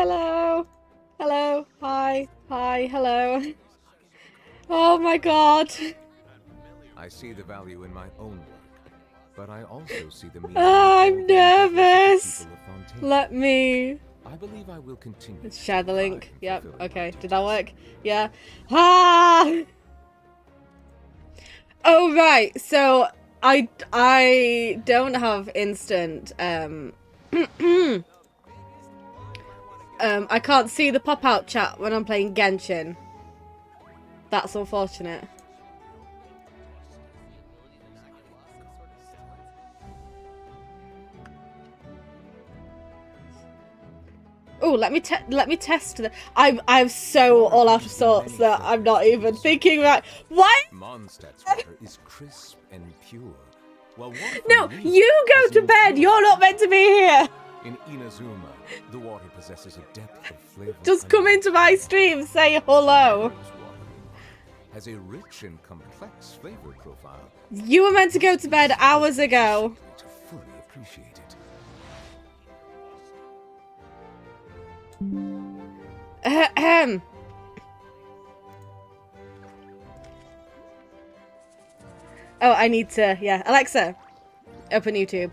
hello. Hello, hi, hello. Oh my god. I see the value in my own work, but I also see the meaning I'm nervous. of Fontaine. Let me I believe I will continue. share the link. Yep, okay. Did that duties. work? Yeah. Ah! Oh right, so I don't have instant I can't see the pop-out chat when I'm playing Genshin. That's unfortunate. Oh, let me test the. I'm so all out of sorts that I'm not even thinking right. What? Mondstadt's water is crisp and pure. While water No, from you go to bed. You're not meant to be here. In Inazuma, the water possesses a depth of flavor. Just come into my stream, say hello. Has a rich and complex flavor profile. You were meant to go to bed hours ago. To fully appreciate it. Ahem. Oh, I need to, yeah. Alexa, open YouTube.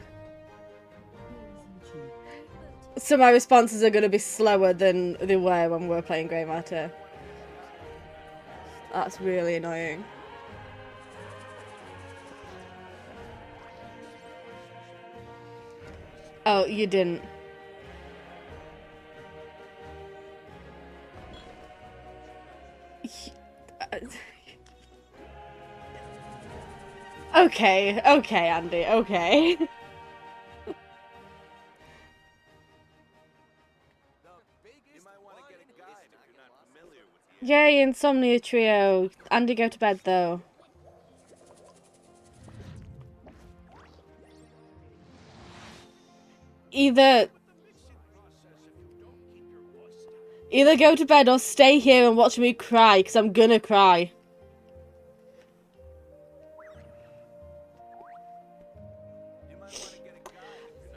So my responses are going to be slower than they were when we were playing Grey Matter. That's really annoying. Oh, you didn't. Okay, Andy, okay. Yay, Insomnia Trio. Andy, go to bed, though. Either go to bed or stay here and watch me cry, because I'm gonna cry.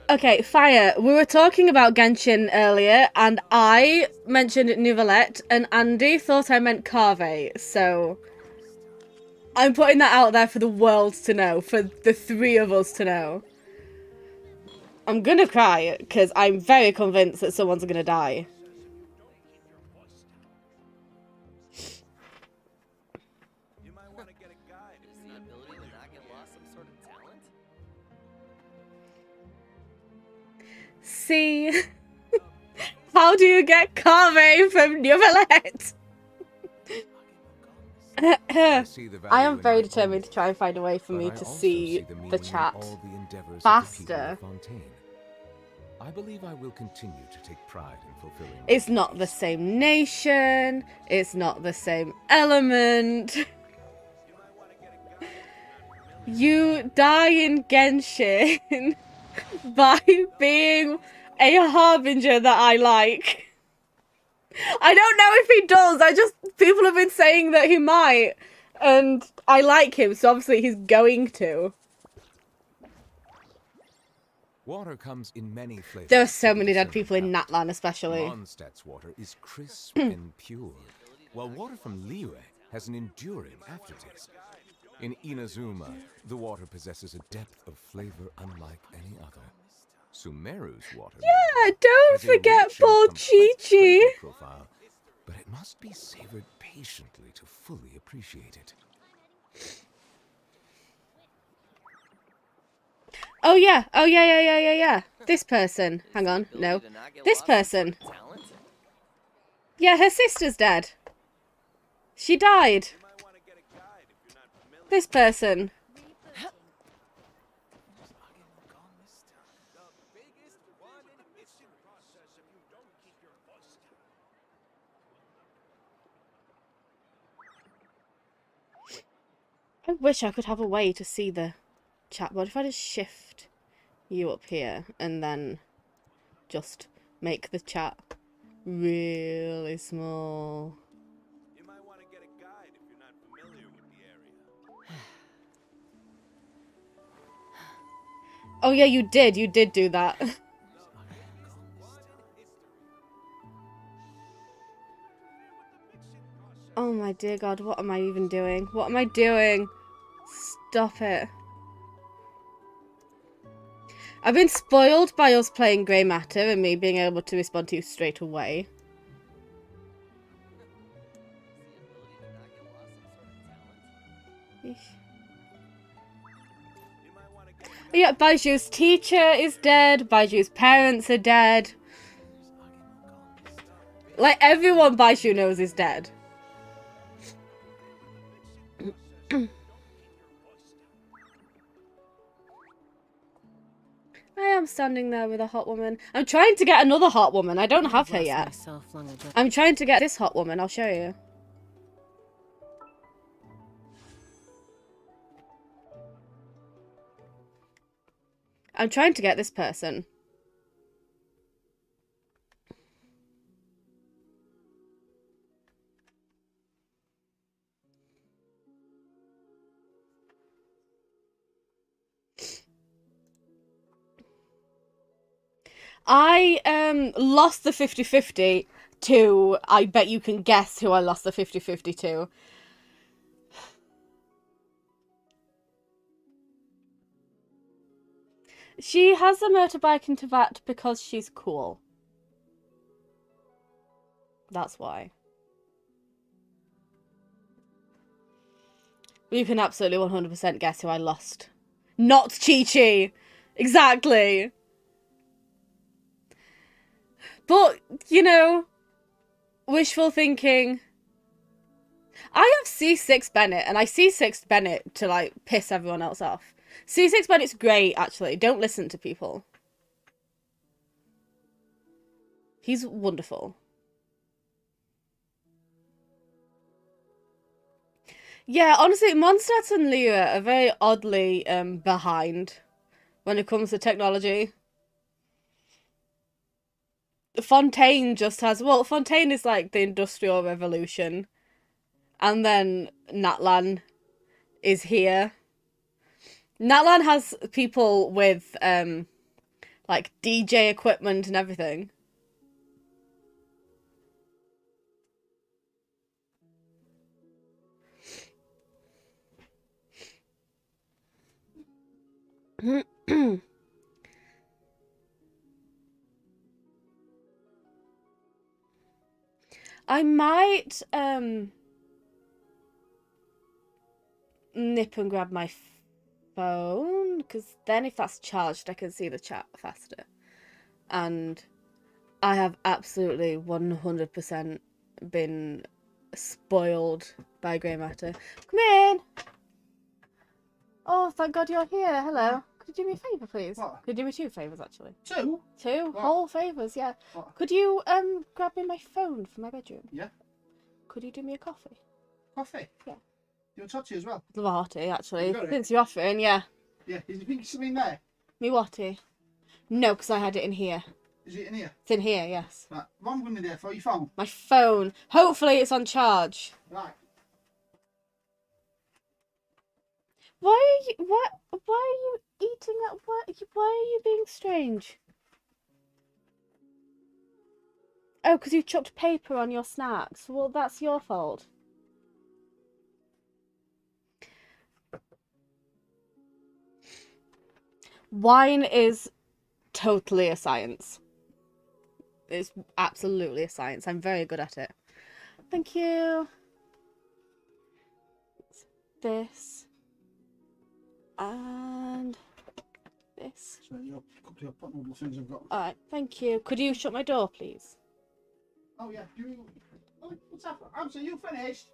Okay, Fire, we were talking about Genshin earlier, and I mentioned Nouvellette, and Andy thought I meant Cave, so I'm putting that out there for the world to know, for the three of us to know. I'm gonna cry, because I'm very convinced that someone's gonna die. See? How do you get Cave from Nouvellette? I am very determined to try and find a way for me to see the chat faster. I believe I will continue to take pride in fulfilling. It's not the same nation. It's not the same element. You die in Genshin by being a harbinger that I like. I don't know if he does. People have been saying that he might, and I like him, so obviously he's going to. Water comes in many flavors. There are so many dead people in Natlan, especially. Mondstadt's water is crisp and pure, while water from Liyue has an enduring aftertaste. In Inazuma, the water possesses a depth of flavor unlike any other. Sumeru's water. Yeah, don't forget poor Chi-Chi. But it must be savored patiently to fully appreciate it. Oh yeah. This person. Hang on, no. This person. Yeah, her sister's dead. She died. This person. I wish I could have a way to see the chat. What if I just shift you up here and then just make the chat really small? You might want to get a guide if you're not familiar with the area. Oh yeah, you did do that. Oh my dear God, what am I even doing? What am I doing? Stop it. I've been spoiled by us playing Grey Matter and me being able to respond to you straight away. Yeah, Baiju's teacher is dead. Baiju's parents are dead. Like, everyone Baiju knows is dead. I am standing there with a hot woman. I'm trying to get another hot woman. I don't have her yet. I'm trying to get this hot woman. I'll show you. I'm trying to get this person. I lost the 50-50 to, I bet you can guess who I lost the 50-50 to. She has a motorbike in Teyvat because she's cool. That's why. You can absolutely 100% guess who I lost. Not Chi-Chi! Exactly! But, you know, wishful thinking. I have C6 Bennett, and I C6 Bennett to, like, piss everyone else off. C6 Bennett's great, actually. Don't listen to people. He's wonderful. Yeah, honestly, Mondstadt and Leah are very oddly behind when it comes to technology. Fontaine just has... Well, Fontaine is like the Industrial Revolution. And then Natlan is here. Natlan has people with, like, DJ equipment and everything. I might, nip and grab my phone, because then if that's charged, I can see the chat faster. And I have absolutely 100% been spoiled by Grey Matter. Come in! Oh, thank God you're here. Hello. Could you do me a favour, please? What? Could you do me 2 favours, actually? 2? 2 What? whole favours, yeah. What? Could you grab me my phone from my bedroom? Yeah. Could you do me a coffee? Coffee? Yeah. You want toddy as well? Latte, actually. You got it? Since you're offering, yeah. Yeah. Is you think something there? Me watty? No, because I had it in here. Is it in here? It's in here, yes. Right. What am I going to do for your phone? My phone. Hopefully it's on charge. Right. Why are you eating at work? Why are you being strange? Oh, because you chucked paper on your snacks. Well, that's your fault. Wine is totally a science. It's absolutely a science. I'm very good at it. Thank you. This. And this. So you're couple of your pot noodle things I've got. Alright, thank you. Could you shut my door, please? Oh yeah. You. Oh, what's that? Amsa, you finished?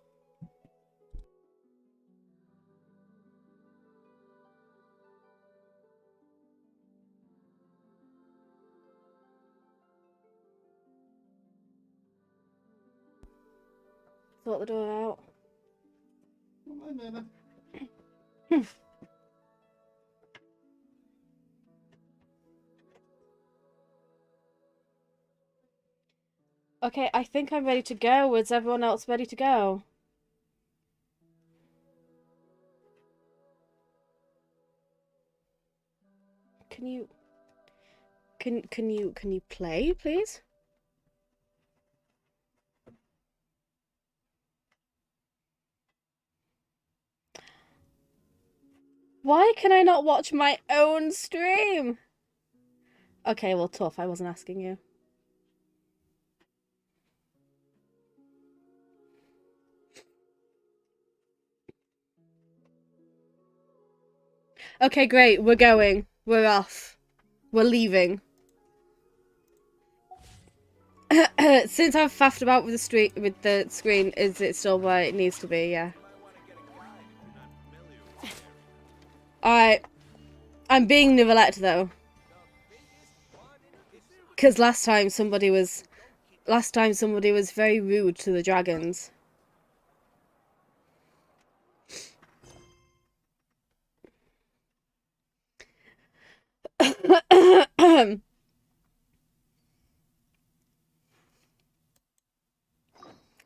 Sort the door out. Well, then. Okay, I think I'm ready to go. Is everyone else ready to go? Can you play, please? Why can I not watch my own stream? Okay, well, tough. I wasn't asking you. Okay, great. We're going. We're off. We're leaving. Since I've faffed about with the screen, is it still where it needs to be? Yeah. Alright. I'm being Nivelette though. Because last time somebody was very rude to the dragons.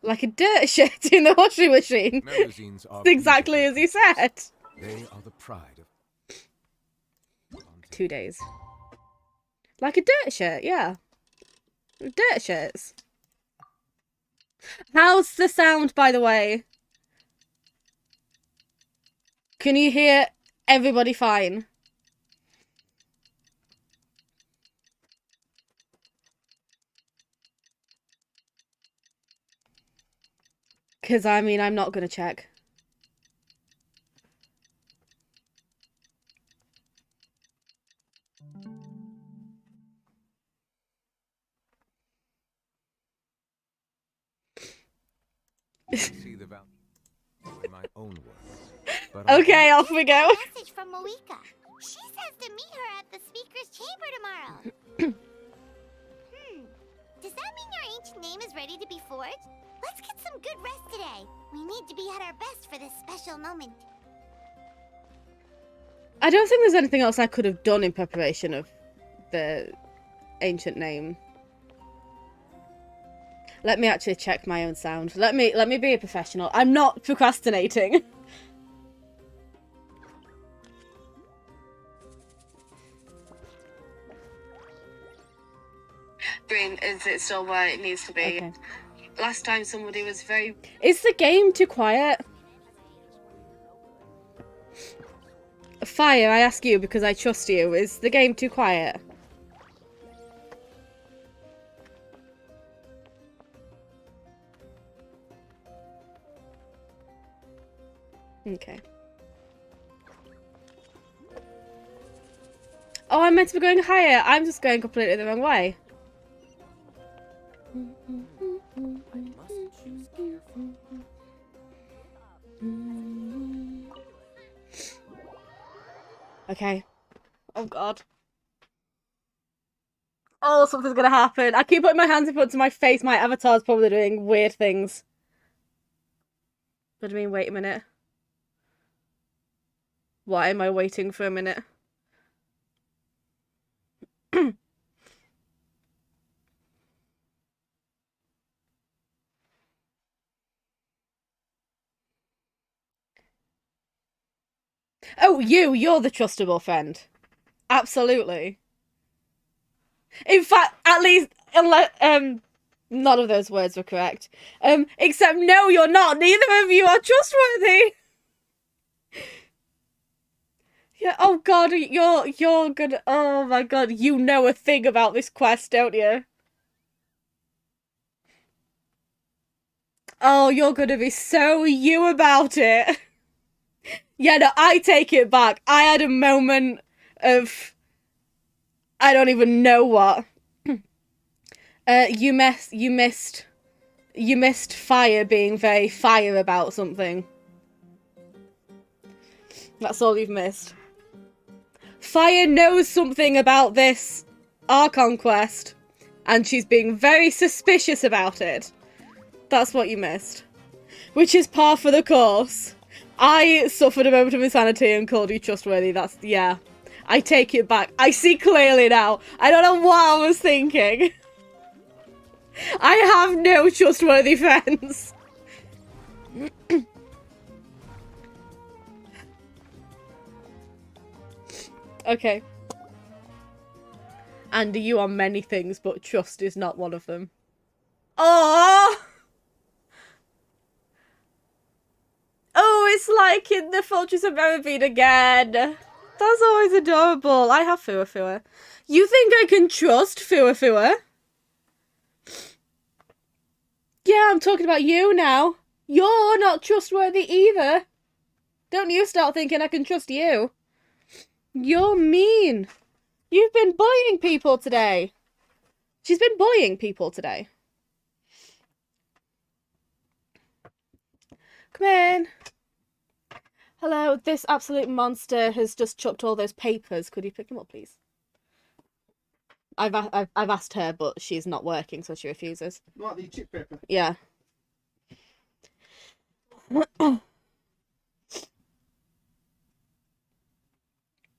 Like a dirt shirt in the washing machine. Magazines are Exactly as you said. They are the pride of 2 days. Like a dirt shirt, yeah. Dirt shirts. How's the sound, by the way? Can you hear everybody fine? Because, I mean, I'm not going to check. see the value in my own words. But I Okay, off we go. Message from Moika. She says to meet her at the speaker's chamber tomorrow. Does that mean your ancient name is ready to be forged? Let's get some good rest today. We need to be at our best for this special moment. I don't think there's anything else I could have done in preparation of the ancient name. Let me actually check my own sound. Let me be a professional. I'm not procrastinating. Green, is it still where it needs to be? Okay. Last time somebody was very... Is the game too quiet? Fire, I ask you because I trust you. Is the game too quiet? Okay. Oh, I'm meant to be going higher. I'm just going completely the wrong way. Okay. Oh god. Oh, something's gonna happen. I keep putting my hands in front of my face. My avatar's probably doing weird things. But I mean, wait a minute. Why am I waiting for a minute? Oh, you're the trustable friend. Absolutely. In fact, at least, unless, none of those words were correct. Except, no, you're not. Neither of you are trustworthy. Yeah, oh god, you're gonna, oh my god, you know a thing about this quest, don't you? Oh, you're gonna be so you about it. Yeah, no, I take it back. I had a moment of... I don't even know what. You missed Fire being very fire about something. That's all you've missed. Fire knows something about this Archon quest, and she's being very suspicious about it. That's what you missed. Which is par for the course. I suffered a moment of insanity and called you trustworthy. That's, yeah. I take it back. I see clearly now. I don't know what I was thinking. I have no trustworthy friends. Okay. Andy, you are many things, but trust is not one of them. Oh! Oh, it's just like in the Fortress of Merrybeen again. That's always adorable. I have Fua Fua. You think I can trust Fua Fua? Yeah, I'm talking about you now. You're not trustworthy either. Don't you start thinking I can trust you. You're mean. You've been bullying people today. She's been bullying people today. Come in. Hello, this absolute monster has just chucked all those papers. Could you pick them up, please? I've asked her, but she's not working, so she refuses. What, the chip paper? Yeah.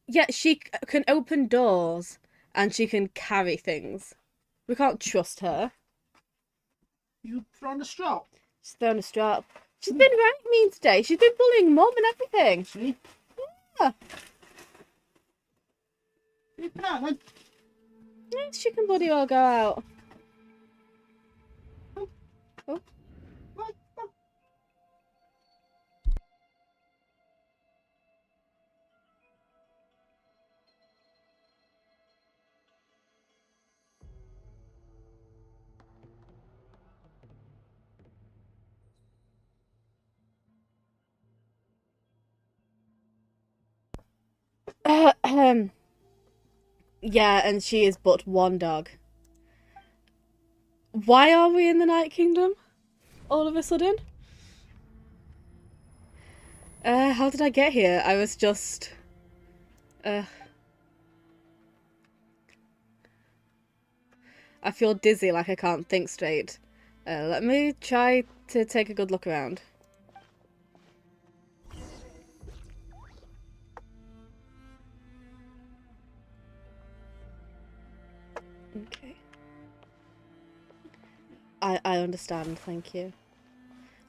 Yeah, she can open doors and she can carry things. We can't trust her. You throwing a straw? She's thrown a strap. She's been very mean today. She's been bullying Mum and everything. See? Yeah. You can't, then. Yes, she can bloody well go out. Oh. What? Yeah, and she is but one dog. Why are we in the Night Kingdom? All of a sudden? How did I get here? I was just... I feel dizzy, like I can't think straight. Let me try to take a good look around. Okay. I understand, thank you.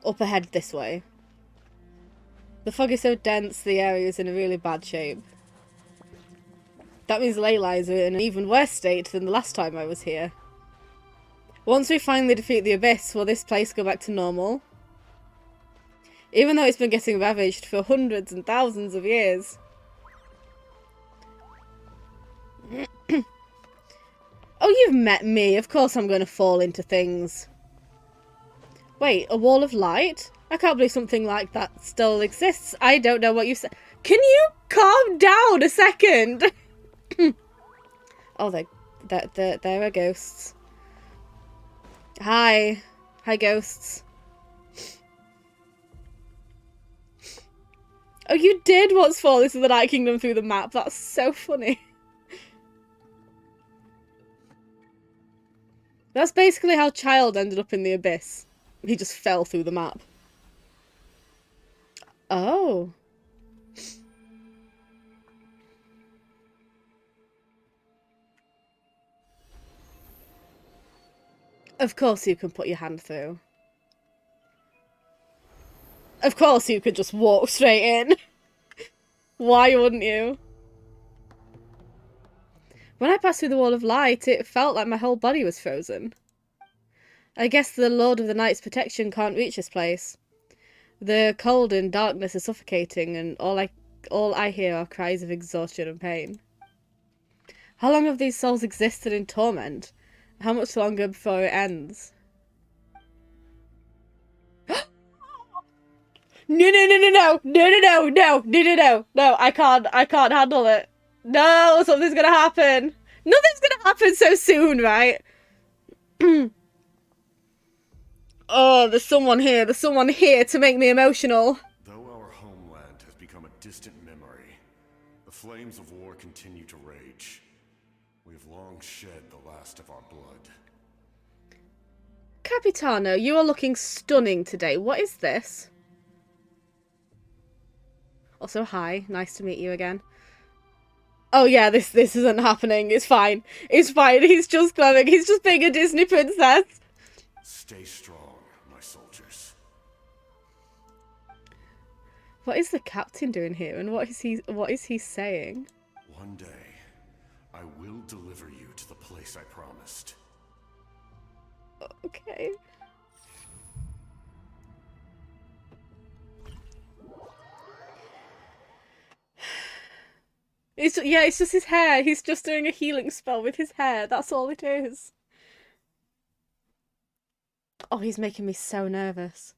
Up ahead this way. The fog is so dense, the area is in a really bad shape. That means ley lines are in an even worse state than the last time I was here. Once we finally defeat the Abyss, will this place go back to normal? Even though it's been getting ravaged for hundreds and thousands of years. Oh, you've met me. Of course I'm going to fall into things. Wait, a wall of light? I can't believe something like that still exists. I don't know what you said. Can you calm down a second? Oh, there are ghosts. Hi. Hi, ghosts. Oh, you did once fall into the Night Kingdom through the map. That's so funny. That's basically how Child ended up in the Abyss. He just fell through the map. Oh. Of course you can put your hand through. Of course you could just walk straight in. Why wouldn't you? When I passed through the wall of light, it felt like my whole body was frozen. I guess the Lord of the Night's protection can't reach this place. The cold and darkness are suffocating, and all I hear are cries of exhaustion and pain. How long have these souls existed in torment? How much longer before it ends? No, I can't handle it. No, something's gonna happen. Nothing's gonna happen so soon, right? Oh, there's someone here to make me emotional. Though our homeland has become a distant memory, the flames of war continue to rage. We have long shed the last of our blood. Capitano, you are looking stunning today. What is this? Also, hi. Nice to meet you again. Oh yeah, this isn't happening. It's fine. It's fine. He's just clever. He's just being a Disney princess. Stay strong, my soldiers. What is the captain doing here, and what is he saying? One day, I will deliver you to the place I promised. Okay. It's just his hair. He's just doing a healing spell with his hair. That's all it is. Oh, he's making me so nervous.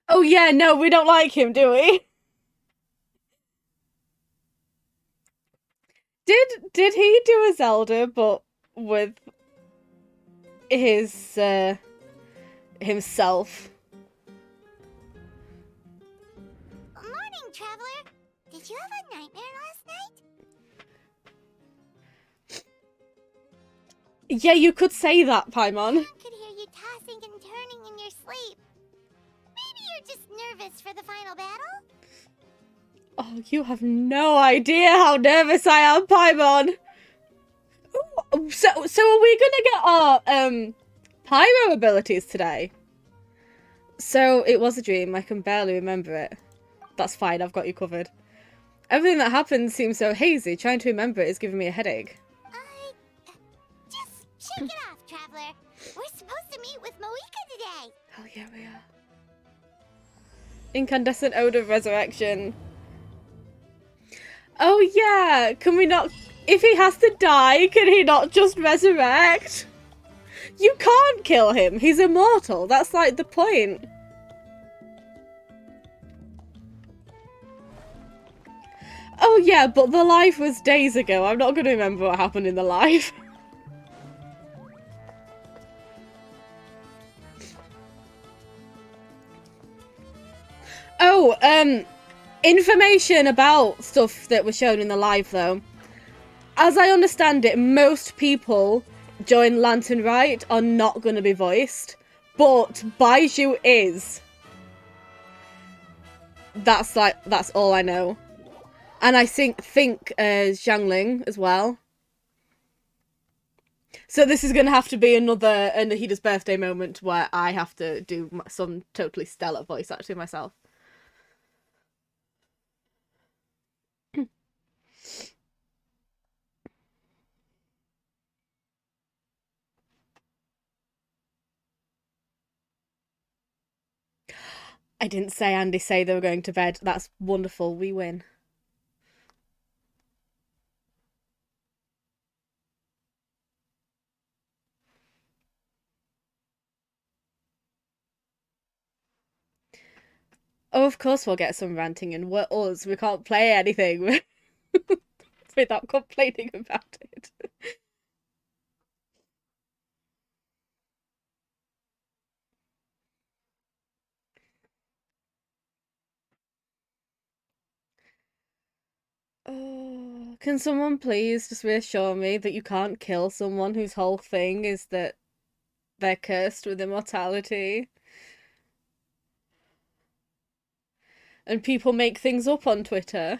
Oh yeah, no, we don't like him, do we? Did he do a Zelda but with his himself? Morning, traveler. Did you have a nightmare last night? Yeah, you could say that, Paimon. I could hear you tossing and turning in your sleep. Maybe you're just nervous for the final battle? Oh, you have no idea how nervous I am, Paimon. So are we gonna get our pyro abilities today? So it was a dream. I can barely remember it. That's fine. I've got you covered. Everything that happened seems so hazy. Trying to remember it is giving me a headache. Just shake it off, traveler. We're supposed to meet with Moika today. Hell yeah, we are. Incandescent Ode of Resurrection. Oh yeah, can we not... If he has to die, can he not just resurrect? You can't kill him. He's immortal. That's like the point. Oh yeah, but the life was days ago. I'm not going to remember what happened in the life. Oh, information about stuff that was shown in the live though. As I understand it, most people during Lantern Rite are not going to be voiced, but Baiju is. That's all I know. And I think Xiangling as well. So this is going to have to be another Nahida's birthday moment where I have to do some totally stellar voice acting myself. I didn't say Andy say they were going to bed. That's wonderful. We win. Oh, of course we'll get some ranting and we're us. We can't play anything without complaining about it. Oh, can someone please just reassure me that you can't kill someone whose whole thing is that they're cursed with immortality? And people make things up on Twitter.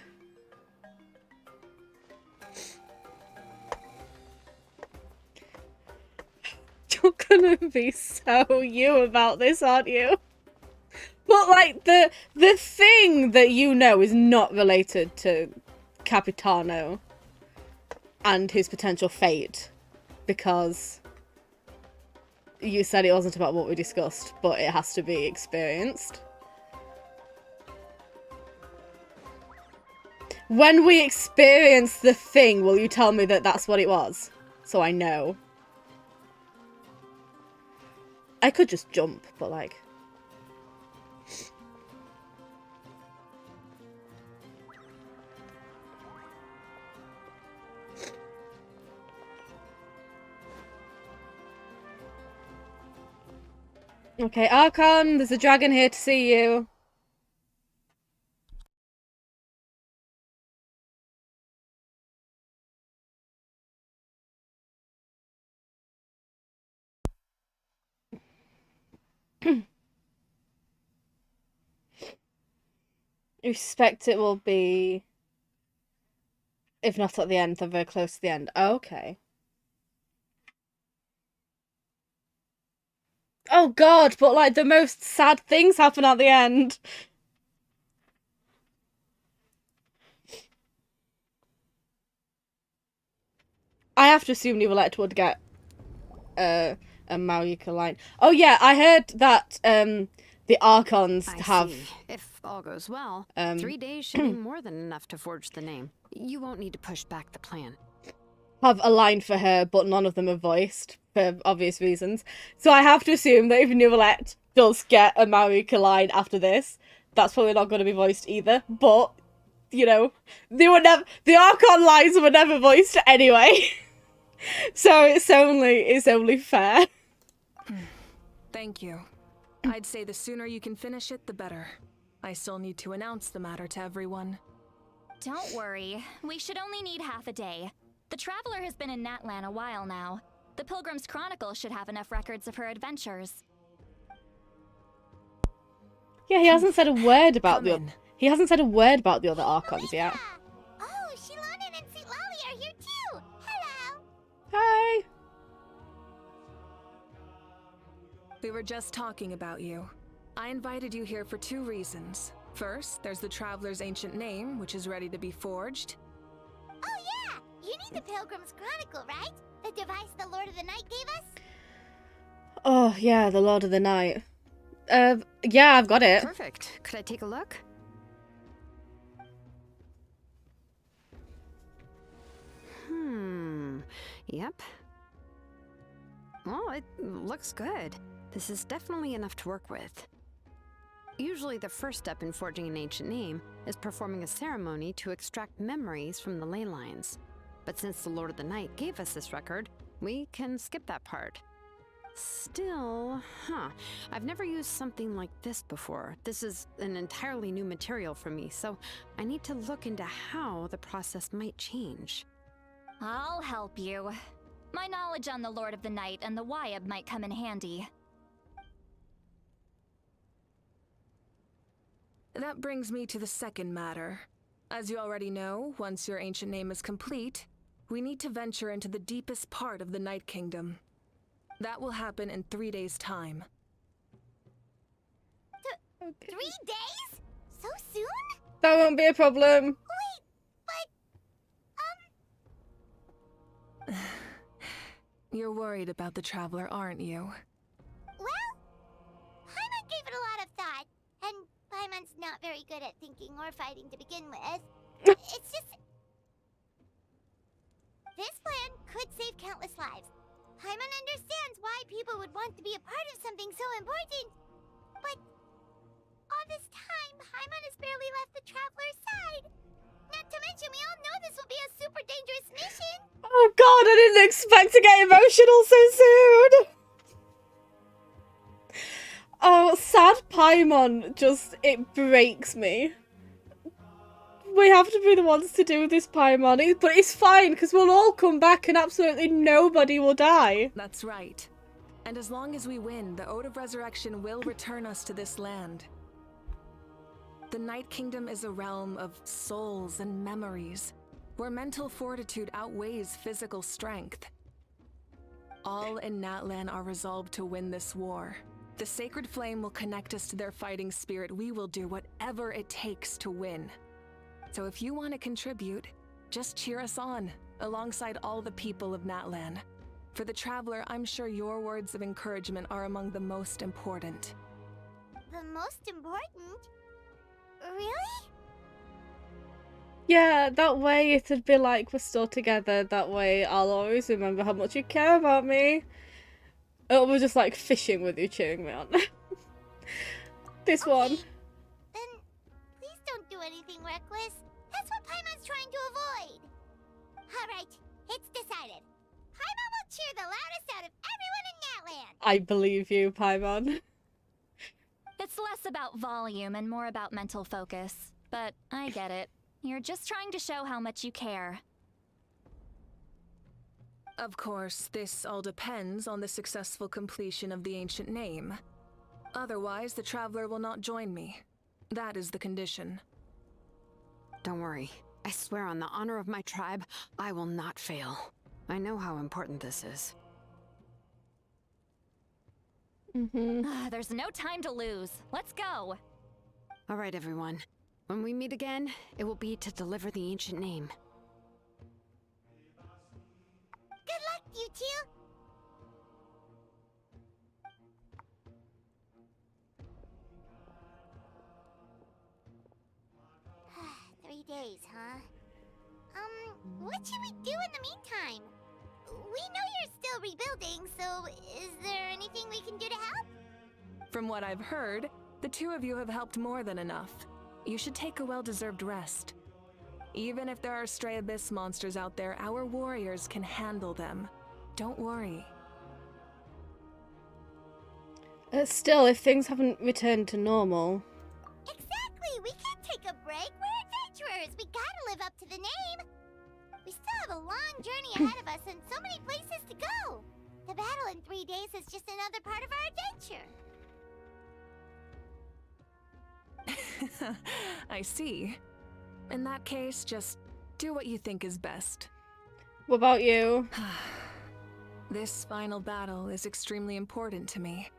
You're gonna be so you about this, aren't you? But like the thing that you know is not related to Capitano and his potential fate, because you said it wasn't about what we discussed, but it has to be experienced. When we experience the thing, will you tell me that that's what it was? So I know. I could just jump, but like... Okay, Archon, there's a dragon here to see you. You suspect it will be, if not at the end, then very close to the end. Oh, okay. Oh god, but like the most sad things happen at the end. I have to assume Nouvellette would get a Maurika line. Oh yeah, I heard that the Archons have. See. If all goes well, 3 days should be more than enough to forge the name. You won't need to push back the plan. Have a line for her, but none of them are voiced for obvious reasons. So I have to assume that if Nouvellette does get a Maurika line after this, that's probably not going to be voiced either. But you know, the Archon lines were never voiced anyway, so it's only fair. Thank you. I'd say the sooner you can finish it, the better. I still need to announce the matter to everyone. Don't worry, we should only need half a day. The Traveler has been in Natlan a while now. The Pilgrim's Chronicle should have enough records of her adventures. Yeah, he hasn't said a word about Come in. He hasn't said a word about the other Archons yet. Oh, Shilonen and St. Lolly are here too! Hello! Hi. We were just talking about you. I invited you here for 2 reasons. First, there's the Traveler's ancient name, which is ready to be forged. Oh yeah! You need the Pilgrim's Chronicle, right? The device the Lord of the Night gave us? Oh yeah, the Lord of the Night. Yeah, I've got it. Perfect. Could I take a look? Yep. Well, it looks good. This is definitely enough to work with. Usually the first step in forging an ancient name is performing a ceremony to extract memories from the ley lines. But since the Lord of the Night gave us this record, we can skip that part. Still, I've never used something like this before. This is an entirely new material for me, so I need to look into how the process might change. I'll help you. My knowledge on the Lord of the Night and the Wyab might come in handy. That brings me to the second matter. As you already know, once your ancient name is complete, we need to venture into the deepest part of the Night Kingdom. That will happen in 3 days' time. 3 days? So soon? That won't be a problem. Wait, but, You're worried about the Traveler, aren't you? well, Paimon gave it a lot of thought, and Paimon's not very good at thinking or fighting to begin with. It's just... This plan could save countless lives. Paimon understands why people would want to be a part of something so important. But all this time, Paimon has barely left the Traveler's side. Not to mention, we all know this will be a super dangerous mission. Oh god, I didn't expect to get emotional so soon! Oh, sad Paimon, it breaks me. We have to be the ones to do this, Paimon, but it's fine, because we'll all come back and absolutely nobody will die. That's right. And as long as we win, the Ode of Resurrection will return us to this land. The Night Kingdom is a realm of souls and memories, where mental fortitude outweighs physical strength. All in Natlan are resolved to win this war. The Sacred Flame will connect us to their fighting spirit. We will do whatever it takes to win. So if you want to contribute, just cheer us on, alongside all the people of Natlan. For the Traveler, I'm sure your words of encouragement are among the most important. The most important? Really? Yeah, that way it'd be like we're still together. That way I'll always remember how much you care about me. Or we're just like fishing with you, cheering me on. This one. Then please don't do anything reckless. That's what Paimon's trying to avoid. Alright, it's decided. Paimon will cheer the loudest out of everyone in Natlan. I believe you, Paimon. It's less about volume and more about mental focus. But I get it. You're just trying to show how much you care. Of course, this all depends on the successful completion of the ancient name. Otherwise, the Traveler will not join me. That is the condition. Don't worry. I swear on the honor of my tribe, I will not fail. I know how important this is. There's no time to lose. Let's go. All right, everyone. When we meet again, it will be to deliver the ancient name. you two? 3 days, huh? What should we do in the meantime? We know you're still rebuilding, so is there anything we can do to help? From what I've heard, the two of you have helped more than enough. You should take a well-deserved rest. Even if there are stray abyss monsters out there, our warriors can handle them. Don't worry. Still, if things haven't returned to normal. Exactly! We can't take a break! We're adventurers! We gotta live up to the name! We still have a long journey ahead of us and so many places to go! The battle in 3 days is just another part of our adventure! I see. In that case, just do what you think is best. What about you? This final battle is extremely important to me.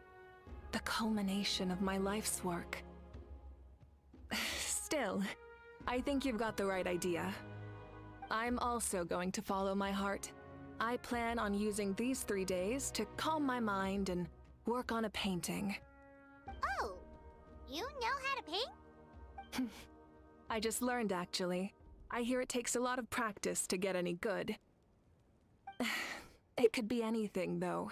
The culmination of my life's work. Still, I think you've got the right idea. I'm also going to follow my heart. I plan on using these 3 days to calm my mind and work on a painting. Oh, you know how to paint? I just learned, actually. I hear it takes a lot of practice to get any good. It could be anything, though.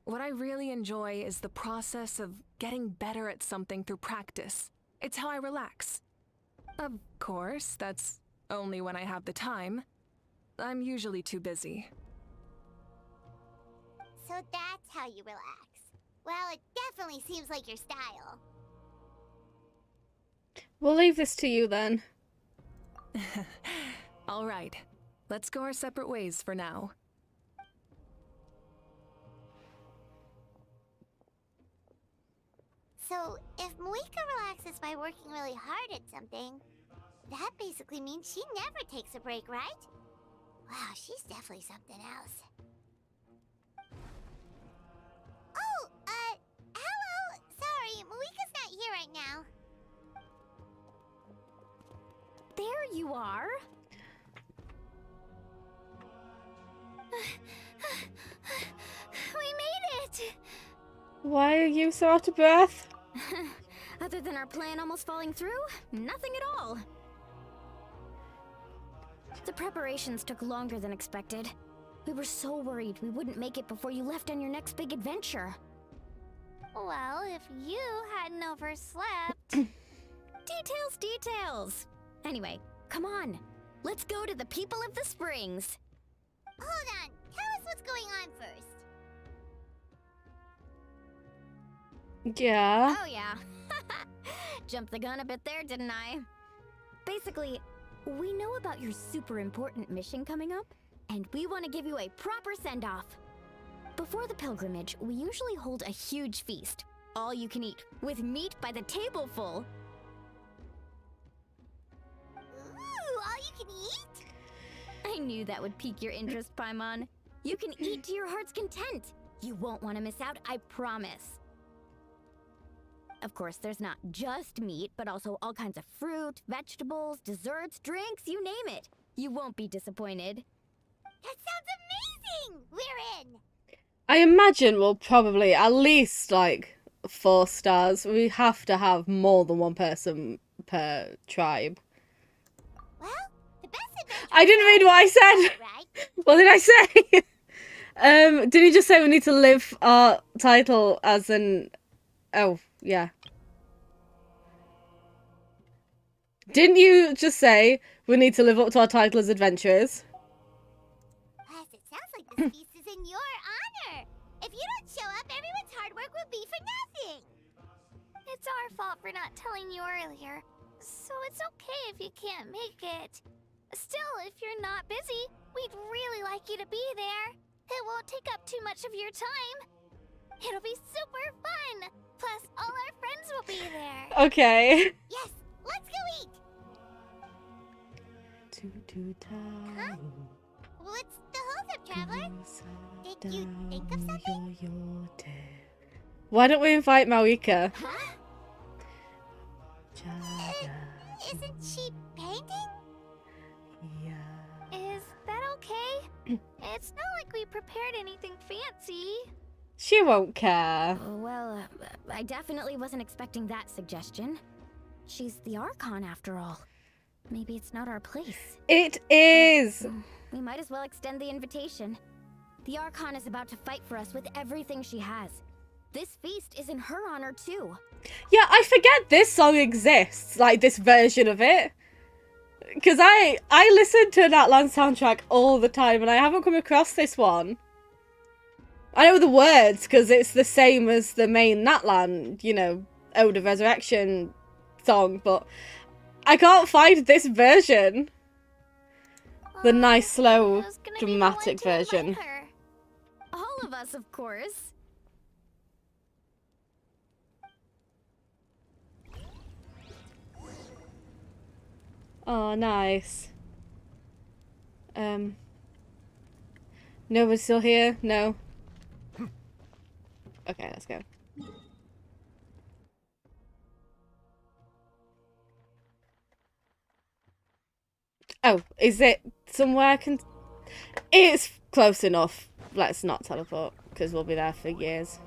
What I really enjoy is the process of getting better at something through practice. It's how I relax. Of course, that's only when I have the time. I'm usually too busy. So that's how you relax. Well, it definitely seems like your style. We'll leave this to you then. All right, let's go our separate ways for now. So, if Moika relaxes by working really hard at something, that basically means she never takes a break, right? Wow, she's definitely something else. Oh, hello! Sorry, Moika's not here right now. There you are. We made it! Why are you so out of breath? Other than our plan almost falling through, nothing at all. The preparations took longer than expected. We were so worried we wouldn't make it before you left on your next big adventure. Well, if you hadn't overslept... Details! Anyway, come on. Let's go to the people of the Springs. Hold on, tell us what's going on first. Yeah. Oh yeah. Jumped the gun a bit there, didn't I? Basically, we know about your super important mission coming up, and we want to give you a proper send-off. Before the pilgrimage, we usually hold a huge feast, all you can eat, with meat by the tableful. Ooh, all you can eat? I knew that would pique your interest, Paimon. You can eat to your heart's content. You won't want to miss out, I promise. Of course, there's not just meat, but also all kinds of fruit, vegetables, desserts, drinks, you name it. You won't be disappointed. That sounds amazing! We're in! I imagine we'll probably at least like 4 stars. We have to have more than one person per tribe. Well, the best adventure... I didn't read what I said. Right? What did I say? Did you just say we need to live our title as an... Oh, yeah. Didn't you just say we need to live up to our title as adventurers? Plus, it sounds like this feast is in your honor. If you don't show up, everyone's hard work will be for nothing. It's our fault for not telling you earlier, so it's okay if you can't make it. Still, if you're not busy, we'd really like you to be there. It won't take up too much of your time. It'll be super fun. Plus, all our friends will be there. Okay. Yes, let's go eat. Huh? What's the holdup, Traveler? Did you think of something? Why don't we invite Marika? Huh? Isn't she painting? Is that okay? It's not like we prepared anything fancy. She won't care. Well, I definitely wasn't expecting that suggestion. She's the Archon after all. Maybe it's not our place. It is! We might as well extend the invitation. The Archon is about to fight for us with everything she has. This feast is in her honor too. Yeah, I forget this song exists, like this version of it. Because I listen to Natlan soundtrack all the time and I haven't come across this one. I know the words because it's the same as the main Natlan, you know, Ode of Resurrection song, but I can't find this version. The nice, slow, Who's gonna be the dramatic one to invite version. her? All of us, of course. Oh, nice. No one's still here? No. Okay, let's go. Oh, is it somewhere I can... It's close enough. Let's not teleport, because we'll be there for years.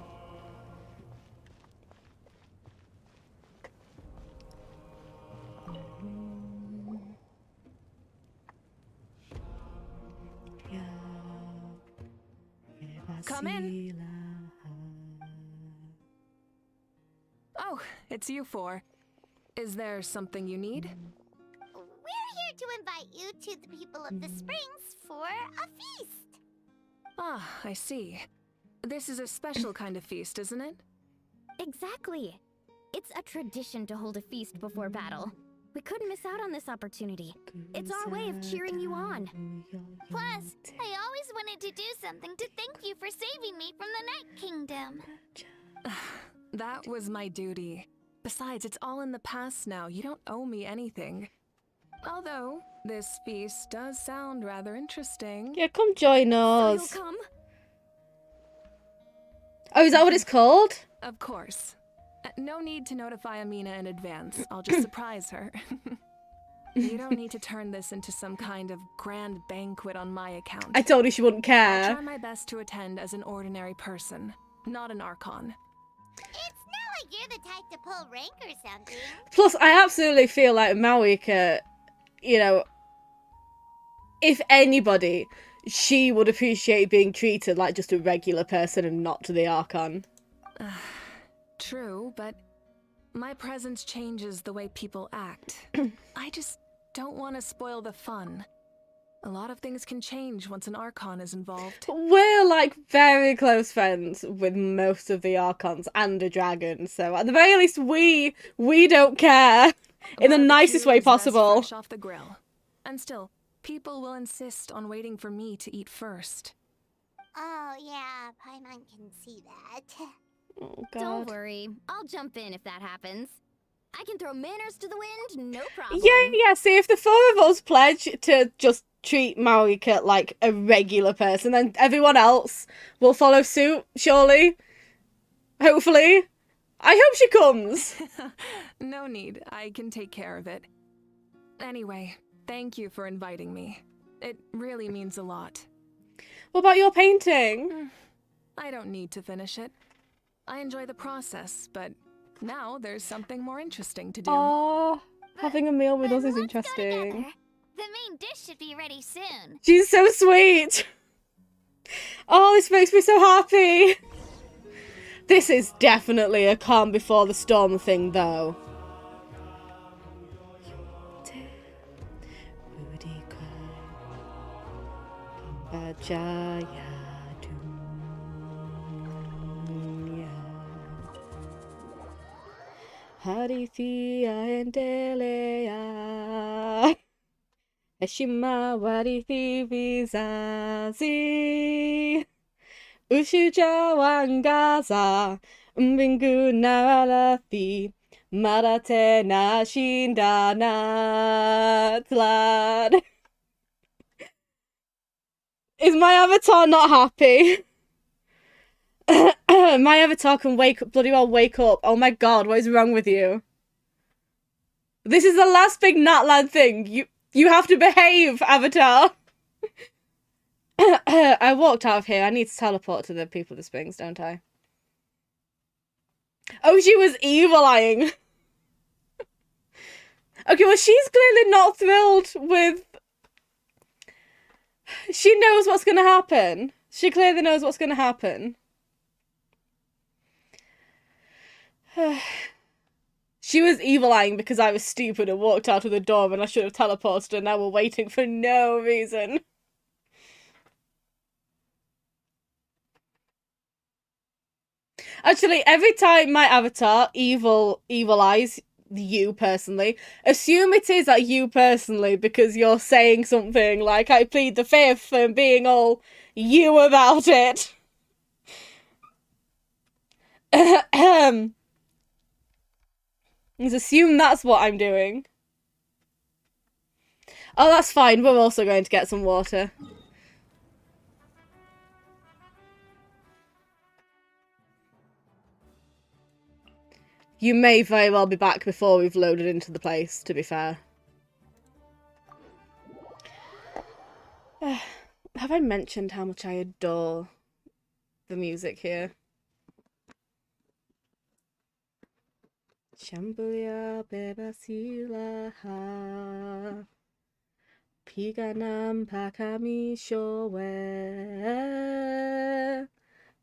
Come in. Oh, it's you four. Is there something you need? We're here to invite you to the people of the Springs for a feast. Ah, I see. This is a special kind of feast, isn't it? Exactly. It's a tradition to hold a feast before battle. We couldn't miss out on this opportunity. It's our way of cheering you on. Plus, I always wanted to do something to thank you for saving me from the Night Kingdom. That was my duty. Besides, it's all in the past now. You don't owe me anything. Although, this feast does sound rather interesting. Yeah, come join So us. you'll come? Oh, is that what it's called? Of course. No need to notify Amina in advance. I'll just surprise her. You don't need to turn this into some kind of grand banquet on my account. I told her she wouldn't I'll care. try my best to attend as an ordinary person, not an Archon. It's not like you're the type to pull rank or something. Plus, I absolutely feel like Mawika, you know, if anybody, she would appreciate being treated like just a regular person and not to the Archon. True, but my presence changes the way people act. I just don't want to spoil the fun. A lot of things can change once an Archon is involved. We're like very close friends with most of the Archons and a dragon, so at the very least we don't care in the nicest way Barbecue is best possible. fresh off the grill. And still, people will insist on waiting for me to eat first. Oh, yeah, Paimon can see that. Oh, Don't God. worry. I'll jump in if that happens. I can throw manners to the wind, no problem. Yeah, see, if the four of us pledge to just treat Mawika like a regular person, then everyone else will follow suit, surely. Hopefully. I hope she comes. No need, I can take care of it. Anyway, thank you for inviting me. It really means a lot. What about your painting? I don't need to finish it. I enjoy the process, but now there's something more interesting to do. Oh, having a meal with Then us is let's go interesting. together. The main dish should be ready soon. She's so sweet. Oh, this makes me so happy. This is definitely a calm before the storm thing, though. Harithi aendelea. Heshima warithi vizazi. Ushuja wangaza. Mbingu naralathi. Marate na shindana tlad. Is my avatar not happy? My avatar can bloody well wake up. Oh my god, what is wrong with you? This is the last big Natlan thing. You have to behave, avatar. I walked out of here. I need to teleport to the People of the Springs, don't I? Oh, she was evil-eyeing. Okay, well, she's clearly not thrilled with... She knows what's going to happen. She clearly knows what's going to happen. She was evil-eyeing because I was stupid and walked out of the door when I should have teleported, and now we're waiting for no reason. Actually, every time my avatar evil eyes you personally, assume it is at you personally because you're saying something like, I plead the fifth, and being all you about it. Just assume that's what I'm doing. Oh, that's fine. We're also going to get some water. You may very well be back before we've loaded into the place, to be fair. Have I mentioned how much I adore the music here? Chambulia bebasila ha Piganam pakami showe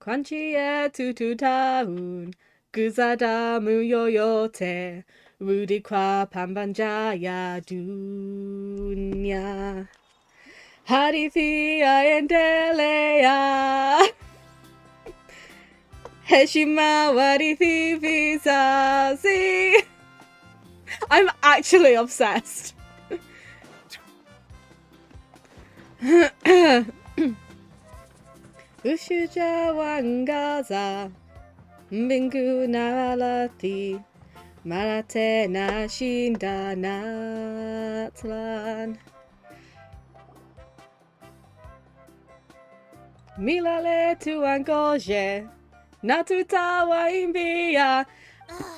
Crunchy tutu taun Guzada muyoyote Rudi kwa pambanjaya dunya Hadithi aendelea Heshima wadithi vizazi. I'm actually obsessed. Ushuja wangaza Mbingu naralati Marate na shinda natlan Milale tu angoje Natutawa imbia.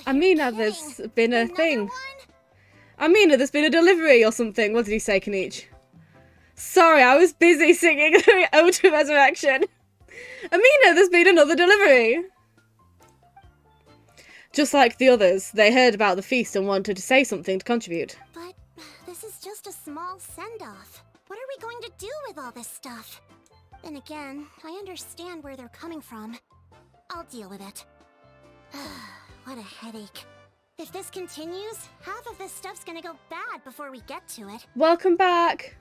Amina, there's been a thing. Amina, there's been a delivery or something. What did he say, Kanich? Sorry, I was busy singing the Ode to Resurrection. Amina, there's been another delivery. Just like the others, they heard about the feast and wanted to say something to contribute. But this is just a small send-off. What are we going to do with all this stuff? Then again, I understand where they're coming from. I'll deal with it. What a headache. If this continues, half of this stuff's gonna go bad before we get to it. Welcome back.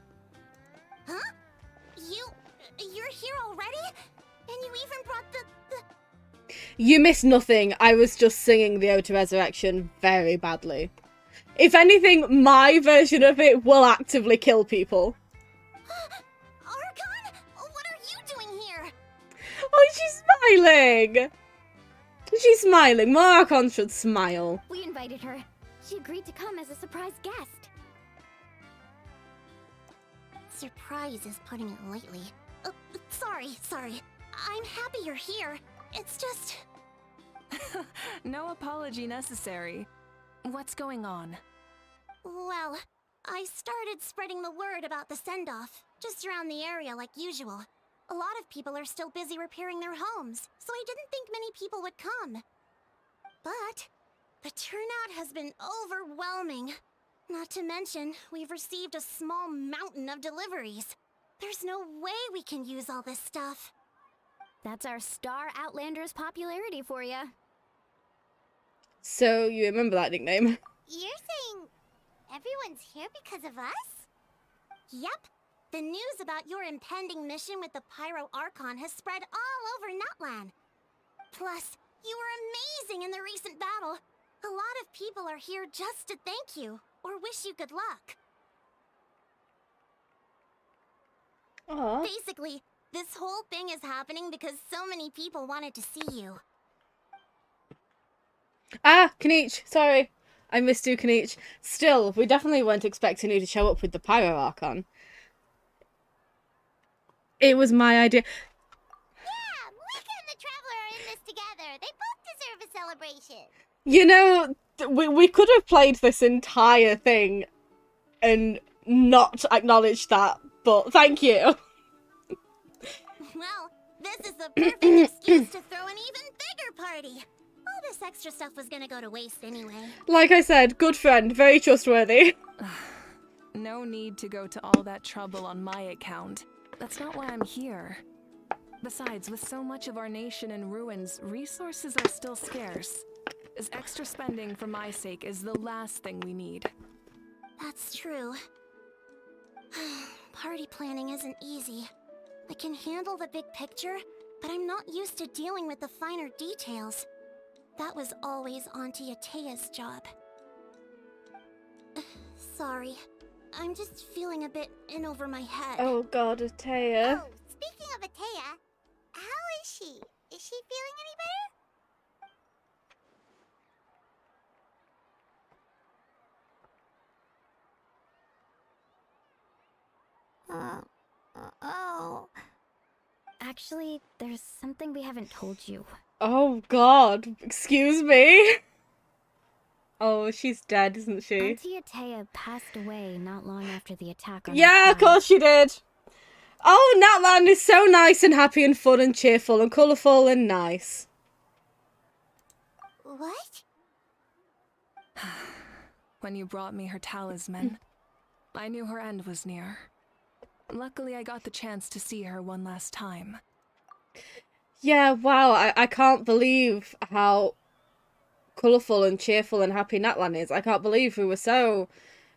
Huh? You're here already? And you even brought the... You missed nothing. I was just singing the Ode to Resurrection very badly. If anything, my version of it will actively kill people. Archon? What are you doing here? Oh, she's smiling! She's smiling. More Archons should smile. We invited her. She agreed to come as a surprise guest. Surprise is putting it lightly. Sorry. I'm happy you're here. It's just... No apology necessary. What's going on? Well, I started spreading the word about the send-off, just around the area like usual. A lot of people are still busy repairing their homes, so I didn't think many people would come. But the turnout has been overwhelming. Not to mention, we've received a small mountain of deliveries. There's no way we can use all this stuff. That's our Star Outlander's popularity for you. So, you remember that nickname? You're saying everyone's here because of us? Yep. The news about your impending mission with the Pyro Archon has spread all over Nutland. Plus, you were amazing in the recent battle. A lot of people are here just to thank you, or wish you good luck. Aww. Basically, this whole thing is happening because so many people wanted to see you. Ah, Kanich, sorry. I missed you, Kanich. Still, we definitely weren't expecting you to show up with the Pyro Archon. It was my idea. Yeah, Mika and the Traveler are in this together. They both deserve a celebration. You know, we could have played this entire thing and not acknowledged that, but thank you. Well, this is the perfect excuse to throw an even bigger party. All this extra stuff was gonna go to waste anyway. Like I said, good friend, very trustworthy. No need to go to all that trouble on my account. That's not why I'm here. Besides, with so much of our nation in ruins, resources are still scarce. As extra spending for my sake is the last thing we need. That's true. Party planning isn't easy. I can handle the big picture, but I'm not used to dealing with the finer details. That was always Auntie Atea's job. Sorry. I'm just feeling a bit in over my head. Oh god, Atea. Oh, speaking of Atea, how is she? Is she feeling any better? Oh. Actually, there's something we haven't told you. Oh god, excuse me. Oh, she's dead, isn't she? Auntie Atea passed away not long after the attack on Yeah, our of course she did. Oh, Natlan is so nice and happy and fun and cheerful and colourful and nice. What? When you brought me her talisman, I knew her end was near. Luckily, I got the chance to see her one last time. Yeah, wow, I can't believe how colourful and cheerful and happy Natlan is. I can't believe we were so,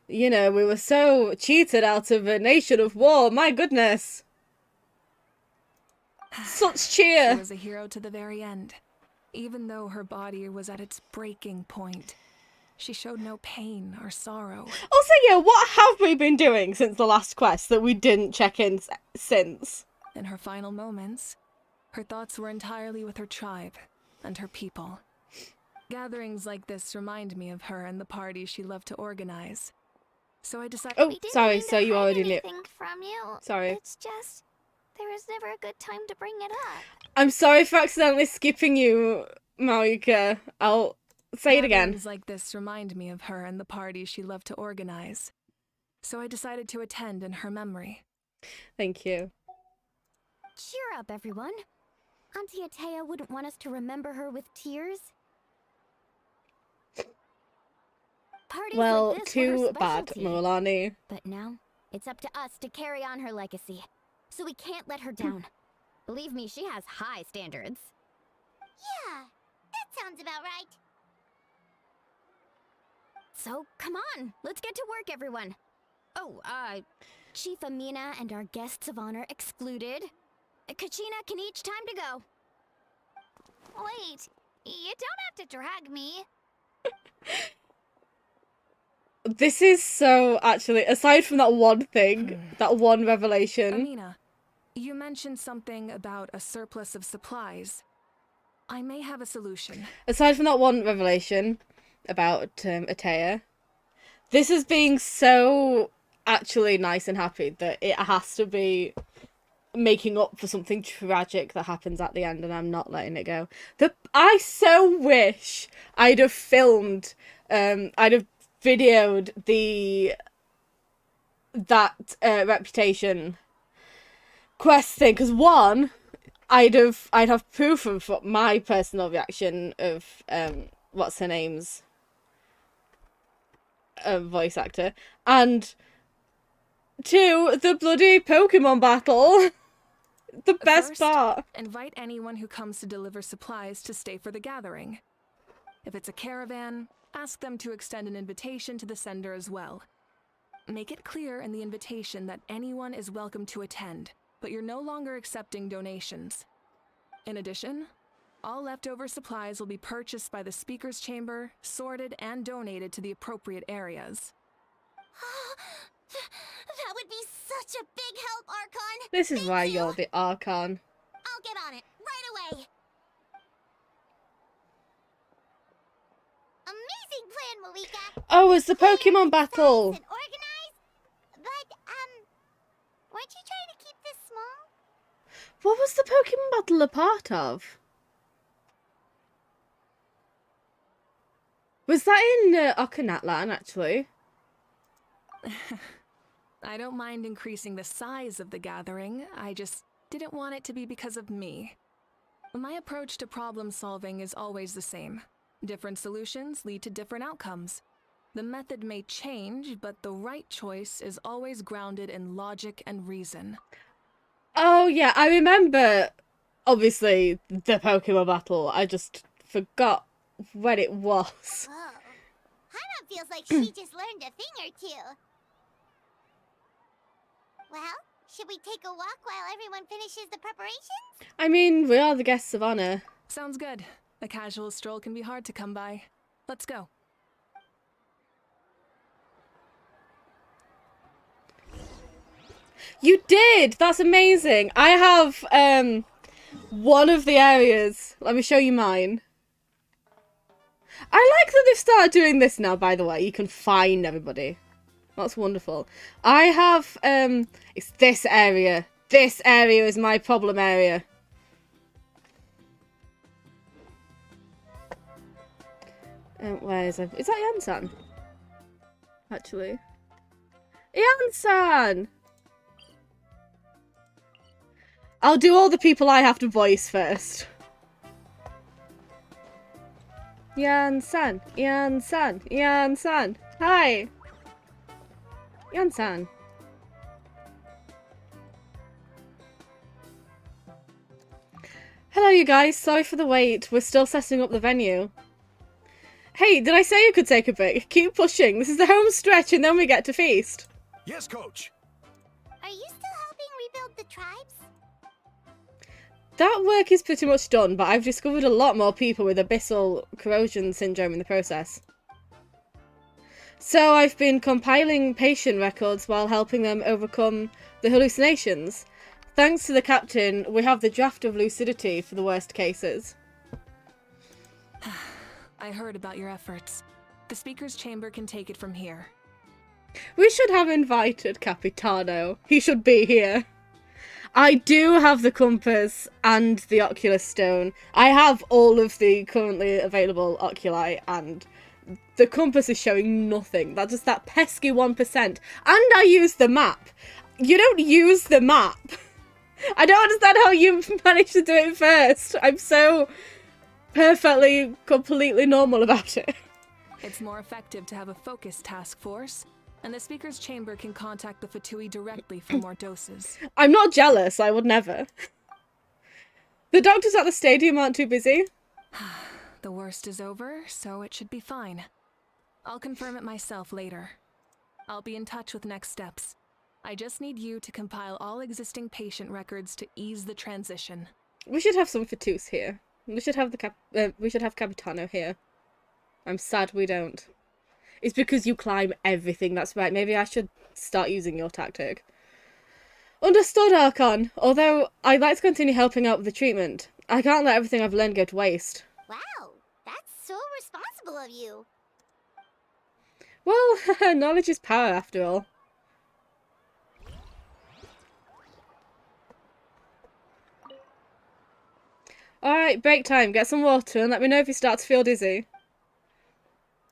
we were so cheated out of a nation of war. My goodness. Such cheer. She was a hero to the very end. Even though her body was at its breaking point, she showed no pain or sorrow. Also, yeah, what have we been doing since the last quest that we didn't check in since? In her final moments, her thoughts were entirely with her tribe and her people. Gatherings like this remind me of her and the parties she loved to organize. So I decided... Oh, We didn't sorry, mean so to you hide already knew. anything from you. Sorry. It's just there was never a good time to bring it up. I'm sorry for accidentally skipping you, Marika. I'll say it again. Gatherings like this remind me of her and the parties she loved to organize. So I decided to attend in her memory. Thank you. Cheer up, everyone. Auntie Atea wouldn't want us to remember her with tears. Parties Well, like this were her too bad, specialty. Milani. But now, it's up to us to carry on her legacy. So we can't let her down. Believe me, she has high standards. Yeah, that sounds about right. So, come on, let's get to work, everyone. Oh, Chief Amina and our guests of honor excluded. Kachina can each time to go. Wait, you don't have to drag me. This is so, actually, aside from that one thing, that one revelation. Amina, you mentioned something about a surplus of supplies. I may have a solution. Aside from that one revelation about Atea, this is being so actually nice and happy that it has to be making up for something tragic that happens at the end, and I'm not letting it go. I so wish I'd have filmed, I'd have videoed that reputation quest thing, because one, I'd have proof of what my personal reaction of what's her name's voice actor, and two, the bloody Pokemon battle. The best First, part. Invite anyone who comes to deliver supplies to stay for the gathering. If it's a caravan, ask them to extend an invitation to the sender as well. Make it clear in the invitation that anyone is welcome to attend, but you're no longer accepting donations. In addition, all leftover supplies will be purchased by the speaker's chamber, sorted, and donated to the appropriate areas. That would be such a big help, Archon. This is Thank why you. you're the Archon. I'll get on it right away. Amazing plan, Malika. Oh, it's the Pokemon battle. And organized. But weren't you trying to keep this small? What was the Pokemon battle a part of? Was that in Okanatlan, actually? I don't mind increasing the size of the gathering, I just didn't want it to be because of me. My approach to problem solving is always the same. Different solutions lead to different outcomes. The method may change, but the right choice is always grounded in logic and reason. Oh, yeah, I remember, obviously, the Pokemon battle. I just forgot when it was. Whoa. Hana feels like she just learned a thing or two. Well, should we take a walk while everyone finishes the preparations? I mean, we are the guests of honor. Sounds good. A casual stroll can be hard to come by. Let's go. You did! That's amazing! I have, one of the areas. Let me show you mine. I like that they've started doing this now, by the way. You can find everybody. That's wonderful. I have, it's this area. This area is my problem area. Where is it? Is that Yansan? Actually. Yansan! I'll do all the people I have to voice first. Yansan, Yansan, Yansan. Hi. Yansan. Hello, you guys. Sorry for the wait. We're still setting up the venue. Hey, did I say you could take a break? Keep pushing. This is the home stretch and then we get to feast. Yes, Coach. Are you still helping rebuild the tribes? That work is pretty much done, but I've discovered a lot more people with abyssal corrosion syndrome in the process. So I've been compiling patient records while helping them overcome the hallucinations. Thanks to the captain, we have the draft of lucidity for the worst cases. I heard about your efforts. The speaker's chamber can take it from here. We should have invited Capitano. He should be here. I do have the compass and the oculus stone. I have all of the currently available oculi, and the compass is showing nothing. That's just that pesky 1%. And I use the map. You don't use the map. I don't understand how you managed to do it first. I'm so perfectly, completely normal about it. It's more effective to have a focused task force, and the speaker's chamber can contact the Fatui directly for more doses. I'm not jealous, I would never. The doctors at the stadium aren't too busy. The worst is over, so it should be fine. I'll confirm it myself later. I'll be in touch with next steps. I just need you to compile all existing patient records to ease the transition. We should have some Fatus here. We should have Capitano here. I'm sad we don't. It's because you climb everything, that's right. Maybe I should start using your tactic. Understood, Archon. Although, I'd like to continue helping out with the treatment. I can't let everything I've learned go to waste. Wow, that's so responsible of you. Well, knowledge is power after all. Alright, break time. Get some water and let me know if you start to feel dizzy.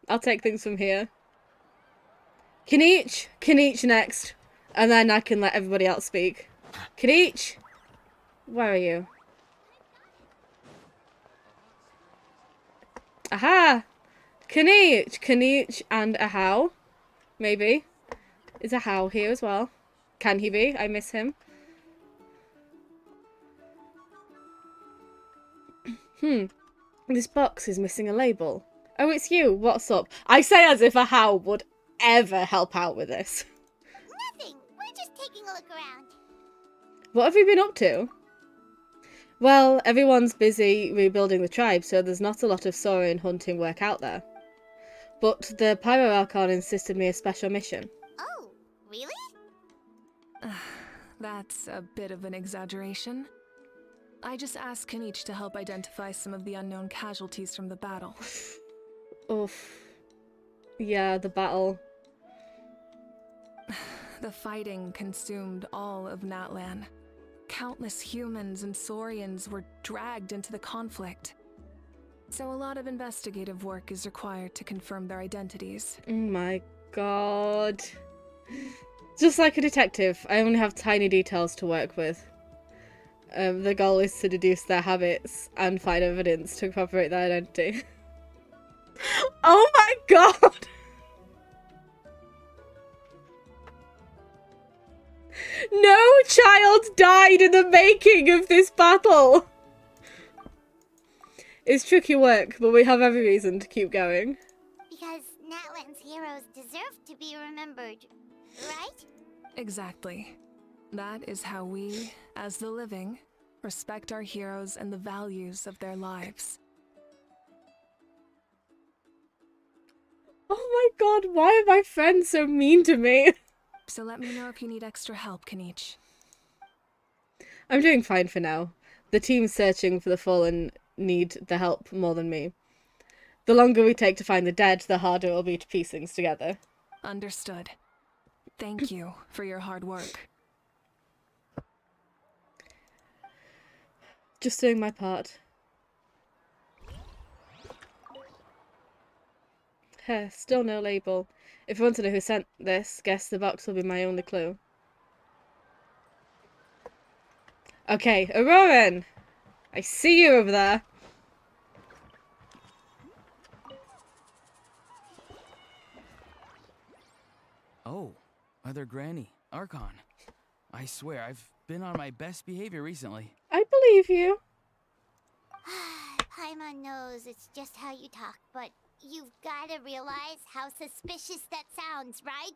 I'll take things from here. Kanichi next. And then I can let everybody else speak. Kanichi! Where are you? Aha! Kanichi and Ahau. Maybe. Is Ahau here as well? Can he be? I miss him. This box is missing a label. Oh, it's you. What's up? I say as if Ahau would ever help out with this. Nothing. We're just taking a look around. What have you been up to? Well, everyone's busy rebuilding the tribe, so there's not a lot of soaring hunting work out there. But the Pyro Archon insisted me a special mission. Oh, really? That's a bit of an exaggeration. I just asked Kanichi to help identify some of the unknown casualties from the battle. Oof. Yeah, the battle. The fighting consumed all of Natlan. Countless humans and Saurians were dragged into the conflict. So a lot of investigative work is required to confirm their identities. Oh my god. Just like a detective, I only have tiny details to work with. The goal is to deduce their habits and find evidence to corroborate their identity. Oh my god! No child died in the making of this battle! It's tricky work, but we have every reason to keep going. Because Natlan's heroes deserve to be remembered, right? Exactly. That is how we, as the living, respect our heroes and the values of their lives. Oh my god, why are my friends so mean to me? So let me know if you need extra help, Kanichi. I'm doing fine for now. The team searching for the fallen need the help more than me. The longer we take to find the dead, the harder it will be to piece things together. Understood. Thank you for your hard work. Just doing my part. Still no label. If you want to know who sent this, guess the box will be my only clue. Okay, Auroran! I see you over there. Oh, Mother Granny, Archon. I swear, I've been on my best behavior recently. I believe you. Paimon knows it's just how you talk, but you've gotta realize how suspicious that sounds, right?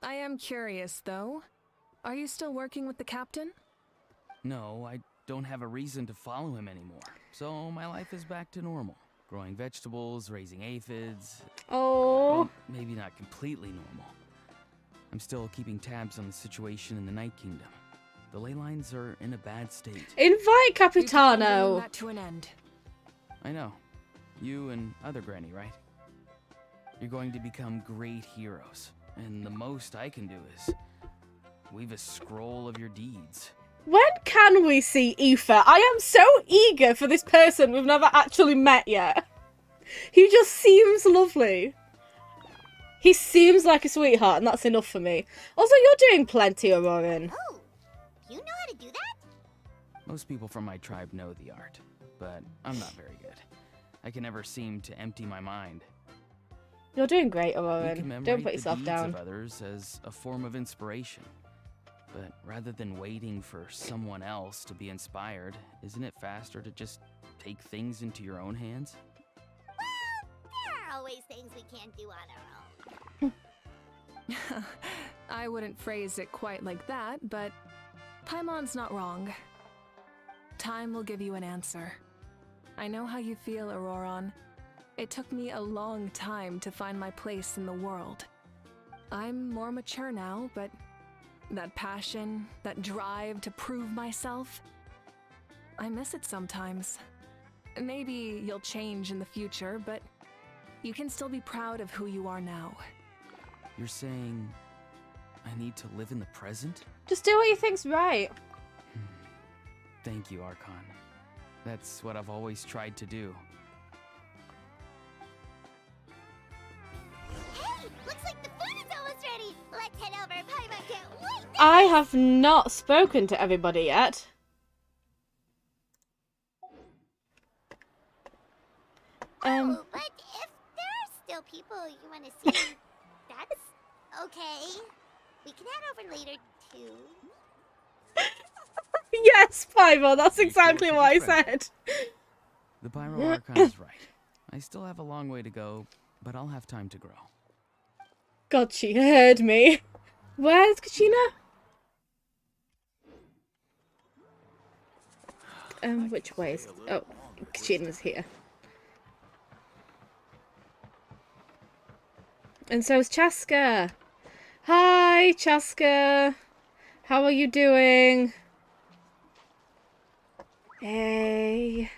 I am curious, though. Are you still working with the captain? No, I don't have a reason to follow him anymore. So my life is back to normal. Growing vegetables, raising aphids. Oh. Well, maybe not completely normal. I'm still keeping tabs on the situation in the Night Kingdom. The ley lines are in a bad state. Invite You're bringing Capitano. that to an end. I know. You and other Granny, right? You're going to become great heroes. And the most I can do is weave a scroll of your deeds. When can we see Aoife? I am so eager for this person we've never actually met yet. He just seems lovely. He seems like a sweetheart, and that's enough for me. Also, you're doing plenty, Auroran. Oh, you know how to do that? Most people from my tribe know the art, but I'm not very good. I can never seem to empty my mind. You're doing great, You Auroran. can Don't commemorate put the yourself deeds down. of others as a form of inspiration. But rather than waiting for someone else to be inspired, isn't it faster to just take things into your own hands? Well, there are always things we can't do on our own. I wouldn't phrase it quite like that, but Paimon's not wrong. Time will give you an answer. I know how you feel, Auroran. It took me a long time to find my place in the world. I'm more mature now, but that passion, that drive to prove myself, I miss it sometimes. Maybe you'll change in the future, but you can still be proud of who you are now. You're saying I need to live in the present? Just do what you think's right. Thank you, Archon. That's what I've always tried to do. Hey, looks like the food is almost ready. Let's head over. Paimon can't wait. I have not spoken to everybody yet. Oh, but if there are still people you want to see, that's okay. We can head over later too. Yes, Pyro, that's Be sure exactly to what I be friendly. said. The Pyro Archon is right. I still have a long way to go, but I'll have time to grow. God, she heard me. Where's Kachina? Which way is... Oh, Kachina's here. And so is Chaska. Hi, Chaska. How are you doing? Hey.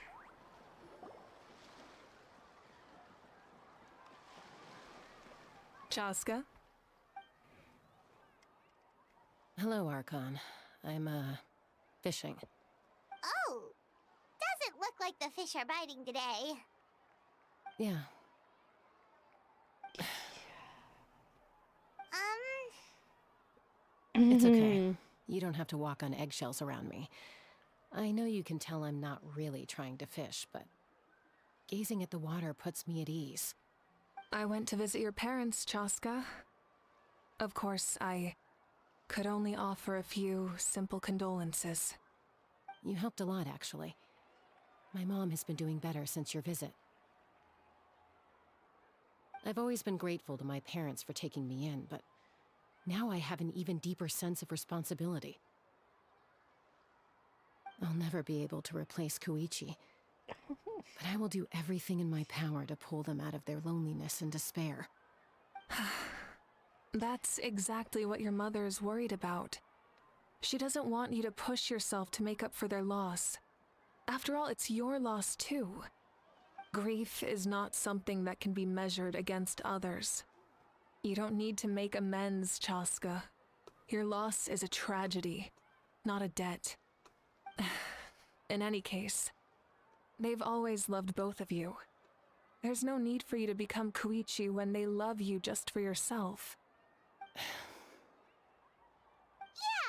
Chaska? Hello, Archon. I'm, fishing. Oh, doesn't look like the fish are biting today. Yeah. Um, It's okay. You don't have to walk on eggshells around me. I know you can tell I'm not really trying to fish, but gazing at the water puts me at ease. I went to visit your parents, Chaska. Of course, I could only offer a few simple condolences. You helped a lot, actually. My mom has been doing better since your visit. I've always been grateful to my parents for taking me in, but now I have an even deeper sense of responsibility. I'll never be able to replace Koichi, but I will do everything in my power to pull them out of their loneliness and despair. That's exactly what your mother's worried about. She doesn't want you to push yourself to make up for their loss. After all, it's your loss too. Grief is not something that can be measured against others. You don't need to make amends, Chaska. Your loss is a tragedy, not a debt. In any case, they've always loved both of you. There's no need for you to become Koichi when they love you just for yourself. Yeah,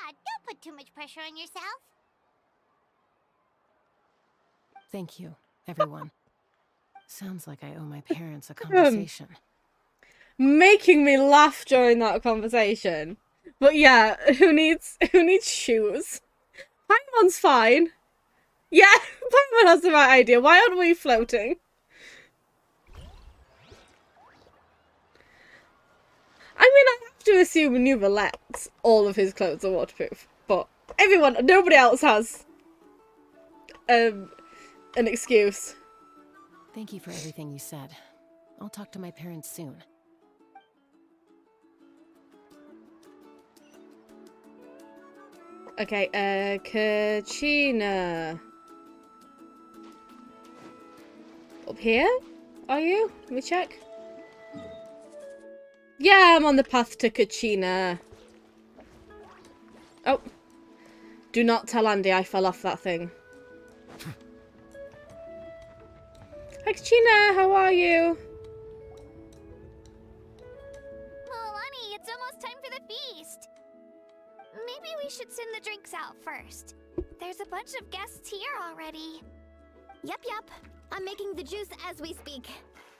don't put too much pressure on yourself. Thank you, everyone. Sounds like I owe my parents a conversation. Making me laugh during that conversation. But yeah, who needs shoes? Paimon's fine. Yeah, Paimon has the right idea. Why aren't we floating? I mean, I have to assume Nouvelette's all of his clothes are waterproof, but nobody else has an excuse. Thank you for everything you said. I'll talk to my parents soon. Okay, Kachina. Up here? Are you? Let me check. Yeah, I'm on the path to Kachina. Oh. Do not tell Andy I fell off that thing. Hi, Kachina, how are you? Milani, it's almost time for the feast. Maybe we should send the drinks out first. There's a bunch of guests here already. Yep. I'm making the juice as we speak.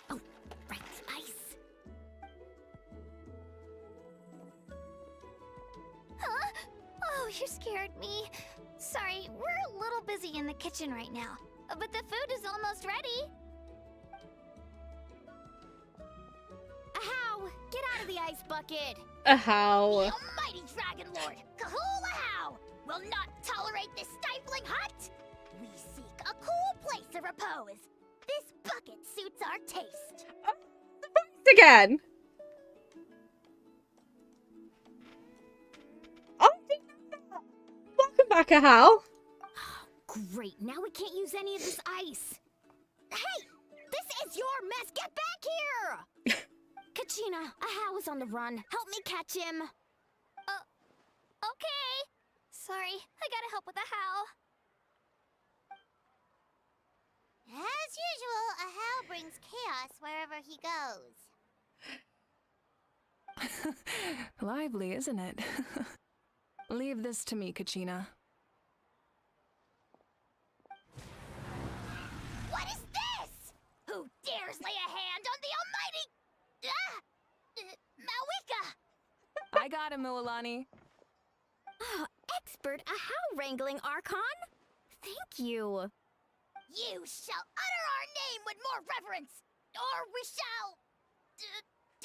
Oh, right, ice. Huh? Oh, you scared me. Sorry, we're a little busy in the kitchen right now. But the food is almost ready. Ahow! Get out of the ice bucket! Ahow. The almighty Dragon Lord, Kahul-Ahow, will not tolerate this stifling hut! We seek a cool place of repose. This bucket suits our taste. Again. Oh, welcome back, Ahal. Oh, great, now we can't use any of this ice. Hey, this is your mess. Get back here! Kachina, Ahau is on the run. Help me catch him. Okay. Sorry, I gotta help with Ahau. As usual, Ahau brings chaos wherever he goes. Lively, isn't it? Leave this to me, Kachina. What is this? Who dares lay a hand on the almighty... Mawika! I got him, Milani. Oh, expert Ahau wrangling, Archon. Thank you. You shall utter our name with more reverence, or we shall...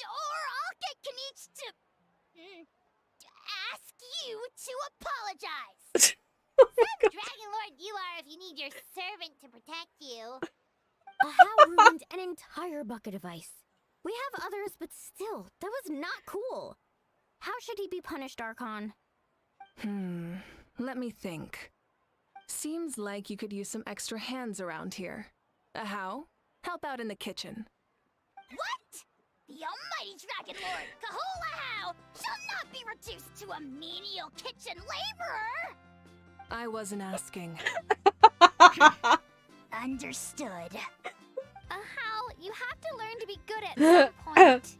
or I'll get Kanich to ask you to apologize. Some Dragon Lord you are if you need your servant to protect you. Ahau ruined an entire bucket of ice. We have others, but still, that was not cool. How should he be punished, Archon? Let me think. Seems like you could use some extra hands around here. Ahau, help out in the kitchen. What? The almighty Dragon Lord, Kahul-Ahau, shall not be reduced to a menial kitchen laborer! I wasn't asking. Understood. Ahau, you have to learn to be good at some point.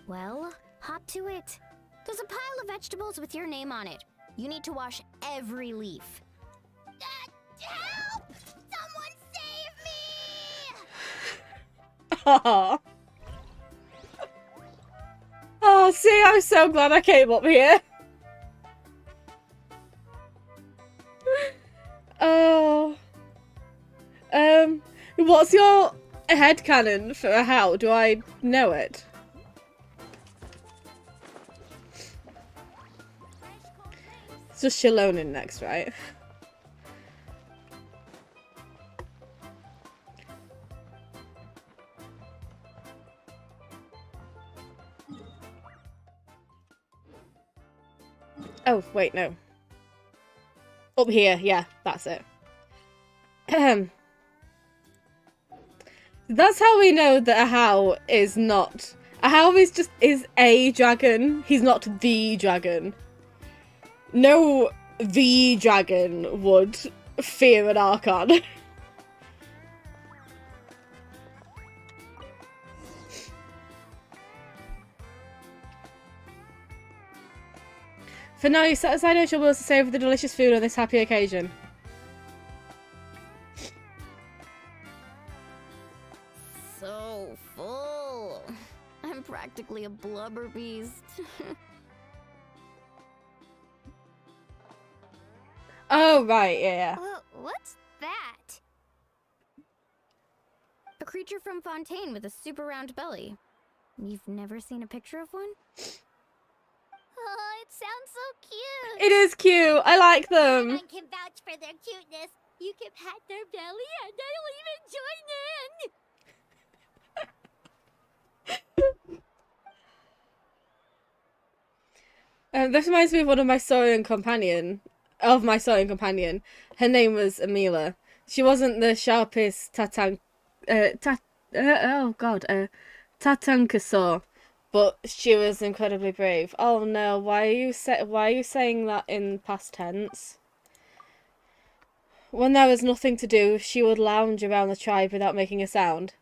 Well, hop to it. There's a pile of vegetables with your name on it. You need to wash every leaf. Help! Someone save me! Oh. Oh, see, I'm so glad I came up here. Oh. What's your headcanon for a how? Do I know it? It's just Shalonin next, right? Oh, wait, no. Up here, yeah, that's it. That's how we know that a how is not... A how is a dragon. He's not the dragon. No the dragon would fear an Archon. For now, you set aside your wills to savour the delicious food on this happy occasion. So full. I'm practically a blubber beast. Oh, right, yeah. What's that? A creature from Fontaine with a super round belly. You've never seen a picture of one? Oh, it sounds so cute. It is cute. I like them. I can vouch for their cuteness. You can pat their belly and I'll even join in. This reminds me of one of my Saurian companion. Her name was Amila. She wasn't the sharpest Tatankasaur, but she was incredibly brave. Oh no, why are you saying that in past tense? When there was nothing to do, she would lounge around the tribe without making a sound.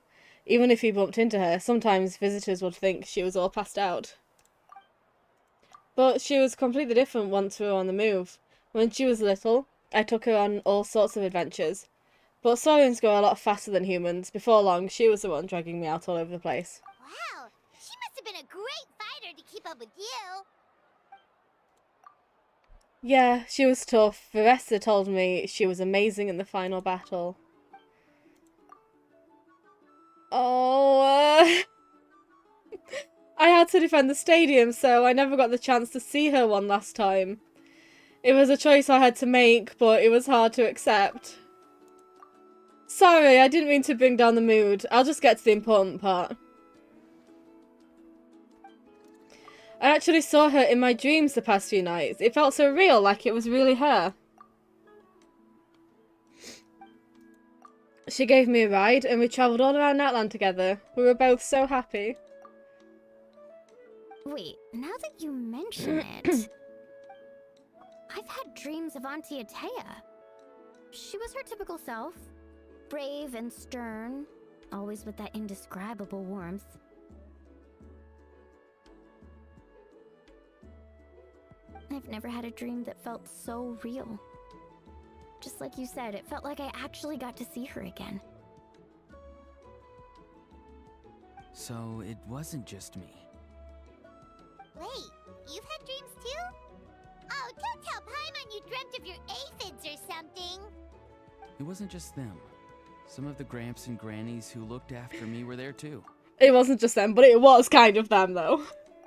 Even if you bumped into her, sometimes visitors would think she was all passed out. But she was completely different once we were on the move. When she was little, I took her on all sorts of adventures. But Saurians go a lot faster than humans. Before long, she was the one dragging me out all over the place. Wow, she must have been a great fighter to keep up with you. Yeah, she was tough. Veressa told me she was amazing in the final battle. Oh, I had to defend the stadium, so I never got the chance to see her one last time. It was a choice I had to make, but it was hard to accept. Sorry, I didn't mean to bring down the mood. I'll just get to the important part. I actually saw her in my dreams the past few nights. It felt so real, like it was really her. She gave me a ride, and we travelled all around Outland together. We were both so happy. Wait, now that you mention it... I've had dreams of Auntie Atea. She was her typical self. Brave and stern, always with that indescribable warmth. I've never had a dream that felt so real. Just like you said, it felt like I actually got to see her again. So it wasn't just me. Wait, you've had dreams too? Oh, don't tell Paimon you dreamt of your aphids or something. It wasn't just them. Some of the Gramps and Grannies who looked after me were there too. It wasn't just them, but it was kind of them, though.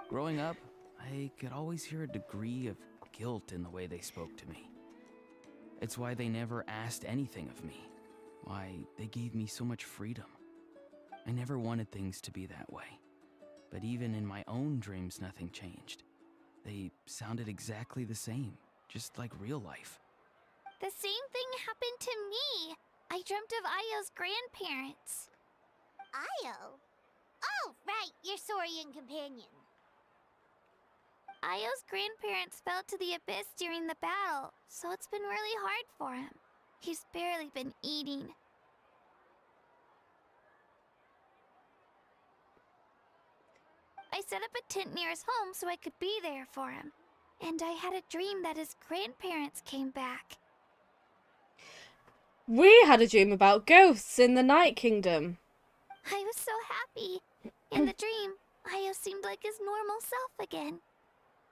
Growing up, I could always hear a degree of guilt in the way they spoke to me. It's why they never asked anything of me. Why they gave me so much freedom. I never wanted things to be that way. But even in my own dreams, nothing changed. They sounded exactly the same, just like real life. The same thing happened to me. I dreamt of Io's grandparents. Io? Oh, right, your Saurian companion. Io's grandparents fell to the abyss during the battle, so it's been really hard for him. He's barely been eating. I set up a tent near his home so I could be there for him. And I had a dream that his grandparents came back. We had a dream about ghosts in the Night Kingdom. I was so happy. In the dream, Io seemed like his normal self again.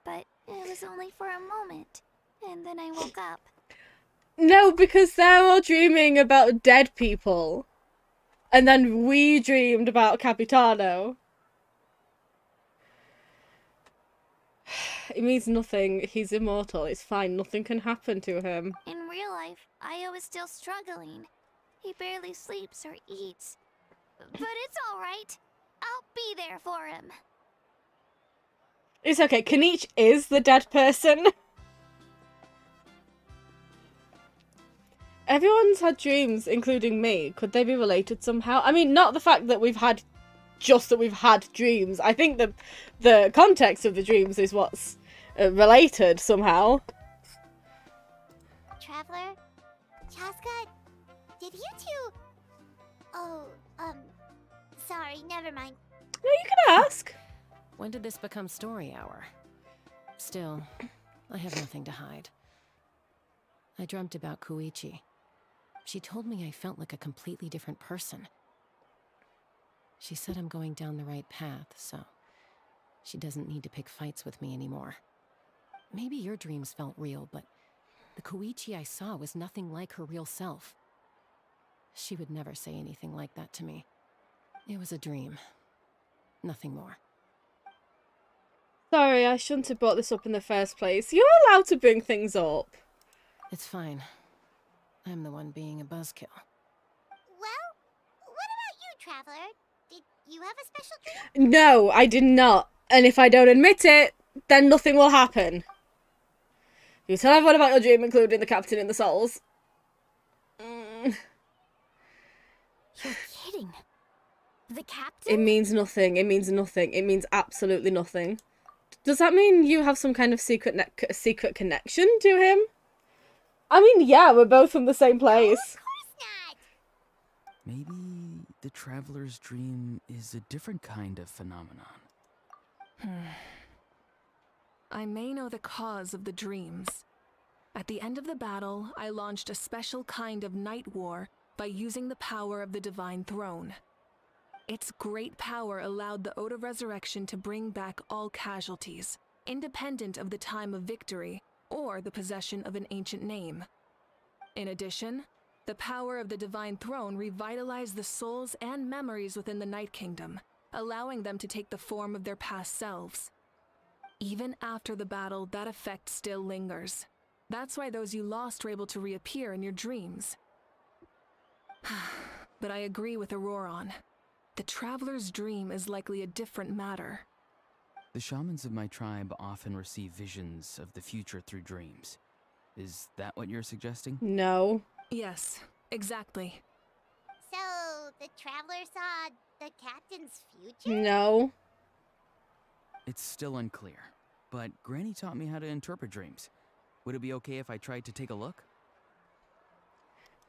But it was only for a moment. And then I woke up. No, because they're all dreaming about dead people. And then we dreamed about Capitano. It means nothing. He's immortal. It's fine. Nothing can happen to him. In real life, Io is still struggling. He barely sleeps or eats. But it's alright. I'll be there for him. It's okay. Kanichi is the dead person. Everyone's had dreams, including me. Could they be related somehow? I mean, not the fact that we've had dreams. I think the context of the dreams is what's related somehow. Traveler? Chaska? Did you two... Oh, sorry, never mind. No, you can ask. When did this become story hour? Still, I have nothing to hide. I dreamt about Koichi. She told me I felt like a completely different person. She said I'm going down the right path, so she doesn't need to pick fights with me anymore. Maybe your dreams felt real, but the Koichi I saw was nothing like her real self. She would never say anything like that to me. It was a dream. Nothing more. Sorry, I shouldn't have brought this up in the first place. You're allowed to bring things up. It's fine. I'm the one being a buzzkill. Well, what about you, Traveler? Did you have a special dream? No, I did not. And if I don't admit it, then nothing will happen. You tell everyone about your dream, including the captain in the souls. You're kidding. The captain? It means nothing. It means nothing. It means absolutely nothing. Does that mean you have some kind of secret connection to him? I mean, yeah, we're both from the same place. Of course not! Maybe the traveler's dream is a different kind of phenomenon. I may know the cause of the dreams. At the end of the battle, I launched a special kind of night war by using the power of the Divine Throne. Its great power allowed the Ode of Resurrection to bring back all casualties, independent of the time of victory or the possession of an ancient name. In addition, the power of the Divine Throne revitalized the souls and memories within the Night Kingdom, allowing them to take the form of their past selves. Even after the battle, that effect still lingers. That's why those you lost were able to reappear in your dreams. But I agree with Auroron. The Traveler's dream is likely a different matter. The shamans of my tribe often receive visions of the future through dreams. Is that what you're suggesting? No. Yes, exactly. So, the Traveler saw the captain's future? No. It's still unclear, but Granny taught me how to interpret dreams. Would it be okay if I tried to take a look?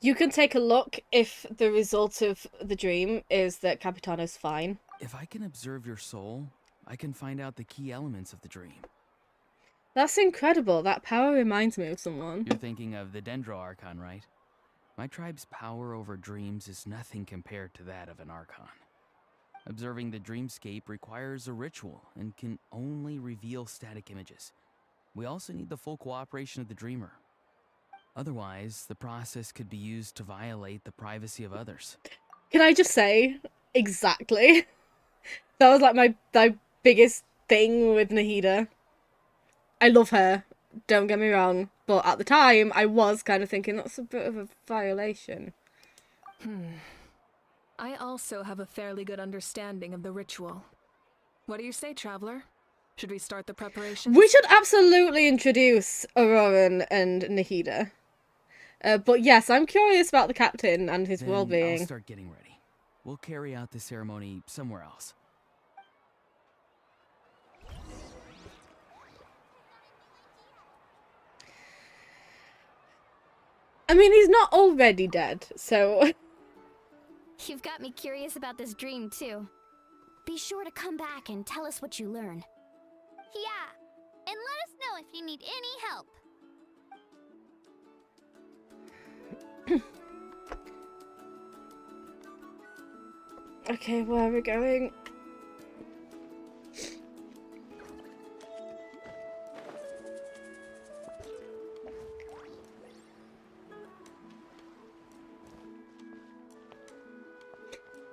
You can take a look if the result of the dream is that Capitano's fine. If I can observe your soul, I can find out the key elements of the dream. That's incredible. That power reminds me of someone. You're thinking of the Dendro Archon, right? My tribe's power over dreams is nothing compared to that of an Archon. Observing the dreamscape requires a ritual and can only reveal static images. We also need the full cooperation of the dreamer. Otherwise, the process could be used to violate the privacy of others. Can I just say, exactly. That was like my biggest thing with Nahida. I love her, don't get me wrong, but at the time I was kind of thinking that's a bit of a violation. I also have a fairly good understanding of the ritual. What do you say, Traveler? Should we start the preparations? We should absolutely introduce Auroran and Nahida. But yes, I'm curious about the captain and his Then well-being. I'll start getting ready. We'll carry out the ceremony somewhere else. I mean, he's not already dead, so... You've got me curious about this dream, too. Be sure to come back and tell us what you learn. Yeah, and let us know if you need any help. Okay, where are we going?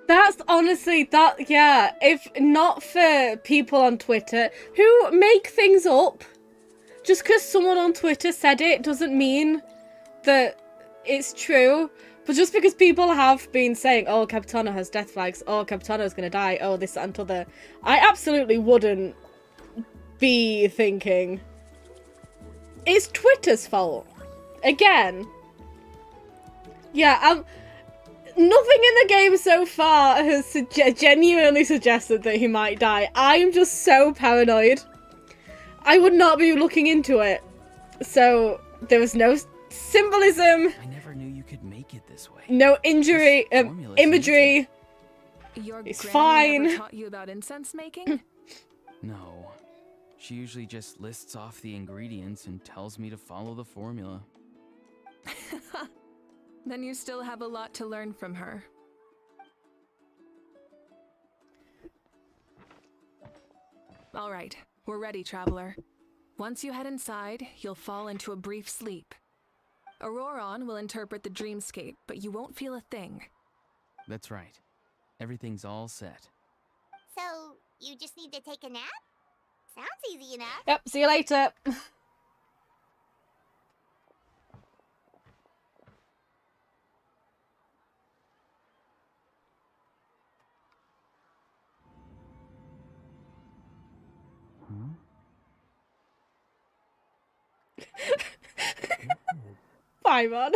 That's honestly, that, yeah, if not for people on Twitter who make things up, just because someone on Twitter said it doesn't mean that it's true. But just because people have been saying, oh, Capitano has death flags, oh, Capitano's gonna die, oh, this, that, and t'other, I absolutely wouldn't be thinking, it's Twitter's fault. Again. Yeah, nothing in the game so far has genuinely suggested that he might die. I'm just so paranoid. I would not be looking into it. So, there was no symbolism. I never knew you could make it this way. No injury, imagery. Your It's granny fine. never taught you about incense making? No. She usually just lists off the ingredients and tells me to follow the formula. Then you still have a lot to learn from her. All right, we're ready, traveler. Once you head inside, you'll fall into a brief sleep. Auroron will interpret the dreamscape, but you won't feel a thing. That's right. Everything's all set. So, you just need to take a nap? Sounds easy enough. Yep, see you later. Bye, man.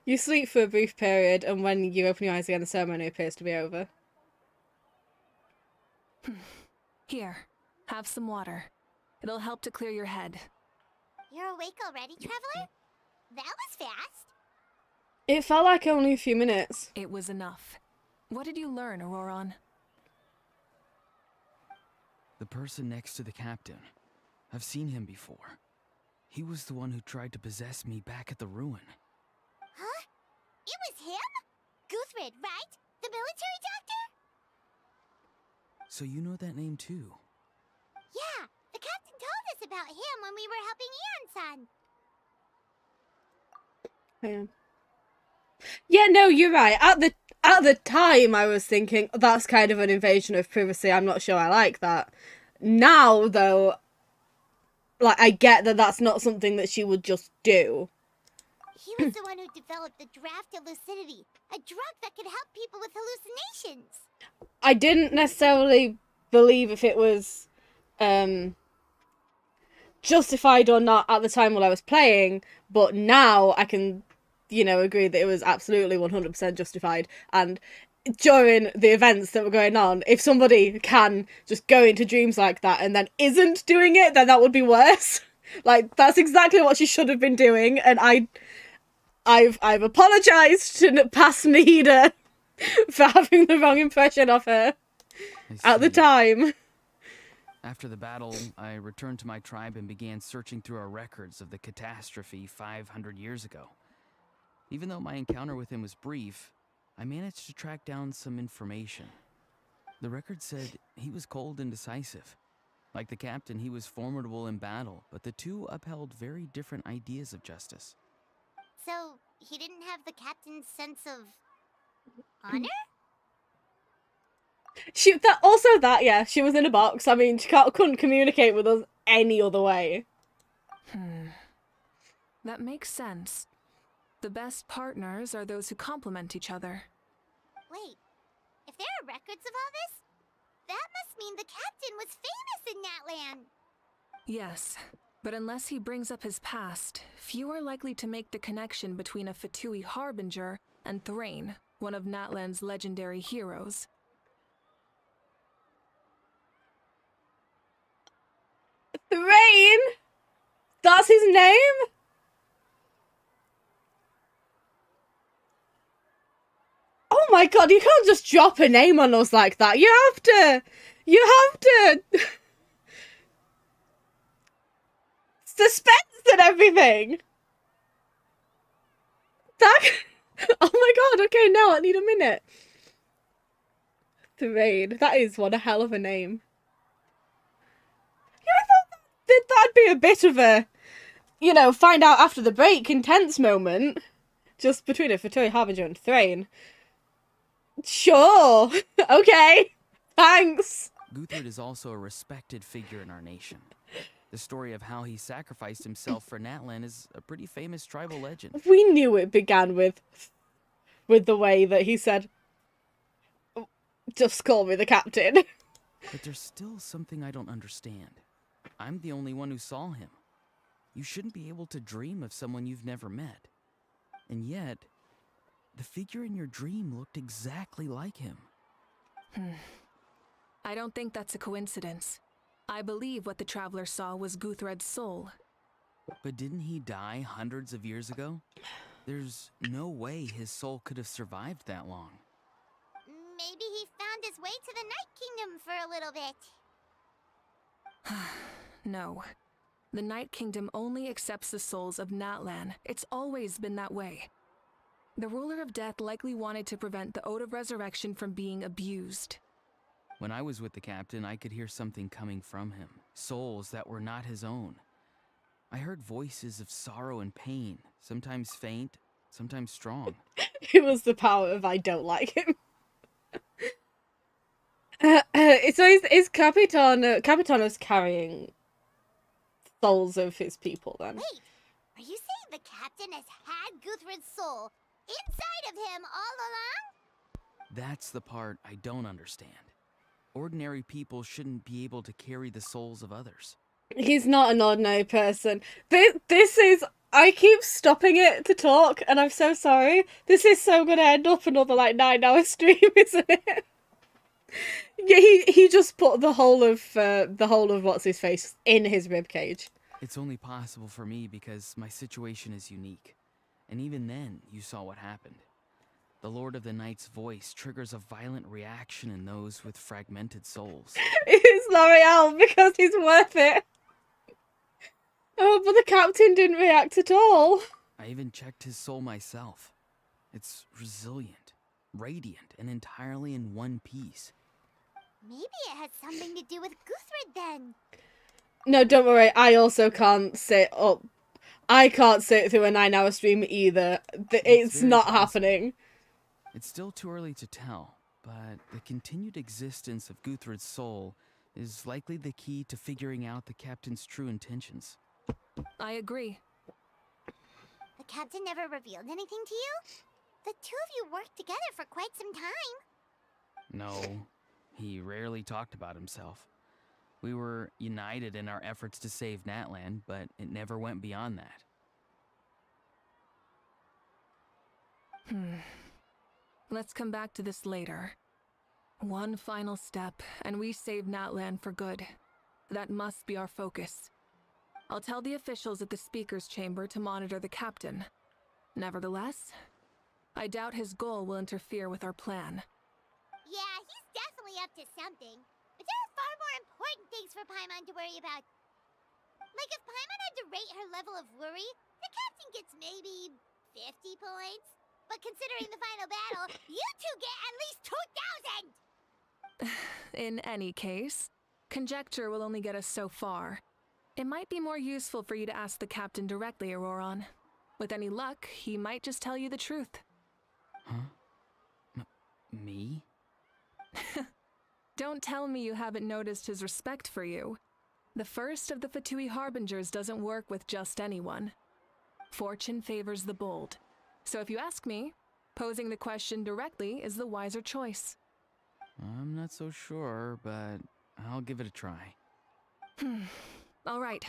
You sleep for a brief period, and when you open your eyes again, the ceremony appears to be over. Here, have some water. It'll help to clear your head. You're awake already, traveler? That was fast. It felt like only a few minutes. It was enough. What did you learn, Auroron? The person next to the captain. I've seen him before. He was the one who tried to possess me back at the ruin. Huh? It was him? Guthrid, right? The military doctor? So you know that name too? Yeah, the captain told us about him when we were helping Ian-san. Yeah, no, you're right. At the time, I was thinking, that's kind of an invasion of privacy. I'm not sure I like that. Now, though, like, I get that that's not something that she would just do. He was the one who developed the draft of lucidity, a drug that could help people with hallucinations. I didn't necessarily believe if it was justified or not at the time while I was playing, but now I can, you know, agree that it was absolutely 100% justified. And during the events that were going on, if somebody can just go into dreams like that and then isn't doing it, then that would be worse. Like, that's exactly what she should have been doing, and I've apologized to past Nida for having the wrong impression of her at the time. After the battle, I returned to my tribe and began searching through our records of the catastrophe 500 years ago. Even though my encounter with him was brief, I managed to track down some information. The record said he was cold and decisive. Like the captain, he was formidable in battle, but the two upheld very different ideas of justice. So, he didn't have the captain's sense of honor? She was in a box. I mean, she couldn't communicate with us any other way. That makes sense. The best partners are those who complement each other. Wait, if there are records of all this, that must mean the captain was famous in that land. Yes, but unless he brings up his past, few are likely to make the connection between a Fatui harbinger and Thrain, one of Natlan's legendary heroes. Thrain? That's his name? Oh my god, you can't just drop a name on us like that. You have to suspense and everything. That. Oh my god. Okay, now I need a minute. Thrain. That is one hell of a name. Yeah, I thought that'd be a bit of a, you know, find out after the break intense moment. Just between a Fatui Harbinger and Thrain. Sure. Okay. Thanks. Guthred is also a respected figure in our nation. The story of how he sacrificed himself for Natlan is a pretty famous tribal legend. We knew it began with the way that he said, just call me the captain. But there's still something I don't understand. I'm the only one who saw him. You shouldn't be able to dream of someone you've never met. And yet, the figure in your dream looked exactly like him. I don't think that's a coincidence. I believe what the traveler saw was Guthred's soul. But didn't he die hundreds of years ago? There's no way his soul could have survived that long. Maybe he found his way to the Night Kingdom for a little bit. No. The Night Kingdom only accepts the souls of Natlan. It's always been that way. The ruler of death likely wanted to prevent the Ode of Resurrection from being abused. When I was with the captain, I could hear something coming from him. Souls that were not his own. I heard voices of sorrow and pain, sometimes faint, sometimes strong. It was the power of I don't like him. So is Capitano's carrying souls of his people then? Wait, are you saying the captain has had Guthred's soul inside of him all along? That's the part I don't understand. Ordinary people shouldn't be able to carry the souls of others. He's not an ordinary person. This is... I keep stopping it to talk, and I'm so sorry. This is so gonna end up another, 9-hour stream, isn't it? Yeah, he just put the whole of what's-his-face in his ribcage. It's only possible for me because my situation is unique. And even then, you saw what happened. The Lord of the Night's voice triggers a violent reaction in those with fragmented souls. It's L'Oreal because he's worth it. Oh, but the captain didn't react at all. I even checked his soul myself. It's resilient, radiant, and entirely in one piece. Maybe it has something to do with Guthred then. No, don't worry. I also can't sit up. I can't sit through a 9-hour stream either. It's not happening. It's still too early to tell, but the continued existence of Guthred's soul is likely the key to figuring out the captain's true intentions. I agree. The captain never revealed anything to you? The two of you worked together for quite some time. No, he rarely talked about himself. We were united in our efforts to save Natlan, but it never went beyond that. Let's come back to this later. One final step, and we save Natlan for good. That must be our focus. I'll tell the officials at the speaker's chamber to monitor the captain. Nevertheless, I doubt his goal will interfere with our plan. Yeah, he's definitely up to something. But there are far more important things for Paimon to worry about. Like if Paimon had to rate her level of worry, the captain gets maybe 50 points. But considering the final battle, you two get at least 2,000! In any case, conjecture will only get us so far. It might be more useful for you to ask the captain directly, Auroron. With any luck, he might just tell you the truth. Huh? Me? Don't tell me you haven't noticed his respect for you. The first of the Fatui Harbingers doesn't work with just anyone. Fortune favors the bold. So if you ask me, posing the question directly is the wiser choice. I'm not so sure, but I'll give it a try. All right,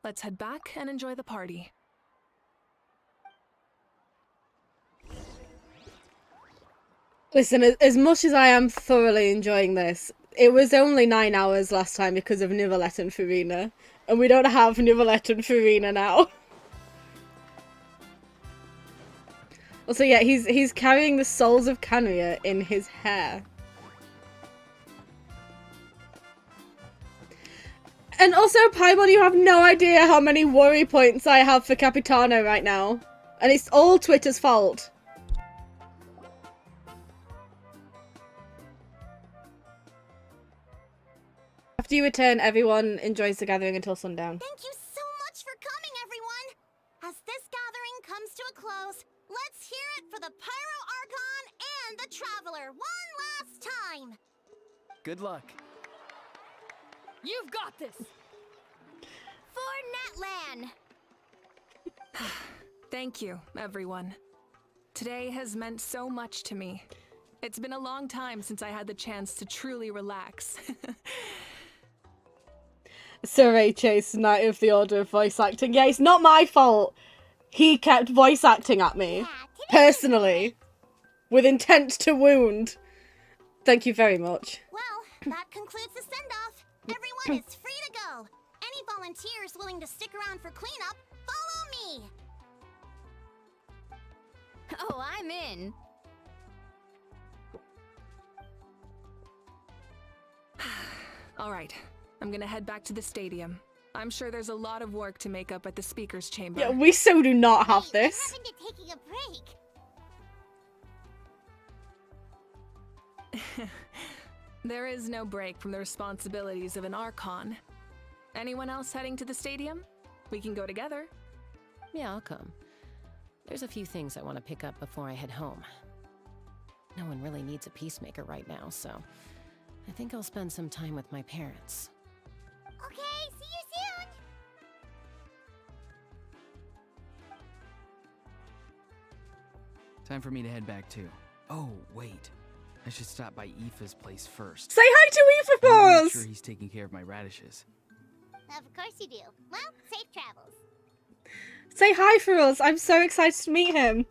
let's head back and enjoy the party. Listen, as much as I am thoroughly enjoying this, it was only 9 hours last time because of Nivelette and Farina, and we don't have Nivelette and Farina now. Also, yeah, he's carrying the souls of Canria in his hair. And also, Paimon, you have no idea how many worry points I have for Capitano right now. And it's all Twitter's fault. After you return, everyone enjoys the gathering until sundown. Thank you so much for coming, everyone! As this gathering comes to a close, let's hear it for the Pyro Archon and the Traveler one last time! Good luck. You've got this! For Netlan! Thank you, everyone. Today has meant so much to me. It's been a long time since I had the chance to truly relax. Sir Ray Chase, Knight of the Order of Voice Acting. Yeah, it's not my fault. He kept voice acting at me. Personally. With intent to wound. Thank you very much. Well, that concludes the send-off. Everyone is free to go. Any volunteers willing to stick around for cleanup, follow me! Oh, I'm in. All right, I'm gonna head back to the stadium. I'm sure there's a lot of work to make up at the speaker's chamber. Yeah, we so do not have this. What happened to taking a break? There is no break from the responsibilities of an Archon. Anyone else heading to the stadium? We can go together. Yeah, I'll come. There's a few things I want to pick up before I head home. No one really needs a peacemaker right now, so I think I'll spend some time with my parents. Okay, see you soon! Time for me to head back too. Oh, wait. I should stop by Aoife's place first. Say hi to Aoife I for wanna make us! sure he's taking care of my radishes. Of course you do. Well, safe travels. Say hi for us. I'm so excited to meet him.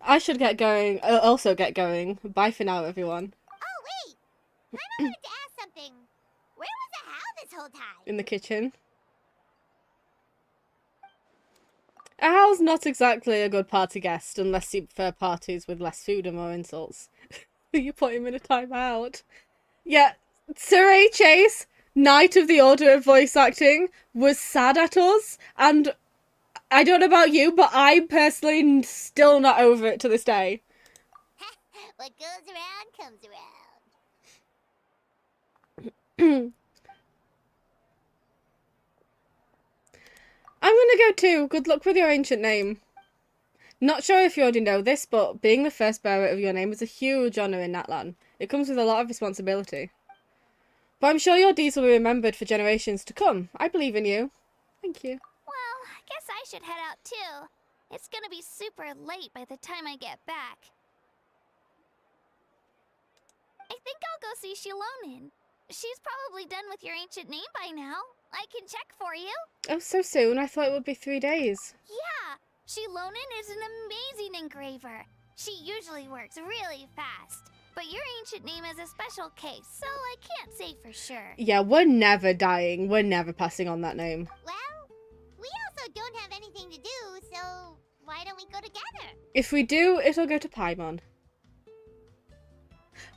I should get going. Also get going. Bye for now, everyone. Oh, wait! I wanted to ask something. Where was the Hal this whole time? In the kitchen. Hal's not exactly a good party guest unless you prefer parties with less food and more insults. You put him in a timeout. Yeah, Sir A. Chase, Knight of the Order of Voice Acting, was sad at us, and I don't know about you, but I'm personally still not over it to this day. What goes around comes around. I'm gonna go too. Good luck with your ancient name. Not sure if you already know this, but being the first bearer of your name is a huge honour in Natlan. It comes with a lot of responsibility. But I'm sure your deeds will be remembered for generations to come. I believe in you. Thank you. Well, I guess I should head out too. It's gonna be super late by the time I get back. I think I'll go see Shilonin. She's probably done with your ancient name by now. I can check for you. Oh, so soon? I thought it would be 3 days. Yeah, Shilonin is an amazing engraver. She usually works really fast. But your ancient name is a special case, so I can't say for sure. Yeah, we're never dying. We're never passing on that name. Well, we also don't have anything to do, so why don't we go together? If we do, it'll go to Paimon.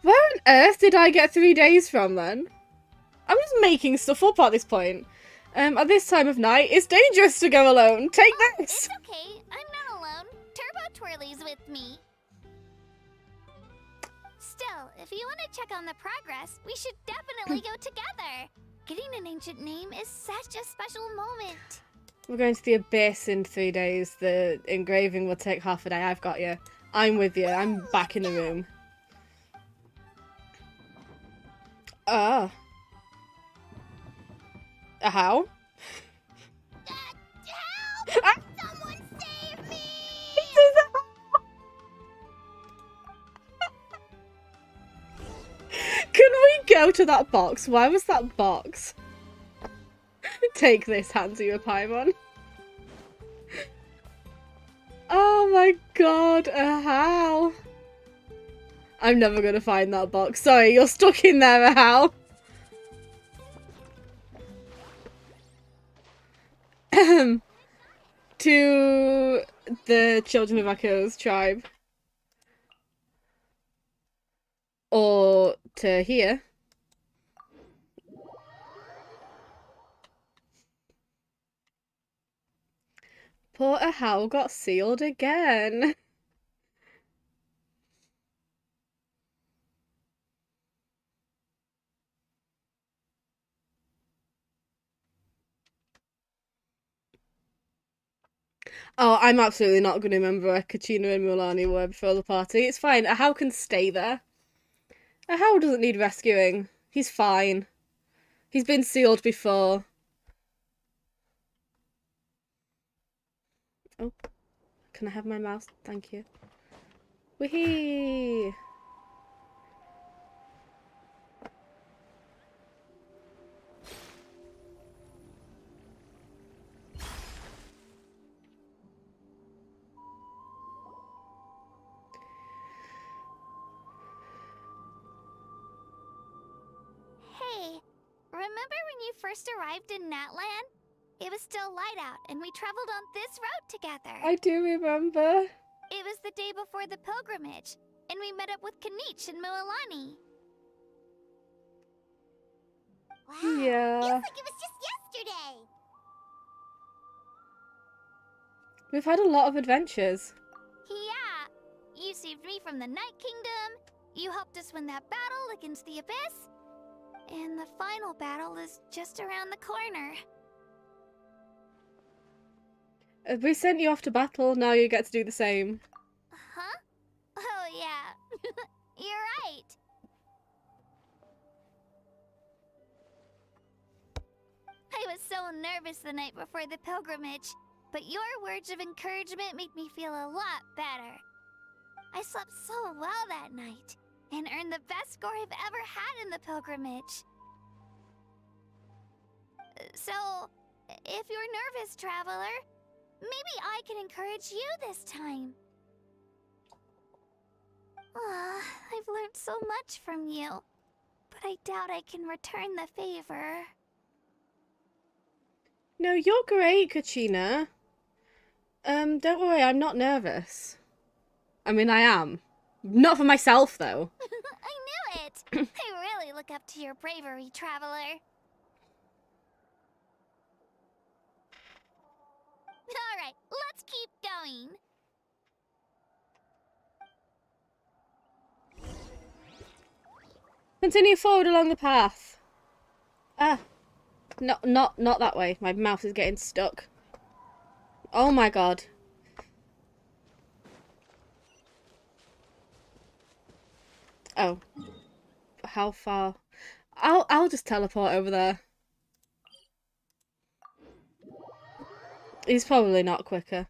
Where on earth did I get 3 days from then? I'm just making stuff up at this point. At this time of night, it's dangerous to go alone. Take this! It's okay. I'm not alone. Turbo Twirly's with me. Still, if you want to check on the progress, we should definitely go together. Getting an ancient name is such a special moment. We're going to the Abyss in 3 days. The engraving will take half a day. I've got you. I'm with you. I'm back in the room. Ah. How? Help! Someone save me! Can we go to that box? Why was that box? Take this, Hansi with Paimon. Oh my god, how? I'm never gonna find that box. Sorry, you're stuck in there, how? To the Children of Echoes tribe. Or to here. Porter Howe got sealed again. Oh, I'm absolutely not going to remember where Kachina and Mulani were before the party. It's fine. A Howe can stay there. A Howe doesn't need rescuing. He's fine. He's been sealed before. Oh, can I have my mouse? Thank you. Whee! Hey, remember when you first arrived in Natland? It was still light out, and we traveled on this road together. I do remember. It was the day before the pilgrimage, and we met up with Kanich and Mualani. Wow, Yeah. feels like it was just yesterday. We've had a lot of adventures. Yeah, you saved me from the Night Kingdom, you helped us win that battle against the Abyss, and the final battle is just around the corner. We sent you off to battle, now you get to do the same. Huh? Oh yeah, you're right. I was so nervous the night before the pilgrimage, but your words of encouragement made me feel a lot better. I slept so well that night, and earned the best score I've ever had in the pilgrimage. So, if you're nervous, traveler, maybe I can encourage you this time. I've learned so much from you, but I doubt I can return the favor. No, you're great, Kachina. Don't worry, I'm not nervous. I mean, I am. Not for myself, though. I knew it! I really look up to your bravery, traveler. Alright, let's keep going. Continue forward along the path. Ah. Not that way. My mouse is getting stuck. Oh my god. Oh. How far? I'll just teleport over there. He's probably not quicker.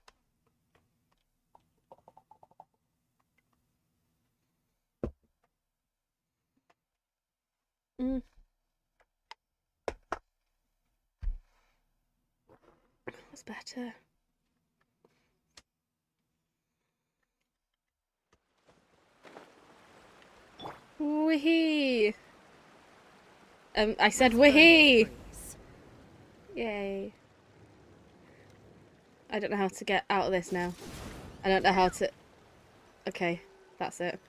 What's better? Wee. I said wee. Yay. I don't know how to get out of this now. I don't know how to... Okay, that's it.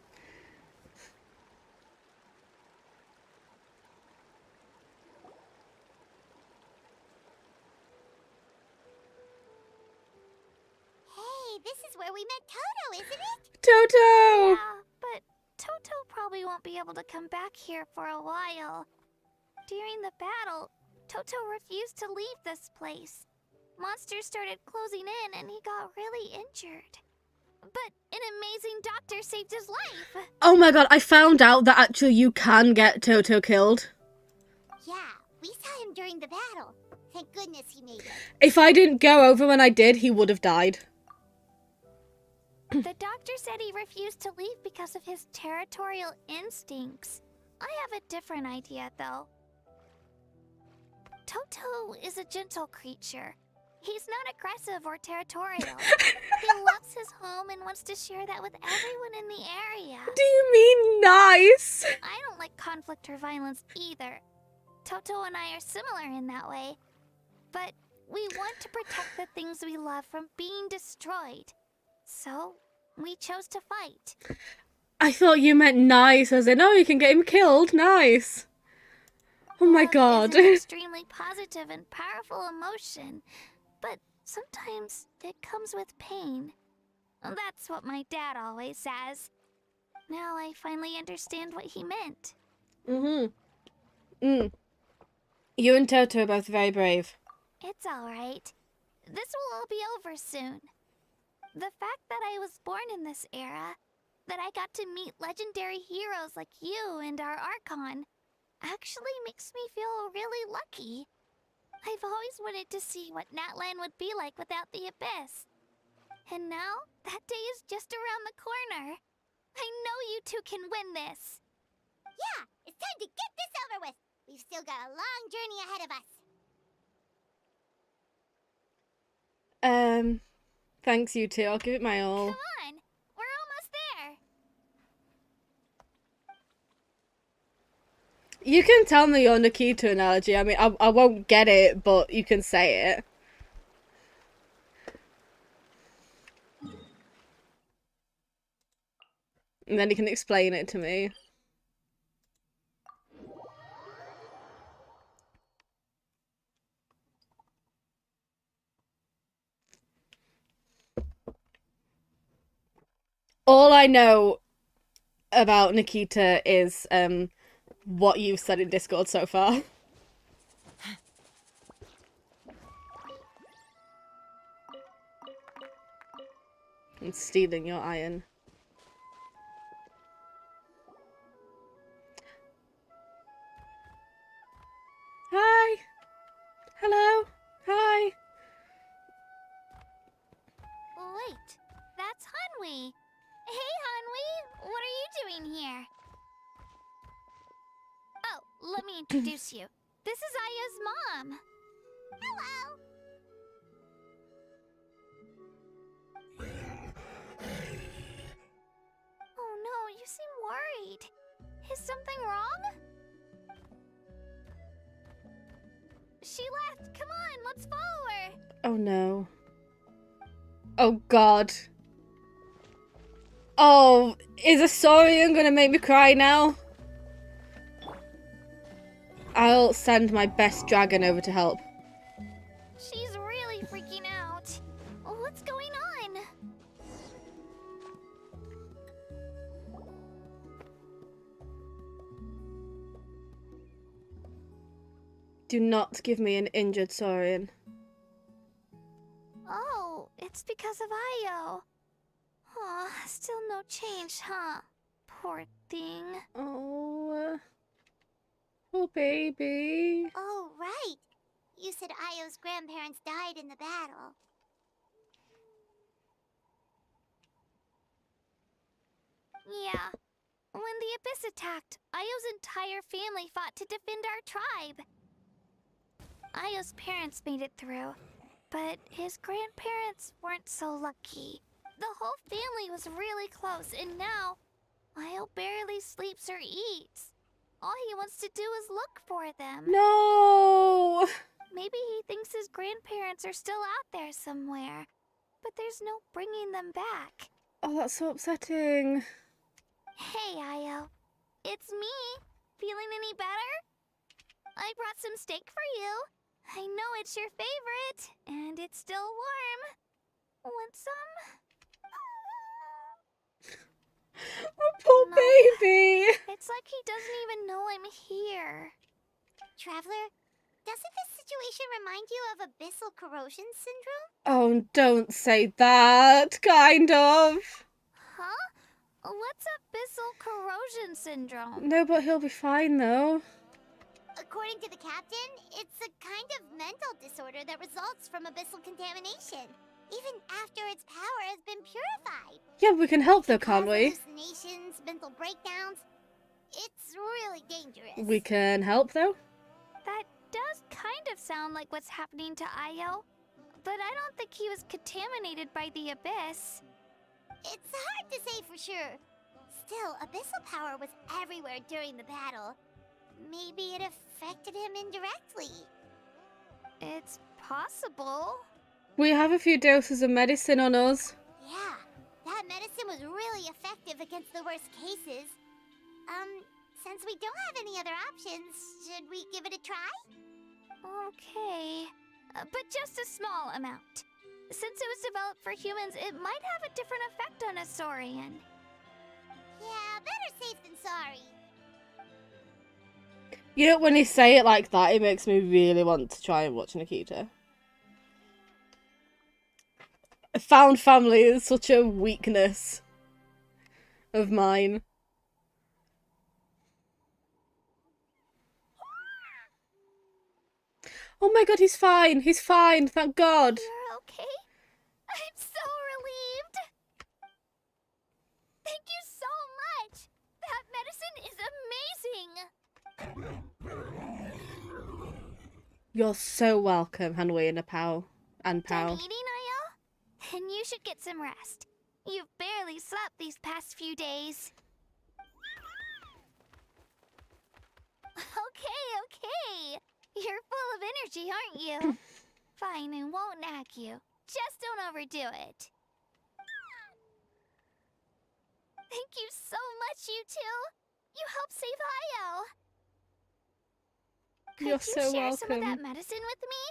Hey, this is where we met Toto, isn't it? Toto! Yeah, but Toto probably won't be able to come back here for a while. During the battle, Toto refused to leave this place. Monsters started closing in and he got really injured. But an amazing doctor saved his life. Oh my god, I found out that actually you can get Toto killed. Yeah, we saw him during the battle. Thank goodness he made it. If I didn't go over when I did, he would have died. The doctor said he refused to leave because of his territorial instincts. I have a different idea, though. Toto is a gentle creature. He's not aggressive or territorial. He loves his home and wants to share that with everyone in the area. Do you mean nice? I don't like conflict or violence either. Toto and I are similar in that way. But we want to protect the things we love from being destroyed. So, we chose to fight. I thought you meant nice, as in, oh, you can get him killed. Nice. Oh my god. It's an extremely positive and powerful emotion. But sometimes it comes with pain. That's what my dad always says. Now I finally understand what he meant. You and Toto are both very brave. It's alright. This will all be over soon. The fact that I was born in this era, that I got to meet legendary heroes like you and our Archon, actually makes me feel really lucky. I've always wanted to see what Natlan would be like without the Abyss. And now, that day is just around the corner. I know you two can win this. Yeah, it's time to get this over with. We've still got a long journey ahead of us. Thanks, you two. I'll give it my all. Come on, we're almost there. You can tell me your Nikita analogy. I mean, I won't get it, but you can say it. And then you can explain it to me. All I know about Nikita is what you've said in Discord so far. I'm stealing your iron. Hi. Hello. Hi. Wait, that's Hanwi. Hey, Hanwi, what are you doing here? Oh, let me introduce you. This is Aya's mom. Hello. Oh no, you seem worried. Is something wrong? She left. Come on, let's follow her. Oh no. Oh god. Oh, is Asorian gonna make me cry now? I'll send my best dragon over to help. She's really freaking out. What's going on? Do not give me an injured Saurian. Oh, it's because of Io. Aw, still no change, huh? Poor thing. Oh, oh baby. Oh, right. You said Io's grandparents died in the battle. Yeah. When the Abyss attacked, Io's entire family fought to defend our tribe. Io's parents made it through, but his grandparents weren't so lucky. The whole family was really close, and now Io barely sleeps or eats. All he wants to do is look for them. No! Maybe he thinks his grandparents are still out there somewhere, but there's no bringing them back. Oh, that's so upsetting. Hey, Io. It's me. Feeling any better? I brought some steak for you. I know it's your favorite, and it's still warm. Want some? Oh, poor baby. It's like he doesn't even know I'm here. Traveler, doesn't this situation remind you of abyssal corrosion syndrome? Oh, don't say that, kind of. Huh? What's abyssal corrosion syndrome? No, but he'll be fine, though. According to the captain, it's a kind of mental disorder that results from abyssal contamination, even after its power has been purified. Yeah, we can help, though, can't we? Hallucinations, mental breakdowns. It's really dangerous. We can help, though. That does kind of sound like what's happening to Io, but I don't think he was contaminated by the Abyss. It's hard to say for sure. Still, abyssal power was everywhere during the battle. Maybe it affected him indirectly. It's possible. We have a few doses of medicine on us. Yeah, that medicine was really effective against the worst cases. Since we don't have any other options, should we give it a try? Okay, but just a small amount. Since it was developed for humans, it might have a different effect on a Saurian. Yeah, better safe than sorry. You know, when you say it like that, it makes me really want to try and watch Nikita. Found family is such a weakness of mine. Oh my god, he's fine. He's fine, thank God. You're okay? I'm so relieved. Thank you so much. That medicine is amazing. You're so welcome, Hanwei and Pao. And Done Pao. eating, Ayo? Then you should get some rest. You've barely slept these past few days. Okay. You're full of energy, aren't you? Fine, I won't nag you. Just don't overdo it. Thank you so much, you two. You helped save Ayo. Could You're you so share some of that welcome. medicine with me?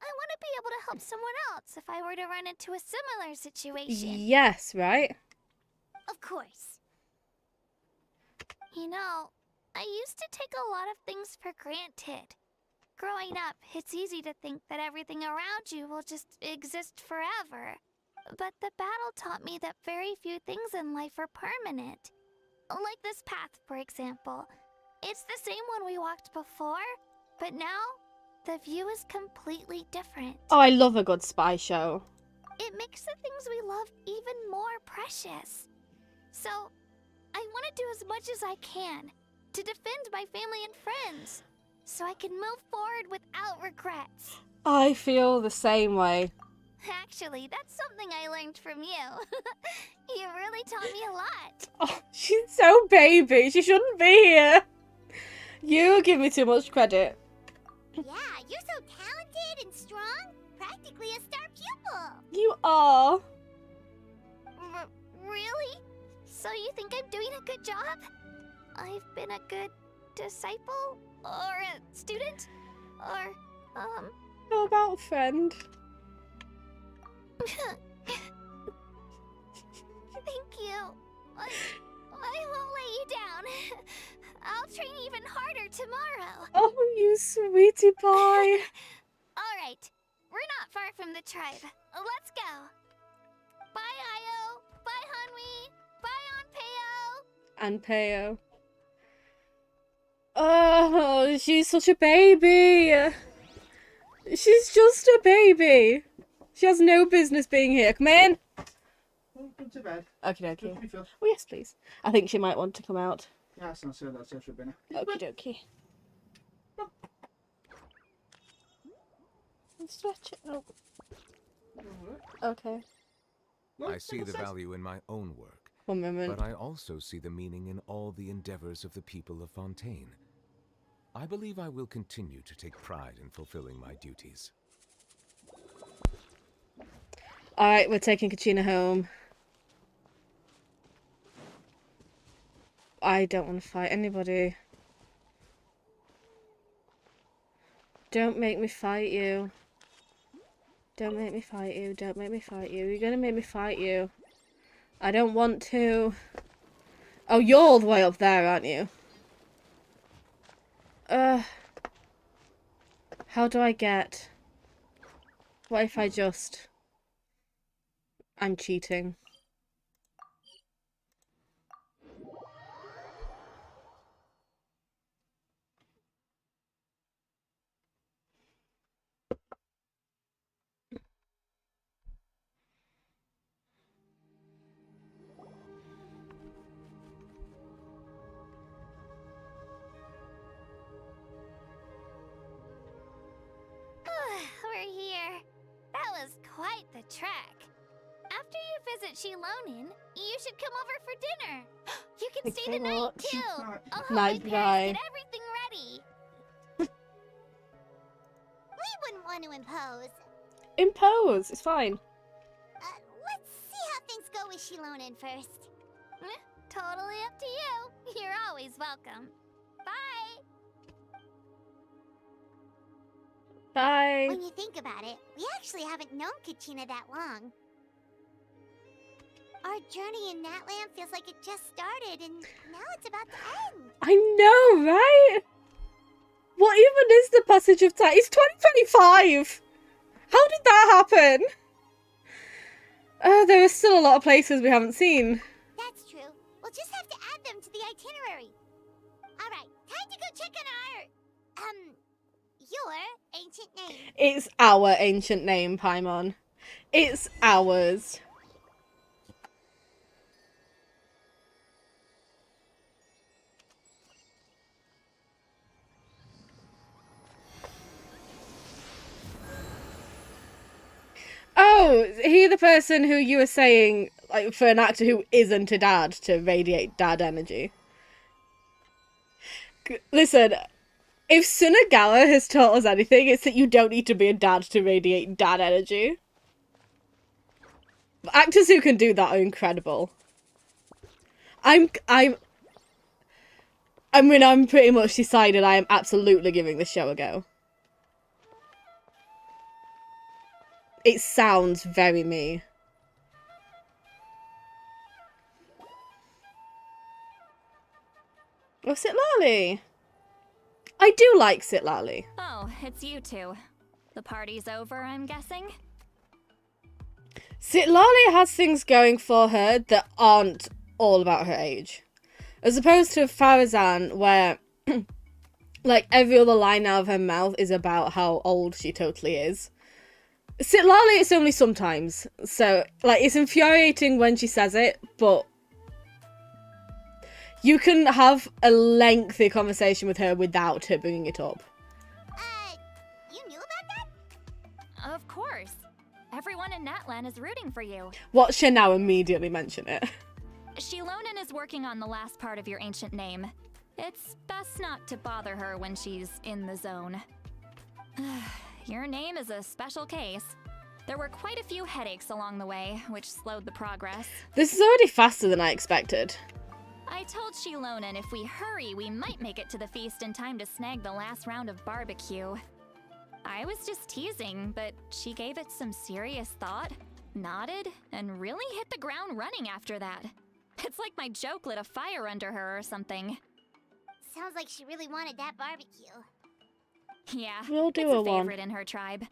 I want to be able to help someone else if I were to run into a similar situation. Yes, right? Of course. You know, I used to take a lot of things for granted. Growing up, it's easy to think that everything around you will just exist forever. But the battle taught me that very few things in life are permanent. Like this path, for example. It's the same one we walked before, but now the view is completely different. Oh, I love a good spy show. It makes the things we love even more precious. So, I want to do as much as I can to defend my family and friends, so I can move forward without regrets. I feel the same way. Actually, that's something I learned from you. You really taught me a lot. Oh, she's so baby. She shouldn't be here. You give me too much credit. Yeah, you're so talented and strong. Practically a star pupil. You are. Really? So you think I'm doing a good job? I've been a good disciple? Or a student? Or, How about a friend? Thank you. I won't let you down. I'll train even harder tomorrow. Oh, you sweetie pie. All right. We're not far from the tribe. Let's go. Bye, Ayo. Bye, Hanwi. Bye, Onpeo. And Peo. Oh, she's such a baby. She's just a baby. She has no business being here. Come in. Welcome to bed. Okay. Just be filled. Oh, yes, please. I think she might want to come out. Ja, sen ser det så should be. Okie dokie. Stretch it. Oh. Okay. I see the value in my own work, One moment. but I also see the meaning in all the endeavors of the people of Fontaine. I believe I will continue to take pride in fulfilling my duties. Alright, we're taking Kachina home. I don't want to fight anybody. Don't make me fight you. Don't make me fight you. Don't make me fight you. You're gonna make me fight you. I don't want to. Oh, you're all the way up there, aren't you? How do I get? What if I just... I'm cheating. We're here. That was quite the trek. After you visit Shilonin, you should come over for dinner. You can Thanks stay very the night much. too. I'll help Night, my bye. parents get everything ready. We wouldn't want to impose. Impose. It's fine. Let's see how things go with Shilonin first. Totally up to you. You're always welcome. Bye. Bye. When you think about it, we actually haven't known Kachina that long. Our journey in Natland feels like it just started, and now it's about to end. I know, right? What even is the passage of time? It's 2025! How did that happen? There are still a lot of places we haven't seen. That's true. We'll just have to add them to the itinerary. Alright, time to go check on our... your ancient name. It's our ancient name, Paimon. It's ours. Oh, he the person who you were saying, like, for an actor who isn't a dad to radiate dad energy. Listen, if Sunagawa has taught us anything, it's that you don't need to be a dad to radiate dad energy. Actors who can do that are incredible. I'm pretty much decided I am absolutely giving this show a go. It sounds very me. Oh, Sitlali. I do like Sitlali. Oh, it's you two. The party's over, I'm guessing? Sitlali has things going for her that aren't all about her age. As opposed to Farazan, where like every other line out of her mouth is about how old she totally is. Sitlali, it's only sometimes. So, like, it's infuriating when she says it, but you can have a lengthy conversation with her without her bringing it up. You knew about that? Of course. Everyone in Natlan is rooting for you. Watch her now immediately mention it. Shilonen is working on the last part of your ancient name. It's best not to bother her when she's in the zone. Your name is a special case. There were quite a few headaches along the way, which slowed the progress. This is already faster than I expected. I told Shilonen if we hurry, we might make it to the feast in time to snag the last round of barbecue. I was just teasing, but she gave it some serious thought, nodded, and really hit the ground running after that. It's like my joke lit a fire under her or something. Sounds like she really wanted that barbecue. Yeah, we'll do it's a one. favorite in her tribe.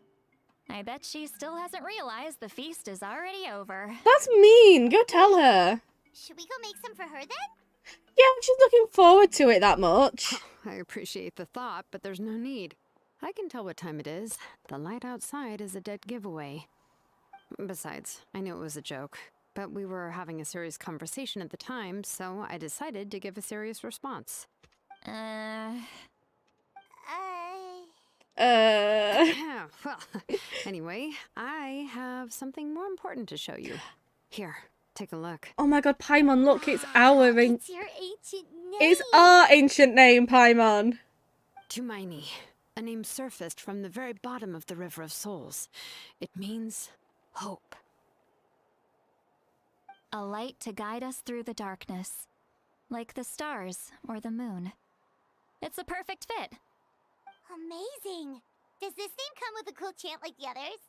I bet she still hasn't realized the feast is already over. That's mean. Go tell her. Should we go make some for her then? Yeah, she's looking forward to it that much. I appreciate the thought, but there's no need. I can tell what time it is. The light outside is a dead giveaway. Besides, I knew it was a joke, but we were having a serious conversation at the time, so I decided to give a serious response. Yeah, well, anyway, I have something more important to show you. Here, take a look. Oh my god, Paimon, look, it's our It's your ancient name. It's our ancient name, Paimon. Tumaini, a name surfaced from the very bottom of the River of Souls. It means hope. A light to guide us through the darkness, like the stars or the moon. It's a perfect fit. Amazing. Does this name come with a cool chant like the others?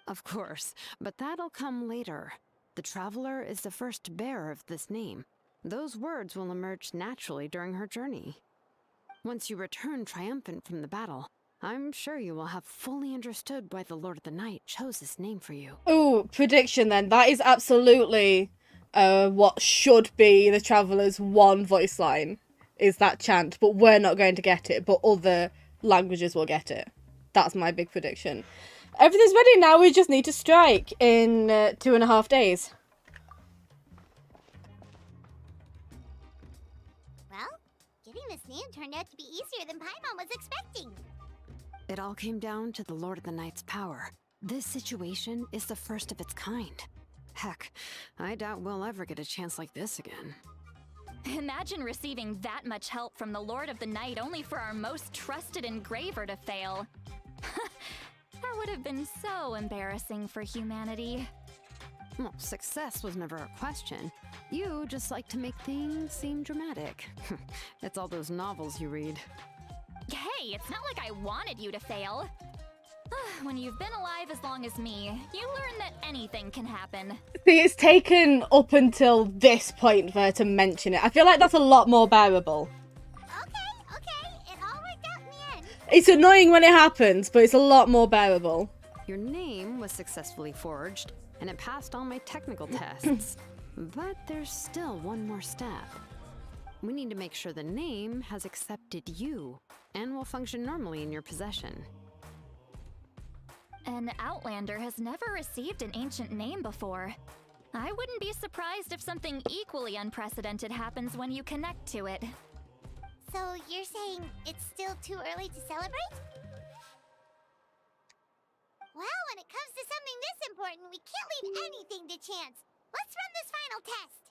Of course, but that'll come later. The Traveler is the first bearer of this name. Those words will emerge naturally during her journey. Once you return triumphant from the battle, I'm sure you will have fully understood why the Lord of the Night chose this name for you. Ooh, prediction then. That is absolutely what should be the Traveler's one voice line, is that chant. But we're not going to get it, but other languages will get it. That's my big prediction. Everything's ready now, we just need to strike in 2.5 days. Well, getting this name turned out to be easier than Paimon was expecting. It all came down to the Lord of the Night's power. This situation is the first of its kind. Heck, I doubt we'll ever get a chance like this again. Imagine receiving that much help from the Lord of the Night only for our most trusted engraver to fail. That would have been so embarrassing for humanity. Well, success was never a question. You just like to make things seem dramatic. It's all those novels you read. Hey, it's not like I wanted you to fail. When you've been alive as long as me, you learn that anything can happen. See, it's taken up until this point for her to mention it. I feel like that's a lot more bearable. Okay, it all worked out in the end. It's annoying when it happens, but it's a lot more bearable. Your name was successfully forged, and it passed all my technical tests. But there's still one more step. We need to make sure the name has accepted you, and will function normally in your possession. An Outlander has never received an ancient name before. I wouldn't be surprised if something equally unprecedented happens when you connect to it. So you're saying it's still too early to celebrate? Well, when it comes to something this important, we can't leave anything to chance. Let's run this final test.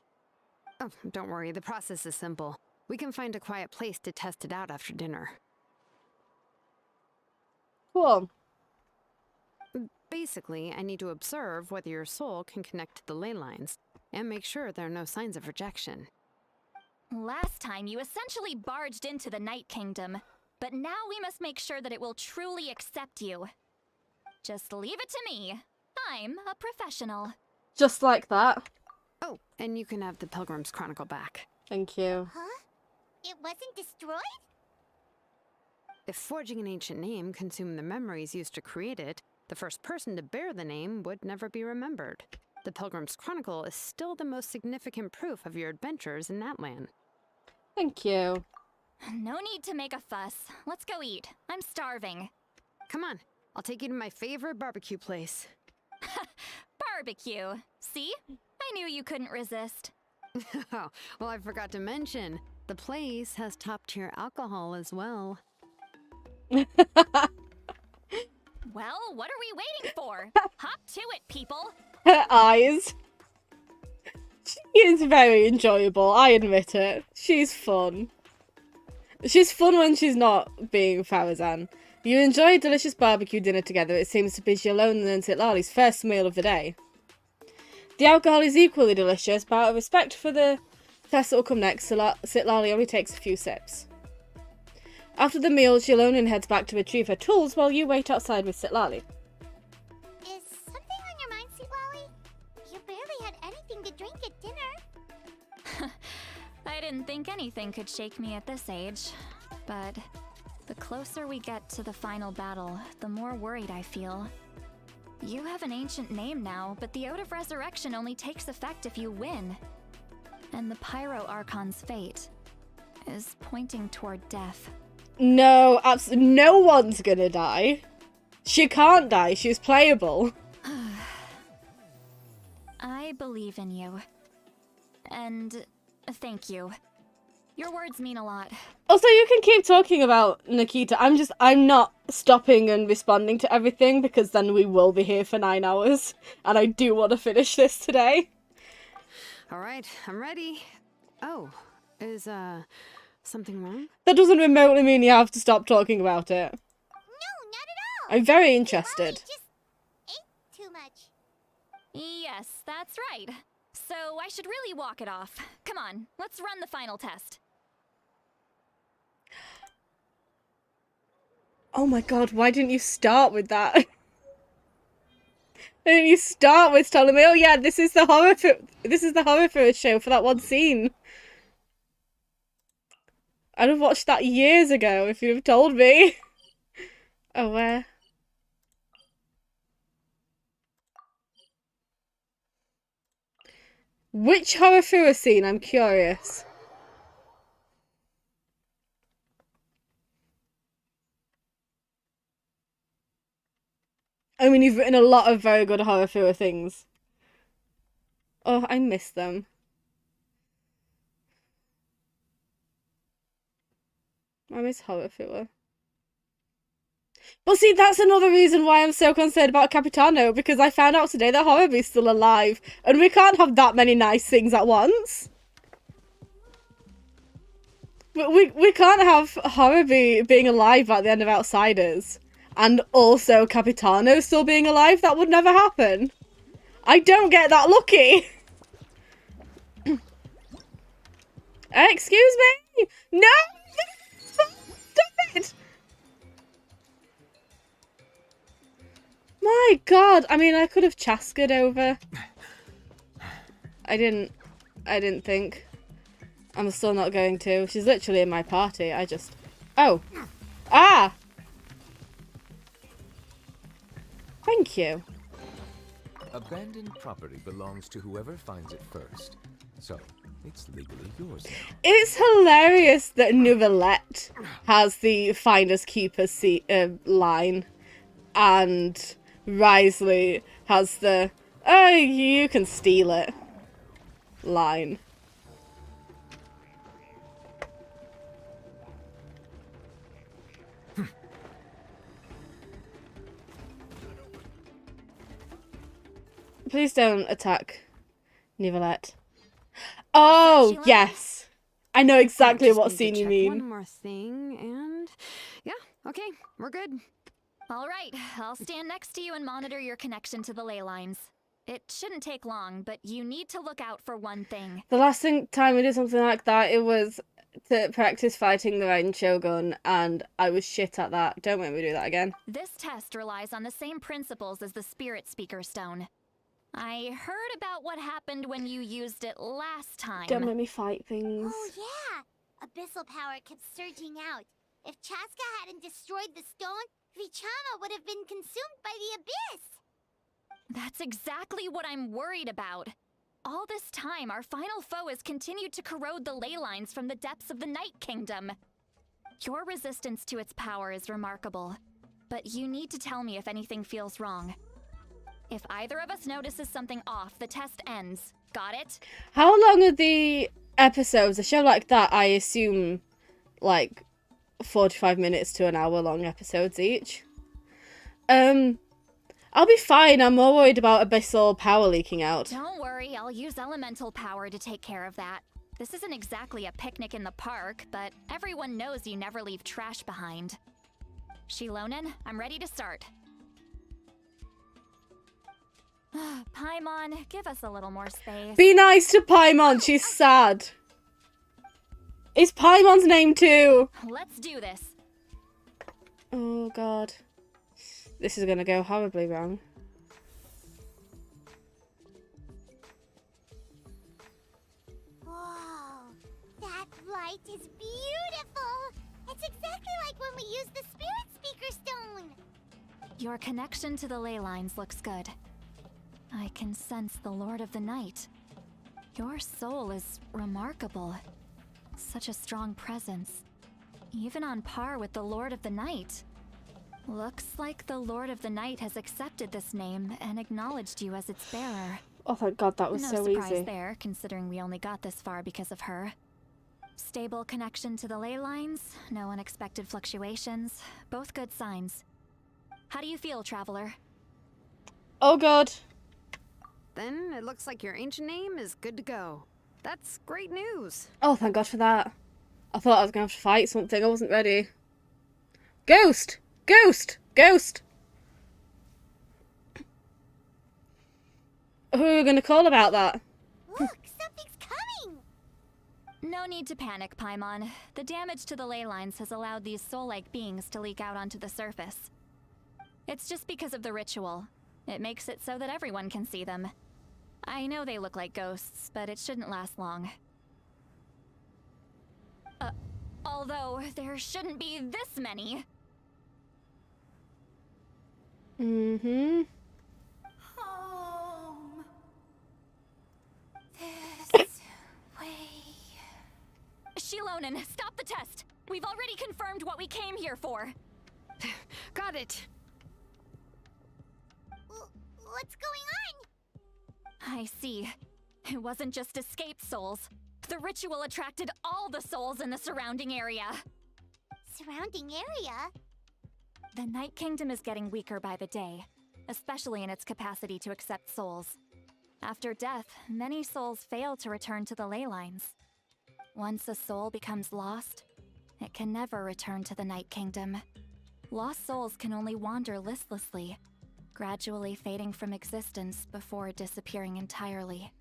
Oh, don't worry, the process is simple. We can find a quiet place to test it out after dinner. Cool. Basically, I need to observe whether your soul can connect to the ley lines, and make sure there are no signs of rejection. Last time, you essentially barged into the Night Kingdom, but now we must make sure that it will truly accept you. Just leave it to me. I'm a professional. Just like that. Oh, and you can have the Pilgrim's Chronicle back. Thank you. Huh? It wasn't destroyed? If forging an ancient name consumed the memories used to create it, the first person to bear the name would never be remembered. The Pilgrim's Chronicle is still the most significant proof of your adventures in that land. Thank you. No need to make a fuss. Let's go eat. I'm starving. Come on, I'll take you to my favorite barbecue place. Barbecue. See? I knew you couldn't resist. Oh, well, I forgot to mention, the place has top-tier alcohol as well. Well, what are we waiting for? Hop to it, people! Her eyes. She is very enjoyable, I admit it. She's fun. She's fun when she's not being Farazan. You enjoy a delicious barbecue dinner together. It seems to be Jalona and Sitlali's first meal of the day. The alcohol is equally delicious, but out of respect for the test that will come next, Sitlali only takes a few sips. After the meal, Jalona heads back to retrieve her tools while you wait outside with Sitlali. Is something on your mind, Sitlali? You barely had anything to drink at dinner. I didn't think anything could shake me at this age, but the closer we get to the final battle, the more worried I feel. You have an ancient name now, but the Ode of Resurrection only takes effect if you win. And the Pyro Archon's fate is pointing toward death. No, absolutely no one's gonna die. She can't die, she's playable. I believe in you. And thank you. Your words mean a lot. Also, you can keep talking about Nikita. I'm not stopping and responding to everything because then we will be here for 9 hours. And I do want to finish this today. All right, I'm ready. Oh, is, something wrong? That doesn't remotely mean you have to stop talking about it. No, not at all. I'm very interested. Just ate too much. Yes, that's right. So I should really walk it off. Come on, let's run the final test. Oh my god, why didn't you start with that? Why didn't you start with telling me, oh yeah, this is the horror show for that one scene? I'd have watched that years ago if you'd have told me. Oh, where? Which horror scene? I'm curious. I mean, you've written a lot of very good horror things. Oh, I miss them. I miss horror. But see, that's another reason why I'm so concerned about Capitano, because I found out today that Horrorby's still alive, and we can't have that many nice things at once. We can't have Horrorby being alive at the end of Outsiders, and also Capitano still being alive. That would never happen. I don't get that lucky. Excuse me? No! Stop it! My god, I mean, I could have Chaskered over. I didn't think. I'm still not going to. She's literally in my party. I just... Oh. Ah! Thank you. Abandoned property belongs to whoever finds it first. So, it's legally yours now. It's hilarious that Nouvellette has the finders keepers line, and Risley has the "oh, you can steal it" line. Please don't attack Nouvellette. Oh, yes. I know exactly what scene you mean. One more thing, and yeah, okay, we're good. All right, I'll stand next to you and monitor your connection to the ley lines. It shouldn't take long, but you need to look out for one thing. The last time we did something like that, it was to practice fighting the Raiden Shogun, and I was shit at that. Don't make me do that again. This test relies on the same principles as the Spirit Speaker Stone. I heard about what happened when you used it last time. Don't make me fight things. Oh, yeah. Abyssal power kept surging out. If Chaska hadn't destroyed the stone, Vichama would have been consumed by the abyss. That's exactly what I'm worried about. All this time, our final foe has continued to corrode the ley lines from the depths of the Night Kingdom. Your resistance to its power is remarkable, but you need to tell me if anything feels wrong. If either of us notices something off, the test ends. Got it? How long are the episodes? A show like that, I assume, like 45 minutes to an hour long episodes each. I'll be fine. I'm more worried about abyssal power leaking out. Don't worry, I'll use elemental power to take care of that. This isn't exactly a picnic in the park, but everyone knows you never leave trash behind. Shilonen, I'm ready to start. Paimon, give us a little more space. Be nice to Paimon. She's sad. It's Paimon's name too. Let's do this. Oh god. This is gonna go horribly wrong. Whoa, that light is beautiful. It's exactly like when we used the Spirit Speaker Stone. Your connection to the ley lines looks good. I can sense the Lord of the Night. Your soul is remarkable. Such a strong presence. Even on par with the Lord of the Night. Looks like the Lord of the Night has accepted this name and acknowledged you as its bearer. Oh thank god, that was No so surprise easy. there, considering we only got this far because of her. Stable connection to the ley lines, no unexpected fluctuations, both good signs. How do you feel, Traveler? Oh god. Then it looks like your ancient name is good to go. That's great news. Oh, thank god for that. I thought I was going to have to fight something. I wasn't ready. Ghost! Ghost! Ghost! Who are we going to call about that? Look, something's coming! No need to panic, Paimon. The damage to the ley lines has allowed these soul-like beings to leak out onto the surface. It's just because of the ritual. It makes it so that everyone can see them. I know they look like ghosts, but it shouldn't last long. Although, there shouldn't be this many. Mm-hmm. Home. This way. Shilonen, stop the test! We've already confirmed what we came here for. Got it. What's going on? I see. It wasn't just escaped souls. The ritual attracted all the souls in the surrounding area. Surrounding area? The Night Kingdom is getting weaker by the day, especially in its capacity to accept souls. After death, many souls fail to return to the ley lines. Once a soul becomes lost, it can never return to the Night Kingdom. Lost souls can only wander listlessly, gradually fading from existence before disappearing entirely.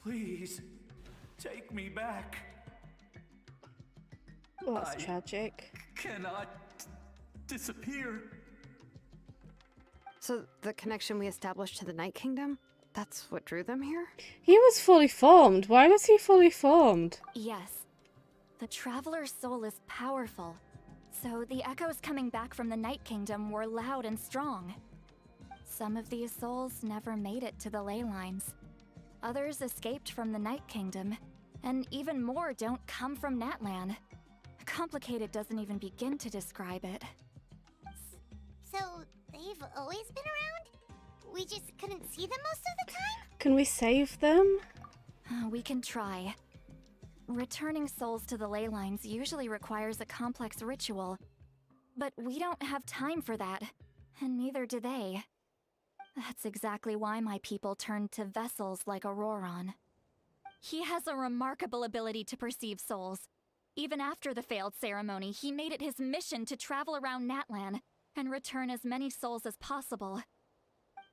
Please, take me back. Well, that's tragic. Cannot disappear. So the connection we established to the Night Kingdom, that's what drew them here? He was fully formed. Why was he fully formed? Yes. The Traveler's soul is powerful, so the echoes coming back from the Night Kingdom were loud and strong. Some of these souls never made it to the ley lines. Others escaped from the Night Kingdom, and even more don't come from Natlan. Complicated doesn't even begin to describe it. So, they've always been around? We just couldn't see them most of the time? Can we save them? We can try. Returning souls to the ley lines usually requires a complex ritual, but we don't have time for that, and neither do they. That's exactly why my people turned to vessels like Auroron. He has a remarkable ability to perceive souls. Even after the failed ceremony, he made it his mission to travel around Natlan and return as many souls as possible.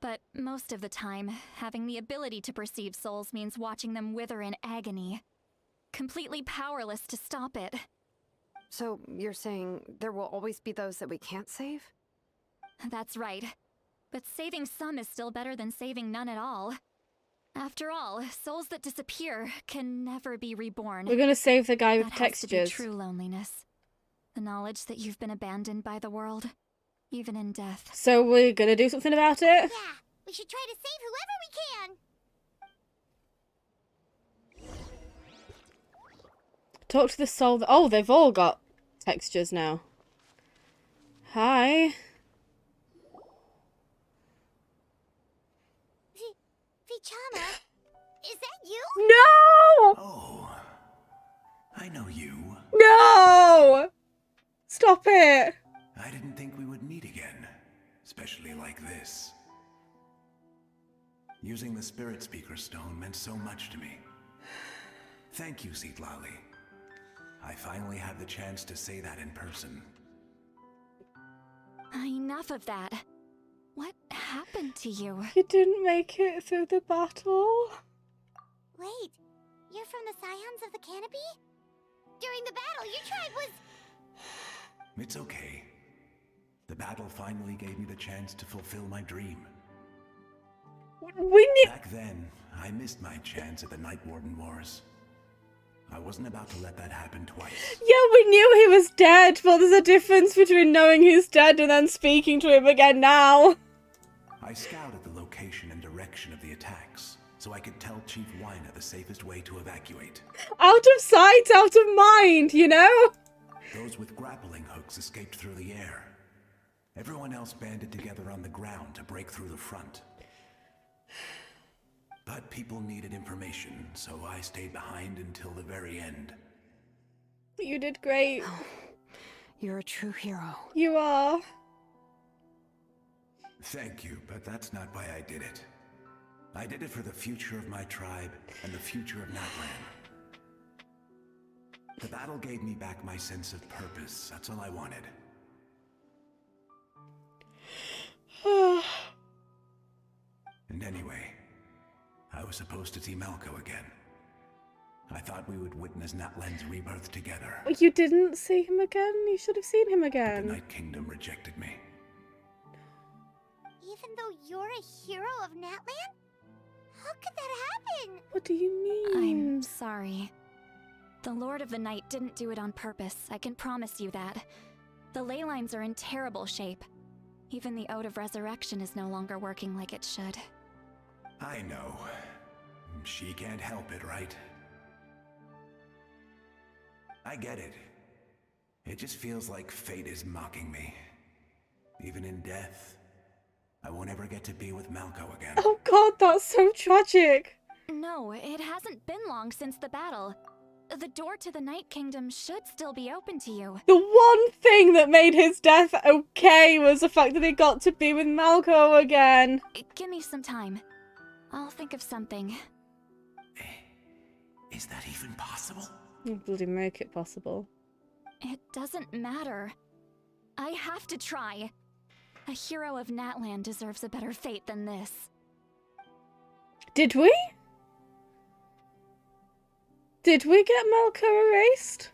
But most of the time, having the ability to perceive souls means watching them wither in agony. Completely powerless to stop it. So you're saying there will always be those that we can't save? That's right. But saving some is still better than saving none at all. After all, souls that disappear can never be reborn. We're gonna save the guy with that has to be textures. true loneliness. The knowledge that you've been abandoned by the world, even in death. So we're gonna do something about it? Yeah, we should try to save whoever we can. Talk to the soul. Oh, they've all got textures now. Hi. Vichama, is that you? No! Oh, I know you. No! Stop it! I didn't think we would meet again, especially like this. Using the Spirit Speaker Stone meant so much to me. Thank you, Citlali. I finally had the chance to say that in person. Enough of that. What happened to you? You didn't make it through the battle. Wait, you're from the Scions of the Canopy? During the battle, your tribe was... It's okay. The battle finally gave me the chance to fulfill my dream. Back then, I missed my chance at the Night Warden Wars. I wasn't about to let that happen twice. Yeah, we knew he was dead, but there's a difference between knowing he's dead and then speaking to him again now. I scouted the location and direction of the attacks, so I could tell Chief Wyna the safest way to evacuate. Out of sight, out of mind, you know? Those with grappling hooks escaped through the air. Everyone else banded together on the ground to break through the front. But people needed information, so I stayed behind until the very end. You did great. You're a true hero. You are. Thank you, but that's not why I did it. I did it for the future of my tribe and the future of Natlan. The battle gave me back my sense of purpose. That's all I wanted. And anyway, I was supposed to see Malco again. I thought we would witness Natlan's rebirth together. You didn't see him again? You should have seen him The again. Night Kingdom rejected me. Even though you're a hero of Natlan? How could that happen? What do you mean? I'm sorry. The Lord of the Night didn't do it on purpose, I can promise you that. The ley lines are in terrible shape. Even the Ode of Resurrection is no longer working like it should. I know. She can't help it, right? I get it. It just feels like fate is mocking me. Even in death, I won't ever get to be with Malco again. Oh god, that's so tragic. No, it hasn't been long since the battle. The door to the Night Kingdom should still be open to you. The one thing that made his death okay was the fact that he got to be with Malco again. Give me some time. I'll think of something. Is that even possible? You bloody make it possible. It doesn't matter. I have to try. A hero of Natlan deserves a better fate than this. Did we? Did we get Malco erased?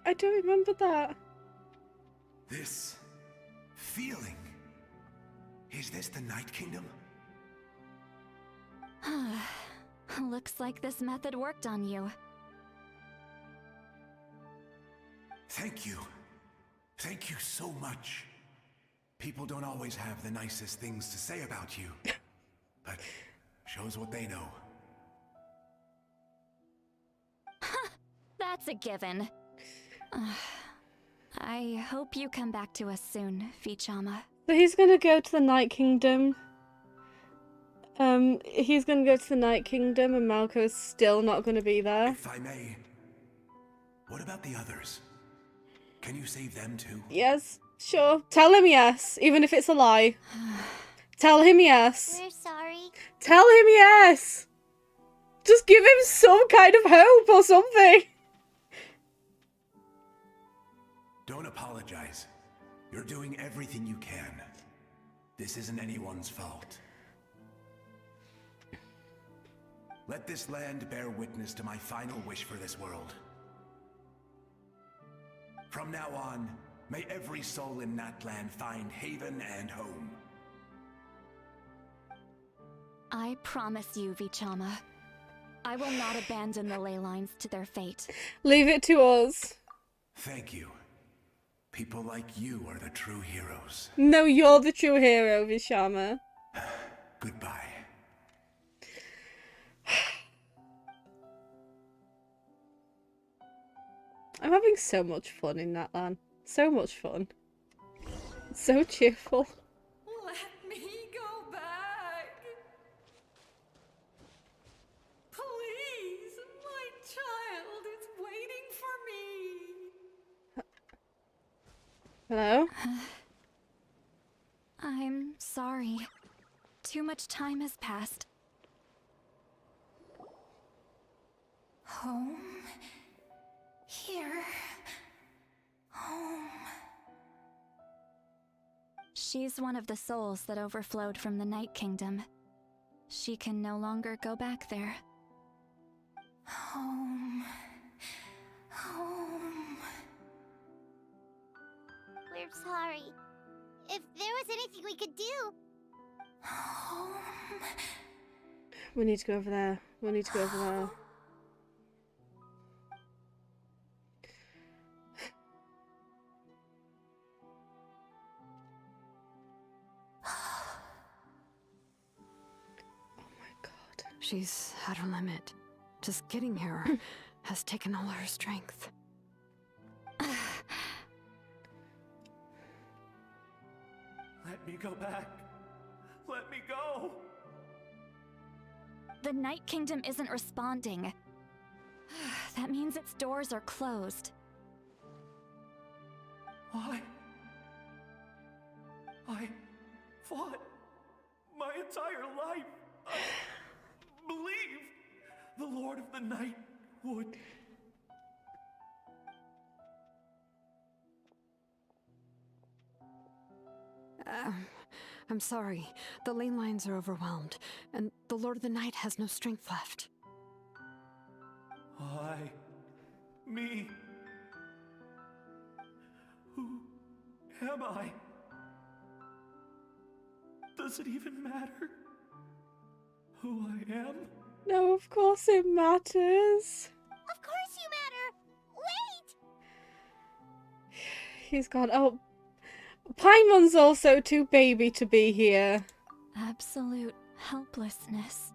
I don't remember that. This feeling. Is this the Night Kingdom? Looks like this method worked on you. Thank you. Thank you so much. People don't always have the nicest things to say about you, but shows what they know. That's a given. I hope you come back to us soon, Vichama. So he's gonna go to the Night Kingdom. He's gonna go to the Night Kingdom and Malco's still not gonna be there. If I may, what about the others? Can you save them too? Yes, sure. Tell him yes, even if it's a lie. Tell him yes. We're sorry. Tell him yes. Just give him some kind of hope or something. Don't apologize. You're doing everything you can. This isn't anyone's fault. Let this land bear witness to my final wish for this world. From now on, may every soul in Natland find haven and home. I promise you, Vichama. I will not abandon the ley lines to their fate. Leave it to us. Thank you. People like you are the true heroes. No, you're the true hero, Vishama. Goodbye. I'm having so much fun in that land. So much fun. It's so cheerful. Let me go back. Please, my child is waiting for me. Hello? I'm sorry. Too much time has passed. Home. Here. Home. She's one of the souls that overflowed from the Night Kingdom. She can no longer go back there. Home. Home. We're sorry. If there was anything we could do. Home. We need to go over there. We need to go over there. She's at her limit. Just getting here has taken all her strength. Let me go back. Let me go. The Night Kingdom isn't responding. That means its doors are closed. Why? I fought my entire life. I believed the Lord of the Night would. I'm sorry. The ley lines are overwhelmed, and the Lord of the Night has no strength left. Why? Me? Who am I? Does it even matter who I am? No, of course it matters. Of course you matter! Wait! He's gone. Oh, Paimon's also too baby to be here. Absolute helplessness.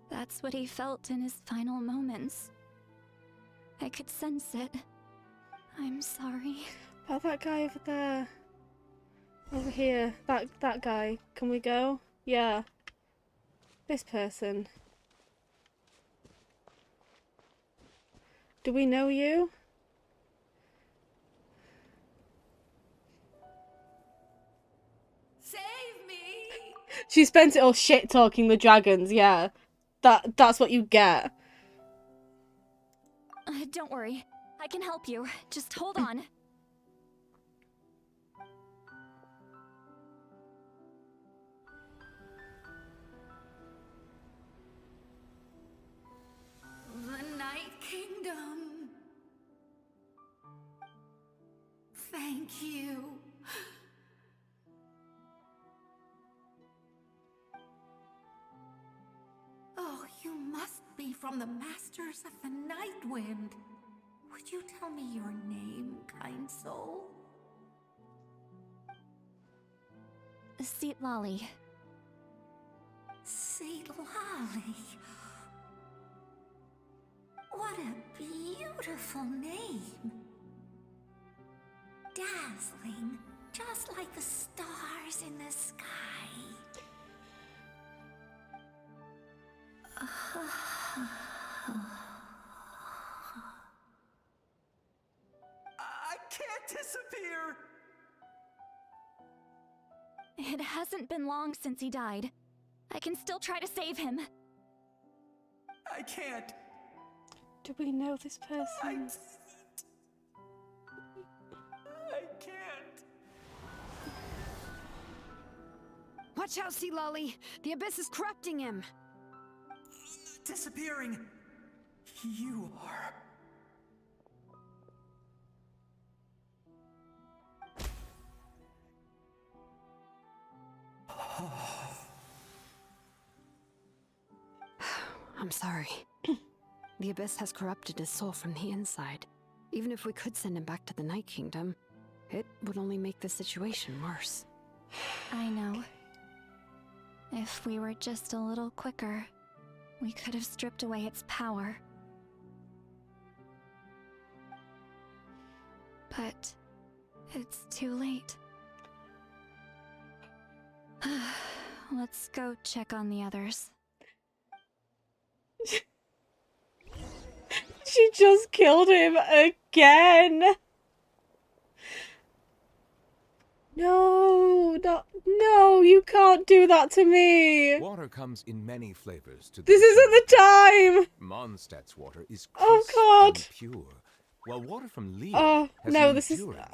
That's what he felt in his final moments. I could sense it. I'm sorry. Oh, that guy over there. Over here. That guy. Can we go? Yeah. This person. Do we know you? Save me! She spent it all shit talking the dragons, yeah. That's what you get. Don't worry. I can help you. Just hold on. The Night Kingdom. Thank you. Oh, you must be from the Masters of the Night Wind. Would you tell me your name, kind soul? Seat Lolly. Seat Lolly. What a beautiful name. Dazzling, just like the stars in the sky. I can't disappear! It hasn't been long since he died. I can still try to save him. I can't. Do we know this person? I can't. Watch out, Sea Lolly! The abyss is corrupting him! Disappearing. You are. I'm sorry. The abyss has corrupted his soul from the inside. Even if we could send him back to the Night Kingdom, it would only make the situation worse. I know. If we were just a little quicker, we could have stripped away its power. But it's too late. Let's go check on the others. She just killed him again. No, you can't do that to me. Water comes in many flavors to This isn't the time. Mondstadt's water is Oh, crisp God. and pure, while water from Leo Oh, has no, an this is... enduring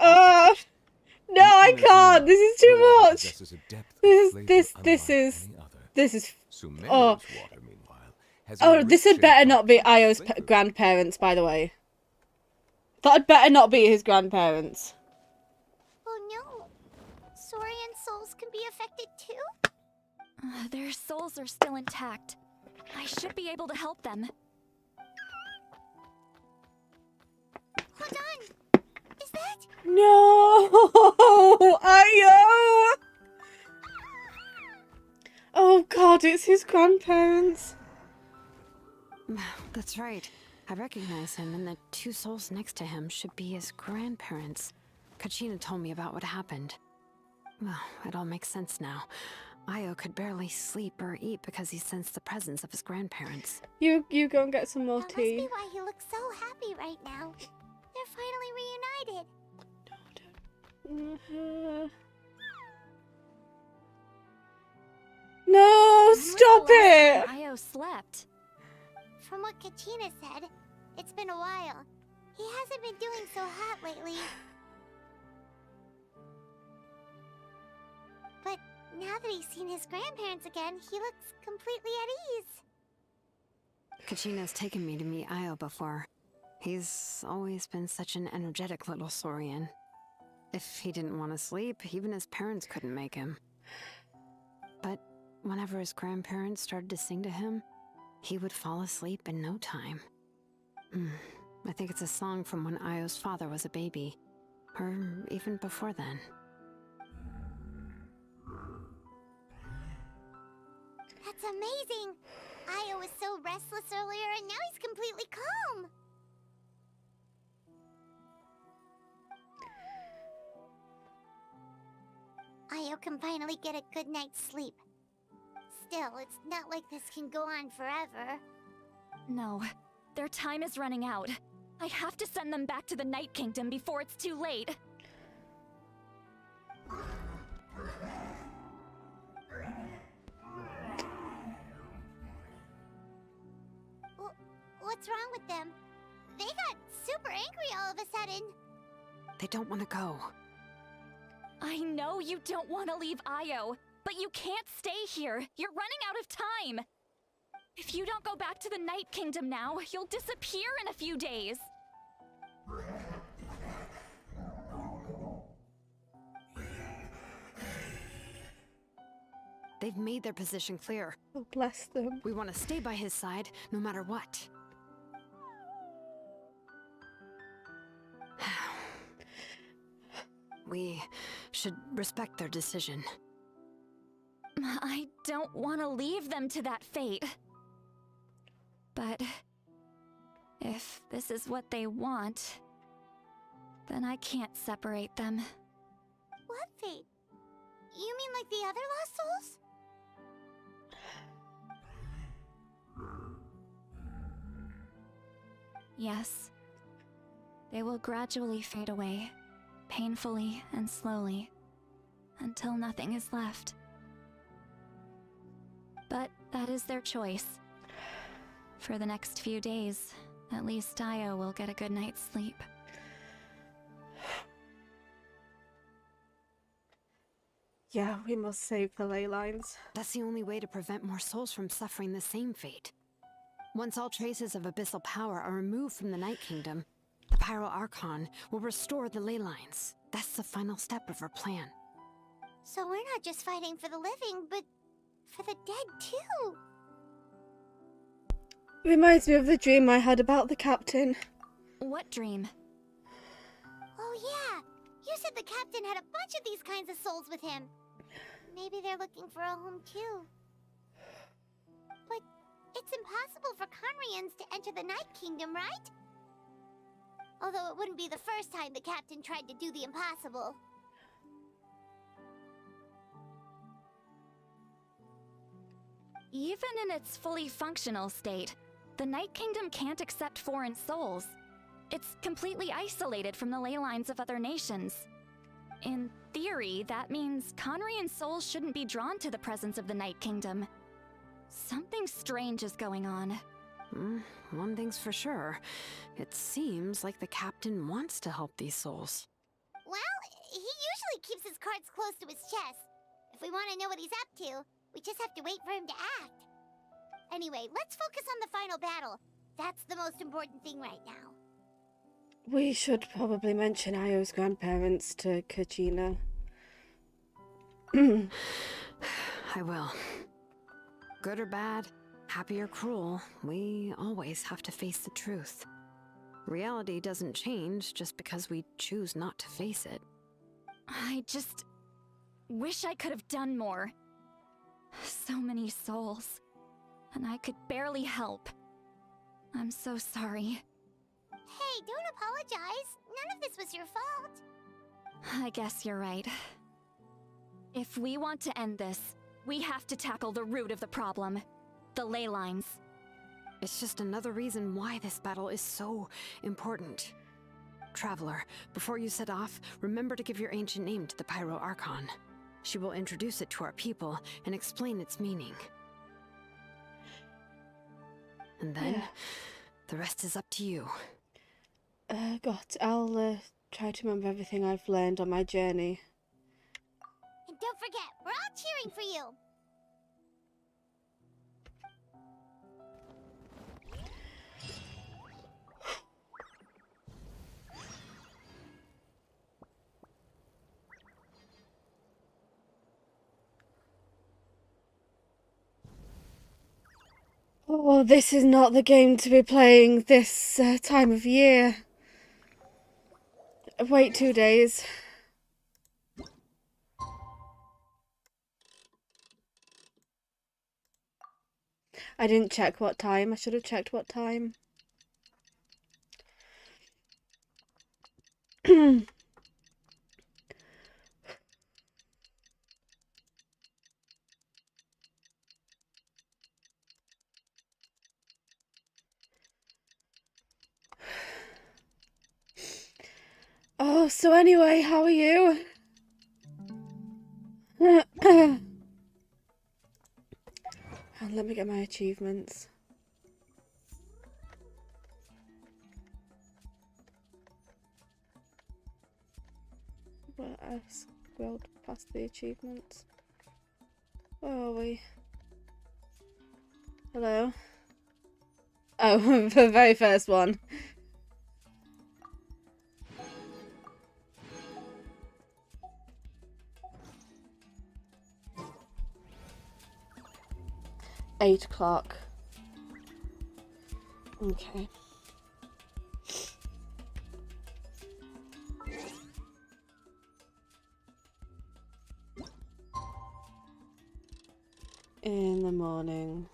no, I can't. This is too much. possesses a depth of flavor This unlike is... any other. This is... Sumeru's Oh. water, meanwhile, has a Oh, this rich had better and not be complex Io's flavor. grandparents, by the way. That had better not be his grandparents. Oh no. Saurian souls can be affected too? Their souls are still intact. I should be able to help them. Hold on. Is that? No, Io! Oh God, it's his grandparents. That's right. I recognize him, and the two souls next to him should be his grandparents. Kachina told me about what happened. Well, it all makes sense now. Io could barely sleep or eat because he sensed the presence of his grandparents. You go and get some more That must tea. be why he looks so happy right now. They're finally reunited. No, stop it! Io slept. From what Kachina said, it's been a while. He hasn't been doing so hot lately. But now that he's seen his grandparents again, he looks completely at ease. Kachina's taken me to meet Io before. He's always been such an energetic little saurian. If he didn't want to sleep, even his parents couldn't make him. But whenever his grandparents started to sing to him, he would fall asleep in no time. I think it's a song from when Io's father was a baby, or even before then. That's amazing! Io was so restless earlier and now he's completely calm! Io can finally get a good night's sleep. Still, it's not like this can go on forever. No, their time is running out. I have to send them back to the Night Kingdom before it's too late. What's wrong with them? They got super angry all of a sudden. They don't want to go. I know you don't want to leave Io, but you can't stay here. You're running out of time. If you don't go back to the Night Kingdom now, you'll disappear in a few days. They've made their position clear. Oh, bless them. We want to stay by his side, no matter what. We should respect their decision. I don't want to leave them to that fate. But if this is what they want, then I can't separate them. What fate? You mean like the other lost souls? Yes. They will gradually fade away, painfully and slowly, until nothing is left. But that is their choice. For the next few days, at least Io will get a good night's sleep. Yeah, we must save the ley lines. That's the only way to prevent more souls from suffering the same fate. Once all traces of abyssal power are removed from the Night Kingdom, the Pyro Archon will restore the ley lines. That's the final step of our plan. So we're not just fighting for the living, but for the dead too. Reminds me of the dream I had about the captain. What dream? Oh yeah, you said the captain had a bunch of these kinds of souls with him. Maybe they're looking for a home too. But it's impossible for Conrians to enter the Night Kingdom, right? Although it wouldn't be the first time the captain tried to do the impossible. Even in its fully functional state, the Night Kingdom can't accept foreign souls. It's completely isolated from the ley lines of other nations. In theory, that means Conrian souls shouldn't be drawn to the presence of the Night Kingdom. Something strange is going on. One thing's for sure. It seems like the captain wants to help these souls. Well, he usually keeps his cards close to his chest. If we want to know what he's up to, we just have to wait for him to act. Anyway, let's focus on the final battle. That's the most important thing right now. We should probably mention Io's grandparents to Kachina. I will. Good or bad, happy or cruel, we always have to face the truth. Reality doesn't change just because we choose not to face it. I just wish I could have done more. So many souls, and I could barely help. I'm so sorry. Hey, don't apologize. None of this was your fault. I guess you're right. If we want to end this, we have to tackle the root of the problem. The ley lines. It's just another reason why this battle is so important. Traveler, before you set off, remember to give your ancient name to the Pyro Archon. She will introduce it to our people and explain its meaning. And then, the rest is up to you. I'll try to remember everything I've learned on my journey. And don't forget, we're all cheering for you. Oh, this is not the game to be playing this time of year. Wait 2 days. I didn't check what time. I should have checked what time. Oh, so anyway, how are you? And let me get my achievements. Well, I scrolled past the achievements. Where are we? Hello? Oh, the very first one. 8 o'clock. Okay. In the morning.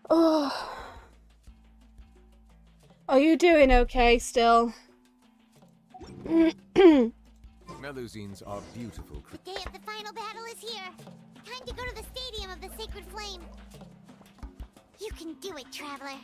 Oh. Are you doing okay still? Melusines are beautiful. The day of the final battle is here. Time to go to the stadium of the Sacred Flame. You can do it, Traveler.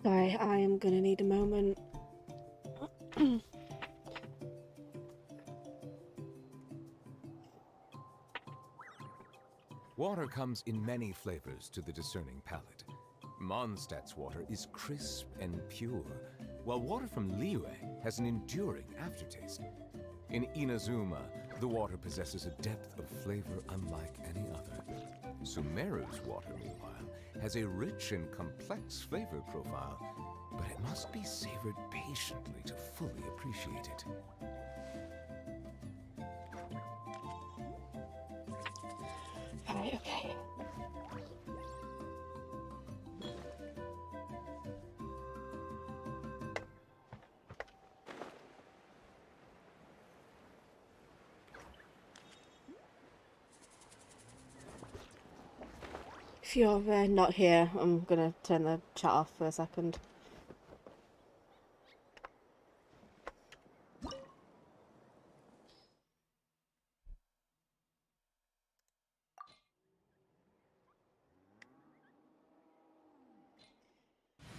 Sorry, I am gonna need a moment. Water comes in many flavors to the discerning palate. Mondstadt's water is crisp and pure, while water from Liyue has an enduring aftertaste. In Inazuma, the water possesses a depth of flavor unlike any other. Sumeru's water, meanwhile, has a rich and complex flavor profile, but it must be savored patiently to fully appreciate it. Right, okay. If you're not here, I'm gonna turn the chat off for a second.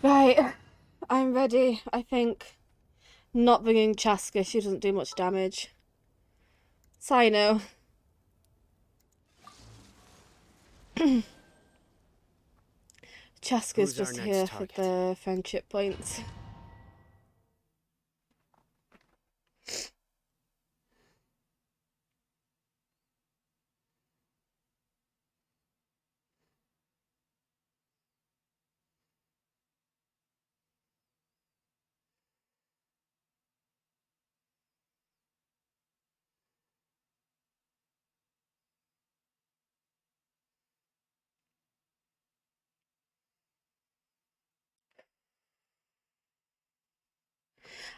Right, I'm ready, I think. Not bringing Chaska, she doesn't do much damage. Sino. Chaska's Who's our just next here target? for the friendship points.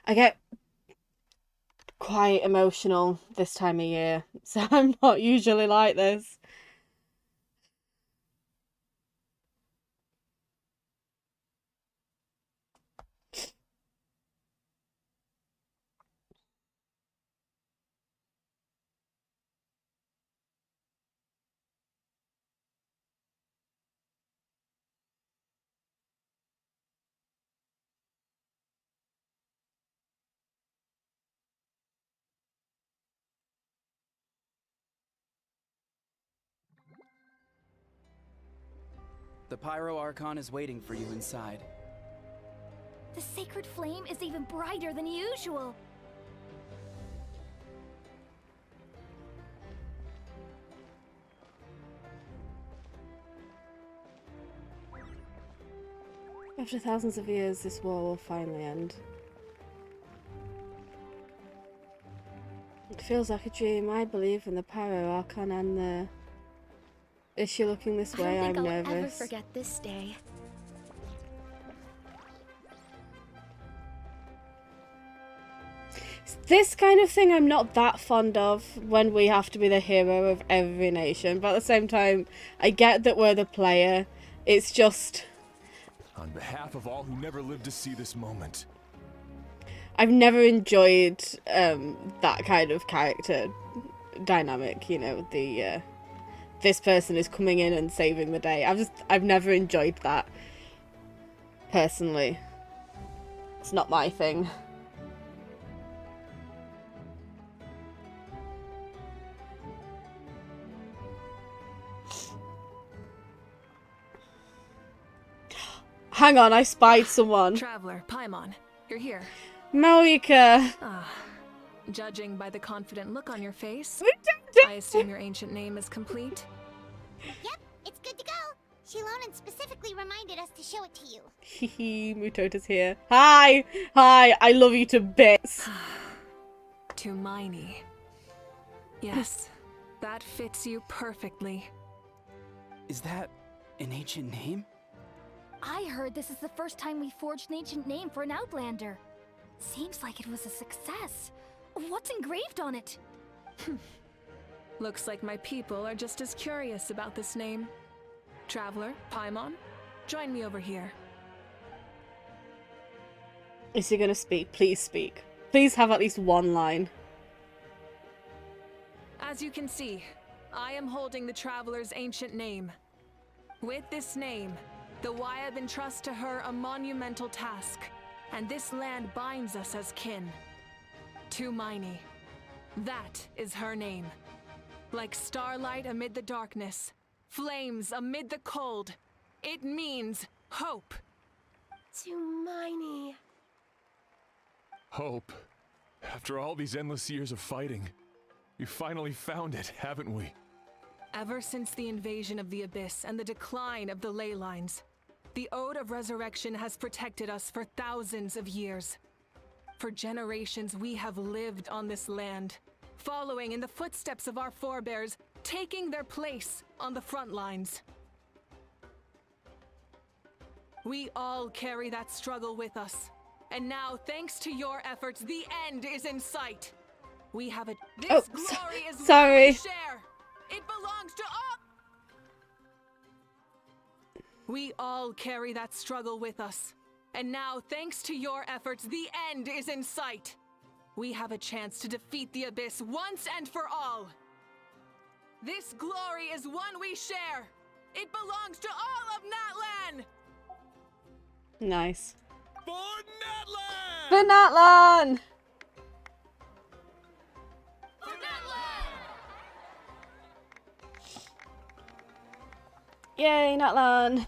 I get quite emotional this time of year, so I'm not usually like this. The Pyro Archon is waiting for you inside. The sacred flame is even brighter than usual. After thousands of years, this war will finally end. It feels like a dream. I believe in the Pyro Archon and the Is she looking this I don't way? think I'm I'll ever nervous. forget this day. This kind of thing I'm not that fond of, when we have to be the hero of every nation, but at the same time, I get that we're the player. It's just... On behalf of all who never lived to see this moment. I've never enjoyed that kind of character dynamic, you know, the this person is coming in and saving the day. I've never enjoyed that, personally. It's not my thing. Hang on, I spied someone. Traveler, Paimon, you're here. Marika. Judging by the confident look on your face, I assume your ancient name is complete? Yep, it's good to go. Shilonen specifically reminded us to show it to you. Hehe, Mutota's here. Hi! Hi, I love you to bits. To Miney. Yes, that fits you perfectly. Is that an ancient name? I heard this is the first time we forged an ancient name for an Outlander. Seems like it was a success. What's engraved on it? Looks like my people are just as curious about this name. Traveler, Paimon, join me over here. Is he gonna speak? Please speak. Please have at least one line. As you can see, I am holding the Traveler's ancient name. With this name, the Wyab entrusts to her a monumental task, and this land binds us as kin. To Miney. That is her name. Like starlight amid the darkness, flames amid the cold, it means hope. To Miney. Hope. After all these endless years of fighting, we finally found it, haven't we? Ever since the invasion of the Abyss and the decline of the ley lines, the Ode of Resurrection has protected us for thousands of years. For generations we have lived on this land, following in the footsteps of our forebears, taking their place on the front lines. We all carry that struggle with us, and now, thanks to your efforts, the end is in sight. We have a... This glory is sorry. what we share. It belongs to all... We all carry that struggle with us. And now, thanks to your efforts, the end is in sight. We have a chance to defeat the Abyss once and for all. This glory is one we share. It belongs to all of Natlan! Nice. For Natlan! For Natlan! For Natlan! Yay, Natlan!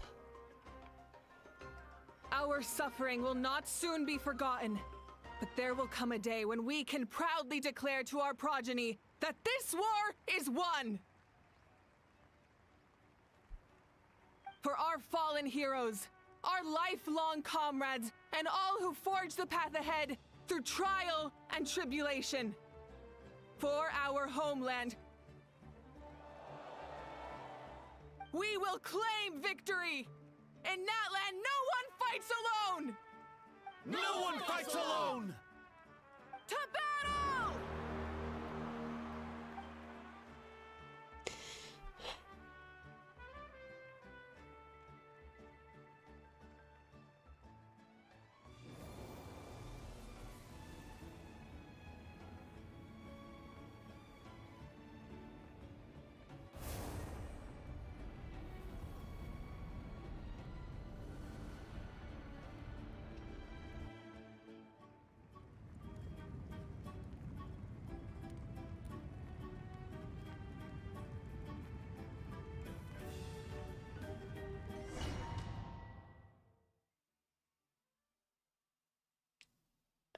Our suffering will not soon be forgotten, but there will come a day when we can proudly declare to our progeny that this war is won! For our fallen heroes, our lifelong comrades, and all who forge the path ahead through trial and tribulation. For our homeland, we will claim victory! In Natlan, no one fights alone! No one fights alone! To battle!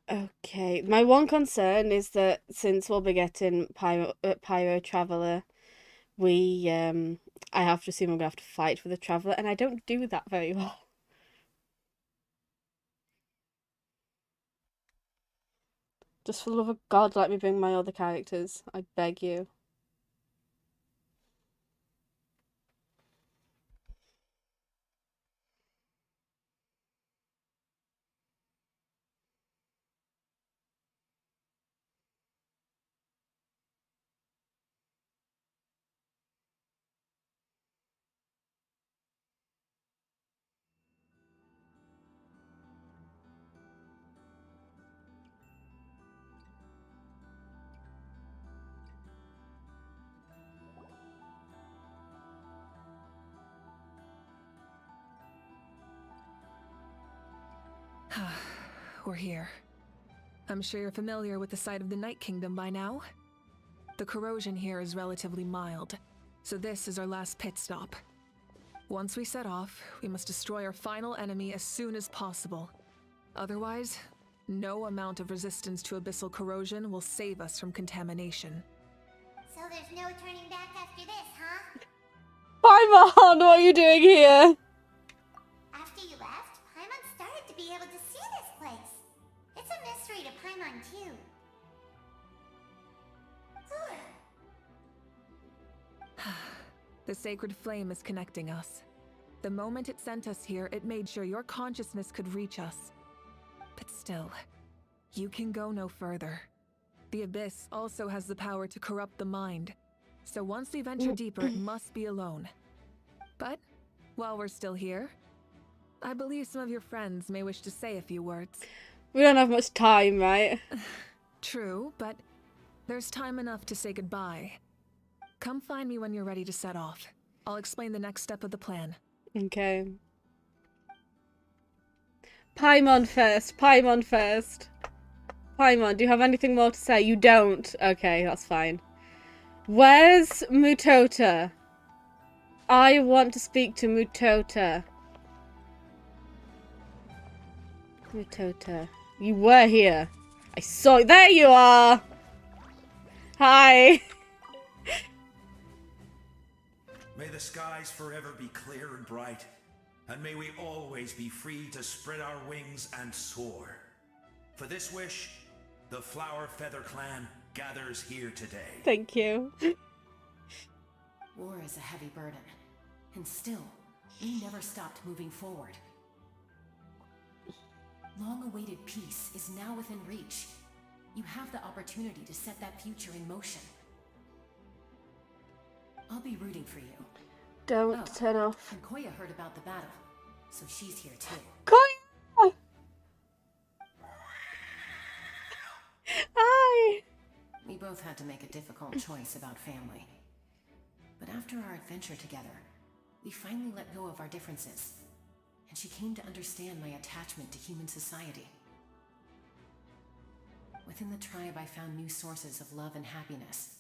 Okay, my one concern is that since we'll be getting Pyro Traveler, I have to assume I'm gonna have to fight for the Traveler, and I don't do that very well. Just for the love of God, let me bring my other characters. I beg you. We're here. I'm sure you're familiar with the site of the Night Kingdom by now. The corrosion here is relatively mild, so this is our last pit stop. Once we set off, we must destroy our final enemy as soon as possible. Otherwise, no amount of resistance to abyssal corrosion will save us from contamination. So there's no turning back after this, huh? Paimon, what are you doing here? After you left, Paimon started to be able to see this place. It's a mystery to Paimon, too. The sacred flame is connecting us. The moment it sent us here, it made sure your consciousness could reach us. But still, you can go no further. The Abyss also has the power to corrupt the mind, so once we venture deeper, it must be alone. But, while we're still here, I believe some of your friends may wish to say a few words. We don't have much time, right? True, but there's time enough to say goodbye. Come find me when you're ready to set off. I'll explain the next step of the plan. Okay. Paimon first. Paimon first. Paimon, do you have anything more to say? You don't. Okay, that's fine. Where's Mutota? I want to speak to Mutota. Mutota. You were here. I saw you. There you are! Hi! May the skies forever be clear and bright, and may we always be free to spread our wings and soar. For this wish, the Flower Feather Clan gathers here today. Thank you. War is a heavy burden, and still, we never stopped moving forward. Long-awaited peace is now within reach. You have the opportunity to set that future in motion. I'll be rooting for you. Don't turn off. And Koya heard about the battle, so she's here too. Koya! Hi! We both had to make a difficult choice about family. But after our adventure together, we finally let go of our differences, and she came to understand my attachment to human society. Within the tribe, I found new sources of love and happiness.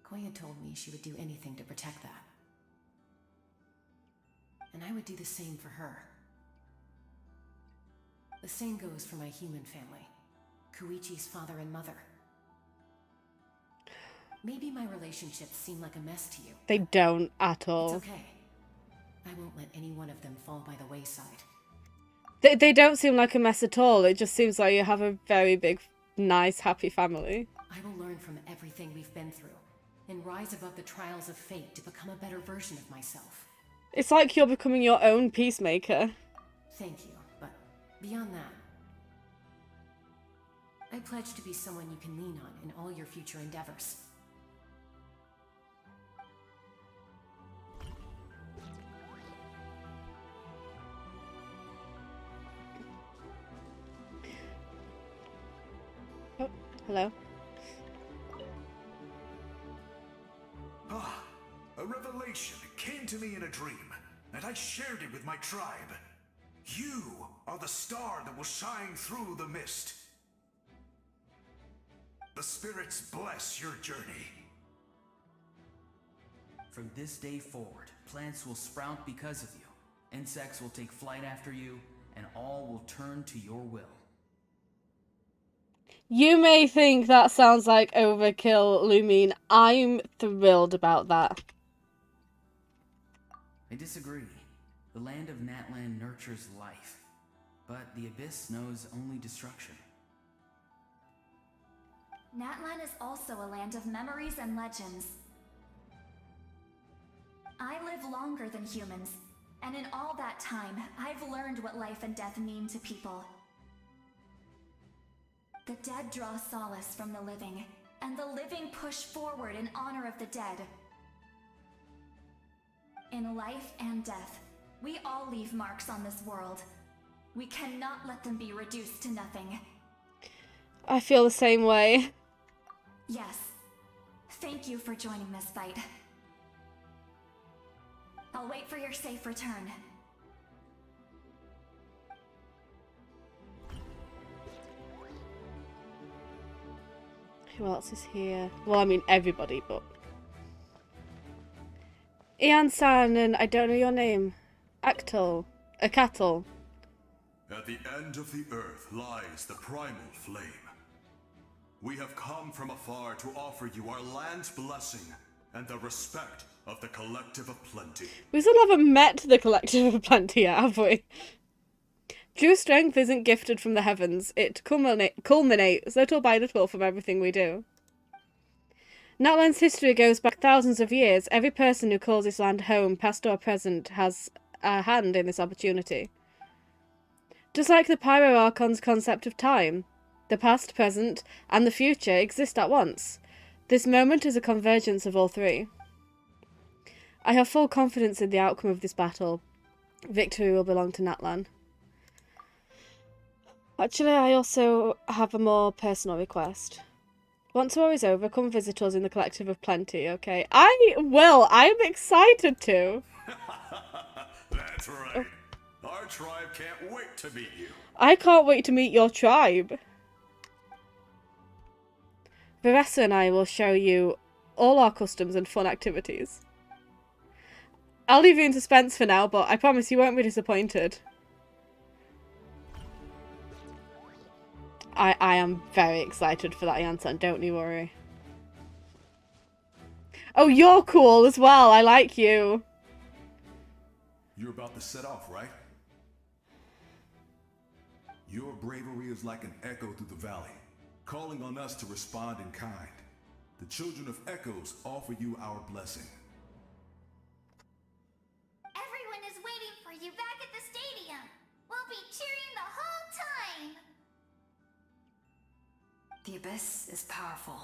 Koya told me she would do anything to protect that. And I would do the same for her. The same goes for my human family, Koichi's father and mother. Maybe my relationships seem like a mess to you. They don't at all. It's okay. I won't let any one of them fall by the wayside. They don't seem like a mess at all. It just seems like you have a very big, nice, happy family. I will learn from everything we've been through and rise above the trials of fate to become a better version of myself. It's like you're becoming your own peacemaker. Thank you, but beyond that, I pledge to be someone you can lean on in all your future endeavors. Oh, hello. Ah, a revelation came to me in a dream, and I shared it with my tribe. You are the star that will shine through the mist. The spirits bless your journey. From this day forward, plants will sprout because of you, insects will take flight after you, and all will turn to your will. You may think that sounds like overkill, Lumine. I'm thrilled about that. I disagree. The land of Natlan nurtures life, but the Abyss knows only destruction. Natlan is also a land of memories and legends. I live longer than humans, and in all that time, I've learned what life and death mean to people. The dead draw solace from the living, and the living push forward in honor of the dead. In life and death, we all leave marks on this world. We cannot let them be reduced to nothing. I feel the same way. Yes. Thank you for joining this fight. I'll wait for your safe return. Who else is here? Well, I mean everybody, but... Ian-san and I don't know your name. Actol. Akatel. At the end of the earth lies the primal flame. We have come from afar to offer you our land's blessing and the respect of the Collective of Plenty. We still haven't met the Collective of Plenty yet, have we? True strength isn't gifted from the heavens. It culminates little by little from everything we do. Natlan's history goes back thousands of years. Every person who calls this land home, past or present, has a hand in this opportunity. Just like the Pyro Archon's concept of time, the past, present, and the future exist at once. This moment is a convergence of all three. I have full confidence in the outcome of this battle. Victory will belong to Natlan. Actually, I also have a more personal request. Once war is over, come visit us in the Collective of Plenty, okay? I will! I'm excited to! That's right. Our tribe can't wait to meet you. I can't wait to meet your tribe. Veressa and I will show you all our customs and fun activities. I'll leave you in suspense for now, but I promise you won't be disappointed. I am very excited for that answer, don't you worry. Oh, you're cool as well. I like you. You're about to set off, right? Your bravery is like an echo through the valley, calling on us to respond in kind. The children of Echoes offer you our blessing. Everyone is waiting for you back at the stadium. We'll be cheering the whole time. The Abyss is powerful,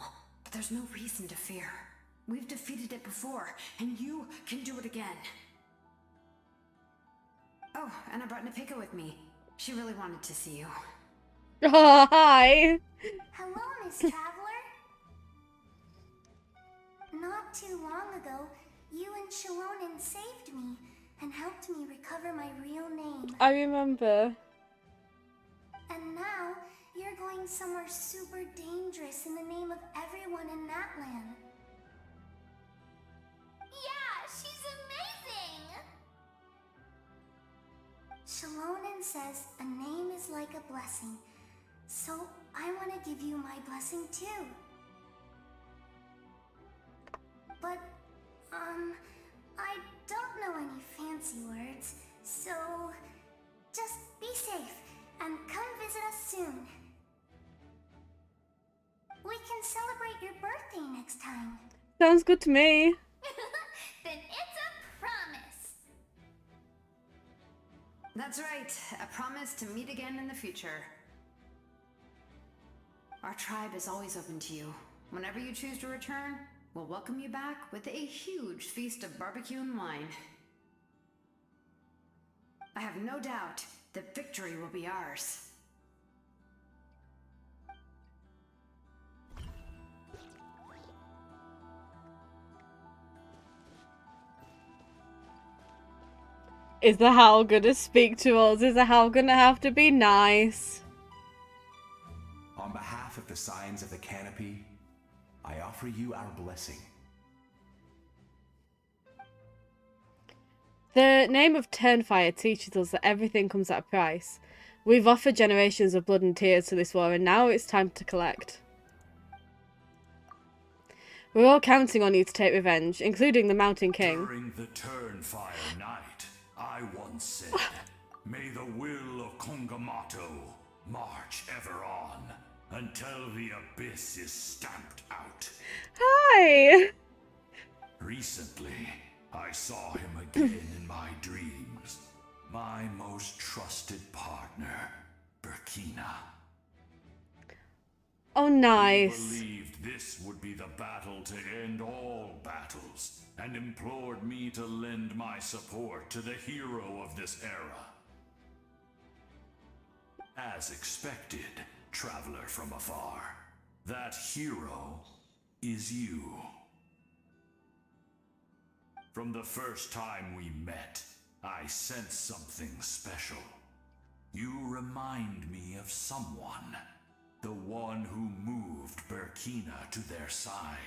but there's no reason to fear. We've defeated it before, and you can do it again. Oh, and I brought Napika with me. She really wanted to see you. Oh, hi! Hello, Miss Traveler. Not too long ago, you and Shalonen saved me and helped me recover my real name. I remember. And now, you're going somewhere super dangerous in the name of everyone in Natlan. Yeah, she's amazing! Shalonen says a name is like a blessing, so I want to give you my blessing too. But, I don't know any fancy words, so just be safe and come visit us soon. We can celebrate your birthday next time. Sounds good to me. Then it's a promise. That's right. A promise to meet again in the future. Our tribe is always open to you. Whenever you choose to return, we'll welcome you back with a huge feast of barbecue and wine. I have no doubt that victory will be ours. Is the Howl gonna speak to us? Is the Howl gonna have to be nice? On behalf of the Signs of the Canopy, I offer you our blessing. The name of Turnfire teaches us that everything comes at a price. We've offered generations of blood and tears to this war, and now it's time to collect. We're all counting on you to take revenge, including the Mountain King. During the Turnfire night, I once said, may the will of Kongamato march ever on until the abyss is stamped out. Hi! Recently, I saw him again in my dreams. My most trusted partner, Burkina. Oh, nice. He believed this would be the battle to end all battles, and implored me to lend my support to the hero of this era. As expected, traveler from afar, that hero is you. From the first time we met, I sensed something special. You remind me of someone. the one who moved Burkina to their side.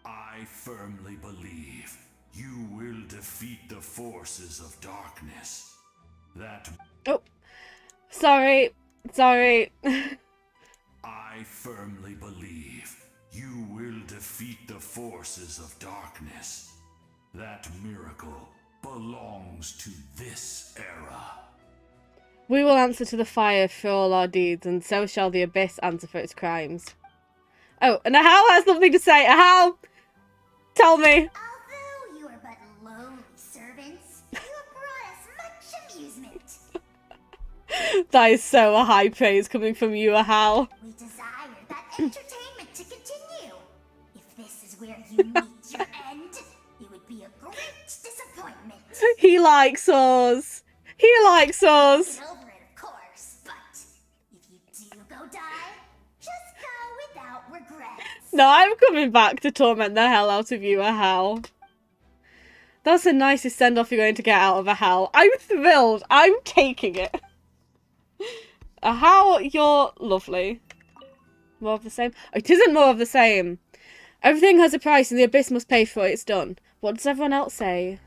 I firmly believe you will defeat the forces of darkness. That... Oh, sorry. I firmly believe you will defeat the forces of darkness. That miracle belongs to this era. We will answer to the fire for all our deeds, and so shall the abyss answer for its crimes. Oh, and Ahal has something to say. Ahal, tell me. Although you are but lowly servants, you have brought us much amusement. That is so a high praise coming from you, Ahal. We desire that entertainment to continue. If this is where you meet your end, it would be a great disappointment. He likes us. He likes us. Get over it, of course, but if you do go die, just go without regrets. No, I'm coming back to torment the hell out of you, Ahal. That's the nicest send-off you're going to get out of Ahal. I'm thrilled. I'm taking it. Ahal, you're lovely. More of the same? It isn't more of the same. Everything has a price and the abyss must pay for it. It's done. What does everyone else say?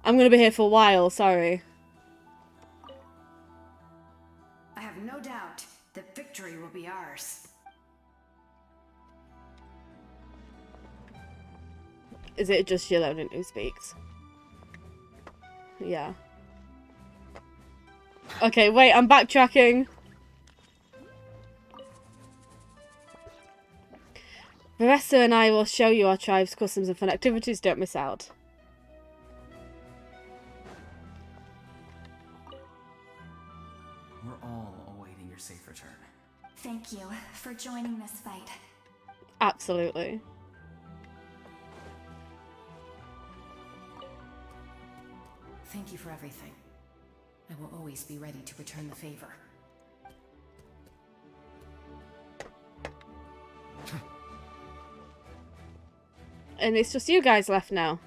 I'm going to be here for a while, sorry. I have no doubt that victory will be ours. Is it just Yellonin who speaks? Yeah. Okay, wait, I'm backtracking. Vanessa and I will show you our tribe's customs and fun activities. Don't miss out. We're all awaiting your safe return. Thank you for joining this fight. Absolutely. Thank you for everything. I will always be ready to return the favor. And it's just you guys left now.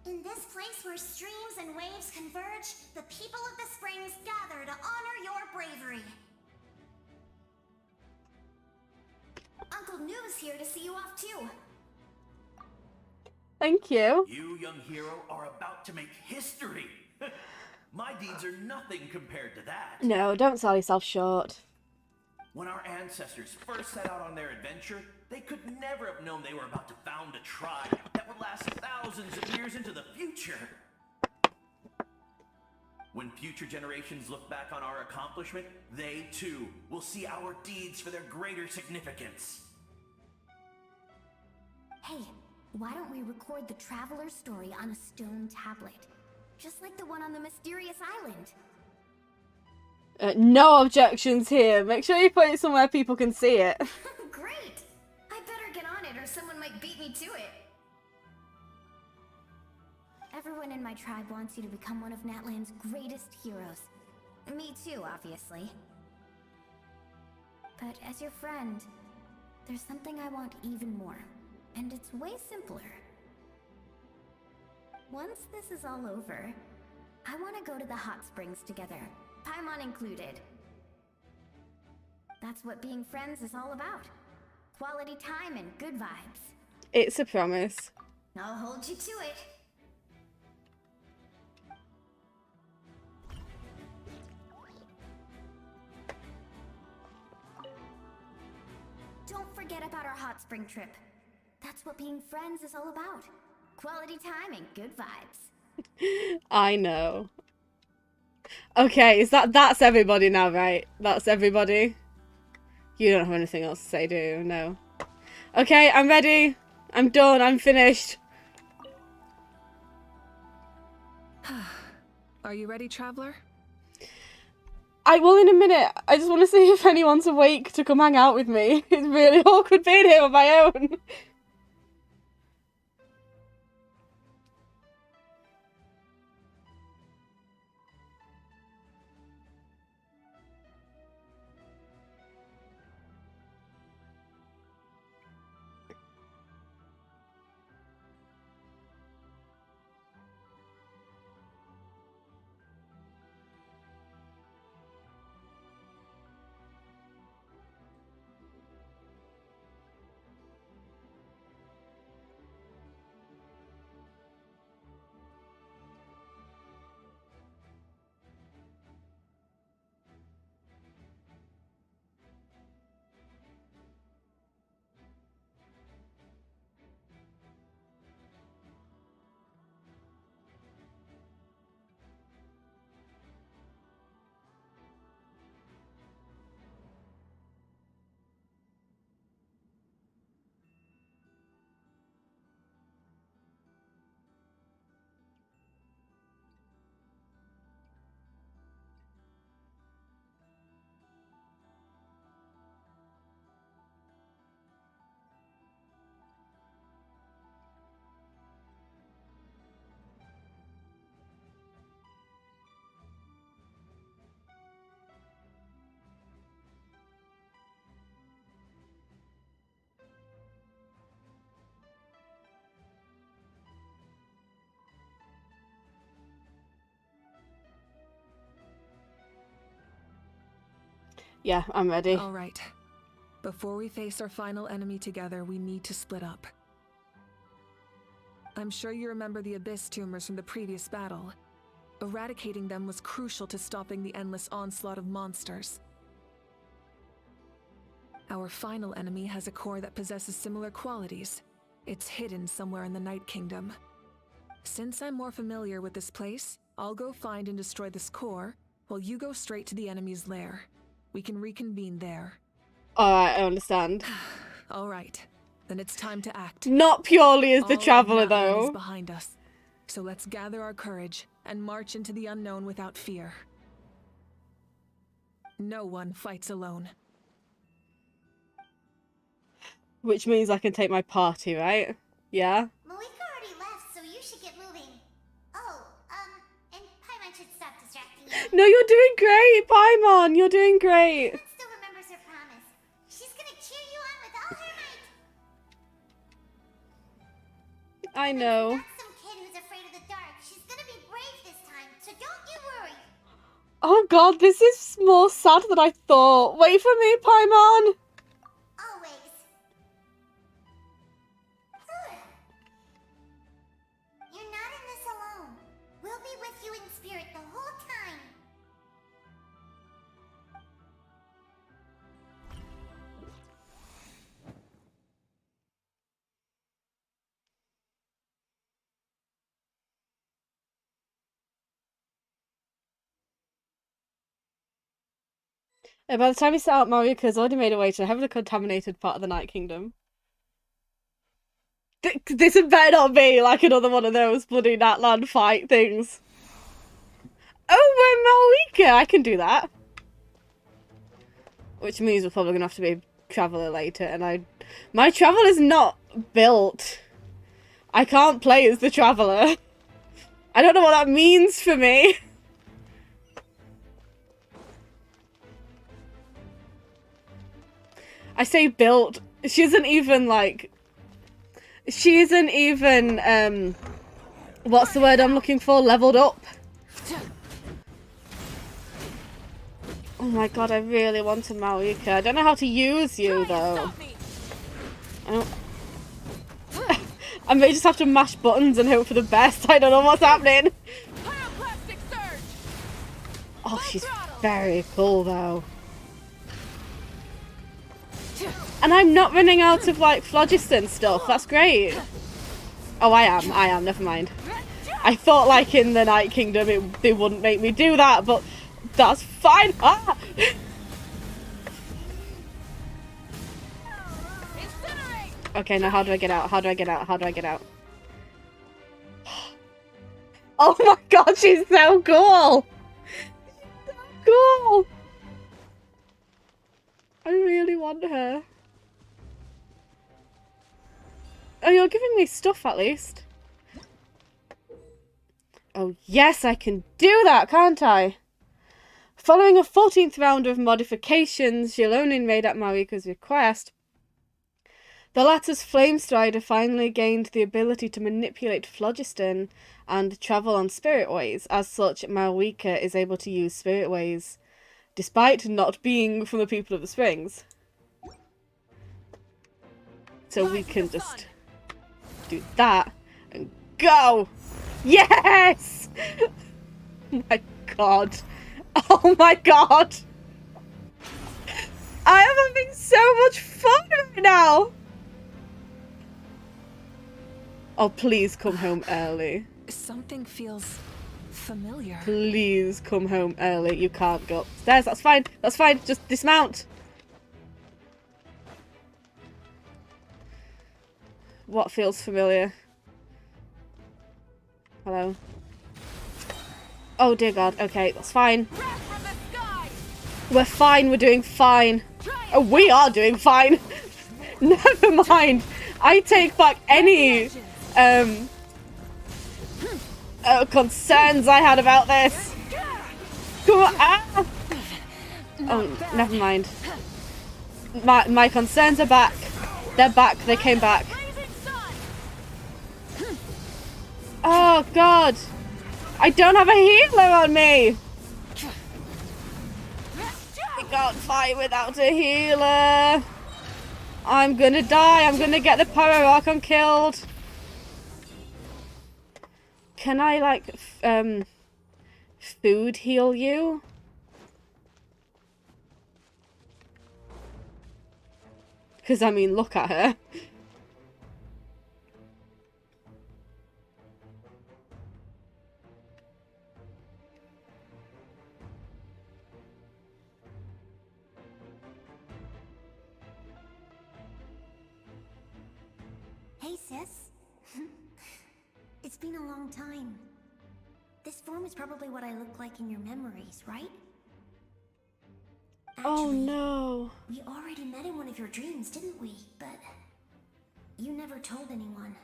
In this place where streams and waves converge, the people of the springs gather to honor your bravery. Uncle Noo's here to see you off too. Thank you. You, young hero, are about to make history. My deeds are nothing compared to that. No, don't sell yourself short. When our ancestors first set out on their adventure, they could never have known they were about to found a tribe that would last thousands of years into the future. When future generations look back on our accomplishment, they too will see our deeds for their greater significance. Hey, why don't we record the traveler's story on a stone tablet? Just like the one on the mysterious island. No objections here. Make sure you put it somewhere people can see it. Great! I better get on it or someone might beat me to it. Everyone in my tribe wants you to become one of Natlan's greatest heroes. Me too, obviously. But as your friend, there's something I want even more. And it's way simpler. Once this is all over, I want to go to the hot springs together. Paimon included. That's what being friends is all about. Quality time and good vibes. It's a promise. I'll hold you to it. Don't forget about our hot spring trip. That's what being friends is all about. Quality time and good vibes. I know. Okay, that's everybody now, right? That's everybody. You don't have anything else to say, do you? No. Okay, I'm ready. I'm done. I'm finished. Are you ready, traveler? I will in a minute. I just want to see if anyone's awake to come hang out with me. It's really awkward being here on my own. Yeah, I'm ready. All right. Before we face our final enemy together, we need to split up. I'm sure you remember the Abyss tumors from the previous battle. Eradicating them was crucial to stopping the endless onslaught of monsters. Our final enemy has a core that possesses similar qualities. It's hidden somewhere in the Night Kingdom. Since I'm more familiar with this place, I'll go find and destroy this core, while you go straight to the enemy's lair. We can reconvene there. Alright, I understand. Alright, then it's time to act. Not purely as the All Traveler, of Natlan is though. behind us. So let's gather our courage and march into the unknown without fear. No one fights alone. Which means I can take my party, right? Yeah? Malika already left, so you should get moving. Oh, and Paimon should stop distracting you. No, you're doing great, Paimon! You're doing great! Paimon still remembers her promise. She's gonna cheer you on with all her might. I know. Not some kid who's afraid of the dark. She's gonna be brave this time, so don't you worry. Oh god, this is more sad than I thought. Wait for me, Paimon! Always. You're not in this alone. We'll be with you in spirit the whole time. By the time we set out, Marika's already made her way to the heavily contaminated part of the Night Kingdom. This better not be like another one of those bloody Natlan fight things. Oh, we're Marika! I can do that. Which means we're probably gonna have to be a Traveler later, and my Traveler is not built. I can't play as the Traveler. I don't know what that means for me. I say built. She isn't even what's the word I'm looking for? Leveled up. Oh my god, I really wanted Marika. I don't know how to use you though. I may just have to mash buttons and hope for the best. I don't know what's happening. Oh, she's very cool though. And I'm not running out of like phlogiston stuff. That's great. Oh, I am. Never mind. I thought like in the Night Kingdom they wouldn't make me do that, but that's fine. Ah! Okay, now how do I get out? How do I get out? How do I get out? Oh my god, she's so cool! She's so cool! I really want her. Oh, you're giving me stuff at least. Oh yes, I can do that, can't I? Following a 14th round of modifications, Xilonin made at Marika's request, the latter's Flame Strider finally gained the ability to manipulate phlogiston and travel on spirit ways. As such, Marika is able to use spirit ways, despite not being from the people of the Springs. So we can just do that and go! Yes! Oh my god. Oh my god! I am having so much fun right now! Oh, please come home early. Something feels familiar. Please come home early. You can't go upstairs. That's fine. That's fine. Just dismount. What feels familiar? Hello? Oh dear god. Okay, that's fine. We're fine. We're doing fine. Oh, we are doing fine. Never mind. I take back any concerns I had about this. Come on. Ah. Oh, never mind. My concerns are back. They're back. They came back. Oh god. I don't have a healer on me. can't fight without a healer. I'm gonna die. I'm gonna get the Pyro Archon killed. Can I, like, food heal you? Because, I mean, look at her. Hey, sis. It's been a long time. This form is probably what I look like in your memories, right? Oh no. We already met in one of your dreams, didn't we? But you never told anyone.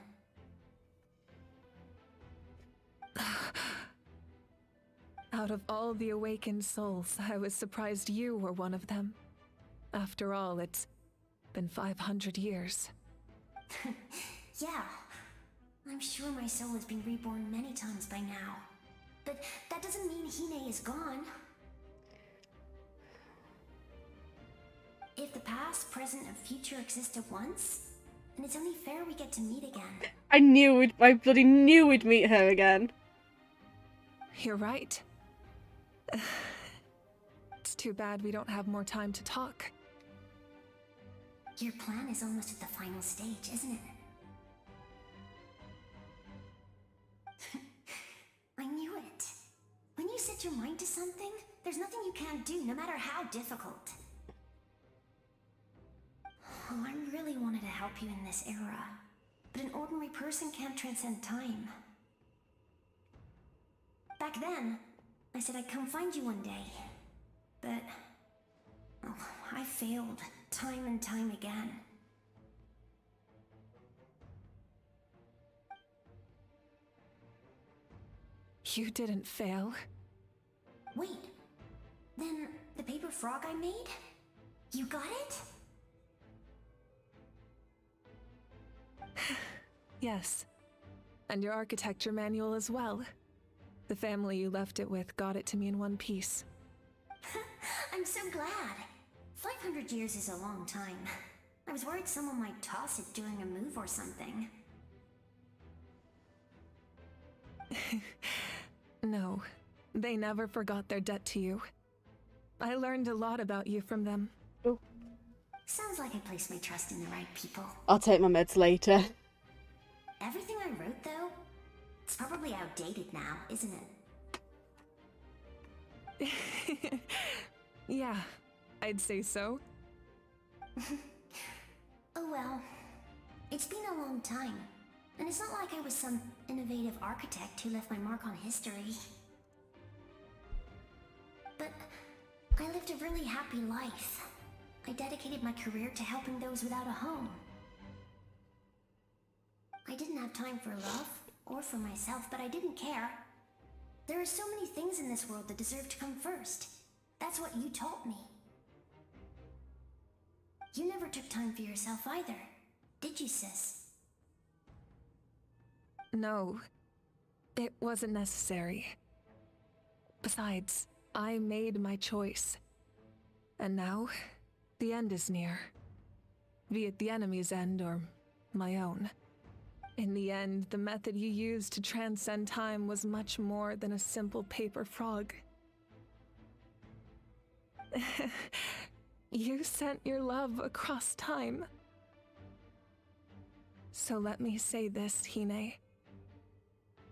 Out of all the awakened souls, I was surprised you were one of them. After all, it's been 500 years. Yeah. I'm sure my soul has been reborn many times by now. But that doesn't mean Hine is gone. If the past, present, and future exist at once, then it's only fair we get to meet again. I bloody knew we'd meet her again. You're right. It's too bad we don't have more time to talk. Your plan is almost at the final stage, isn't it? I knew it. When you set your mind to something, there's nothing you can't do, no matter how difficult. Oh, I really wanted to help you in this era, but an ordinary person can't transcend time. Back then, I said I'd come find you one day, but oh, I failed time and time again. You didn't fail. Wait, then the paper frog I made? You got it? Yes. And your architecture manual as well. The family you left it with got it to me in one piece. I'm so glad. 500 years is a long time. I was worried someone might toss it during a move or something. No, they never forgot their debt to you. I learned a lot about you from them. Oh. Sounds like I placed my trust in the right people. I'll take my meds later. Everything I wrote, though, it's probably outdated now, isn't it? Yeah, I'd say so. Oh well, it's been a long time. And it's not like I was some innovative architect who left my mark on history. But I lived a really happy life. I dedicated my career to helping those without a home. I didn't have time for love, or for myself, but I didn't care. There are so many things in this world that deserve to come first. That's what you taught me. You never took time for yourself either, did you, sis? No, it wasn't necessary. Besides, I made my choice. And now, the end is near. Be it the enemy's end or my own. In the end, the method you used to transcend time was much more than a simple paper frog. You sent your love across time. So let me say this, Hine.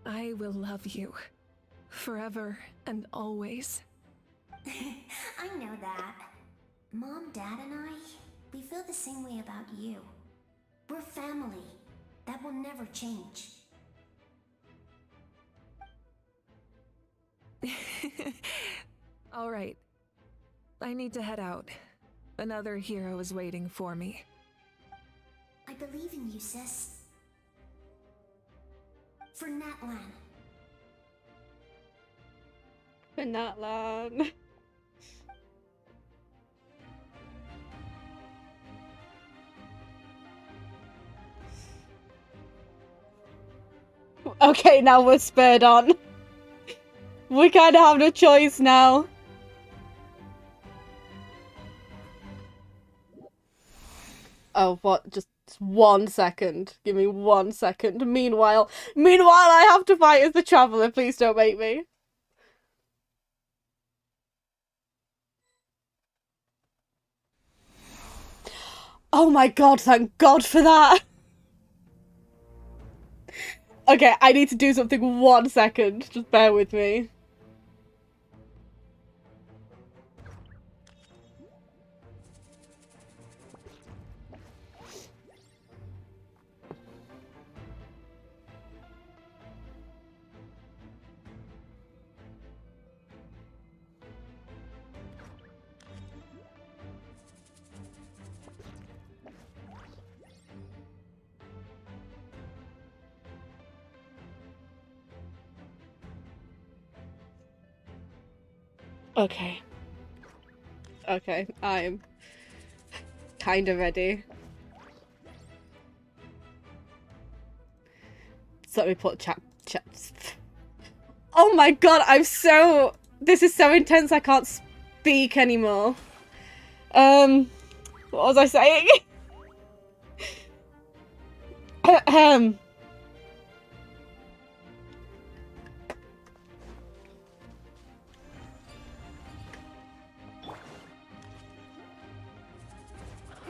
I will love you. Forever and always. I know that. Mom, Dad, and I, we feel the same way about you. We're family. That will never change. All right. I need to head out. Another hero is waiting for me. I believe in you, sis. For Natlan. For Natlan. Okay, now we're spurred on. We kind of have no choice now. Oh, what? Just 1 second. Give me 1 second. Meanwhile, I have to fight as the Traveler. Please don't make me. Oh my god, thank God for that. Okay, I need to do something 1 second. Just bear with me. Okay. Okay, I'm kinda ready. So let me put chat. Oh my god, this is so intense I can't speak anymore. What was I saying?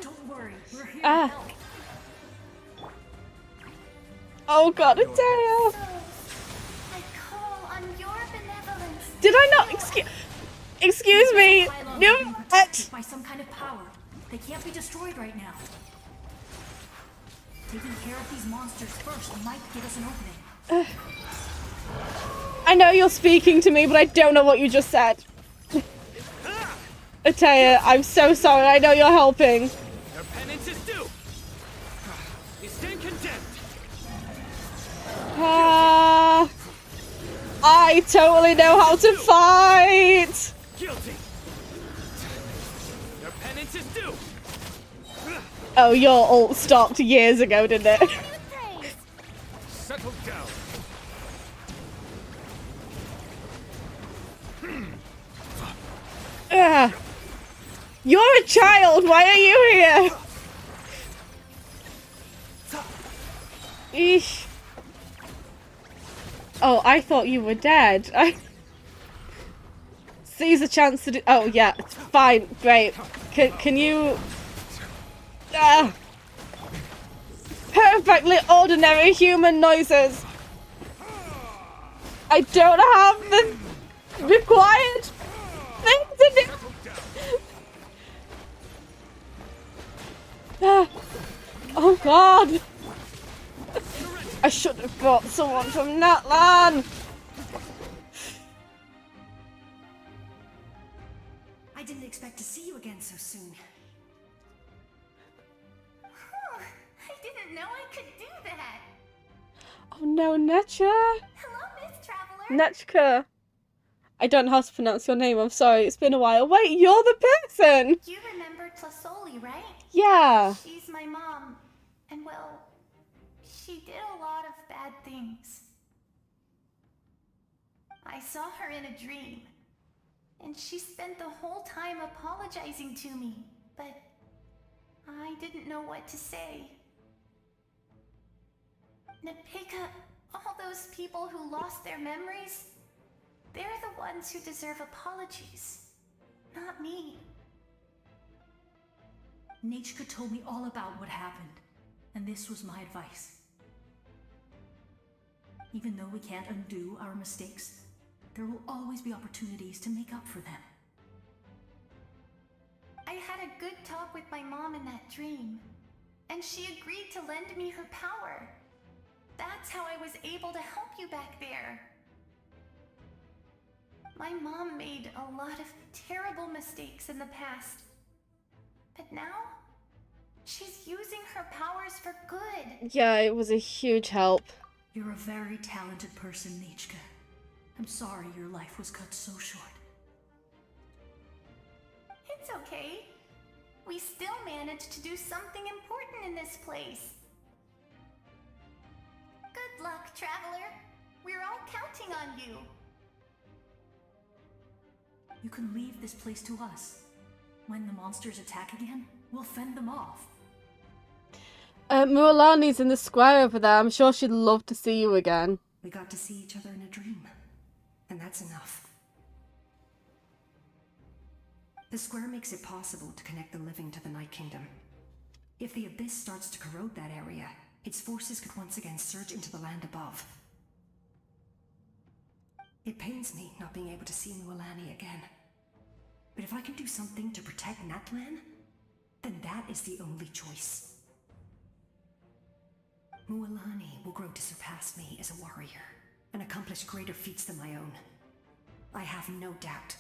Don't worry, we're here to help. Oh god, Adele! I call on your benevolence. Did I not excuse me? No, by some kind of power. They can't be destroyed right now. Taking care of these monsters first might give us an opening. I know you're speaking to me, but I don't know what you just said. Ataya, I'm so sorry. I know you're helping. Their penance is due. They stand condemned. I totally know how to fight. Guilty. Their penance is due. Oh, your ult stopped years ago, didn't it? Settle down. You're a child. Why are you here? Eesh. Oh, I thought you were dead. Seize a chance to do. Oh yeah, it's fine. Great. Can you? Perfectly ordinary human noises. I don't have the required thing to do. Oh god. I should have brought someone from Natlan. I didn't expect to see you again so soon. I didn't know I could do that. Oh no, Netcha. Hello, Miss Traveler. Netchka. I don't know how to pronounce your name, I'm sorry, it's been a while. Wait, you're the person! You remember Tlasoli, right? Yeah. She's my mom. And well, she did a lot of bad things. I saw her in a dream. And she spent the whole time apologizing to me. But I didn't know what to say. Nepika, all those people who lost their memories, they're the ones who deserve apologies, not me. Nachka told me all about what happened, and this was my advice. Even though we can't undo our mistakes, there will always be opportunities to make up for them. I had a good talk with my mom in that dream, and she agreed to lend me her power. That's how I was able to help you back there. My mom made a lot of terrible mistakes in the past. But now, she's using her powers for good. Yeah, it was a huge help. You're a very talented person, Nachka. I'm sorry your life was cut so short. It's okay. We still managed to do something important in this place. Good luck, Traveler. We're all counting on you. You can leave this place to us. When the monsters attack again, we'll fend them off. Mualani's in the square over there. I'm sure she'd love to see you again. We got to see each other in a dream, and that's enough. The square makes it possible to connect the living to the Night Kingdom. If the Abyss starts to corrode that area, its forces could once again surge into the land above. It pains me not being able to see Mualani again. But if I can do something to protect Natlan, then that is the only choice. Mualani will grow to surpass me as a warrior and accomplish greater feats than my own. I have no doubt.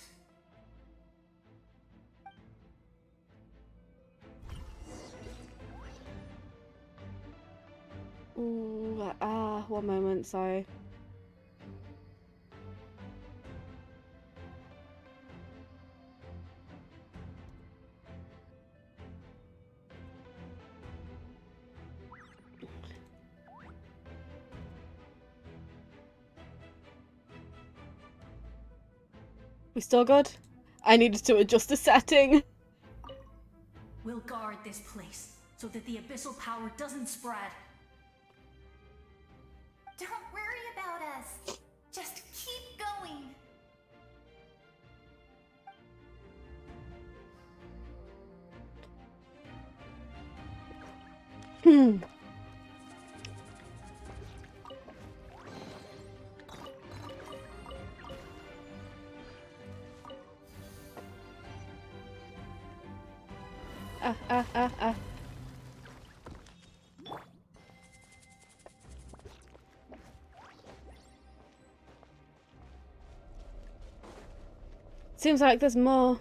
Ooh, one moment, sorry. We still good? I needed to adjust the setting. We'll guard this place so that the abyssal power doesn't spread. Don't worry about us. Just keep going. Seems like there's more.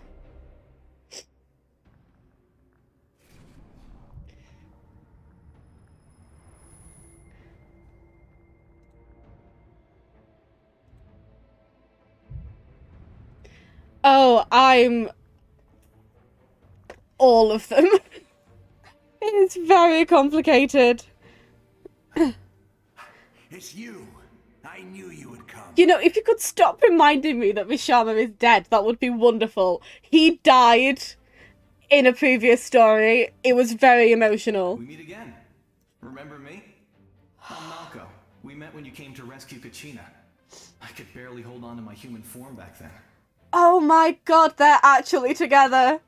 Oh, I'm all of them. It's very complicated. It's you. I knew you would come. You know, if you could stop reminding me that Vishama is dead, that would be wonderful. He died in a previous story. It was very emotional. We meet again. Remember me? I'm Malco. We met when you came to rescue Kachina. I could barely hold on to my human form back then. Oh my god, they're actually together.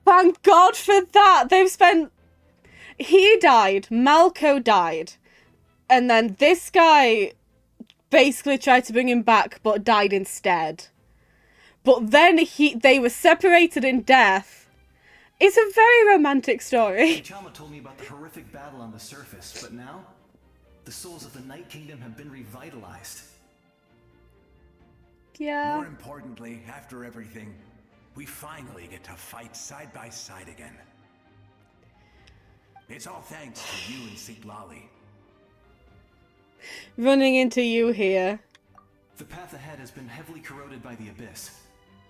Thank God for that. They've spent... He died. Malco died. And then this guy basically tried to bring him back, but died instead. But then they were separated in death. It's a very romantic story. Chama told me about the horrific battle on the surface, but now the souls of the Night Kingdom have been revitalized. Yeah. More importantly, after everything, we finally get to fight side by side again. It's all thanks to you and Siglali. Running into you here. The path ahead has been heavily corroded by the Abyss.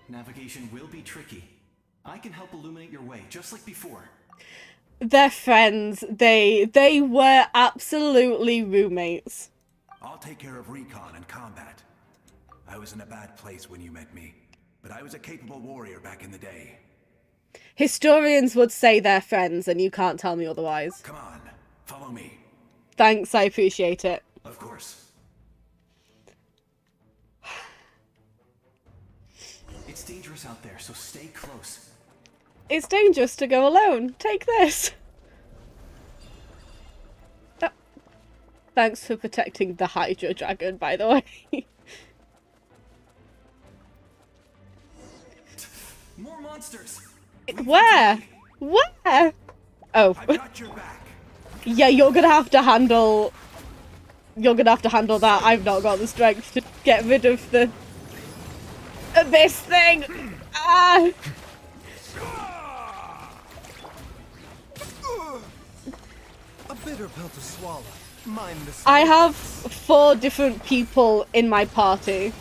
Navigation will be tricky. I can help illuminate your way, just like before. They're friends. They were absolutely roommates. I'll take care of recon and combat. I was in a bad place when you met me, but I was a capable warrior back in the day. Historians would say they're friends, and you can't tell me otherwise. Come on, follow me. Thanks, I appreciate it. Of course. It's dangerous out there, so stay close. It's dangerous to go alone. Take this. Thanks for protecting the Hydra Dragon, by the way. More monsters. Where? Where? Oh. I've got your back. Yeah, you're gonna have to handle that. I've not got the strength to get rid of the Abyss thing. Ah. A bitter pill to swallow. Mind the I have 4 different people in my party.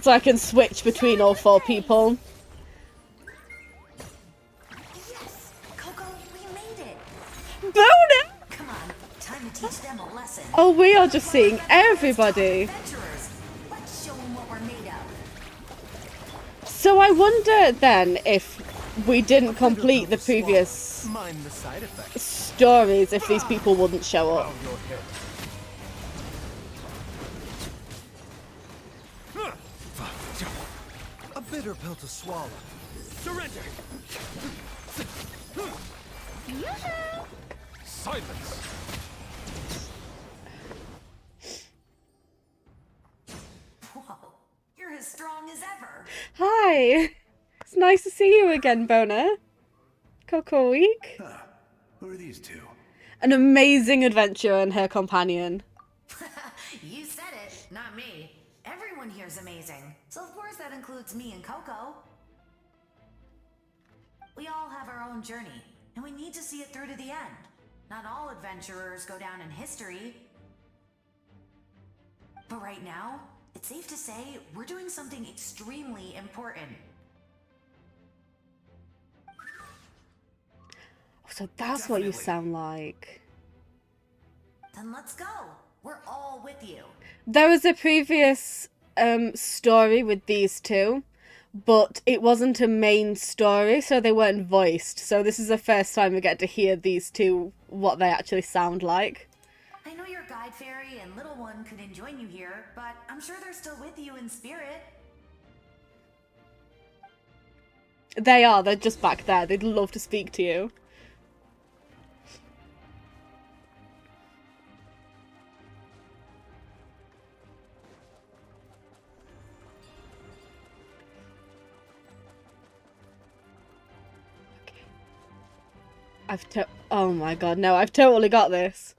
So I can switch between all 4 people. Yes! Coco, we made it! Bonus! Come on, time to teach them a lesson. Oh, we are just seeing everybody. Adventurers, let's show them what we're made of. So I wonder then if we didn't complete the previous Mind the side effects. stories if these people wouldn't show up. Bow your head. A bitter pill to swallow. Surrender. Silence. Whoa, you're as strong as ever. Hi! It's nice to see you again, Bona. Coco Week. Who are these two? An amazing adventurer and her companion. You said it, not me. Everyone here's amazing. So of course that includes me and Coco. We all have our own journey, and we need to see it through to the end. Not all adventurers go down in history. But right now, it's safe to say we're doing something extremely important. So that's what you sound like. Then let's go. We're all with you. There was a previous story with these two, but it wasn't a main story, so they weren't voiced. So this is the first time we get to hear these two, what they actually sound like. I know your guide fairy and little one couldn't join you here, but I'm sure they're still with you in spirit. They are, they're just back there. They'd love to speak to you. Oh my god, no, I've totally got this.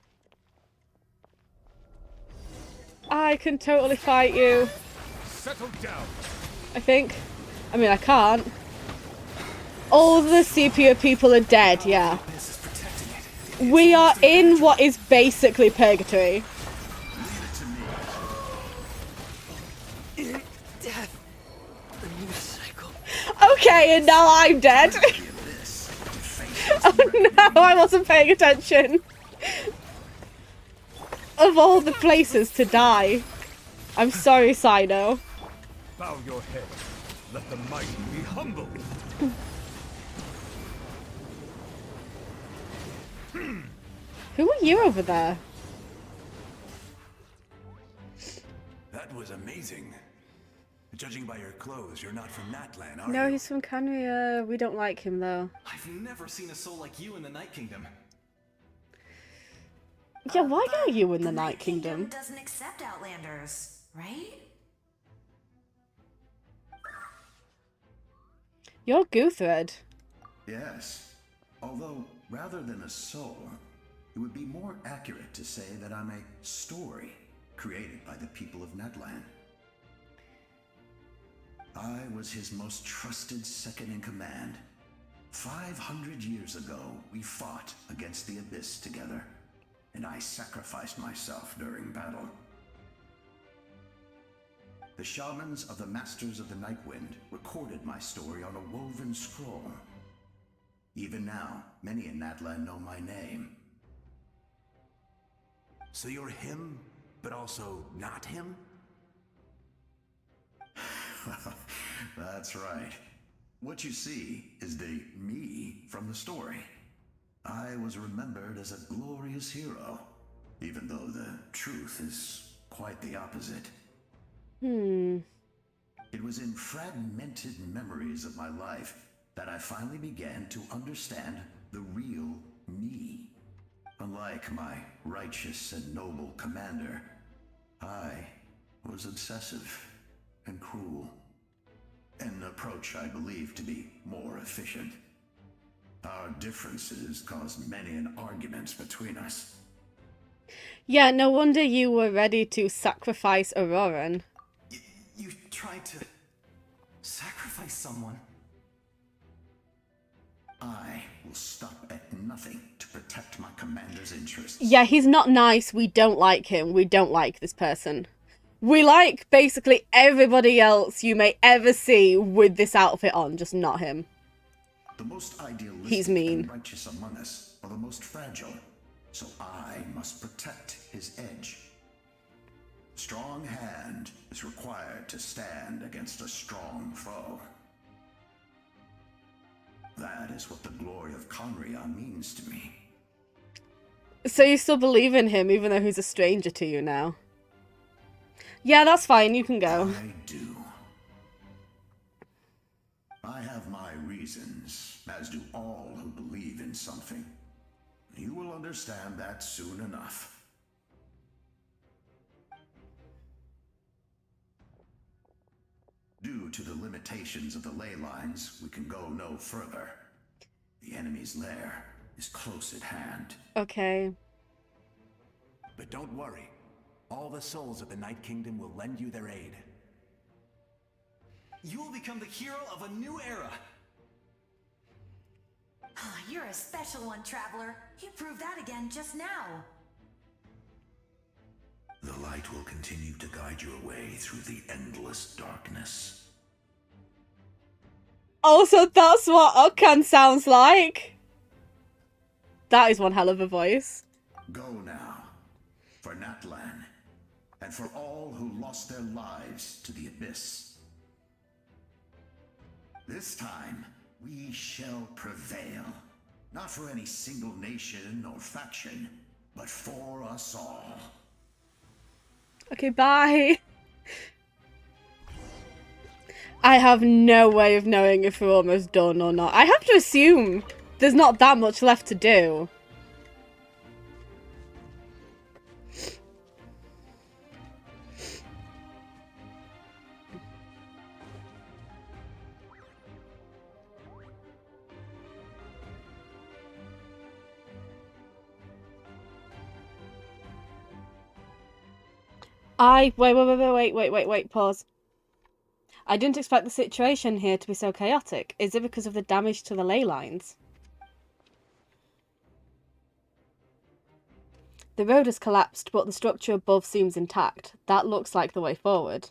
I can totally fight you. Settle down. I think. I mean, I can't. All the sepia people are dead, yeah. We are in what is basically purgatory. Death. The news cycle. Okay, and now I'm dead. Oh no, I wasn't paying attention. Of all the places to die. I'm sorry, Sino. Bow your head. Let the mighty be humbled. Who are you over there? That was amazing. Judging by your clothes, you're not from Natlan, are No, you? he's from Canria. We don't like him, though. I've never seen a soul like you in the Night Kingdom. Yeah, why are you in the Night Kingdom? Doesn't accept Outlanders, right? You're Guthred. Yes. Although, rather than a soul, it would be more accurate to say that I'm a story created by the people of Natlan. I was his most trusted second-in-command. 500 years ago, we fought against the Abyss together, and I sacrificed myself during battle. The shamans of the Masters of the Nightwind recorded my story on a woven scroll. Even now, many in Natlan know my name. So you're him, but also not him? That's right. What you see is the me from the story. I was remembered as a glorious hero, even though the truth is quite the opposite. It was in fragmented memories of my life that I finally began to understand the real me. Unlike my righteous and noble commander, I was obsessive and cruel. An approach I believe to be more efficient. Our differences caused many an arguments between us. Yeah, no wonder you were ready to sacrifice Auroran. You tried to sacrifice someone. I will stop at nothing to protect my commander's interests. Yeah, he's not nice. We don't like him. We don't like this person. We like basically everybody else you may ever see with this outfit on, just not him. The most idealistic He's mean. and righteous among us are the most fragile, so I must protect his edge. Strong hand is required to stand against a strong foe. is what the glory of Conria means to me. So you still believe in him, even though he's a stranger to you now? Yeah, that's fine. You can go. I do. I have my reasons, as do all who believe in something. You will understand that soon enough. Due to the limitations of the ley lines, we can go no further. The enemy's lair is close at hand. Okay. But don't worry. All the souls of the Night Kingdom will lend you their aid. You will become the hero of a new era. You're a special one, Traveler. You proved that again just now. The light will continue to guide your way through the endless darkness. Also, that's what Okan sounds like. That is one hell of a voice. Go now, for Natlan, and for all who lost their lives to the Abyss. This time, we shall prevail. Not for any single nation or faction, but for us all. Okay, bye. I have no way of knowing if we're almost done or not. I have to assume there's not that much left to do. Wait, pause. I didn't expect the situation here to be so chaotic. Is it because of the damage to the ley lines? The road has collapsed, but the structure above seems intact. That looks like the way forward.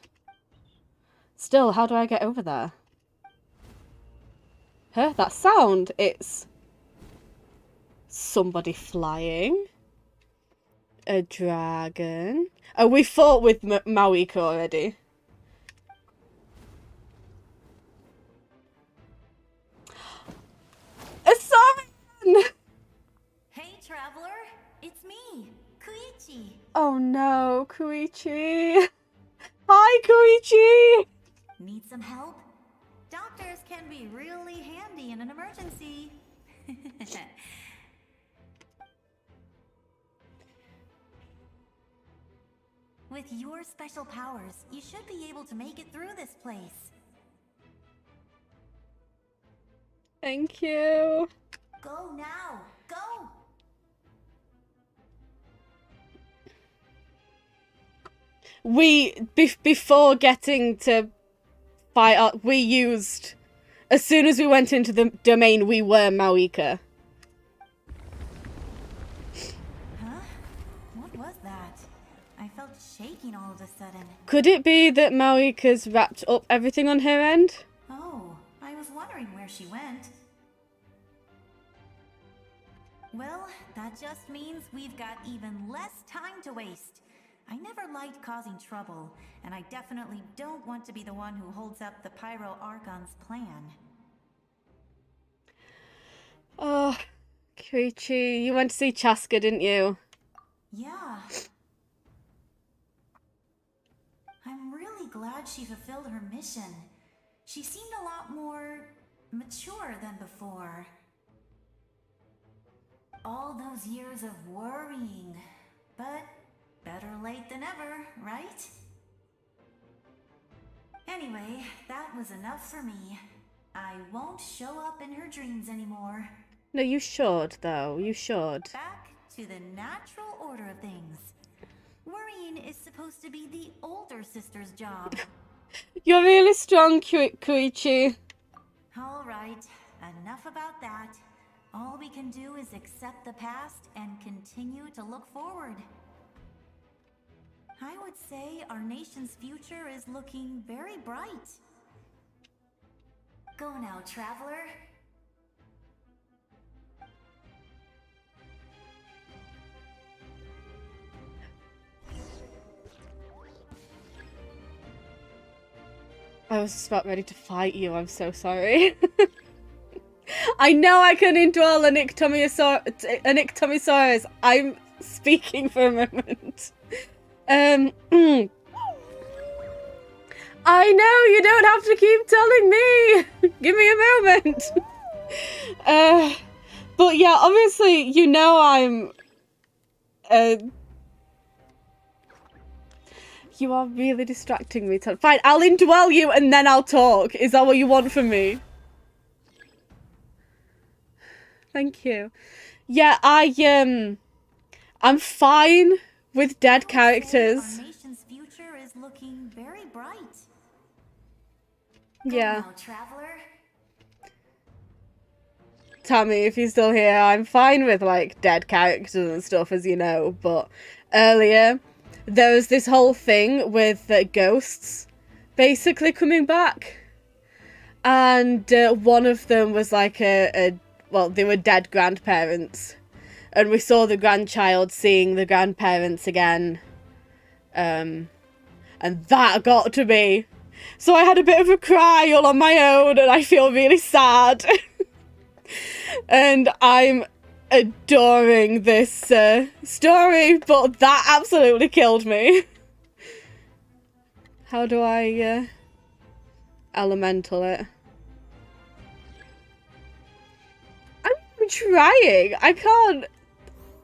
Still, how do I get over there? Huh? That sound! It's somebody flying. A dragon. Oh, we fought with Mawika already. A Saurian! Hey, Traveler. It's me, Koichi. Oh no, Koichi. Hi, Koichi! Need some help? Doctors can be really handy in an emergency. With your special powers, you should be able to make it through this place. Thank you. Go now! Go! Before getting to fight, we used... As soon as we went into the domain, we were Mawika. Huh? What was that? I felt shaking all of a sudden. Could it be that Mawika's wrapped up everything on her end? Oh, I was wondering where she went. Well, that just means we've got even less time to waste. I never liked causing trouble, and I definitely don't want to be the one who holds up the Pyro Archon's plan. Oh, Koichi, you went to see Chaska, didn't you? Yeah. I'm really glad she fulfilled her mission. She seemed a lot more mature than before. All those years of worrying, but better late than ever, right? Anyway, that was enough for me. I won't show up in her dreams anymore. No, you should, though. You should. Back to the natural order of things. Worrying is supposed to be the older sister's job. You're really strong, Koichi. All right, enough about that. All we can do is accept the past and continue to look forward. I would say our nation's future is looking very bright. Go now, Traveler. I was just about ready to fight you, I'm so sorry. I know I can indwell an Ictomisaurus. I'm speaking for a moment. I know, you don't have to keep telling me. Give me a moment. But yeah, obviously, you know I'm... you are really distracting me. Fine, I'll indwell you and then I'll talk. Is that what you want from me? Thank you. Yeah, I'm fine with dead characters. Our nation's future is looking very bright. Yeah. Now, traveler. Tammy, if you're still here, I'm fine with, like, dead characters and stuff, as you know, but earlier, there was this whole thing with ghosts basically coming back, and one of them was, like, well, they were dead grandparents, and we saw the grandchild seeing the grandparents again, and that got to me. So I had a bit of a cry all on my own, and I feel really sad. And I'm adoring this story, but that absolutely killed me. How do I elemental it? I'm trying. I can't.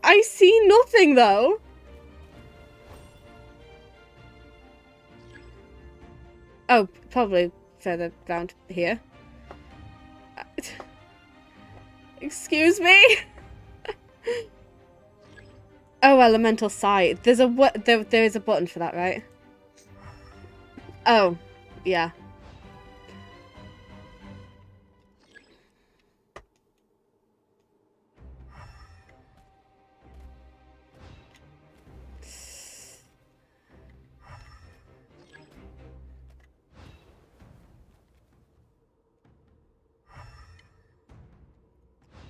I see nothing though. Oh, probably further round here. Excuse me? Oh, elemental sight. There's a there is a button for that, right? Oh, yeah.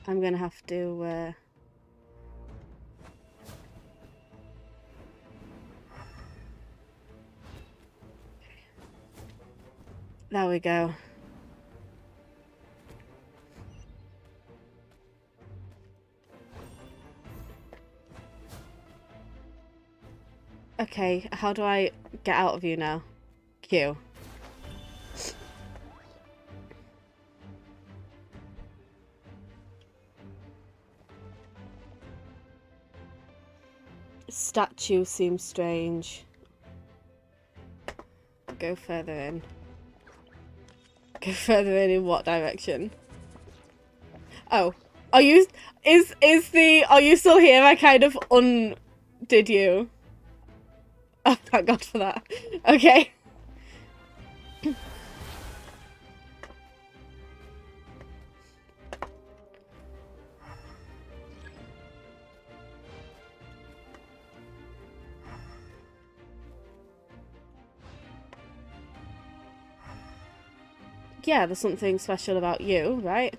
I'm gonna have to there we go. Okay, how do I get out of you now? Q. Statue seems strange. Go further in. Go further in what direction? Oh. Are you are you still here? I kind of undid you. Oh, thank God for that. Okay. Yeah, there's something special about you, right?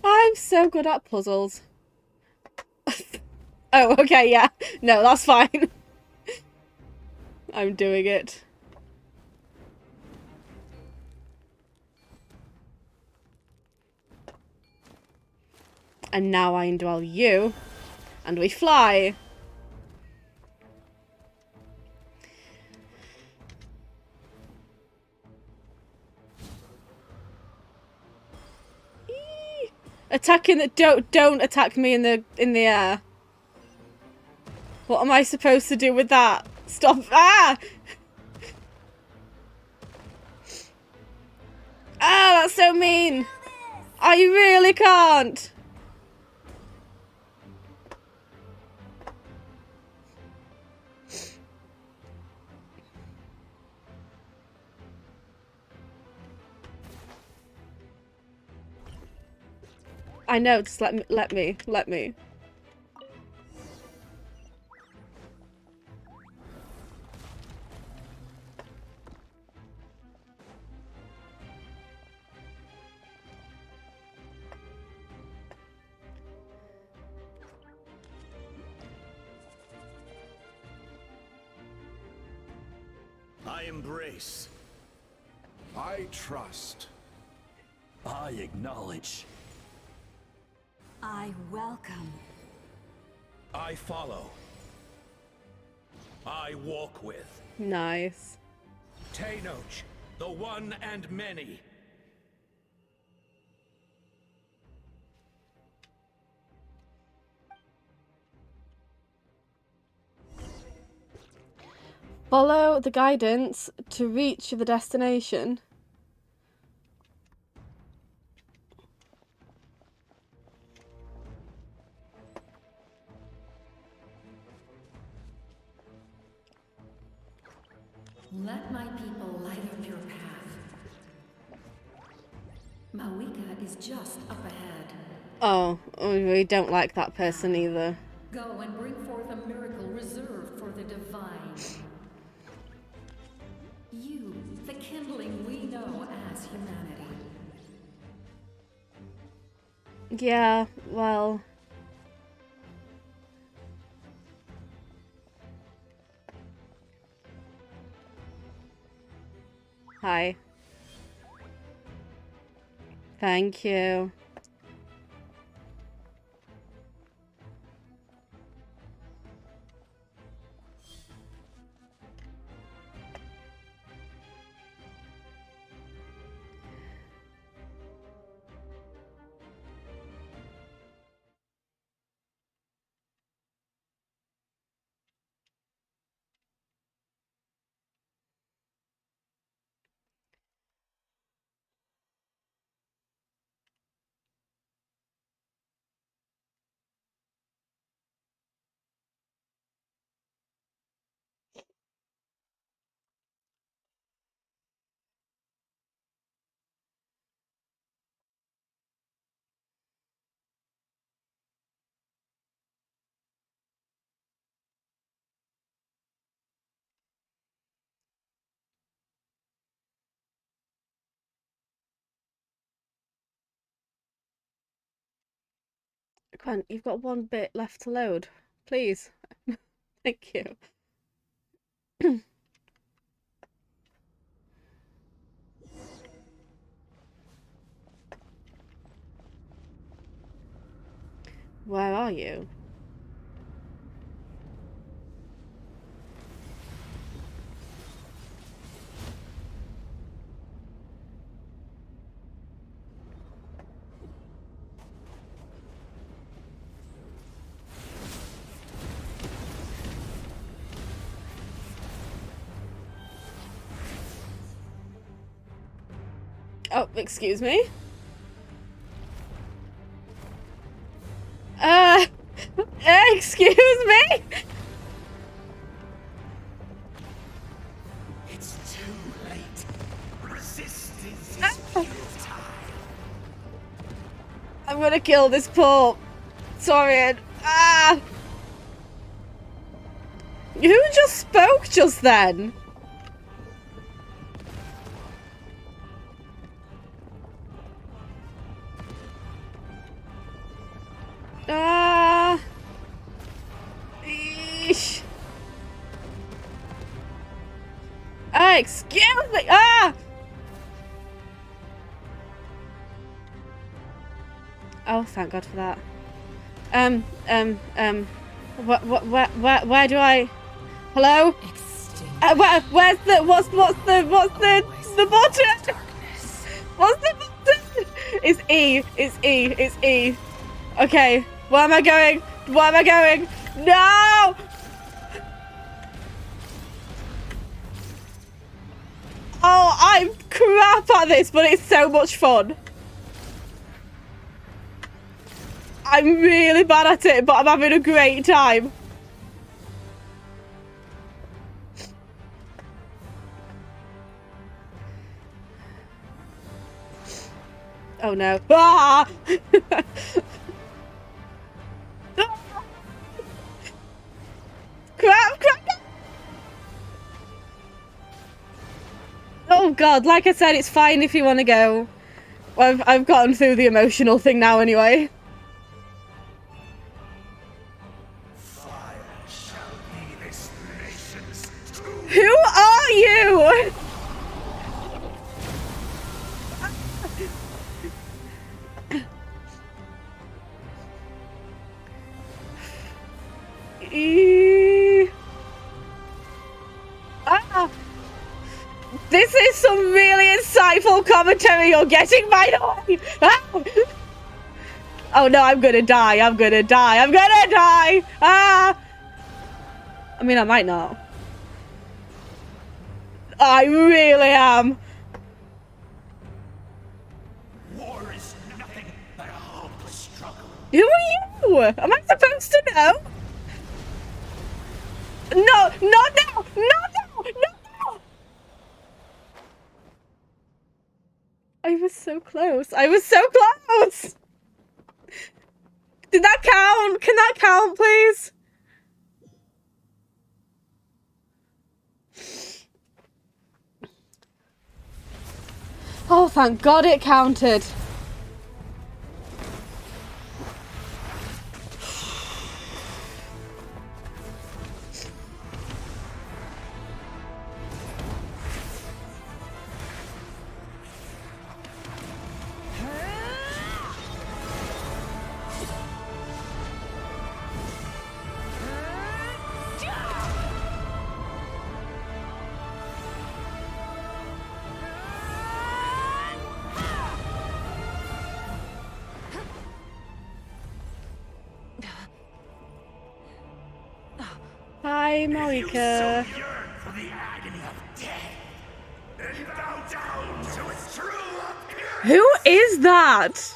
I'm so good at puzzles. Oh, okay, yeah. No, that's fine. I'm doing it. And now I indwell you. And we fly. Eee! Attacking the don't attack me in the air. What am I supposed to do with that? Stop! Ah! Ah, that's so mean. I really can't. I know, just let me. I embrace. I trust. I acknowledge. I welcome. I follow. I walk with. Nice. Tenoch, the one and many. Follow the guidance to reach the destination. Let my people light up your path. Mawika is just up ahead. Oh, we don't like that person either. Go and bring forth a miracle reserved for the divine. You, the kindling we know as humanity. Yeah, well... Hi. Thank you. Grant, you've got one bit left to load. Please. Thank you. Where are you? Oh, excuse me? Excuse me? It's too late. Resistance is futile. I'm gonna kill this poor Saurian. Ah! Who just spoke just then? Ah! Eesh. Ah, excuse me! Ah! Oh, thank God for that. Where do I? Hello? Where's the? What's the button? What's the button? It's E. It's E. It's E. Okay. Where am I going? Where am I going? No! Oh, I'm crap at this, but it's so much fun. I'm really bad at it, but I'm having a great time. Oh no. Ah! Crap! Oh God, like I said, it's fine if you want to go. I've gotten through the emotional thing now anyway. Who are you? Ah! This is some really insightful commentary you're getting, by the way! Ah! Oh no, I'm gonna die, I'm gonna die, I'm gonna die! Ah! I mean, I might not. I really am. War is nothing but a hopeless struggle. Who are you? Am I supposed to know? No, not now! Not now! Not now! I was so close. I was so close! Did that count? Can that count, please? Oh, thank God it counted. Hi, Marika. For the agony of death, and bow down to its true appearance. Who is that?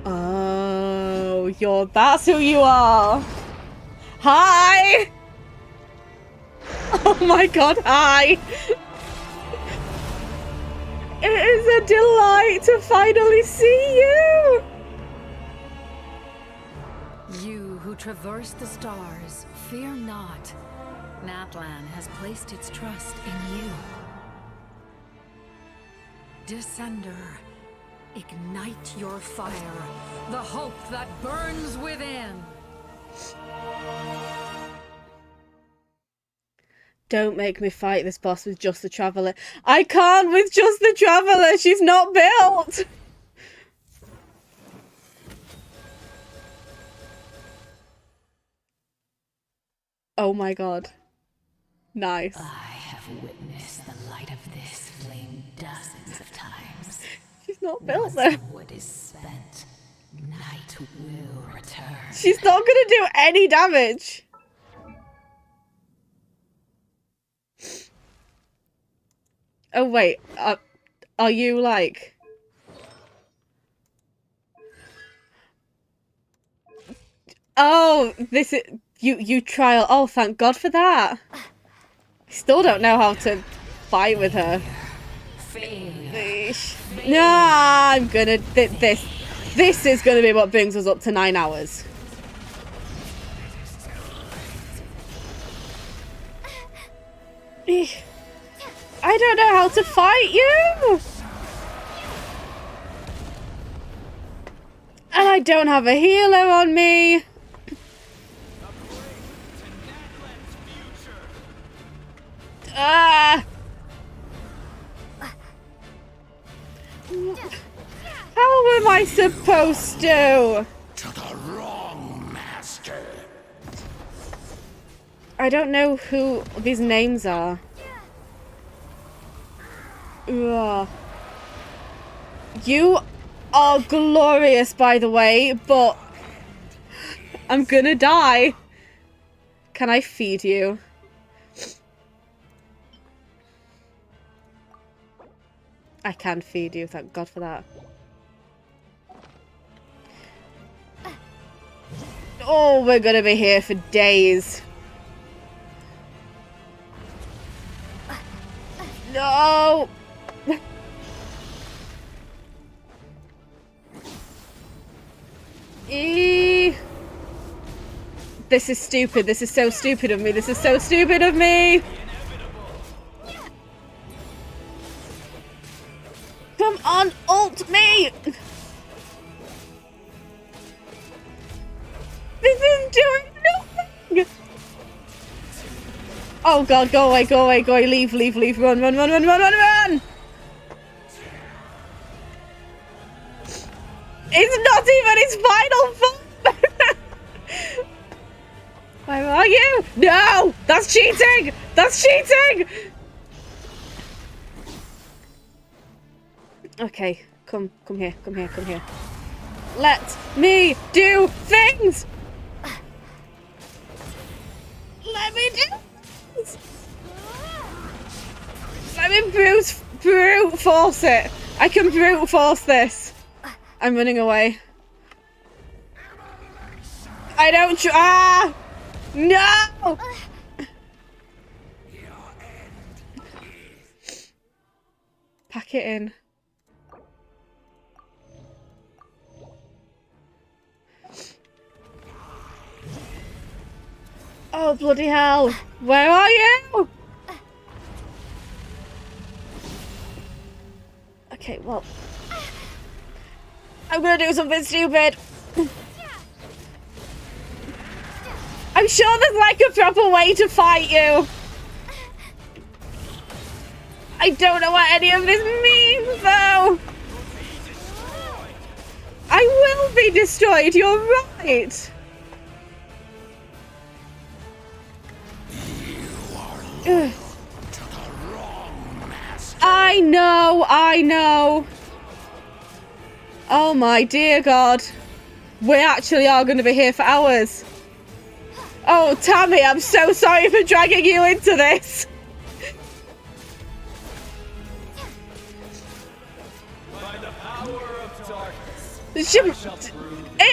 Oh, that's who you are. Hi. Oh my God, hi. It is a delight to finally see you! You who traverse the stars, fear not. Natlan has placed its trust in you. Descender, ignite your fire, the hope that burns within. Don't make me fight this boss with just the Traveler. I can't with just the Traveler. She's not built. Oh my God. Nice. I have witnessed the light of this flame dozens of times. She's not built Once though. the wood is spent, night will return. She's not gonna do any damage. Oh wait, are you like... Oh, this is... You trial... Oh, thank God for that. Still don't know how to fight with her. Nah, I'm gonna... This is gonna be what brings us up to 9 hours. I don't know how to fight you! And I don't have a healer on me! Ah! How am I supposed to? To the wrong master. I don't know who these names are. Ugh. You are glorious, by the way, but I'm gonna die. Can I feed you? I can feed you, thank God for that. Oh, we're gonna be here for days. No! This is stupid. This is so stupid of me. This is so stupid of me. Come on, ult me. This is doing nothing. Oh god, go away, go away, go away, leave, leave, leave, run, run, run, run, run, run, run! It's not even his final form! Where are you? No! That's cheating! That's cheating! Okay, come here, come here, come here. Let me do things! Let me do things! Let me brute force it! I can brute force this! I'm running away. I don't ah! No! Pack it in. Oh, bloody hell. Where are you? Okay, well. I'm gonna do something stupid. I'm sure there's like a proper way to fight you. I don't know what any of this means, though. I will be destroyed, you're right. Ugh. I know, I know. Oh my dear God. We actually are going to be here for hours. Oh, Tammy, I'm so sorry for dragging you into this. By the power of darkness,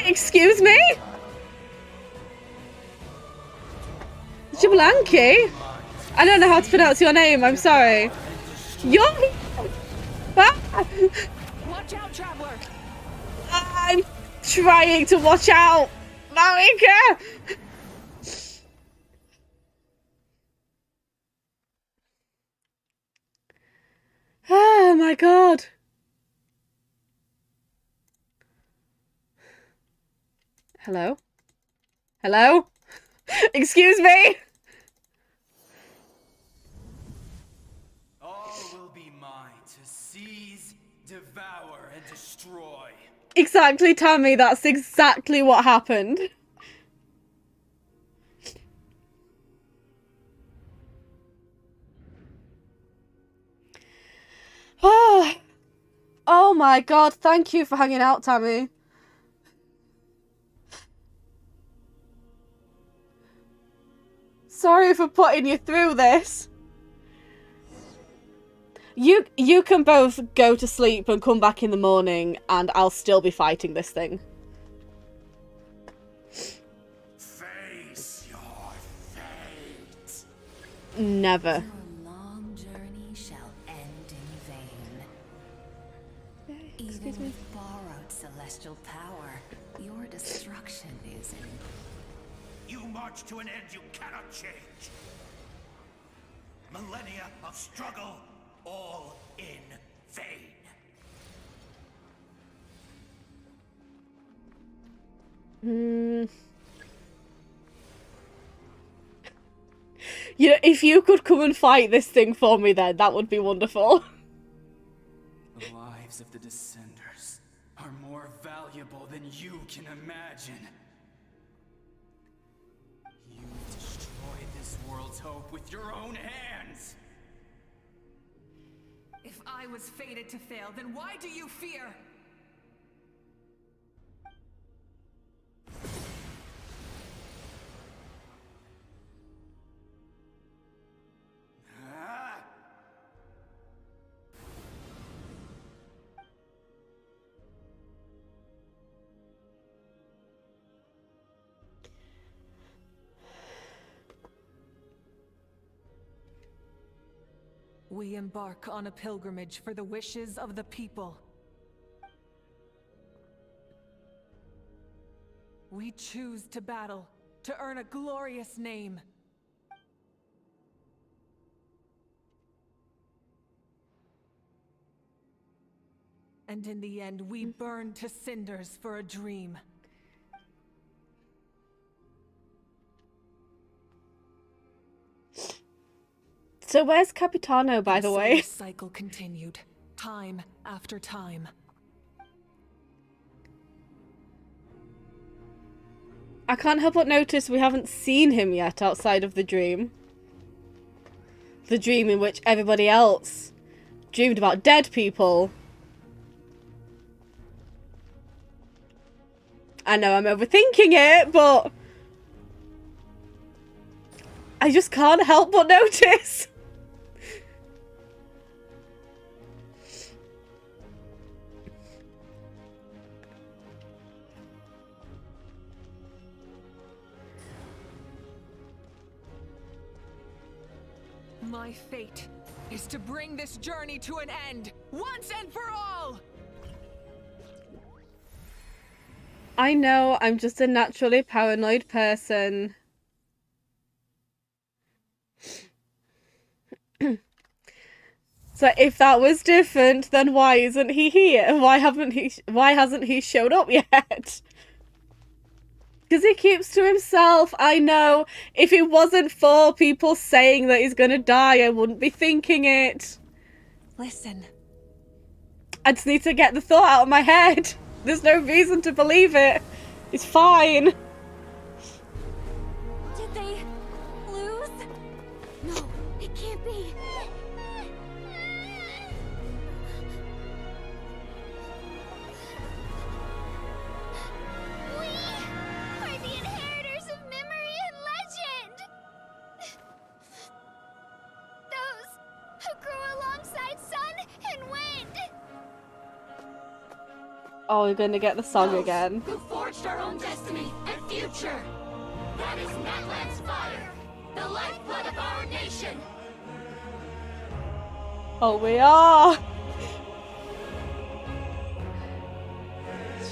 excuse me? Jablanki? I don't know how to pronounce your name, I'm sorry. You're... Ah! Watch out, traveler! I'm trying to watch out, Marika! Oh my God. Hello? Hello? Excuse me? all will be mine to seize, devour, and destroy. Exactly, Tammy. That's exactly what happened. Oh, oh my God. Thank you for hanging out, Tammy. Sorry for putting you through this. You can both go to sleep and come back in the morning and I'll still be fighting this thing. Face your fate. Never. Your long journey shall end in vain. Even with borrowed celestial power, your destruction is in. You march to an end you cannot change. Millennia of struggle, all in vain. You know, if you could come and fight this thing for me then, that would be wonderful. The lives of the Descenders are more valuable than you can imagine. You've destroyed this world's hope with your own hands. If I was fated to fail, then why do you fear? We embark on a pilgrimage for the wishes of the people. We choose to battle, to earn a glorious name. And in the end, we burn to cinders for a dream. So where's Capitano, by the way? The cycle continued, time after time. I can't help but notice we haven't seen him yet outside of the dream. The dream in which everybody else dreamed about dead people. I know I'm overthinking it, but I just can't help but notice. My fate is to bring this journey to an end, once and for all! I know, I'm just a naturally paranoid person. So if that was different, then why isn't he here? Why hasn't he showed up yet? Because he keeps to himself. I know. If it wasn't for people saying that he's gonna die, I wouldn't be thinking it. Listen. I just need to get the thought out of my head. There's no reason to believe it. It's fine. Did they lose? No, it can't be. We are the inheritors of memory and legend. Those who grew alongside sun and wind. Oh, we're gonna get the song again. Who forged our own destiny and future. That is Natlan's fire, the lifeblood of our nation. Oh, we are.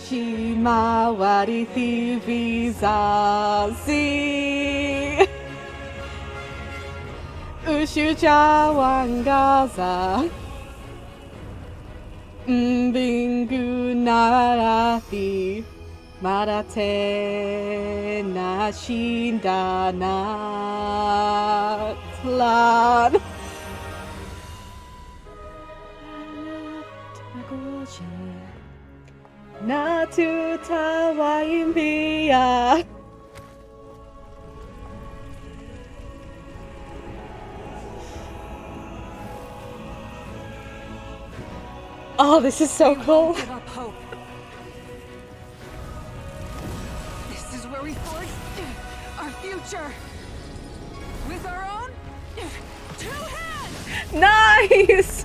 Shimawari Vizazi Ushujawan Gaza Bingu Narathi Marate Nashindana Clan Natu Tawaimbia. Oh, this is so cool. Give up hope. This is where we forge our future. With our own 2 hands. Nice.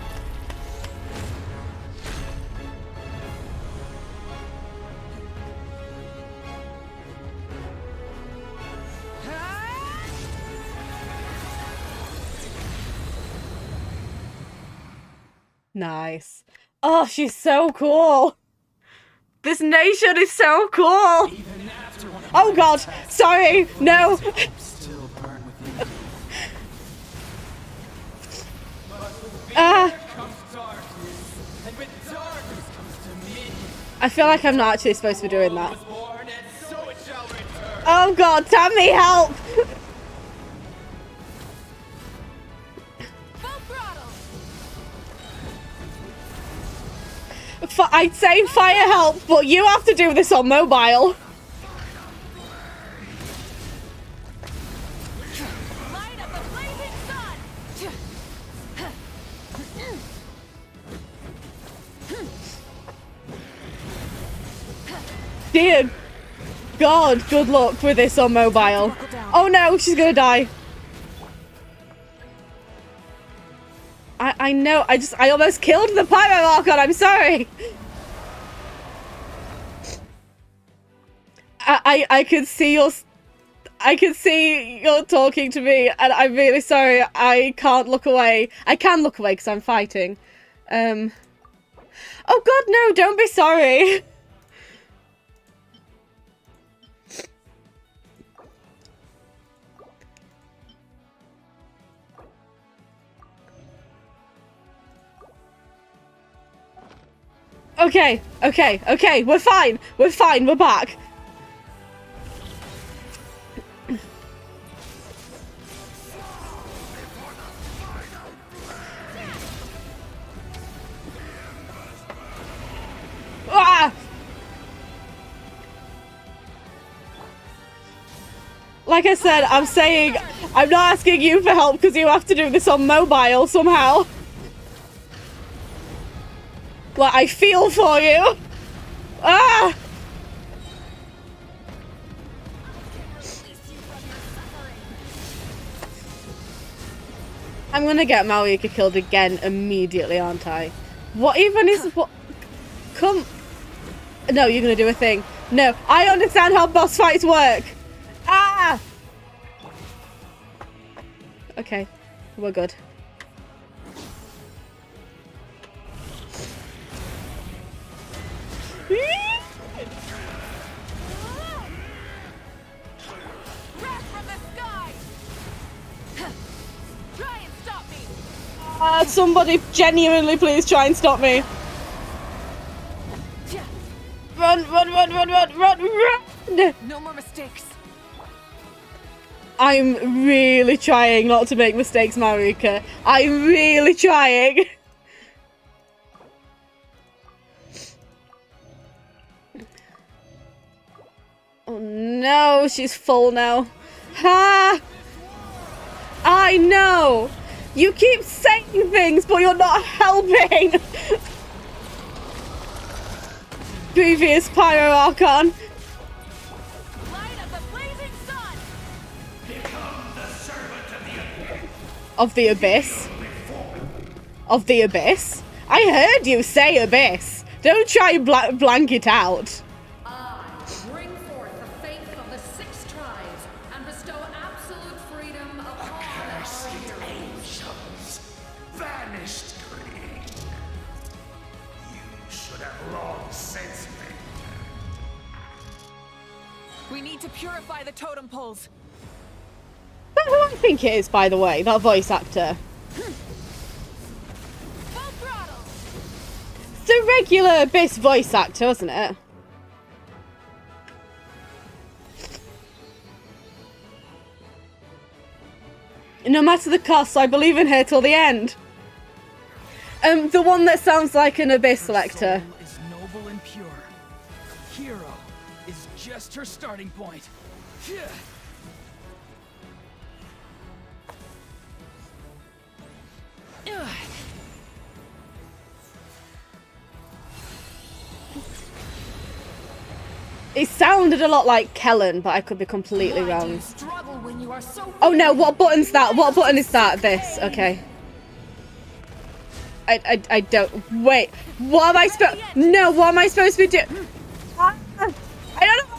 Nice. Oh, she's so cool. This nation is so cool. Oh god, sorry, no. I feel like I'm not actually supposed to be doing that. Oh god, Tammy, help! I'd say fire help, but you have to do this on mobile. Dear God, good luck with this on mobile. Oh no, she's gonna die. I know, I almost killed the Pyro Archon, I'm sorry. I can see you're talking to me, and I'm really sorry. I can't look away. I can look away because I'm fighting. Oh god, no, don't be sorry. Okay, we're fine, we're back. Like I said, I'm saying I'm not asking you for help because you have to do this on mobile somehow. Like, I feel for you. Ah! I'm gonna get Maoika killed again immediately, aren't I? What even is what? Come. No, you're gonna do a thing. No, I understand how boss fights work. Ah! Okay, we're good. Somebody genuinely please try and stop me. Run, run, run, run, run, run, run! No more mistakes. I'm really trying not to make mistakes, Maruka. I'm really trying. Oh no, she's full now. Ha! I know! You keep saying things, but you're not helping! Previous Pyro Archon. Of the Abyss. Of the Abyss? I heard you say Abyss. Don't try and blank it out. Bring forth the faith of the 6 tribes and bestow absolute freedom upon Accursed angels, vanished green. You should have long since been. We need to purify the totem poles. That's who I think it is, by the way, that voice actor. It's a regular Abyss voice actor, isn't it? No matter the cost, I believe in her till the end. The one that sounds like an Abyss selector. Is noble and pure. Hero is just her starting point. It sounded a lot like Kellen, but I could be completely wrong. Oh no, what button's that? What button is that? This, okay. I don't, wait. What am I supposed, no, what am I supposed to be doing? I don't know.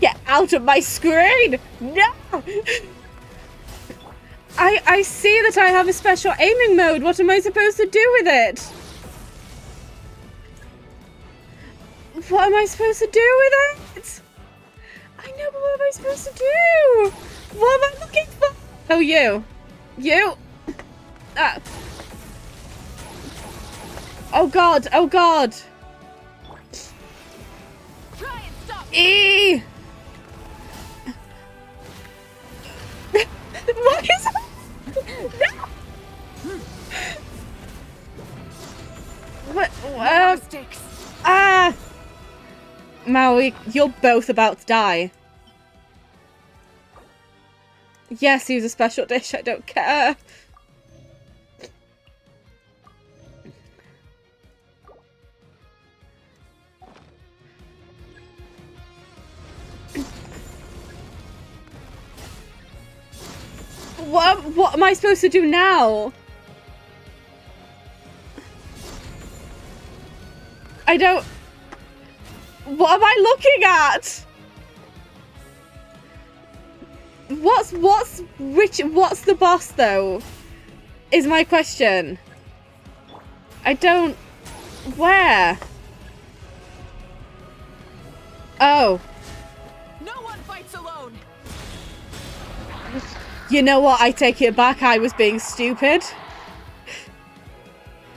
Get out of my screen. No. I see that I have a special aiming mode. What am I supposed to do with it? What am I supposed to do with it? I know, but what am I supposed to do? What am I looking for? Oh, you. You. Ah. Oh, God. Oh, God. E. What is that? No. What? Ah. Maui, you're both about to die. Yes, use a special dish, I don't care. What am I supposed to do now? I don't... What am I looking at? What's the boss though? Is my question. I don't... Where? Oh. No one fights alone. You know what? I take it back. I was being stupid.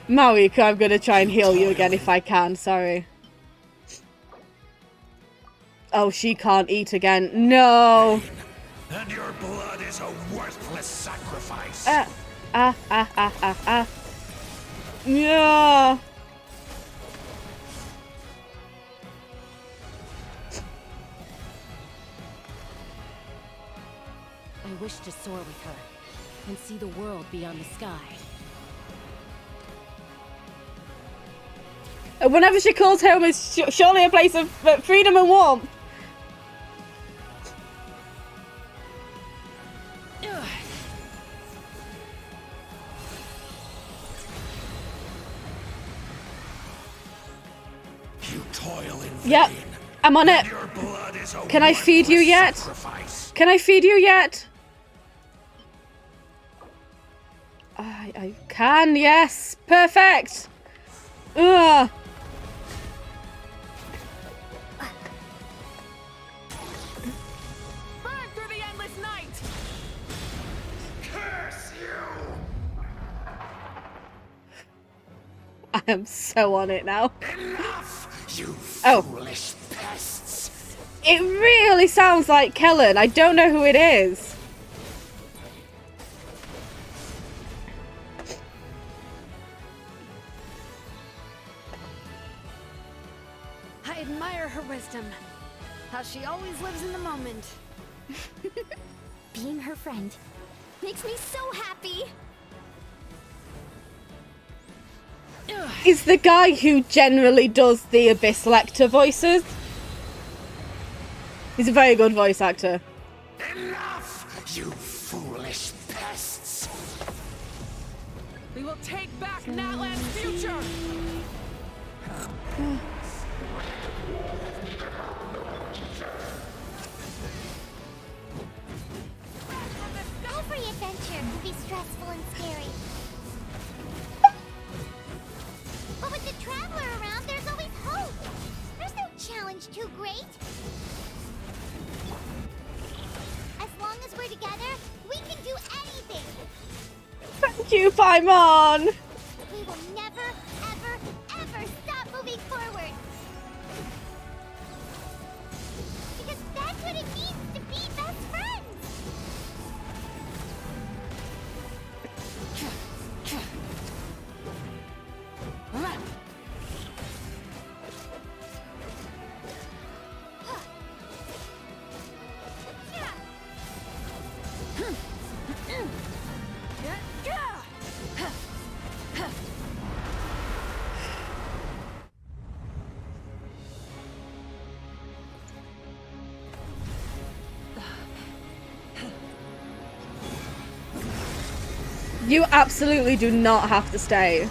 Maui, I'm gonna try and heal you again if I can. Sorry. Oh, she can't eat again. No. And your blood is a worthless sacrifice. Yeah. soar with her and see the world beyond the sky. Whenever she calls home, is surely a place of freedom and warmth. You toil in Yep, I'm on it. your blood is a Can I feed you worthless yet? sacrifice. Can I feed you yet? I can, yes. Perfect. Ugh. Burn through the endless night! Curse you! I am so on it now. Enough, you Oh. foolish pests! It really sounds like Kellen. I don't know who it is. I admire her wisdom. How she always lives in the moment. Being her friend makes me so happy. Is the guy who generally does the Abyss Lecter voices. He's a very good voice actor. Enough, you foolish pests! We will take back Natlan's future! Every adventure can be stressful and scary. But with the Traveler around, there's always hope. There's no challenge too great. As long as we're together, we can do anything. Thank you, Paimon. We will never, ever, ever stop moving forward. Because that's what it means to be best friends. You absolutely do not have to stay.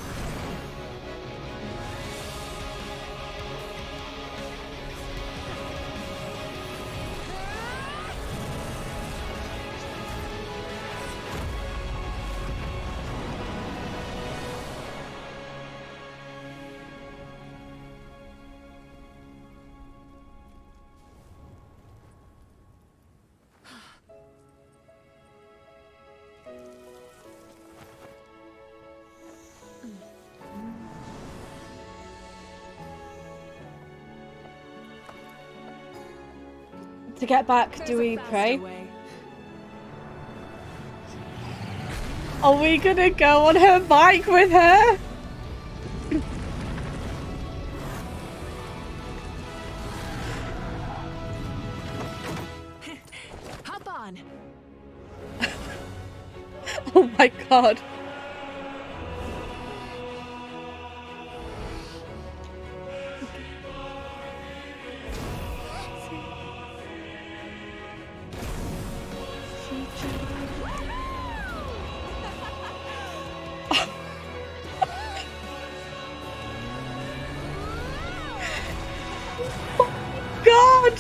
To get back, do we pray? Are we gonna go on her bike with her? Hop on! Oh my god. God!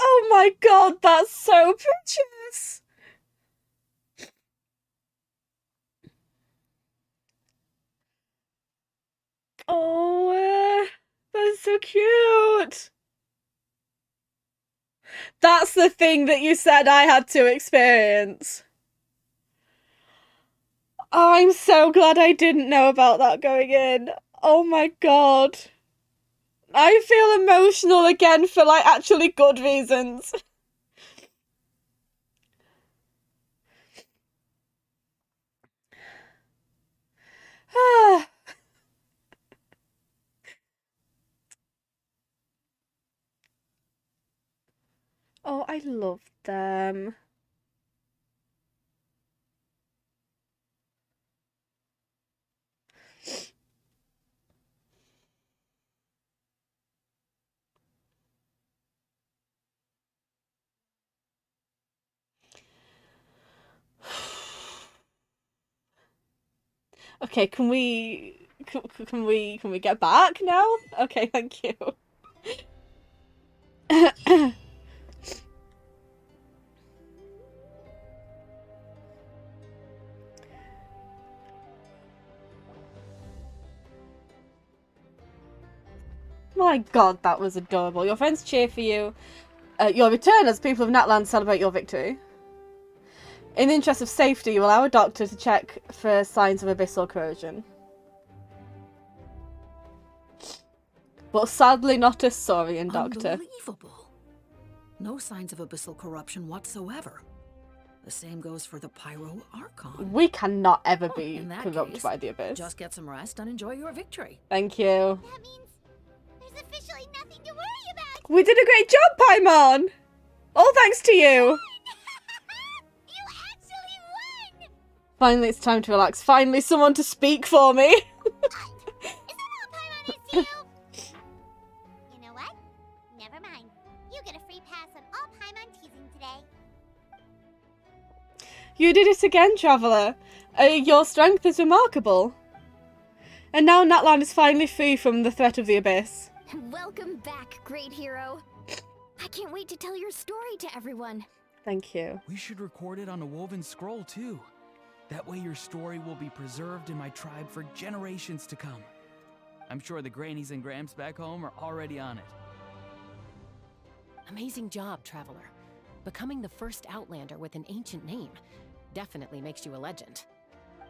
Oh my god, that's so precious! Oh, that's so cute! That's the thing that you said I had to experience. I'm so glad I didn't know about that going in. Oh my god. I feel emotional again for, like, actually good reasons. Oh, I love them. Okay, can we get back now? Okay, thank you. My god, that was adorable. Your friends cheer for you. Your return as people of Natland celebrate your victory. In the interest of safety, you allow a doctor to check for signs of abyssal corrosion. But sadly not a Saurian doctor. Unbelievable. No signs of abyssal corruption whatsoever. The same goes for the Pyro Archon. We cannot ever be In that corrupt case, by the abyss. just get some rest and enjoy your victory. Thank you. That means there's officially nothing to worry about. We did a great job, Paimon! All thanks to you! You actually won! Finally, it's time to relax. Finally, someone to speak for me. Is that all Paimon is to you? You know what? Never mind. You get a free pass on all Paimon teasing today. You did it again, Traveller. Your strength is remarkable. And now Natlan is finally free from the threat of the abyss. Welcome back, great hero. I can't wait to tell your story to everyone. Thank you. We should record it on a woven scroll, too. That way your story will be preserved in my tribe for generations to come. I'm sure the grannies and gramps back home are already on it. Amazing job, Traveler. Becoming the first Outlander with an ancient name definitely makes you a legend.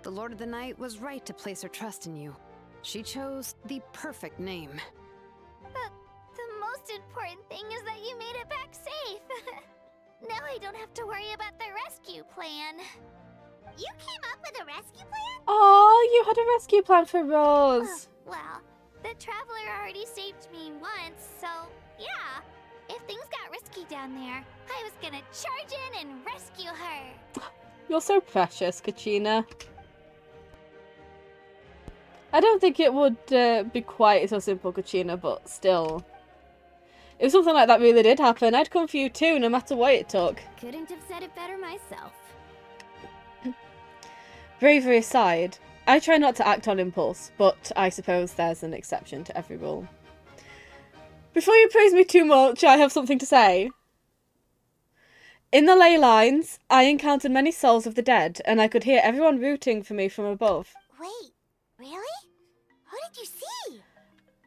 The Lord of the Night was right to place her trust in you. She chose the perfect name. The most important thing is that you made it back safe. Now I don't have to worry about the rescue plan. You came up with a rescue plan? Oh, you had a rescue plan for Rose. Well, the Traveler already saved me once, so yeah. If things got risky down there, I was gonna charge in and rescue her. You're so precious, Kachina. I don't think it would be quite so simple, Kachina, but still. If something like that really did happen, I'd come for you too, no matter what it took. Couldn't have said it better myself. Bravery aside, I try not to act on impulse, but I suppose there's an exception to every rule. Before you praise me too much, I have something to say. In the ley lines, I encountered many souls of the dead, and I could hear everyone rooting for me from above. Wait, really? Who did you see?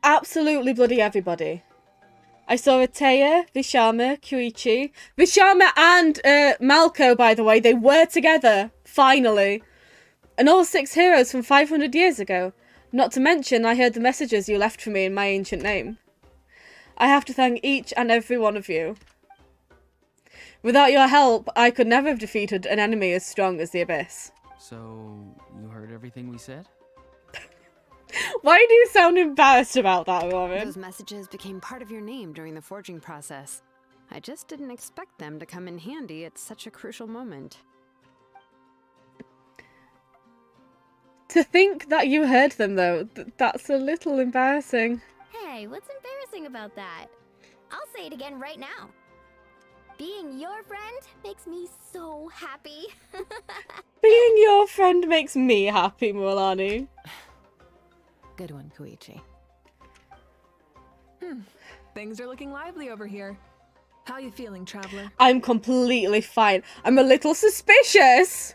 Absolutely bloody everybody. I saw Ateya, Vishama, Kuichi. Vishama and Malko, by the way, they were together, finally. And all 6 heroes from 500 years ago. Not to mention, I heard the messages you left for me in my ancient name. I have to thank each and every one of you. Without your help, I could never have defeated an enemy as strong as the Abyss. So, you heard everything we said? Why do you sound embarrassed about that, Lauren? Those messages became part of your name during the forging process. I just didn't expect them to come in handy at such a crucial moment. To think that you heard them, though, that's a little embarrassing. Hey, what's embarrassing about that? I'll say it again right now. Being your friend makes me so happy. Being your friend makes me happy, Mualani. Good one, Kuichi. Things are looking lively over here. How you feeling, Traveler? I'm completely fine. I'm a little suspicious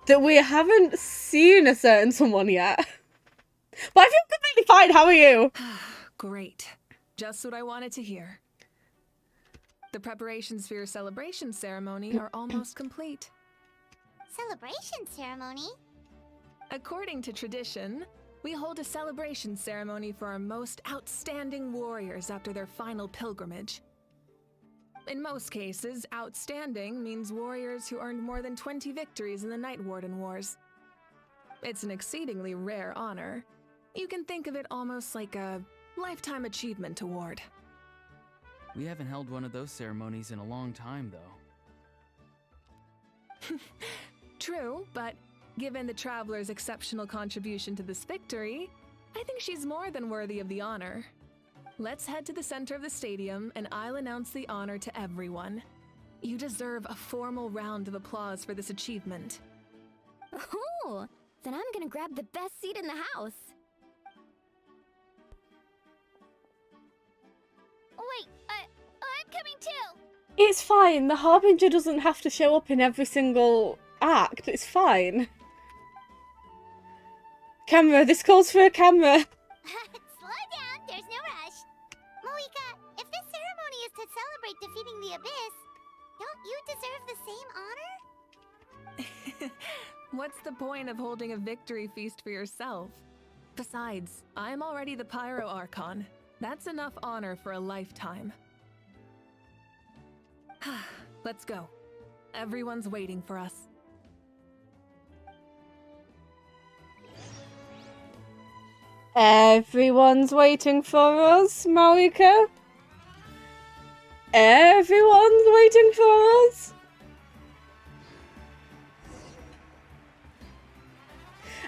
that we haven't seen a certain someone yet. But I feel completely fine. How are you? Great. Just what I wanted to hear. The preparations for your celebration ceremony are almost complete. Celebration ceremony? According to tradition, we hold a celebration ceremony for our most outstanding warriors after their final pilgrimage. In most cases, outstanding means warriors who earned more than 20 victories in the Night Warden Wars. It's an exceedingly rare honor. You can think of it almost like a lifetime achievement award. We haven't held one of those ceremonies in a long time, though. True, but given the Traveler's exceptional contribution to this victory, I think she's more than worthy of the honor. Let's head to the center of the stadium, and I'll announce the honor to everyone. You deserve a formal round of applause for this achievement. Ooh, then I'm gonna grab the best seat in the house. Wait, I'm coming too. It's fine. The Harbinger doesn't have to show up in every single act. It's fine. Camera. This calls for a camera. Slow down, there's no rush. Moika, if this ceremony is to celebrate defeating the Abyss, don't you deserve the same honor? What's the point of holding a victory feast for yourself? Besides, I'm already the Pyro Archon. That's enough honor for a lifetime. Let's go. Everyone's waiting for us. Everyone's waiting for us, Marika. Everyone's waiting for us.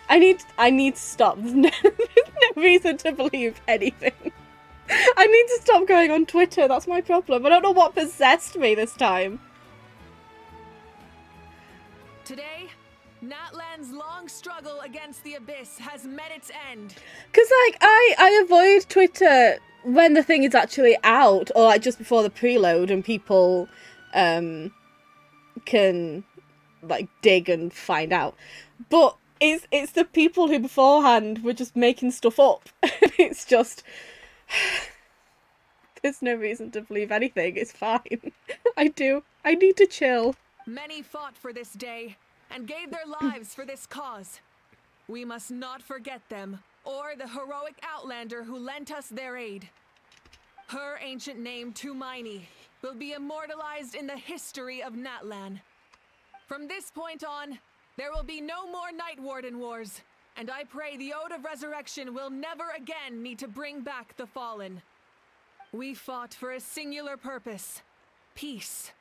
I need to stop. There's no reason to believe anything. I need to stop going on Twitter. That's my problem. I don't know what possessed me this time. Today, Natlan's long struggle against the Abyss has met its end. Because, like, I avoid Twitter when the thing is actually out, or, like, just before the preload, and people can, like, dig and find out. But it's the people who beforehand were just making stuff up. It's just... There's no reason to believe anything. It's fine. I need to chill. Many fought for this day and gave their lives for this cause. We must not forget them or the heroic Outlander who lent us their aid. Her ancient name, Tumaini, will be immortalized in the history of Natlan. From this point on, there will be no more Night Warden Wars, and I pray the Ode of Resurrection will never again need to bring back the Fallen. We fought for a singular purpose, peace,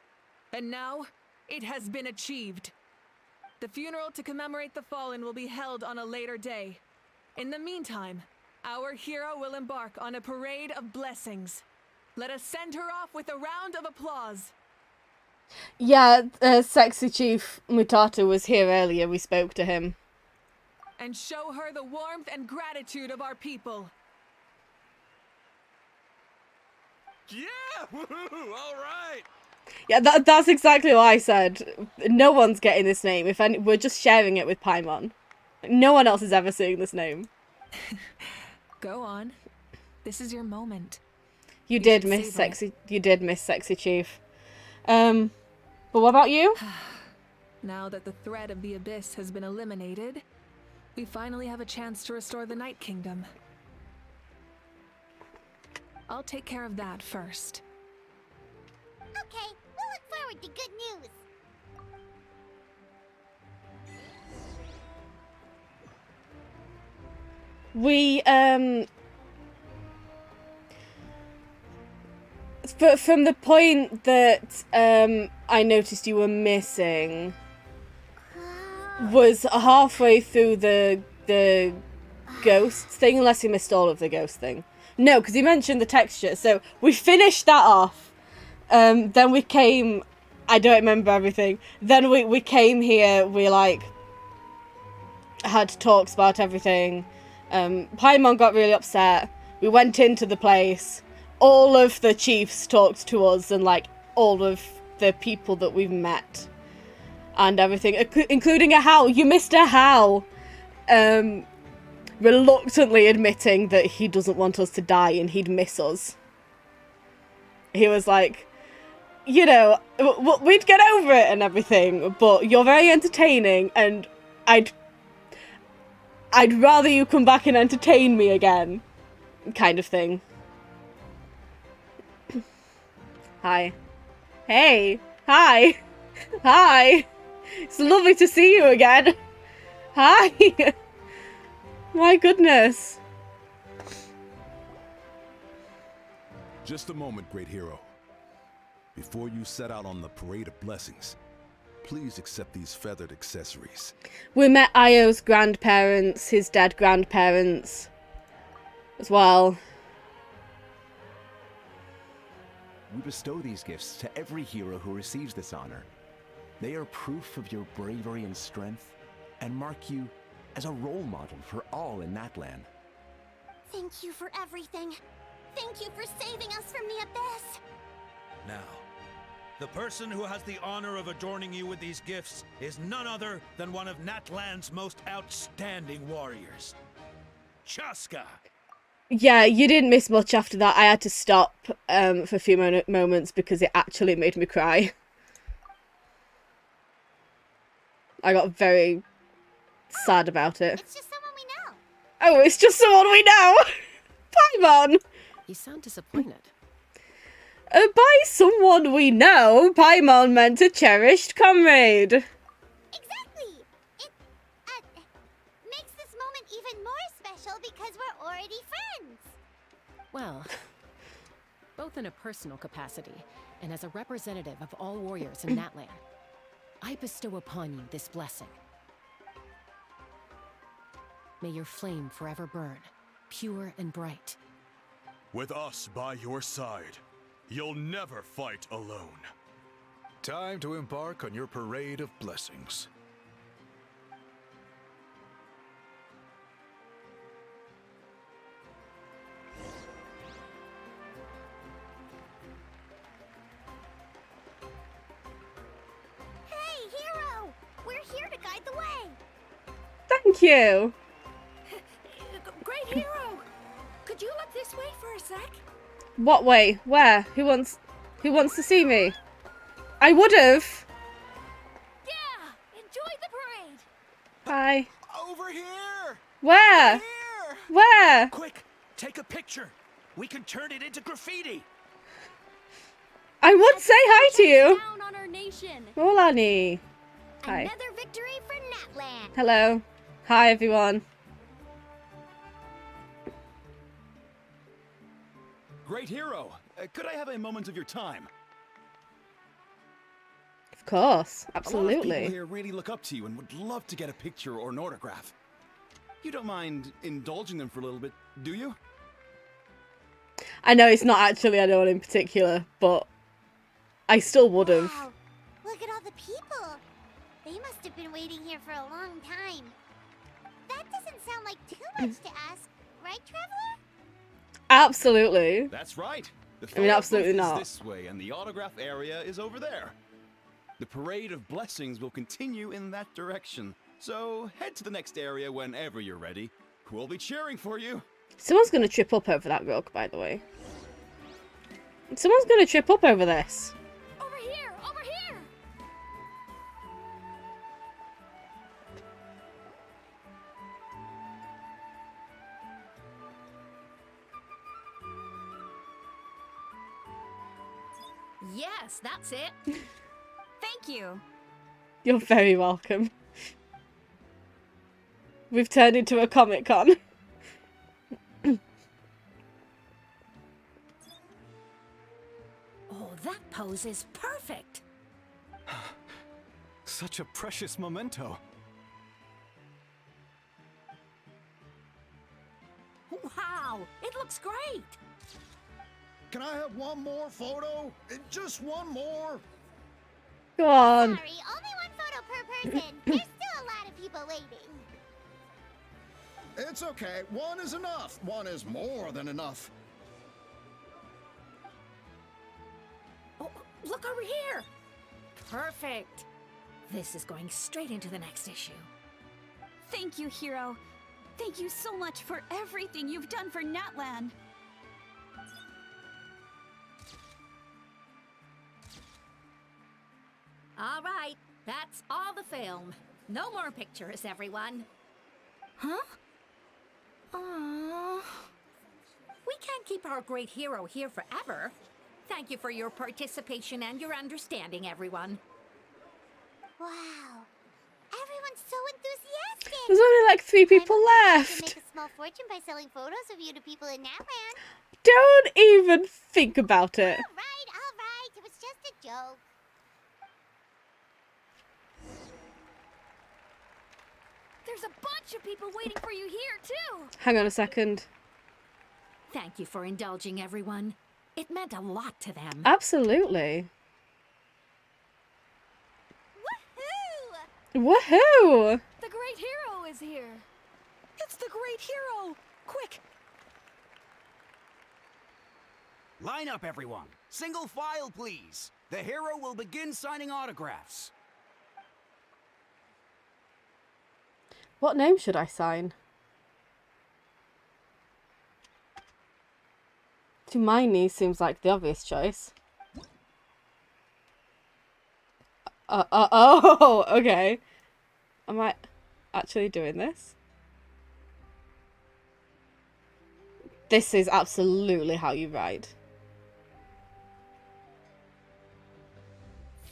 and now it has been achieved. The funeral to commemorate the Fallen will be held on a later day. In the meantime, our hero will embark on a parade of blessings. Let us send her off with a round of applause. Yeah, Sexy Chief Mutata was here earlier. We spoke to him. And show her the warmth and gratitude of our people. Yeah! Woohoo! All right! Yeah, that's exactly what I said. No one's getting this name. If any, we're just sharing it with Paimon. No one else is ever seeing this name. Go on. This is your moment. You did miss Sexy Chief. But what about you? Now that the threat of the Abyss has been eliminated, we finally have a chance to restore the Night Kingdom. I'll take care of that first. Okay, we'll look forward to good news. We, but from the point that, I noticed you were missing was halfway through the ghost thing, unless you missed all of the ghost thing. No, because you mentioned the texture, so we finished that off. Then we came, I don't remember everything. Then we came here, we, like, had talks about everything. Paimon got really upset. We went into the place. All of the chiefs talked to us, and, like, all of the people that we've met. And everything, including a Hal. You missed a Hal. Reluctantly admitting that he doesn't want us to die and he'd miss us. He was like, you know, we'd get over it and everything, but you're very entertaining, and I'd rather you come back and entertain me again, kind of thing. Hi. Hey. Hi. Hi. It's lovely to see you again. Hi. My goodness. Just a moment, great hero. Before you set out on the Parade of Blessings, please accept these feathered accessories. We met Io's grandparents, his dead grandparents, as well. We bestow these gifts to every hero who receives this honor. They are proof of your bravery and strength, and mark you as a role model for all in Natlan. Thank you for everything. Thank you for saving us from the abyss. Now, the person who has the honor of adorning you with these gifts is none other than one of Natlan's most outstanding warriors, Chaska. Yeah, you didn't miss much after that. I had to stop for a few moments because it actually made me cry. I got very sad about it. It's just someone we know. Oh, it's just someone we know! Paimon! You sound disappointed. By someone we know, Paimon meant a cherished comrade. Exactly! It makes this moment even more special because we're already friends. Well, both in a personal capacity and as a representative of all warriors in Natlan, I bestow upon you this blessing. May your flame forever burn, pure and bright. With us by your side, you'll never fight alone. Time to embark on your Parade of Blessings. Hey, hero! We're here to guide the way. Thank you. Great hero! Could you look this way for a sec? What way? Where? Who wants to see me? I would've. Yeah! Enjoy the parade! Bye. Over here! Where? Over here! Where? Quick, take a picture. We can turn it into graffiti. I would say hi to you. Down on our nation. Rolani. Hi. Another victory for Natlan. Hello. Hi, everyone. Great hero! Could I have a moment of your time? Of course. A lot of Absolutely. people here really look up to you and would love to get a picture or an autograph. You don't mind indulging them for a little bit, do you? I know it's not actually anyone in particular, but I still would've. Wow, look at all the people. They must have been waiting here for a long time. That doesn't sound like too much to ask, right, Traveler? Absolutely. That's right. The I mean, photo absolutely booth not. is this way, and the autograph area is over there. The Parade of Blessings will continue in that direction, so head to the next area whenever you're ready. We'll be cheering for you. Someone's gonna trip up over that rug, by the way. Someone's gonna trip up over this. Over here! Over here! Yes, that's it. Thank you. You're very welcome. We've turned into a Comic-Con. Oh, that pose is perfect! Such a precious memento. Wow! It looks great! Can I have one more photo? Just one more? Go on. Sorry, only one photo per person. There's still a lot of people waiting. It's okay. One is enough. One is more than enough. Oh, look over here! Perfect! This is going straight into the next issue. Thank you, hero. Thank you so much for everything you've done for Natlan. All right, that's all the film. No more pictures, everyone. Huh? Aww. We can't keep our great hero here forever. Thank you for your participation and your understanding, everyone. Wow. Everyone's so enthusiastic. There's only like 3 people You left. make a small fortune by selling photos of you to people in Natland. Don't even think about it. All right. It was just a joke. There's a bunch of people waiting for you here, too! Hang on a second. Thank you for indulging, everyone. It meant a lot to them. Absolutely. Woohoo! Woohoo! The great hero is here! It's the great hero! Quick! Line up, everyone. Single file, please. The hero will begin signing autographs. What name should I sign? Hermione seems like the obvious choice. Oh, okay. Am I actually doing this? This is absolutely how you write.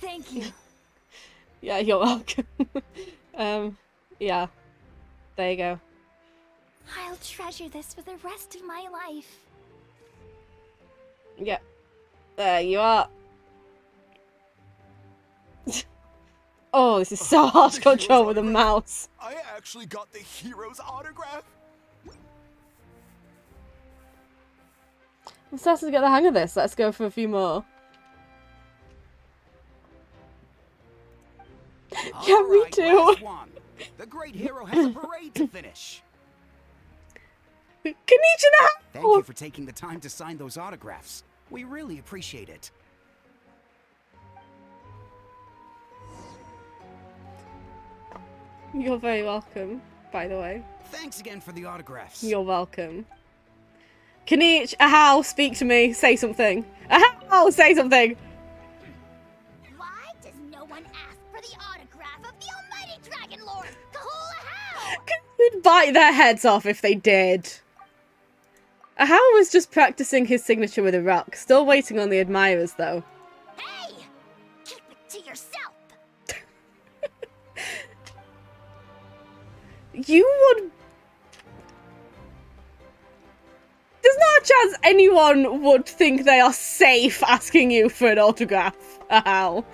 Thank you. Yeah, you're welcome. Yeah. There you go. I'll treasure this for the rest of my life. Yeah. There you are. Oh, this is so hard to control with a mouse. I actually got the hero's autograph. I'm starting to get the hang of this. Let's go for a few more. Yeah, me too. Last one. The great hero has a parade to finish. Konnichiwa! Thank you for taking the time to sign those autographs. We really appreciate it. You're very welcome, by the way. Thanks again for the autographs. You're welcome. Kanich, Ahau, speak to me. Say something. Ahau, say something. Why does no one ask for the autograph of the almighty Dragon Lord, Kahula Hao? You'd bite their heads off if they did. Ahau was just practicing his signature with a rock. Still waiting on the admirers, though. Hey! Keep it to yourself! You would... There's not a chance anyone would think they are safe asking you for an autograph. Ahau.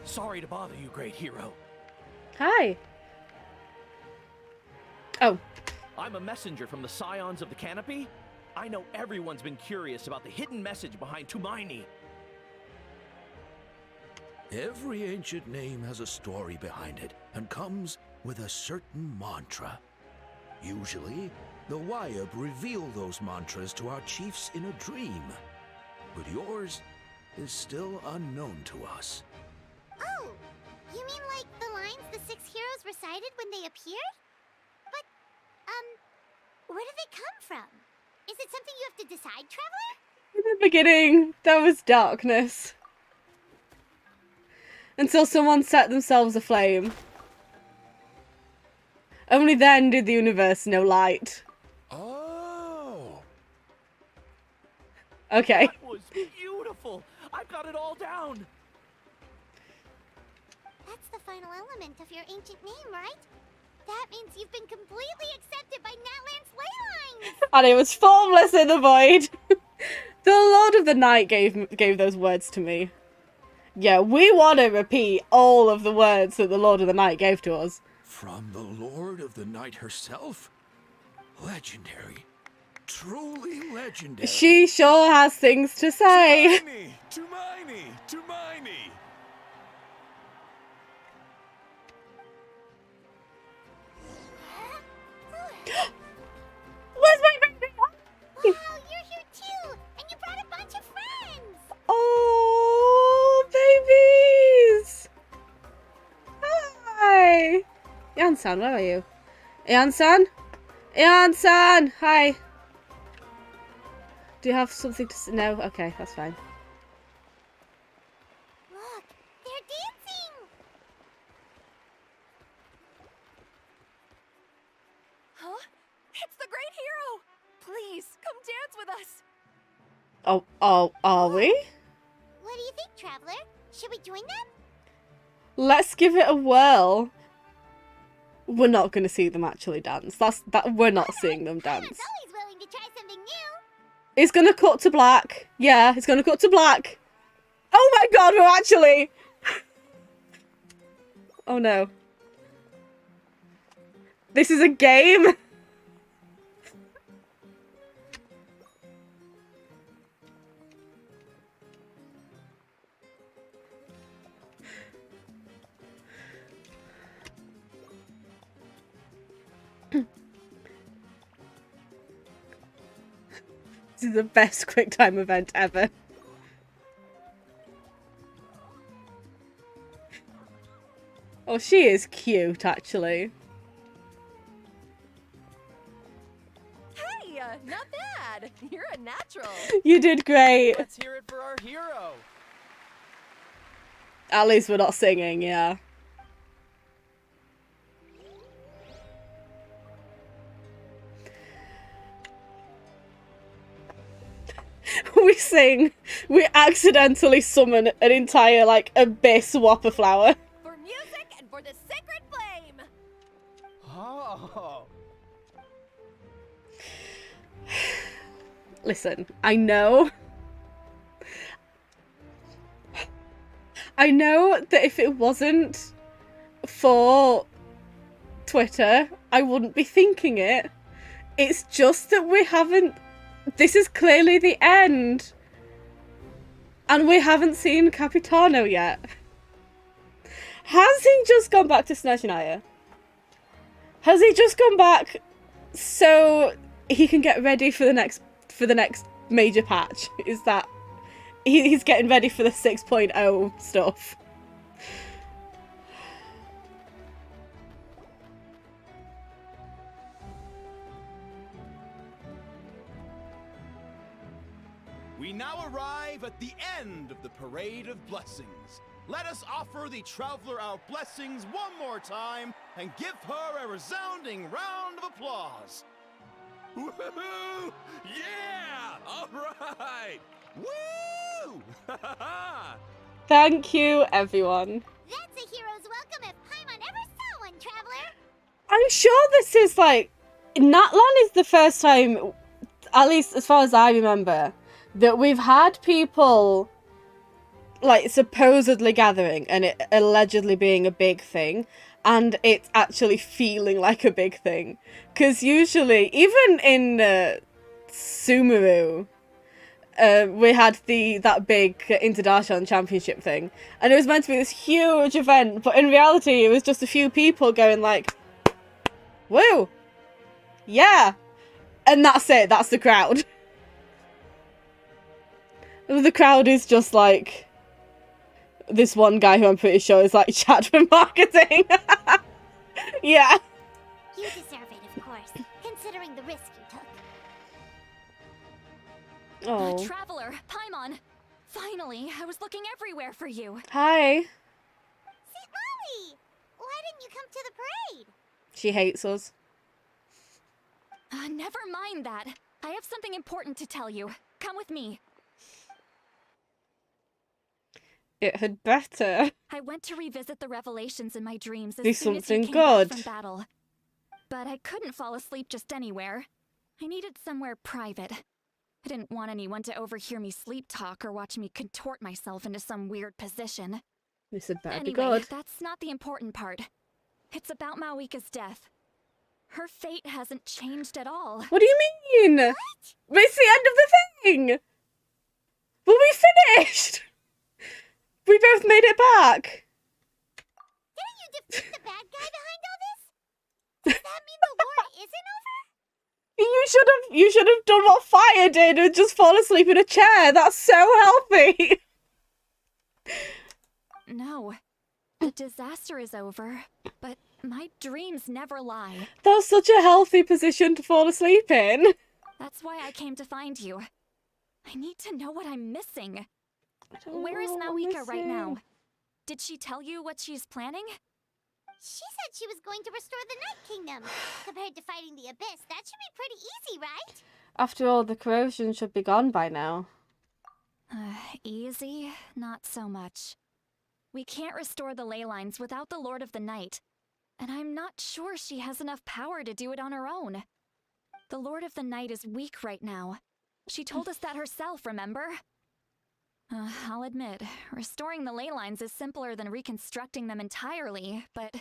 Sorry to bother you, great hero. Hi. Oh. I'm a messenger from the Scions of the Canopy. I know everyone's been curious about the hidden message behind Hermione. Every ancient name has a story behind it and comes with a certain mantra. Usually, the Wyab reveal those mantras to our chiefs in a dream. But yours is still unknown to us. Oh! You mean like the lines the 6 heroes recited when they appeared? But, where do they come from? Is it something you have to decide, Traveler? In the beginning, there was darkness. Until someone set themselves aflame. Only then did the universe know light. Oh! Okay. That was beautiful! I've got it all down! That's the final element of your ancient name, right? That means you've been completely accepted by Natland's ley lines! And it was formless in the void. The Lord of the Night gave those words to me. Yeah, we want to repeat all of the words that the Lord of the Night gave to us. From the Lord of the Night herself? Legendary. Truly legendary. She sure has things to say. Hermione! Where's my baby? Wow, you're here too! And you brought a bunch of friends! Oh, Eon-san, where are you? Eon-san? Eon-san! Hi! Do you have something to say? No? Okay, that's fine. Look, they're dancing! Huh? It's the great hero! Please, come dance with us! Oh, are we? What do you think, Traveler? Should we join them? Let's give it a whirl. We're not going to see them actually dance. We're not seeing them dance. Always willing to try something new. It's going to cut to black. Yeah, it's going to cut to black. Oh my god, we're actually... Oh no. This is a game? This is the best QuickTime event ever. Oh, she is cute, actually. Hey, not bad. You're a natural. You did great. Let's hear it for our hero. At least we're not singing, yeah. We sing. We accidentally summon an entire, like, abyss whopper flower. For music and for the sacred flame. Oh. Listen, I know that if it wasn't for Twitter, I wouldn't be thinking it. It's just that we haven't... This is clearly the end. And we haven't seen Capitano yet. Has he just gone back to Snezhnaya? Has he just gone back so he can get ready for the next major patch? Is that... He's getting ready for the 6.0 stuff. We now arrive at the end of the Parade of Blessings. Let us offer the Traveler our blessings one more time and give her a resounding round of applause. Woohoo! Yeah! All right! Woo! Thank you, everyone. That's a hero's welcome if Paimon ever saw one, Traveler. I'm sure this is like... Natlan is the first time, at least as far as I remember, that we've had people like supposedly gathering and it allegedly being a big thing and it's actually feeling like a big thing. Because usually, even in Sumeru, we had that big Interdarshan Championship thing, and it was meant to be this huge event, but in reality it was just a few people going like, woo! Yeah! And that's it, that's the crowd. The crowd is just like this one guy who I'm pretty sure is like chat for marketing. Yeah. You deserve it, of course, considering the risk you took. Oh. Traveler, Paimon. Finally, I was looking everywhere for you. Hi. St. Molly! Why didn't you come to the parade? She hates us. Never mind that. I have something important to tell you. Come with me. It had better. I went to revisit the revelations in my dreams as Do soon as something you came back good. from battle. But I couldn't fall asleep just anywhere. I needed somewhere private. I didn't want anyone to overhear me sleep talk or watch me contort myself into some weird position. This had better Anyway, be good. that's not the important part. It's about Mawika's death. Her fate hasn't changed at all. What do you mean? What? It's the end of the thing. Well, we finished. We both made it back. Didn't you defeat the bad guy behind all this? Does that mean the war isn't over? You should have done what Fire did and just fall asleep in a chair. That's so healthy. No. The disaster is over, but My dreams never lie. That's such a healthy position to fall asleep in. That's why I came to find you. I need to know what I'm missing. Where is Mawika right now? Did she tell you what she's planning? She said she was going to restore the Night Kingdom. Compared to fighting the Abyss, that should be pretty easy, right? After all, the corrosion should be gone by now. Easy? Not so much. We can't restore the ley lines without the Lord of the Night, and I'm not sure she has enough power to do it on her own. The Lord of the Night is weak right now. She told us that herself, remember? I'll admit, restoring the ley lines is simpler than reconstructing them entirely, but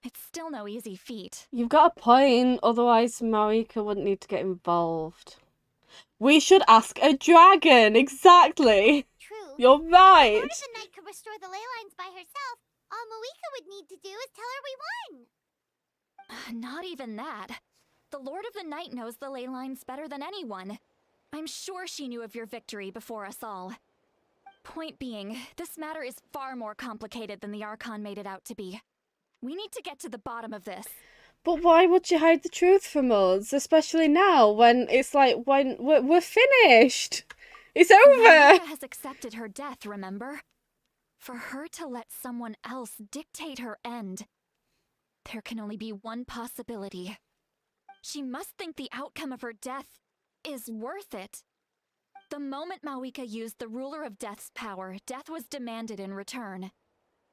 it's still no easy feat. You've got a point, otherwise Marika wouldn't need to get involved. We should ask a dragon, exactly. True. You're right. If the Lord of the Night could restore the ley lines by herself, all Mawika would need to do is tell her we won. Not even that. The Lord of the Night knows the ley lines better than anyone. I'm sure she knew of your victory before us all. Point being, this matter is far more complicated than the Archon made it out to be. We need to get to the bottom of this. But why would she hide the truth from us? Especially now, when it's like, when we're finished. It's over. Mawika has accepted her death, remember? For her to let someone else dictate her end, there can only be one possibility. She must think the outcome of her death is worth it. The moment Mawika used the Ruler of Death's power, death was demanded in return.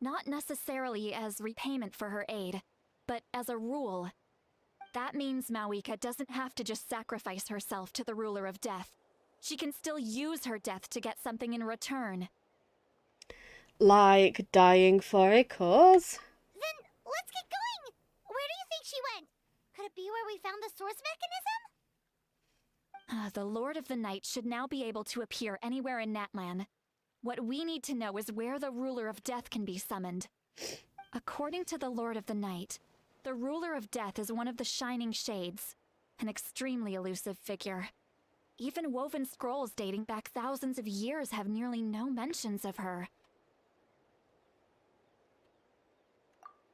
Not necessarily as repayment for her aid, but as a rule. That means Mawika doesn't have to just sacrifice herself to the Ruler of Death. She can still use her death to get something in return. Like dying for a cause? Then let's get going. Where do you think she went? Could it be where we found the source mechanism? The Lord of the Night should now be able to appear anywhere in Natlan. What we need to know is where the Ruler of Death can be summoned. According to the Lord of the Night, the Ruler of Death is one of the Shining Shades, an extremely elusive figure. Even woven scrolls dating back thousands of years have nearly no mentions of her.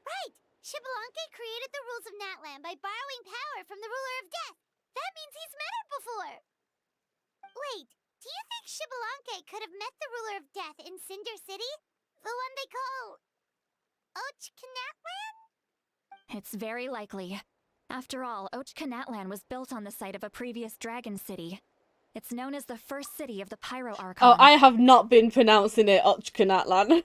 Right! Xbalanque created the rules of Natlan by borrowing power from the Ruler of Death. That means he's met her before! Wait, do you think Xbalanque could have met the Ruler of Death in Cinder City? The one they call... Ochkanatlan? It's very likely. After all, Ochkanatlan was built on the site of a previous dragon city. It's known as the first city of the Pyro Archon. Oh, I have not been pronouncing it Ochkanatlan.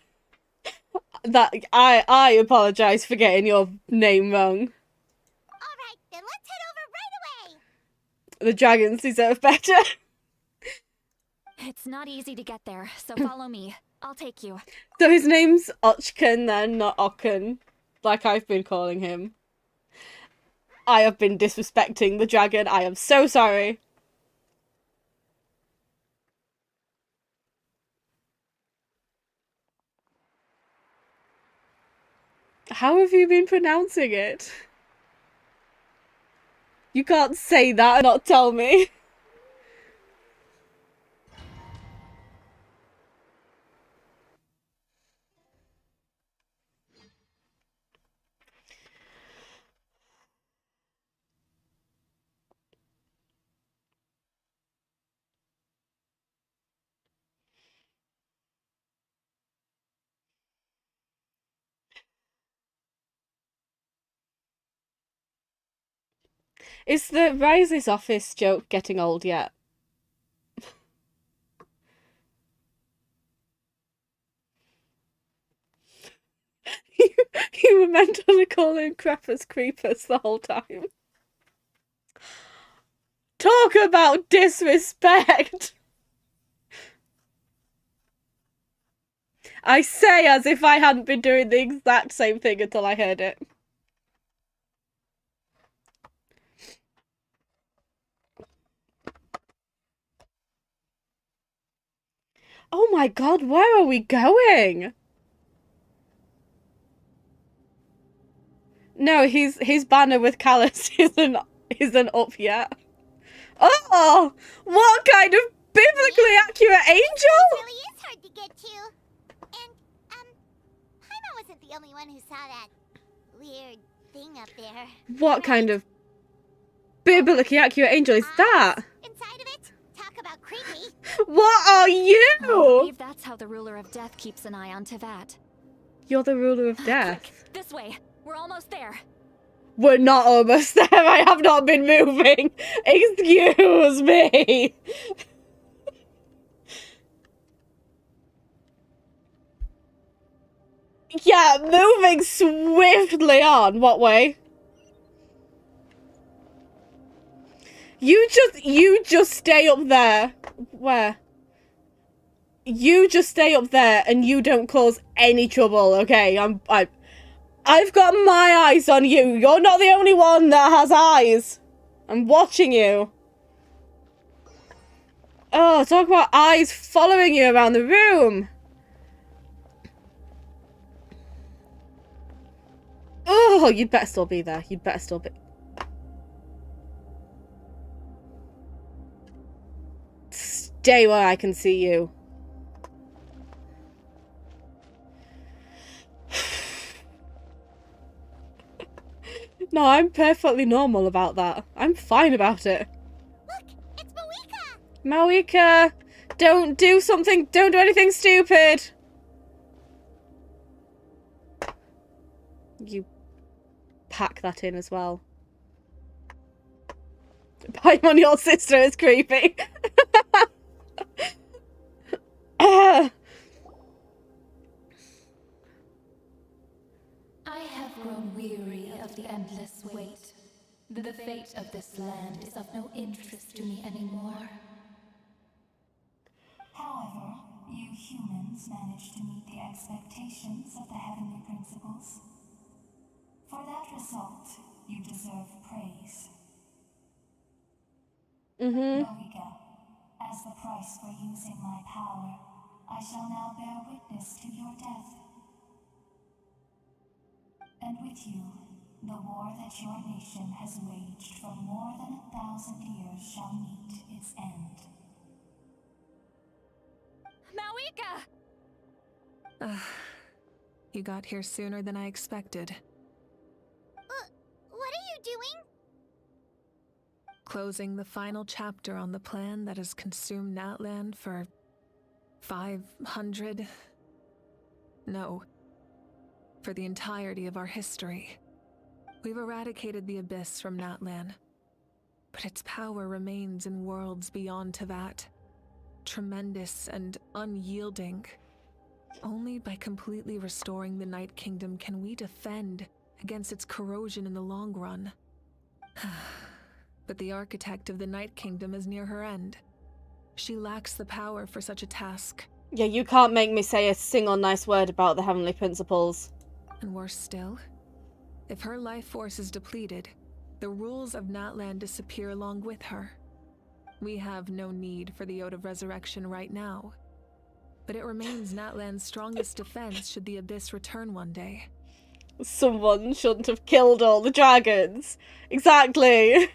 That I apologize for getting your name wrong. Alright, then let's head over right away! The dragons deserve better. It's not easy to get there, so follow me. I'll take you. So his name's Ochkan then, not Ocken, like I've been calling him. I have been disrespecting the dragon. I am so sorry. How have you been pronouncing it? You can't say that and not tell me. Is the Rise's office joke getting old yet? You were mentally calling Creepers creepers the whole time. Talk about disrespect! I say as if I hadn't been doing the exact same thing until I heard it. Oh my god, where are we going? No, his banner with Callus isn't up yet. Oh! What kind of biblically accurate angel? It really is hard to get to. And, Paimon wasn't the only one who saw that weird thing up there. What kind of biblically accurate angel is that? Inside of it, talk about creepy. What are I you? believe that's how the ruler of death keeps an eye on Tevat. You're the ruler of death. Quick, this way. We're almost there. We're not almost there. I have not been moving. Excuse me. Yeah, moving swiftly on. What way? You just stay up there. Where? You just stay up there and you don't cause any trouble, okay? I've got my eyes on you. You're not the only one that has eyes. I'm watching you. Oh, talk about eyes following you around the room. Oh, you'd better still be there. You'd better still be. Stay where I can see you. No, I'm perfectly normal about that. I'm fine about it. Look, it's Mawika! Mawika, don't do anything stupid. You pack that in as well. Pine on your sister is creepy. I have grown weary of the endless wait. The fate of this land is of no interest to me anymore. However, you humans managed to meet the expectations of the heavenly principles. For that result, you deserve praise. Mawika, as the price for using my power, I shall now bear witness to your death. And with you, the war that your nation has waged for more than 1,000 years shall meet its end. Mawika! You got here sooner than I expected. What are you doing? Closing the final chapter on the plan that has consumed Natland for 500... No. For the entirety of our history. We've eradicated the Abyss from Natlan, but its power remains in worlds beyond Tevat. Tremendous and unyielding. Only by completely restoring the Night Kingdom can we defend against its corrosion in the long run. But the architect of the Night Kingdom is near her end. She lacks the power for such a task. Yeah, you can't make me say a single nice word about the heavenly principles. And worse still, if her life force is depleted, the rules of Natland disappear along with her. We have no need for the Ode of Resurrection right now, but it remains Natland's strongest defense should the Abyss return one day. Someone shouldn't have killed all the dragons. Exactly.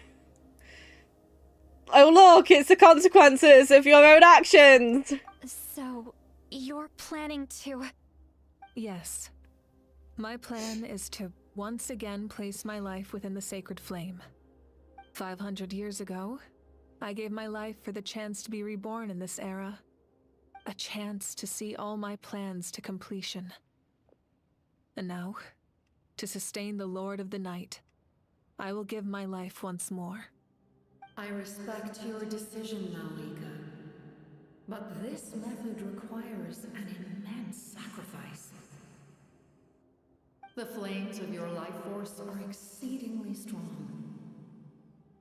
Oh look, it's the consequences of your own actions. So, you're planning to... Yes. My plan is to once again place my life within the sacred flame. 500 years ago, I gave my life for the chance to be reborn in this era. A chance to see all my plans to completion. And now, to sustain the Lord of the Night, I will give my life once more. I respect your decision, Mawika. But this method requires an immense sacrifice. The flames of your life force are exceedingly strong.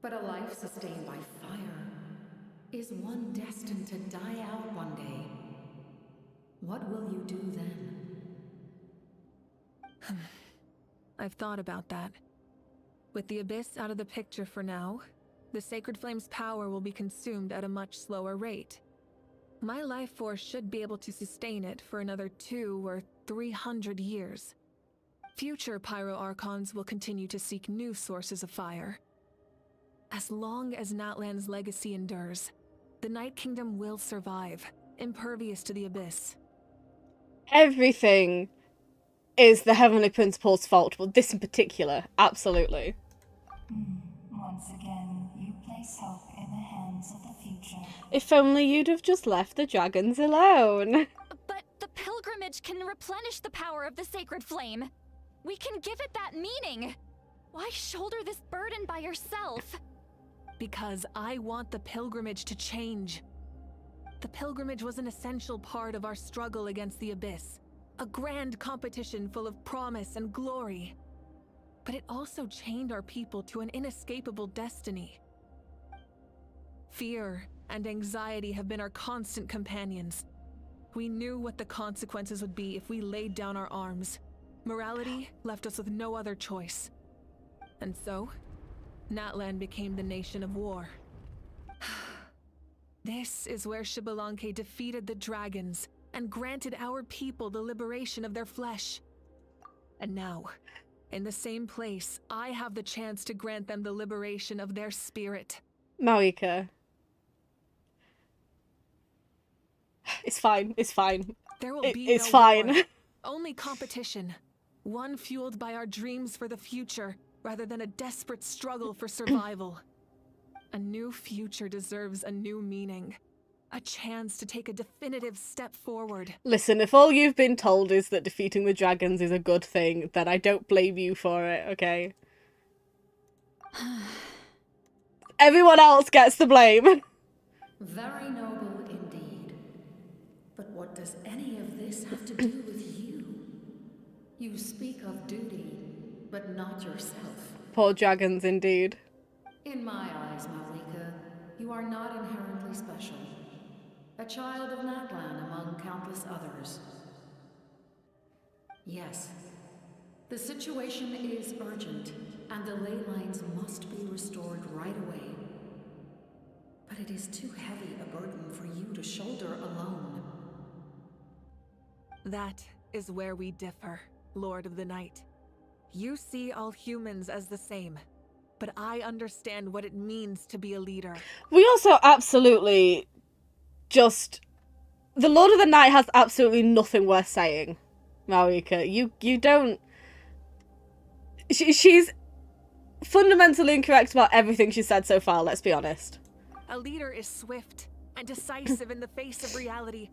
But a life sustained by fire is one destined to die out one day. What will you do then? I've thought about that. With the Abyss out of the picture for now, the Sacred Flame's power will be consumed at a much slower rate. My life force should be able to sustain it for another 200 or 300 years. Future Pyro-Archons will continue to seek new sources of fire. As long as Natland's legacy endures, the Night Kingdom will survive, impervious to the Abyss. Everything is the Heavenly Principal's fault, but this in particular, absolutely. Once again, you place hope in the hands of the future. If only you'd have just left the dragons alone. But the pilgrimage can replenish the power of the sacred flame. We can give it that meaning. Why shoulder this burden by yourself? Because I want the pilgrimage to change. The pilgrimage was an essential part of our struggle against the abyss. A grand competition full of promise and glory. But it also chained our people to an inescapable destiny. Fear and anxiety have been our constant companions. We knew what the consequences would be if we laid down our arms. Morality left us with no other choice. And so, Natlan became the nation of war. This is where Xbalanque defeated the dragons and granted our people the liberation of their flesh. And now, in the same place, I have the chance to grant them the liberation of their spirit. Marika. It's fine. It's fine. There will be it's no fine. war. Only competition. One fueled by our dreams for the future, rather than a desperate struggle for survival. A new future deserves a new meaning. A chance to take a definitive step forward. Listen, if all you've been told is that defeating the dragons is a good thing, then I don't blame you for it, okay? Everyone else gets the blame. Very noble indeed. But what does any of this have to do with you? You speak of duty, but not yourself. Poor dragons, indeed. In my eyes, Malika, you are not inherently special. A child of Natlan among countless others. Yes, the situation is urgent, and the ley lines must be restored right away. But it is too heavy a burden for you to shoulder alone. That is where we differ, Lord of the Night. You see all humans as the same, but I understand what it means to be a leader. We also absolutely just... The Lord of the Night has absolutely nothing worth saying, Marika. You don't... She's fundamentally incorrect about everything she's said so far, let's be honest. A leader is swift and decisive in the face of reality.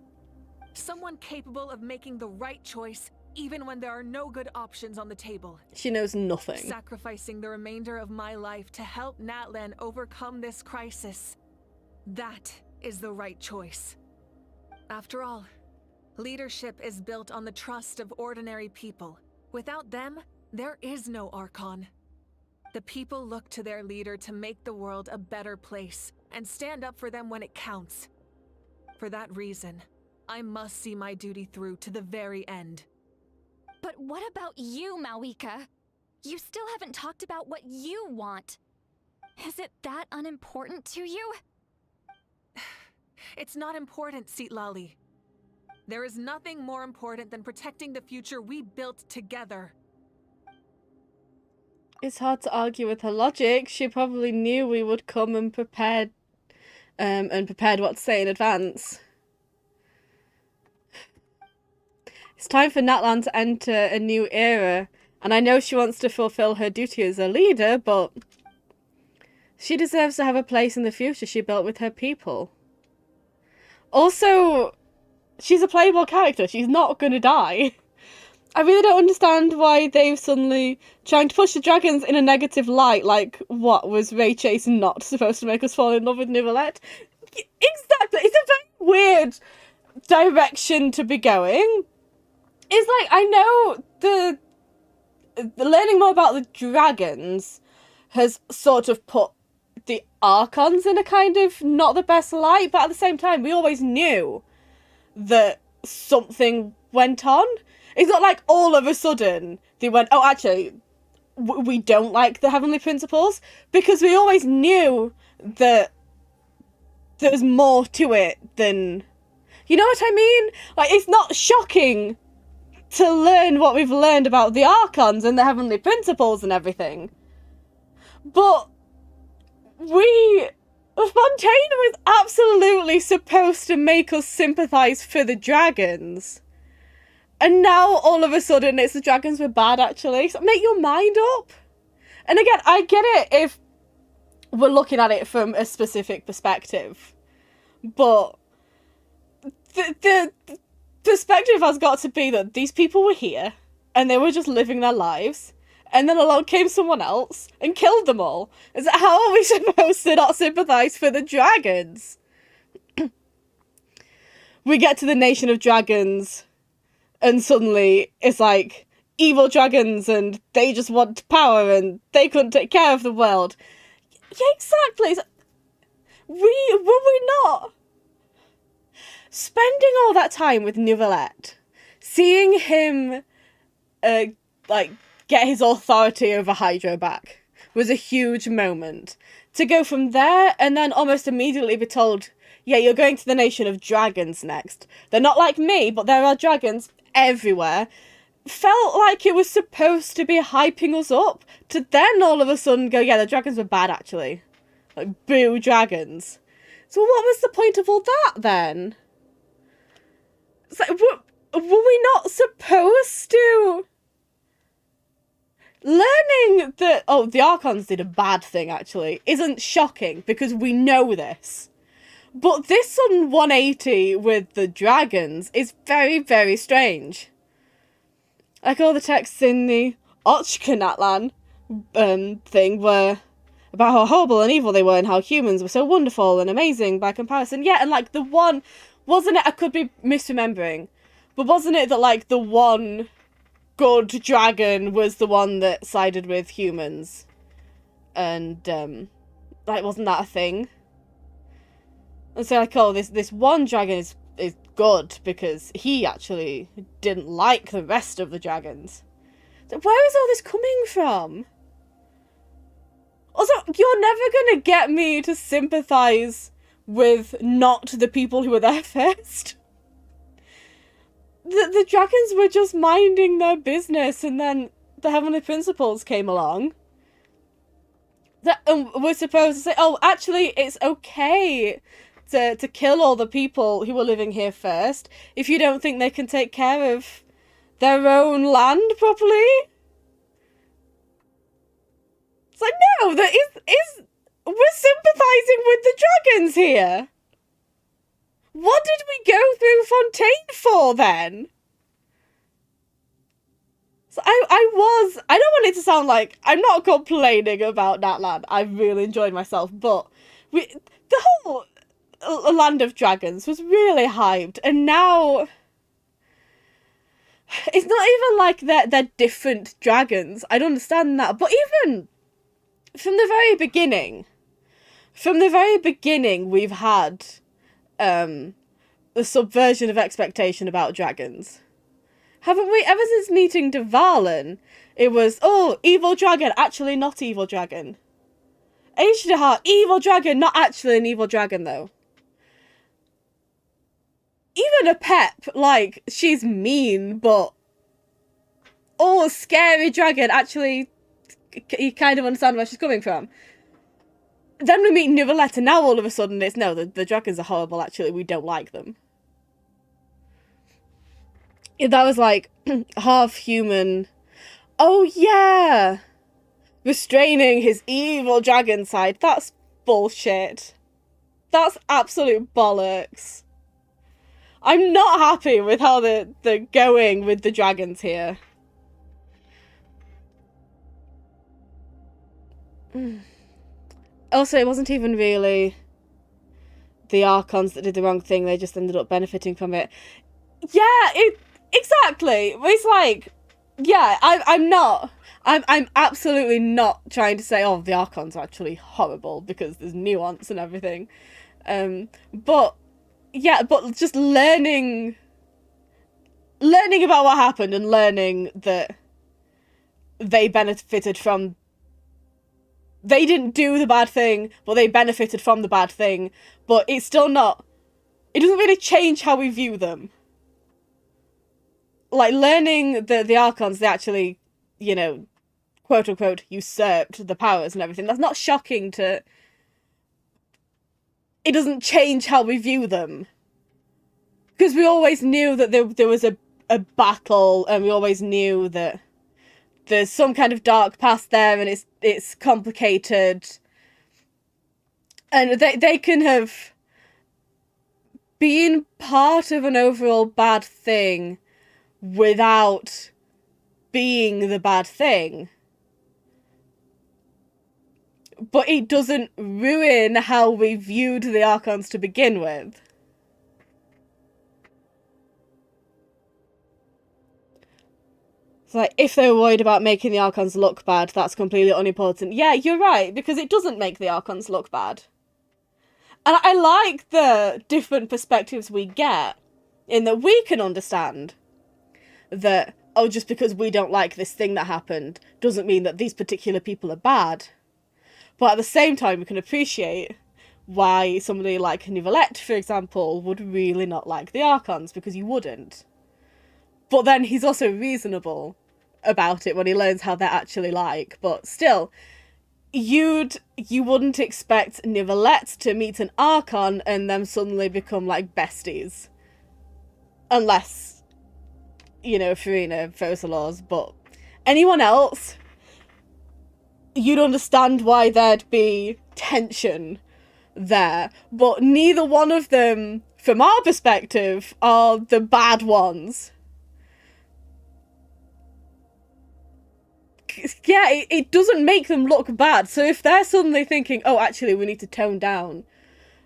Someone capable of making the right choice even when there are no good options on the table. She knows nothing. Sacrificing the remainder of my life to help Natlan overcome this crisis. That is the right choice. After all, leadership is built on the trust of ordinary people. Without them, there is no Archon. The people look to their leader to make the world a better place and stand up for them when it counts. For that reason, I must see my duty through to the very end. But what about you, Malika? You still haven't talked about what you want. Is it that unimportant to you? It's not important, Citlali. There is nothing more important than protecting the future we built together. It's hard to argue with her logic. She probably knew we would come and prepared what to say in advance. It's time for Natlan to enter a new era, and I know she wants to fulfill her duty as a leader, but she deserves to have a place in the future she built with her people. Also, she's a playable character. She's not going to die. I really don't understand why they've suddenly trying to push the dragons in a negative light. Like, what, was Ray Chase not supposed to make us fall in love with Nouvellette? Exactly. It's a very weird direction to be going. It's like, I know the learning more about the dragons has sort of put the Archons in a kind of not the best light, but at the same time, we always knew that something went on. It's not like all of a sudden they went, oh, actually, we don't like the Heavenly Principles, because we always knew that there was more to it than... You know what I mean? Like, it's not shocking to learn what we've learned about the Archons and the Heavenly Principles and everything. But Fontaine was absolutely supposed to make us sympathise for the dragons. And now, all of a sudden, it's the dragons were bad, actually. So make your mind up. And again, I get it if we're looking at it from a specific perspective. But the perspective has got to be that these people were here, and they were just living their lives, and then along came someone else and killed them all. Is that how are we supposed to not sympathise for the dragons? We get to the nation of dragons, and suddenly it's like evil dragons, and they just want power, and they couldn't take care of the world. Yeah, exactly. Were we not spending all that time with Neuvillette, seeing him, like, get his authority over Hydro back, was a huge moment. To go from there and then almost immediately be told, yeah, you're going to the nation of dragons next. They're not like me, but there are dragons everywhere. Felt like it was supposed to be hyping us up, to then all of a sudden go, yeah, the dragons were bad, actually. Like, boo dragons. So what was the point of all that, then? It's like, were we not supposed to? Learning that, oh, the Archons did a bad thing, actually, isn't shocking, because we know this. But this sudden 180 with the dragons is very, very strange. Like all the texts in the Ochkanatlan thing were about how horrible and evil they were and how humans were so wonderful and amazing by comparison. Yeah, and like the one, wasn't it, I could be misremembering, but wasn't it that like the one good dragon was the one that sided with humans? And like, wasn't that a thing? And so like, oh, this one dragon is good because he actually didn't like the rest of the dragons. So where is all this coming from? Also, you're never gonna get me to sympathise with not the people who were there first. The dragons were just minding their business, and then the Heavenly Principles came along. We're supposed to say, oh, actually, it's okay to kill all the people who were living here first if you don't think they can take care of their own land properly. It's like, no, that is we're sympathising with the dragons here. What did we go through Fontaine for, then? So I don't want it to sound like I'm not complaining about that land. I really enjoyed myself, but the whole Land of Dragons was really hyped, and now it's not even like they're different dragons. I don't understand that, but even from the very beginning, we've had the subversion of expectation about dragons. Haven't we? Ever since meeting Dvalin, it was, oh, evil dragon, actually not evil dragon. Aishidahar, evil dragon, not actually an evil dragon, though. Even a Pep, like, she's mean, but oh, scary dragon, actually, you kind of understand where she's coming from. Then we meet Neuvillette, and now all of a sudden it's, no, the dragons are horrible, actually, we don't like them. That was like, half human. Oh, yeah! Restraining his evil dragon side. That's bullshit. That's absolute bollocks. I'm not happy with how they're going with the dragons here. Also, it wasn't even really the Archons that did the wrong thing. They just ended up benefiting from it. Yeah, exactly. It's like, yeah, I'm absolutely not trying to say, oh, the Archons are actually horrible, because there's nuance and everything. But yeah, but just learning about what happened and learning that they benefited from. They didn't do the bad thing, but they benefited from the bad thing. But it's still not. It doesn't really change how we view them. Like, learning that the Archons, they actually, you know, quote unquote, usurped the powers and everything. That's not shocking to. It doesn't change how we view them. Because we always knew that there was a a battle, and we always knew that there's some kind of dark past there, and it's complicated. And they can have been part of an overall bad thing without being the bad thing. But it doesn't ruin how we viewed the Archons to begin with. It's like, if they were worried about making the Archons look bad, that's completely unimportant. Yeah, you're right, because it doesn't make the Archons look bad. And I like the different perspectives we get, in that we can understand that, oh, just because we don't like this thing that happened doesn't mean that these particular people are bad. But at the same time, we can appreciate why somebody like Neuvillette, for example, would really not like the Archons, because you wouldn't. But then he's also reasonable about it when he learns how they're actually like. But still, you wouldn't expect Neuvillette to meet an Archon and them suddenly become like besties. Unless, you know, Farina, Focalors, but anyone else, you'd understand why there'd be tension there. But neither one of them, from our perspective, are the bad ones. Yeah, it doesn't make them look bad. So if they're suddenly thinking, oh, actually, we need to tone down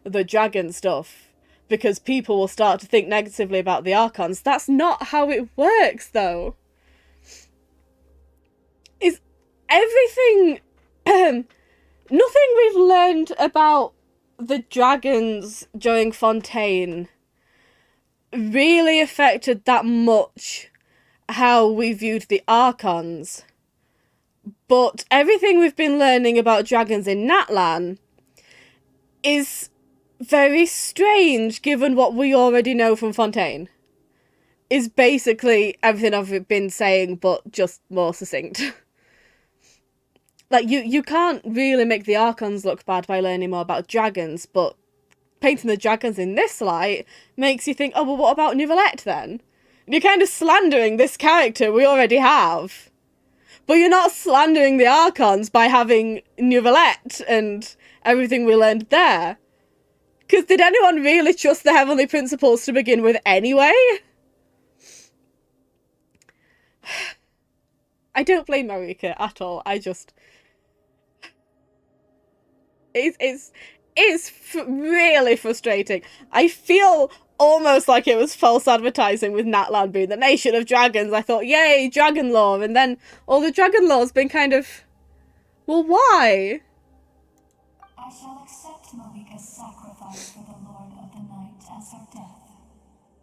the dragon stuff because people will start to think negatively about the Archons, that's not how it works, though. Is everything... nothing we've learned about the dragons during Fontaine really affected that much how we viewed the Archons. But everything we've been learning about dragons in Natlan is very strange given what we already know from Fontaine. Is basically everything I've been saying, but just more succinct. Like, you can't really make the Archons look bad by learning more about dragons, but painting the dragons in this light makes you think, oh, well, what about Neuvillette then? You're kind of slandering this character we already have. But you're not slandering the Archons by having Neuvillette and everything we learned there. Because did anyone really trust the Heavenly Principles to begin with anyway? I don't blame Marika at all. I just... It's really frustrating. I feel almost like it was false advertising with Natlan being the nation of dragons. I thought, yay, dragon lore. And then all the dragon lore's been kind of... Well, why? I shall accept Marika's sacrifice for the Lord of the Night as her death,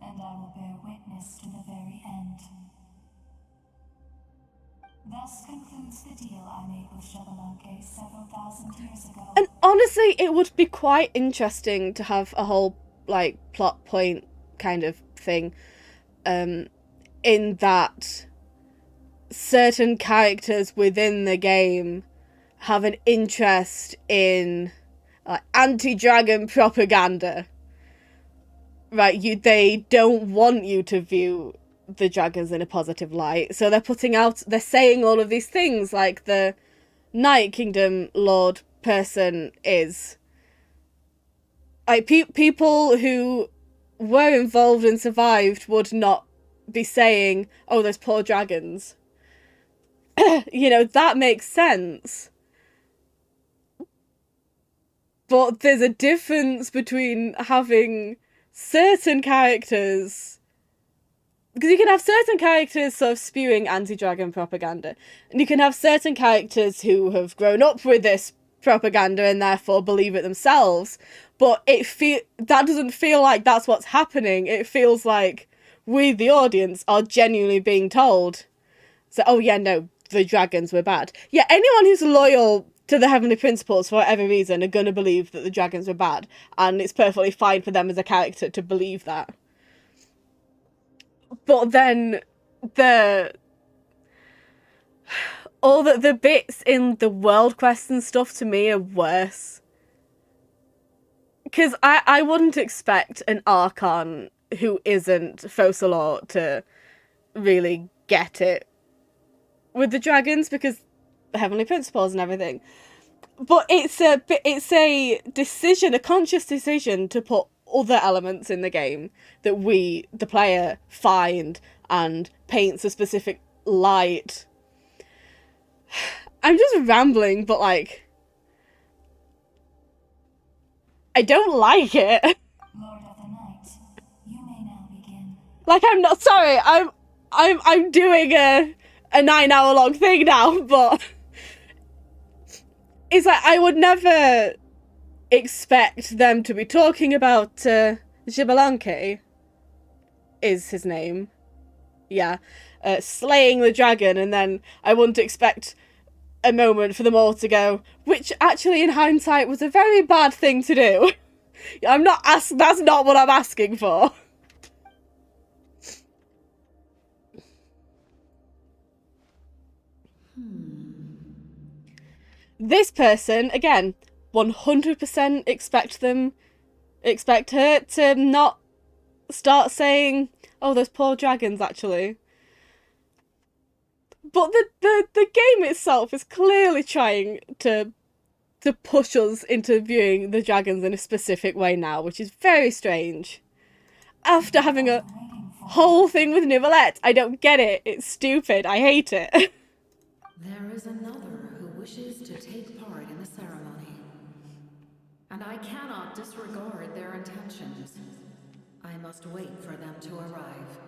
and I will bear witness to the very end. Thus concludes the deal I made with Xbalanque several thousand years ago. And honestly, it would be quite interesting to have a whole, like, plot point kind of thing, in that certain characters within the game have an interest in anti-dragon propaganda. Right, they don't want you to view the dragons in a positive light, so they're saying all of these things, like the Night Kingdom Lord person is. Like, people who were involved and survived would not be saying, oh, there's poor dragons. You know, that makes sense. But there's a difference between having certain characters... Because you can have certain characters sort of spewing anti-dragon propaganda, and you can have certain characters who have grown up with this propaganda and therefore believe it themselves, but that doesn't feel like that's what's happening. It feels like we, the audience, are genuinely being told, so, oh yeah, no, the dragons were bad. Yeah, anyone who's loyal to the Heavenly Principles for whatever reason are going to believe that the dragons were bad, and it's perfectly fine for them as a character to believe that. But then all the bits in the world quest and stuff to me are worse. Because I wouldn't expect an Archon who isn't Focalor to really get it with the dragons because the heavenly principles and everything. But it's a decision, a conscious decision to put other elements in the game that we, the player, find and paints a specific light. I'm just rambling, but like, I don't like it. Lord of the Night, you may now begin. Like, I'm not sorry. I'm doing a 9-hour long thing now, but it's like I would never expect them to be talking about Xbalanque is his name. Yeah. Slaying the dragon, and then I wouldn't expect a moment for them all to go, which actually in hindsight was a very bad thing to do. That's not what I'm asking for. This person, again, 100% expect her to not start saying, oh, those poor dragons, actually. But the game itself is clearly trying to push us into viewing the dragons in a specific way now, which is very strange. After having a whole thing with Nouvellette, I don't get it. It's stupid. I hate it. There is another who wishes to take part in the ceremony, and I cannot disregard their intentions. I must wait for them to arrive.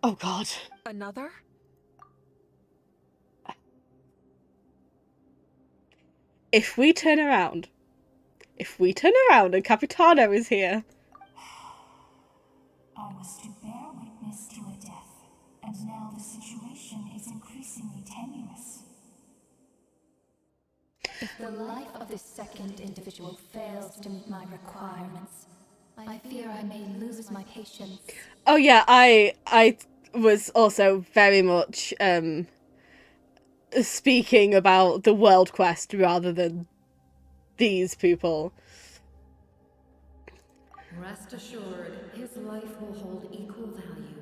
Oh God. Another? If we turn around and Capitano is here. I was to bear witness to a death, and now the situation is increasingly tenuous. If the life of this second individual fails to meet my requirements, I fear I may lose my patience. Oh yeah, I was also very much speaking about the world quest rather than these people. Rest assured, his life will hold equal value.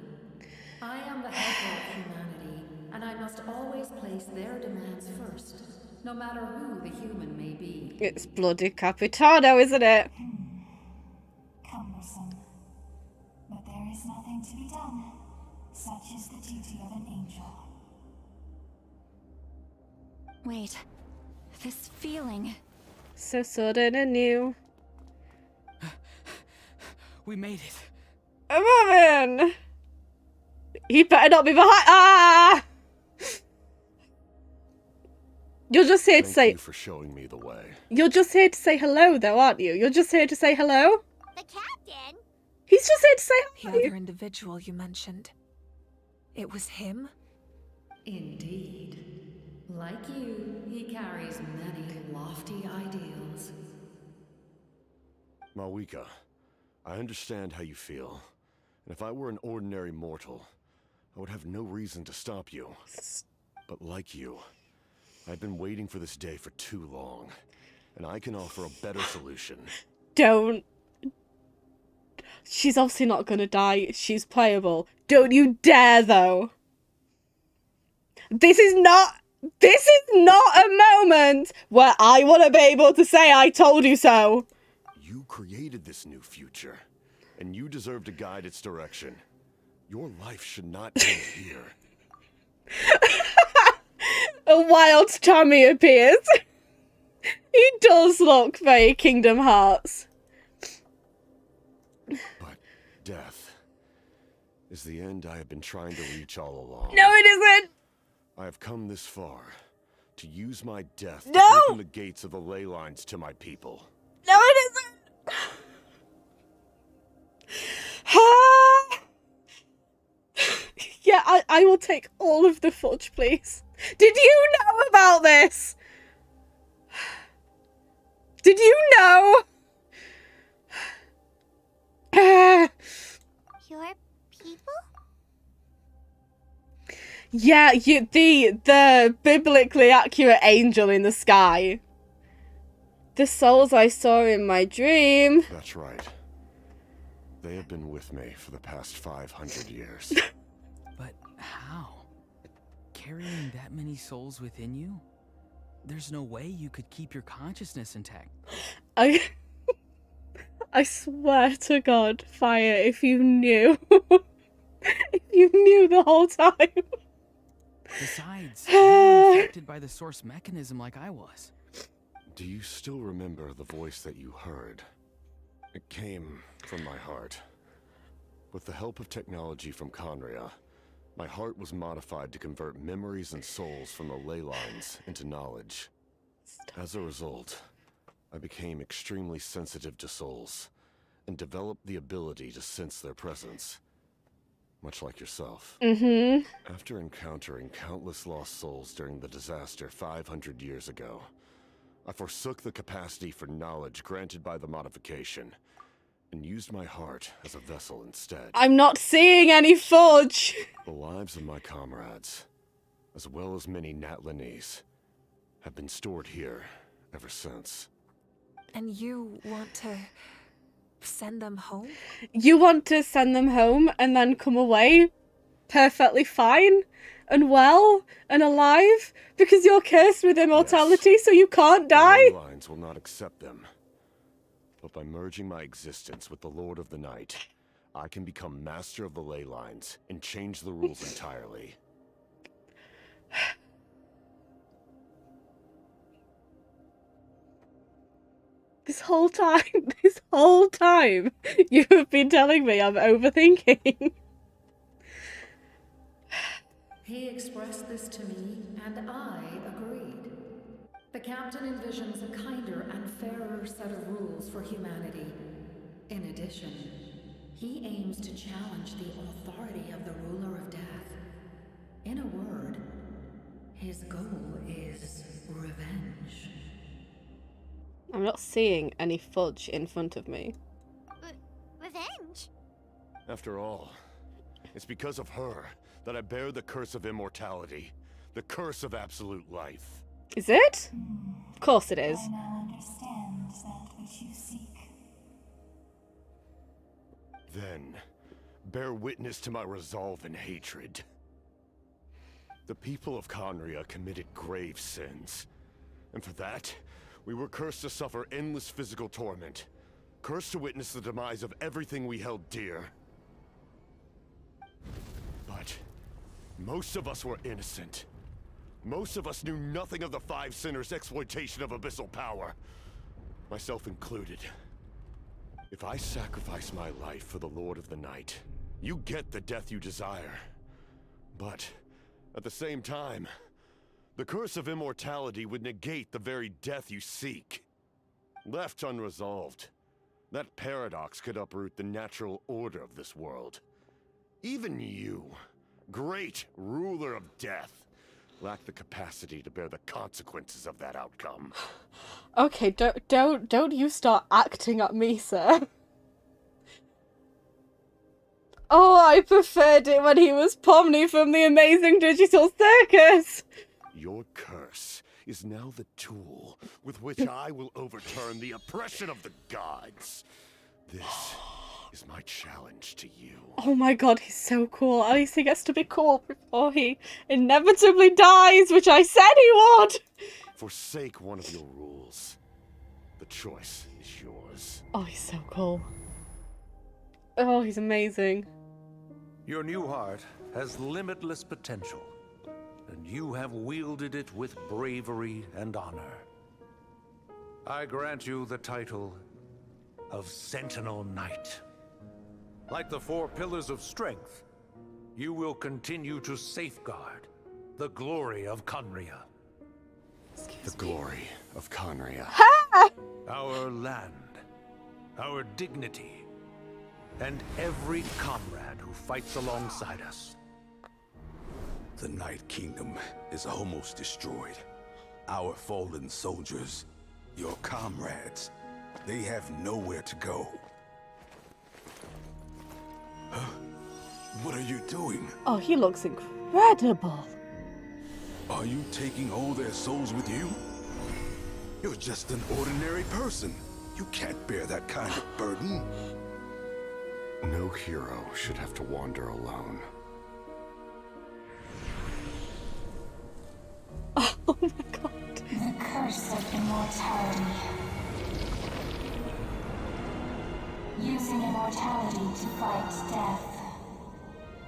I am the helper of humanity, and I must always place their demands first, no matter who the human may be. It's bloody Capitano, isn't it? Cumbersome. But there is nothing to be done. Such is the duty of an angel. Wait, this feeling. So sudden and new. We made it. Marvin! He better not be behind. Ah! You're just here to say. Thank you for showing me the way. You're just here to say hello, though, aren't you? You're just here to say hello. The captain? He's just here to say The hello. other individual you mentioned. It was him? Indeed. Like you, he carries many lofty ideals. Malwika, I understand how you feel. And if I were an ordinary mortal, I would have no reason to stop you. But like you, I've been waiting for this day for too long. And I can offer a better solution. Don't. She's obviously not gonna die. She's playable. Don't you dare, though. This is not a moment where I want to be able to say I told you so. You created this new future, and you deserve to guide its direction. Your life should not end here. A wild Tommy appears. He does look very Kingdom Hearts. But death is the end I have been trying to reach all along. No, it isn't. I have come this far to use my death to No! open the gates of the ley lines to my people. No, it isn't. Yeah, I will take all of the fudge, please. Did you know about this? Did you know? Your people? Yeah, the biblically accurate angel in the sky. The souls I saw in my dream. That's right. They have been with me for the past 500 years. But how? Carrying that many souls within you? There's no way you could keep your consciousness intact. I swear to God, Fire, if you knew. If you knew the whole time. Besides, you were infected by the source mechanism like I was. Do you still remember the voice that you heard? It came from my heart. With the help of technology from Conria, my heart was modified to convert memories and souls from the ley lines into knowledge. As a result, I became extremely sensitive to souls, and developed the ability to sense their presence. Much like yourself. After encountering countless lost souls during the disaster 500 years ago, I forsook the capacity for knowledge granted by the modification, and used my heart as a vessel instead. I'm not seeing any fudge! The lives of my comrades, as well as many Natlanese, have been stored here ever since. And you want to send them home? You want to send them home and then come away perfectly fine and well and alive because you're cursed with immortality, so you can't die? The ley lines will not accept them. But by merging my existence with the Lord of the Night, I can become master of the ley lines and change the rules entirely. This whole time, you have been telling me I'm overthinking. He expressed this to me, and I agreed. The captain envisions a kinder and fairer set of rules for humanity. In addition, he aims to challenge the authority of the ruler of death. In a word, his goal is revenge. I'm not seeing any fudge in front of me. Revenge? After all, it's because of her that I bear the curse of immortality, the curse of absolute life. Is it? Of course it is. I now understand that which you seek. Then, bear witness to my resolve and hatred. The people of Conria committed grave sins, and for that, we were cursed to suffer endless physical torment, cursed to witness the demise of everything we held dear. But most of us were innocent. Most of us knew nothing of the Five Sinners' exploitation of abyssal power, myself included. If I sacrifice my life for the Lord of the Night, you get the death you desire. But at the same time, the curse of immortality would negate the very death you seek. Left unresolved, that paradox could uproot the natural order of this world. Even you, great ruler of death, lack the capacity to bear the consequences of that outcome. Okay, don't you start acting at me, sir. Oh, I preferred it when he was Pomni from the Amazing Digital Circus. Your curse is now the tool with which I will overturn the oppression of the gods. This is my challenge to you. Oh my god, he's so cool. At least he gets to be cool before he inevitably dies, which I said he would. Forsake one of your rules. The choice is yours. Oh, he's so cool. Oh, he's amazing. Your new heart has limitless potential, and you have wielded it with bravery and honor. I grant you the title of Sentinel Knight. Like the four pillars of strength, you will continue to safeguard the glory of Conria. The glory of Conria. Our land, our dignity, and every comrade who fights alongside us. The Night Kingdom is almost destroyed. Our fallen soldiers, your comrades, they have nowhere to go. What are you doing? Oh, he looks incredible. Are you taking all their souls with you? You're just an ordinary person. You can't bear that kind of burden. No hero should have to wander alone. Oh my god. The curse of immortality. Using immortality to fight death.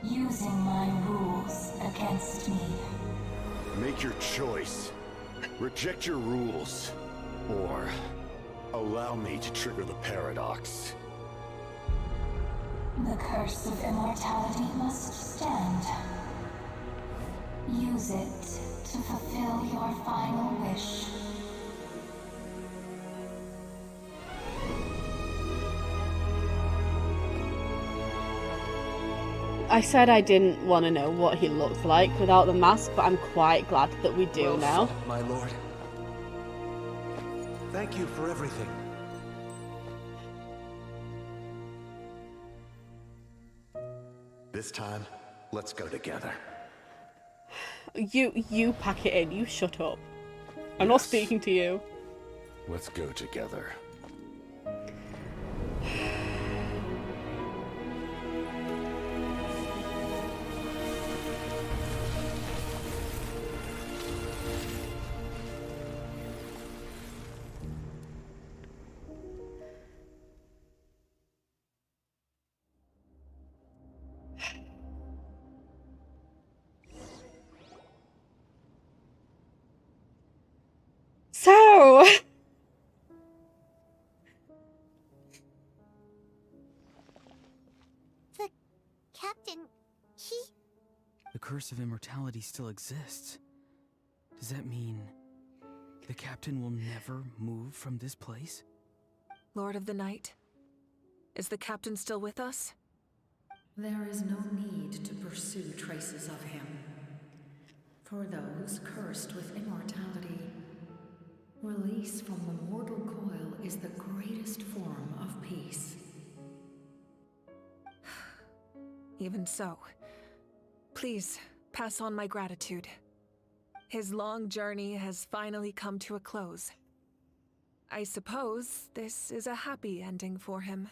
Using my rules against me. Make your choice. Reject your rules. Or allow me to trigger the paradox. The curse of immortality must stand. Use it to fulfill your final wish. I said I didn't want to know what he looked like without the mask, but I'm quite glad that we do now. My lord. Thank you for everything. This time, let's go together. You pack it in. You shut up. I'm not speaking to you. Let's go together. So... The captain, he... The curse of immortality still exists. Does that mean the captain will never move from this place? Lord of the Night, is the captain still with us? There is no need to pursue traces of him. For those cursed with immortality, release from the mortal coil is the greatest form of peace. Even so, please pass on my gratitude. His long journey has finally come to a close. I suppose this is a happy ending for him.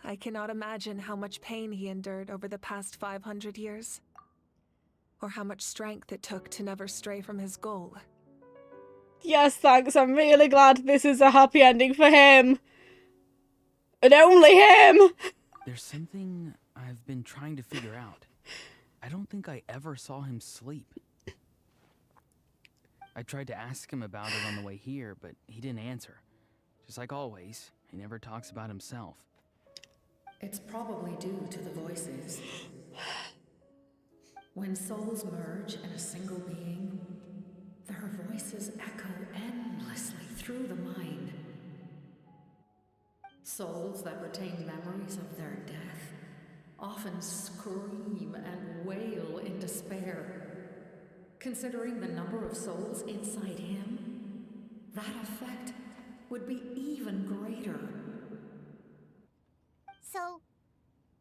I cannot imagine how much pain he endured over the past 500 years, or how much strength it took to never stray from his goal. Yes, thanks. I'm really glad this is a happy ending for him. And only him! There's something I've been trying to figure out. I don't think I ever saw him sleep. I tried to ask him about it on the way here, but he didn't answer. Just like always, he never talks about himself. It's probably due to the voices. When souls merge in a single being, their voices echo endlessly through the mind. Souls that retain memories of their death often scream and wail in despair. Considering the number of souls inside him, that effect would be even greater. So,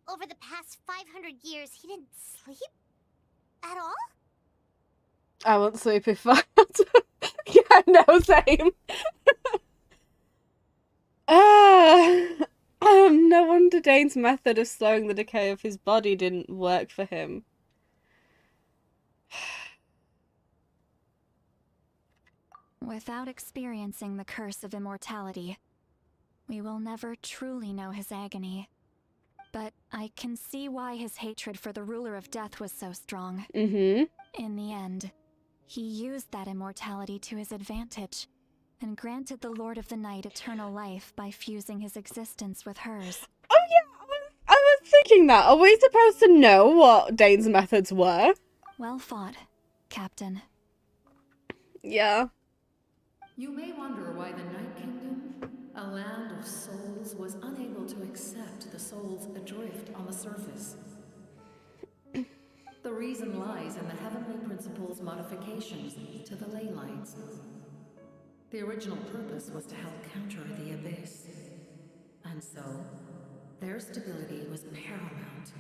over the past 500 years, he didn't sleep? At all? I won't sleep if I... Yeah, no, same. No wonder Dane's method of slowing the decay of his body didn't work for him. Without experiencing the curse of immortality, we will never truly know his agony. But I can see why his hatred for the ruler of death was so strong. Mm-hmm. In the end, he used that immortality to his advantage, and granted the Lord of the Night eternal life by fusing his existence with hers. Oh yeah, I was thinking that. Are we supposed to know what Dane's methods were? Well fought, Captain. Yeah. You may wonder why the Night Kingdom, a land of souls, was unable to accept the souls adrift on the surface. The reason lies in the Heavenly Principle's modifications to the ley lines. The original purpose was to help counter the Abyss. And so, their stability was paramount.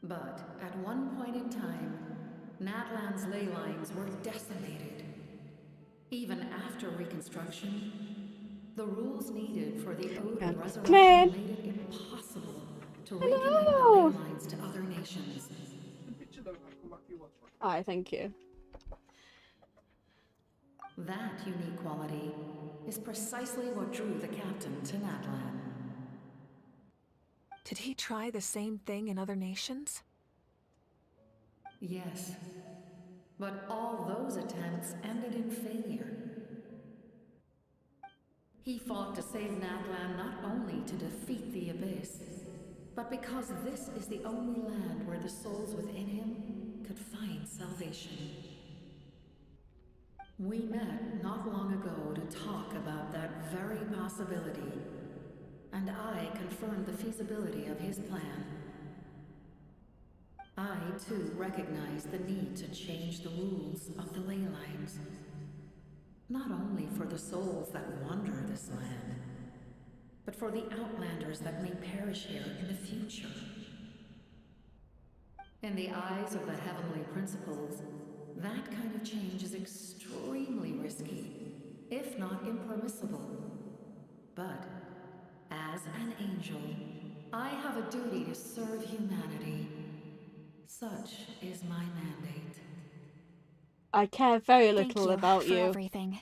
But at one point in time, Natlan's ley lines were decimated. Even after reconstruction, the rules needed for the Ode of Resurrection made it impossible to reconnect the ley lines to other nations. Alright, thank you. That unique quality is precisely what drew the captain to Natlan. Did he try the same thing in other nations? Yes, but all those attempts ended in failure. He fought to save Natlan not only to defeat the Abyss, but because this is the only land where the souls within him could find salvation. We met not long ago to talk about that very possibility, and I confirmed the feasibility of his plan. I, too, recognize the need to change the rules of the ley lines. Not only for the souls that wander this land, but for the outlanders that may perish here in the future. In the eyes of the heavenly principles, that kind of change is extremely risky, if not impermissible. But, as an angel, I have a duty to serve humanity. Such is my mandate. I care very Thank little you about for you. everything.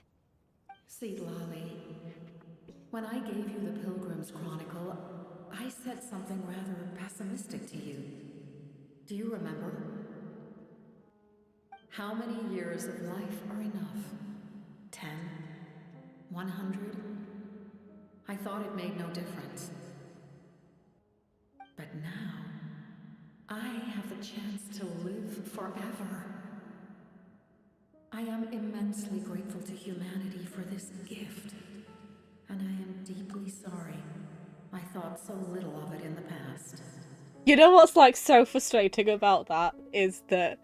Seed Lolly, when I gave you the Pilgrim's Chronicle, I said something rather pessimistic to you. Do you remember? How many years of life are enough? 10? 100? I thought it made no difference. But now, I have the chance to live forever. I am immensely grateful to humanity for this gift, and I am deeply sorry I thought so little of it in the past. You know what's like so frustrating about that is that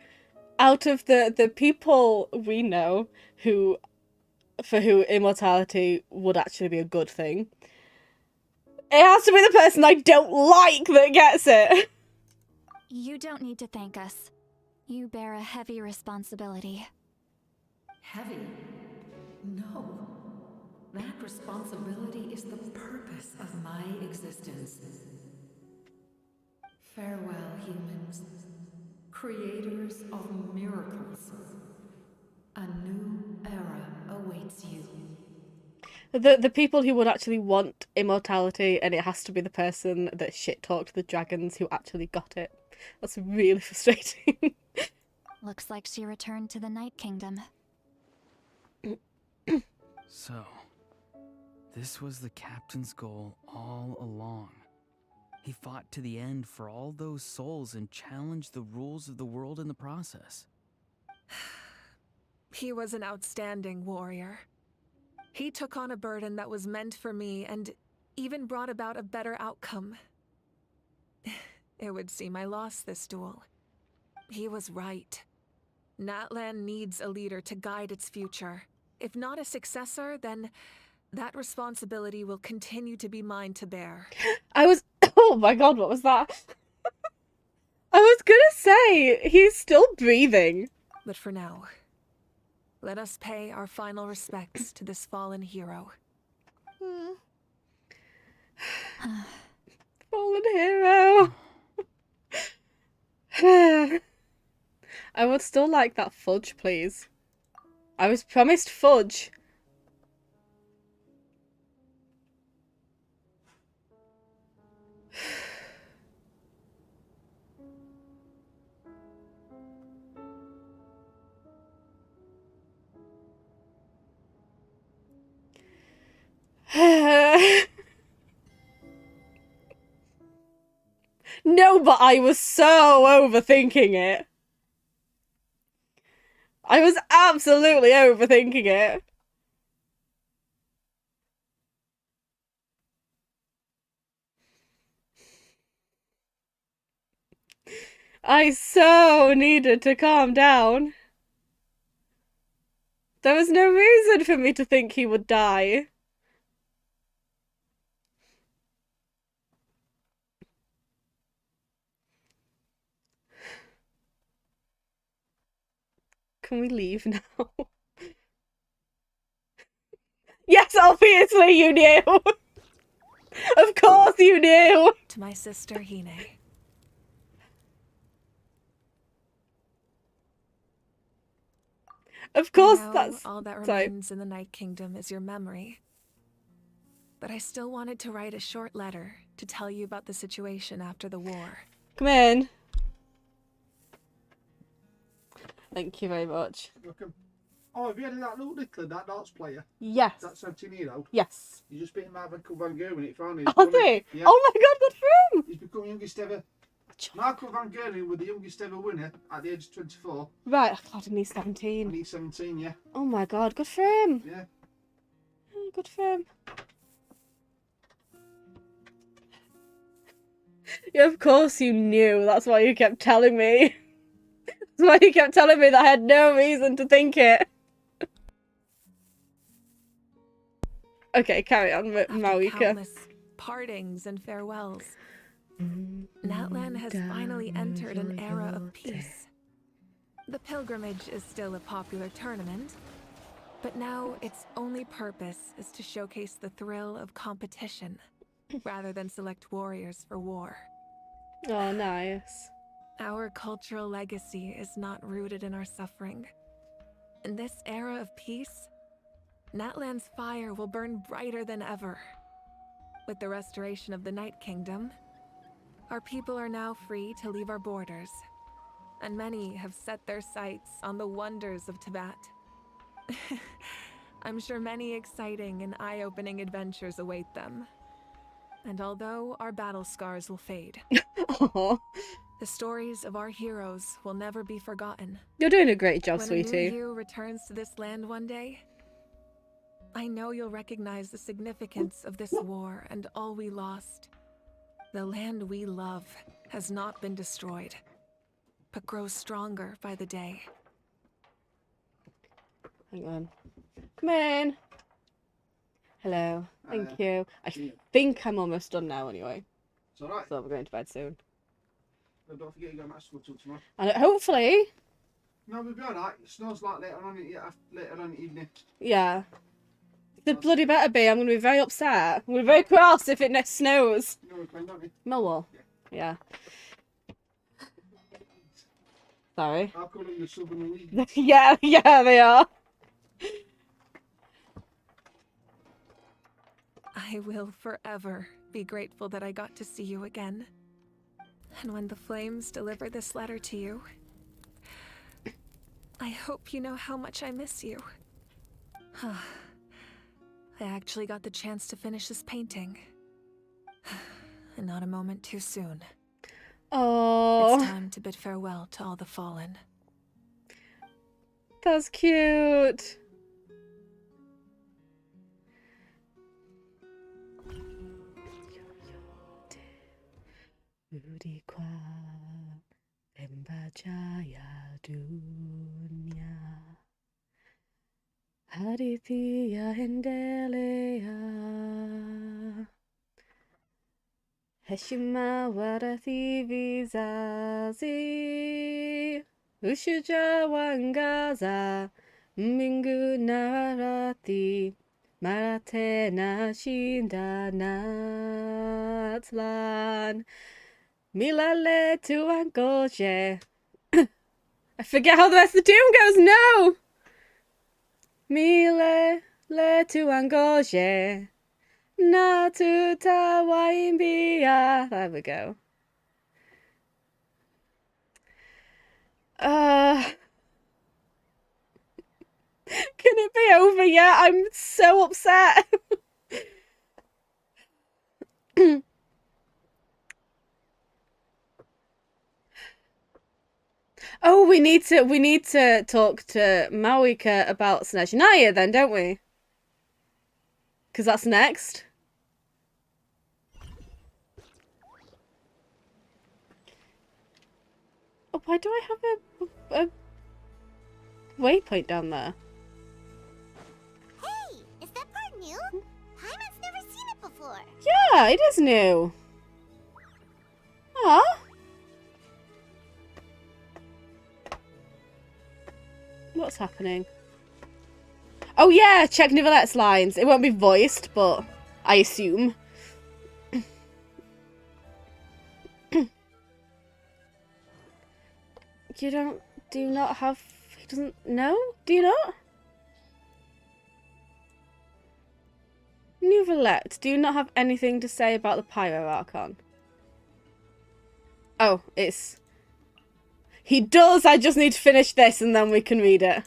out of the people we know for who immortality would actually be a good thing, it has to be the person I don't like that gets it. You don't need to thank us. You bear a heavy responsibility. Heavy? No. That responsibility is the purpose of my existence. Farewell, humans. Creators of miracles. A new era awaits you. The people who would actually want immortality, and it has to be the person that shit-talked the dragons who actually got it. That's really frustrating. Looks like she returned to the Night Kingdom. So, this was the captain's goal all along. He fought to the end for all those souls and challenged the rules of the world in the process. He was an outstanding warrior. He took on a burden that was meant for me and even brought about a better outcome. It would seem I lost this duel. He was right. Natlan needs a leader to guide its future. If not a successor, then that responsibility will continue to be mine to bear. Oh my god, what was that? I was gonna say, he's still breathing. But for now, let us pay our final respects to this fallen hero. Fallen hero. I would still like that fudge, please. I was promised fudge. No, but I was so overthinking it. I was absolutely overthinking it. I so needed to calm down. There was no reason for me to think he would die. Can we leave now? Yes, obviously you knew! Of course you knew! To my sister, Hine. Of course, I know that's all that sorry. remains in the Night Kingdom is your memory. But I still wanted to write a short letter to tell you about the situation after the war. Come in. Thank you very much. Welcome. Oh, have you had that little that darts player? Yes. That 17-year-old? Yes. You just beat Michael Van Gerwen it finally. Oh, they? Yeah. Oh my god, good for him! He's become youngest ever. Michael Van Gerwen was the youngest ever winner at the age of 24. Right, oh god, and he's 17. And he's 17, yeah. Oh my god, good for him. Yeah. Oh, good for him. Yeah, of course you knew. That's why you kept telling me. That's why you kept telling me that I had no reason to think it. Okay, carry on, Marika. Countless partings and farewells, Natlan has finally entered an era of peace. The pilgrimage is still a popular tournament, but now its only purpose is to showcase the thrill of competition, rather than select warriors for war. Oh, nice. Our cultural legacy is not rooted in our suffering. In this era of peace, Natlan's fire will burn brighter than ever. With the restoration of the Night Kingdom, our people are now free to leave our borders, and many have set their sights on the wonders of Tibet. I'm sure many exciting and eye-opening adventures await them. And although our battle scars will fade, the stories of our heroes will never be forgotten. You're doing a great job, when sweetie. When a new hero returns to this land one day, I know you'll recognize the significance of this war and all we lost. The land we love has not been destroyed, but grows stronger by the day. Hang on. Come in. Hello. Thank you. I think I'm almost done now anyway. It's alright. So we're going to bed soon. No, don't forget you got match school till tomorrow. And hopefully... No, we'll be alright. It snows like later on in the evening. Yeah. The bloody better be. I'm going to be very upset. I'm going to be very cross if it snows. You know we're playing, don't we? Millwall. Yeah. Sorry. I'll call them the Southern League. yeah, they are. I will forever be grateful that I got to see you again. And when the flames deliver this letter to you, I hope you know how much I miss you. I actually got the chance to finish this painting. And not a moment too soon. Oh. It's time to bid farewell to all the fallen. That's cute. Udikwa Pembajaya Dunya Hadithia Hendelea Heshima Warathi Vizazi Ushuja Wangaza Mingu Narati Maratena Shindanatlan Milale Tuangoje. I forget how the rest of the tune goes. No! Mile le Tuangoje. Natuta Waimbia. There we go. Can it be over yet? I'm so upset. Oh, we need to talk to Marika about Snezhnaya then, don't we? Because that's next. Oh, why do I have a waypoint down there? Hey, is that part new? Hyman's never seen it before. Yeah, it is new. Aw. What's happening? Oh yeah, check Nivelette's lines. It won't be voiced, but I assume. You do not have He doesn't know? Do you not? Nouvellette, do you not have anything to say about the Pyro Archon? Oh, it's... He does! I just need to finish this and then we can read it.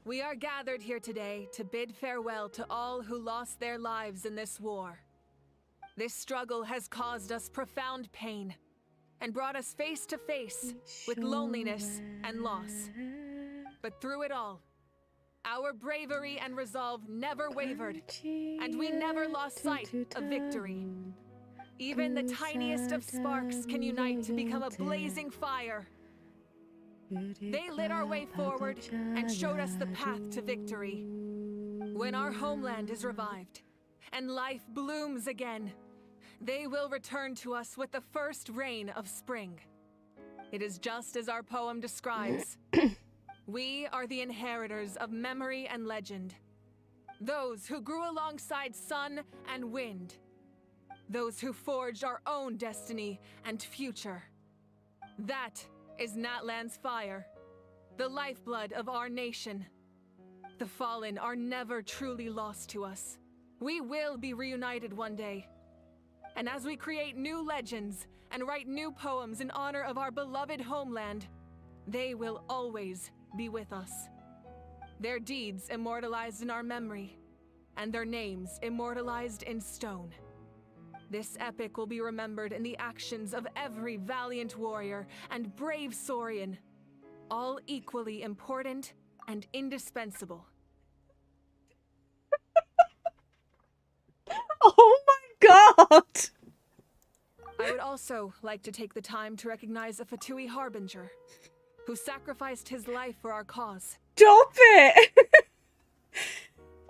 We are gathered here today to bid farewell to all who lost their lives in this war. This struggle has caused us profound pain and brought us face to face with loneliness and loss. But through it all, our bravery and resolve never wavered, and we never lost sight of victory. Even the tiniest of sparks can unite to become a blazing fire. They lit our way forward and showed us the path to victory. When our homeland is revived and life blooms again, they will return to us with the first rain of spring. It is just as our poem describes. We are the inheritors of memory and legend. Those who grew alongside sun and wind. Those who forged our own destiny and future. That is Natlan's fire, the lifeblood of our nation. The fallen are never truly lost to us. We will be reunited one day. And as we create new legends and write new poems in honor of our beloved homeland, they will always be with us. Their deeds immortalized in our memory, and their names immortalized in stone. This epic will be remembered in the actions of every valiant warrior and brave Saurian, all equally important and indispensable. Oh my god! I would also like to take the time to recognize a Fatui Harbinger, who sacrificed his life for our cause. Stop it!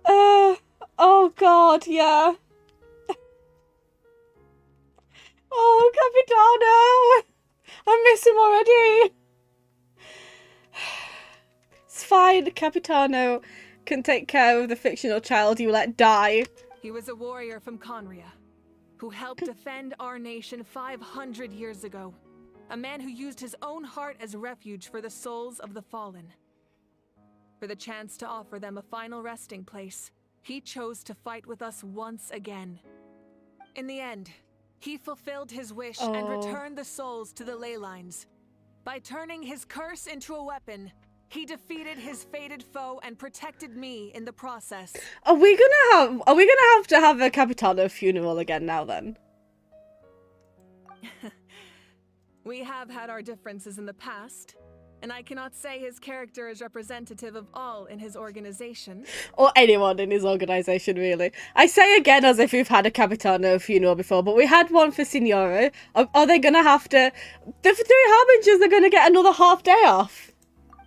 Oh god, yeah. Oh, Capitano! I miss him already! It's fine, Capitano can take care of the fictional child you let die. He was a warrior from Conria, who helped defend our nation 500 years ago. A man who used his own heart as refuge for the souls of the fallen. For the chance to offer them a final resting place, he chose to fight with us once again. In the end, he fulfilled his wish and returned the souls to the ley lines. By turning his curse into a weapon, he defeated his fated foe and protected me in the process. Are we gonna have to have a Capitano funeral again now then? We have had our differences in the past, and I cannot say his character is representative of all in his organization. Or anyone in his organization, really. I say again as if we've had a Capitano funeral before, but we had one for Signora. Are they gonna have to... The three Harbingers are gonna get another half day off.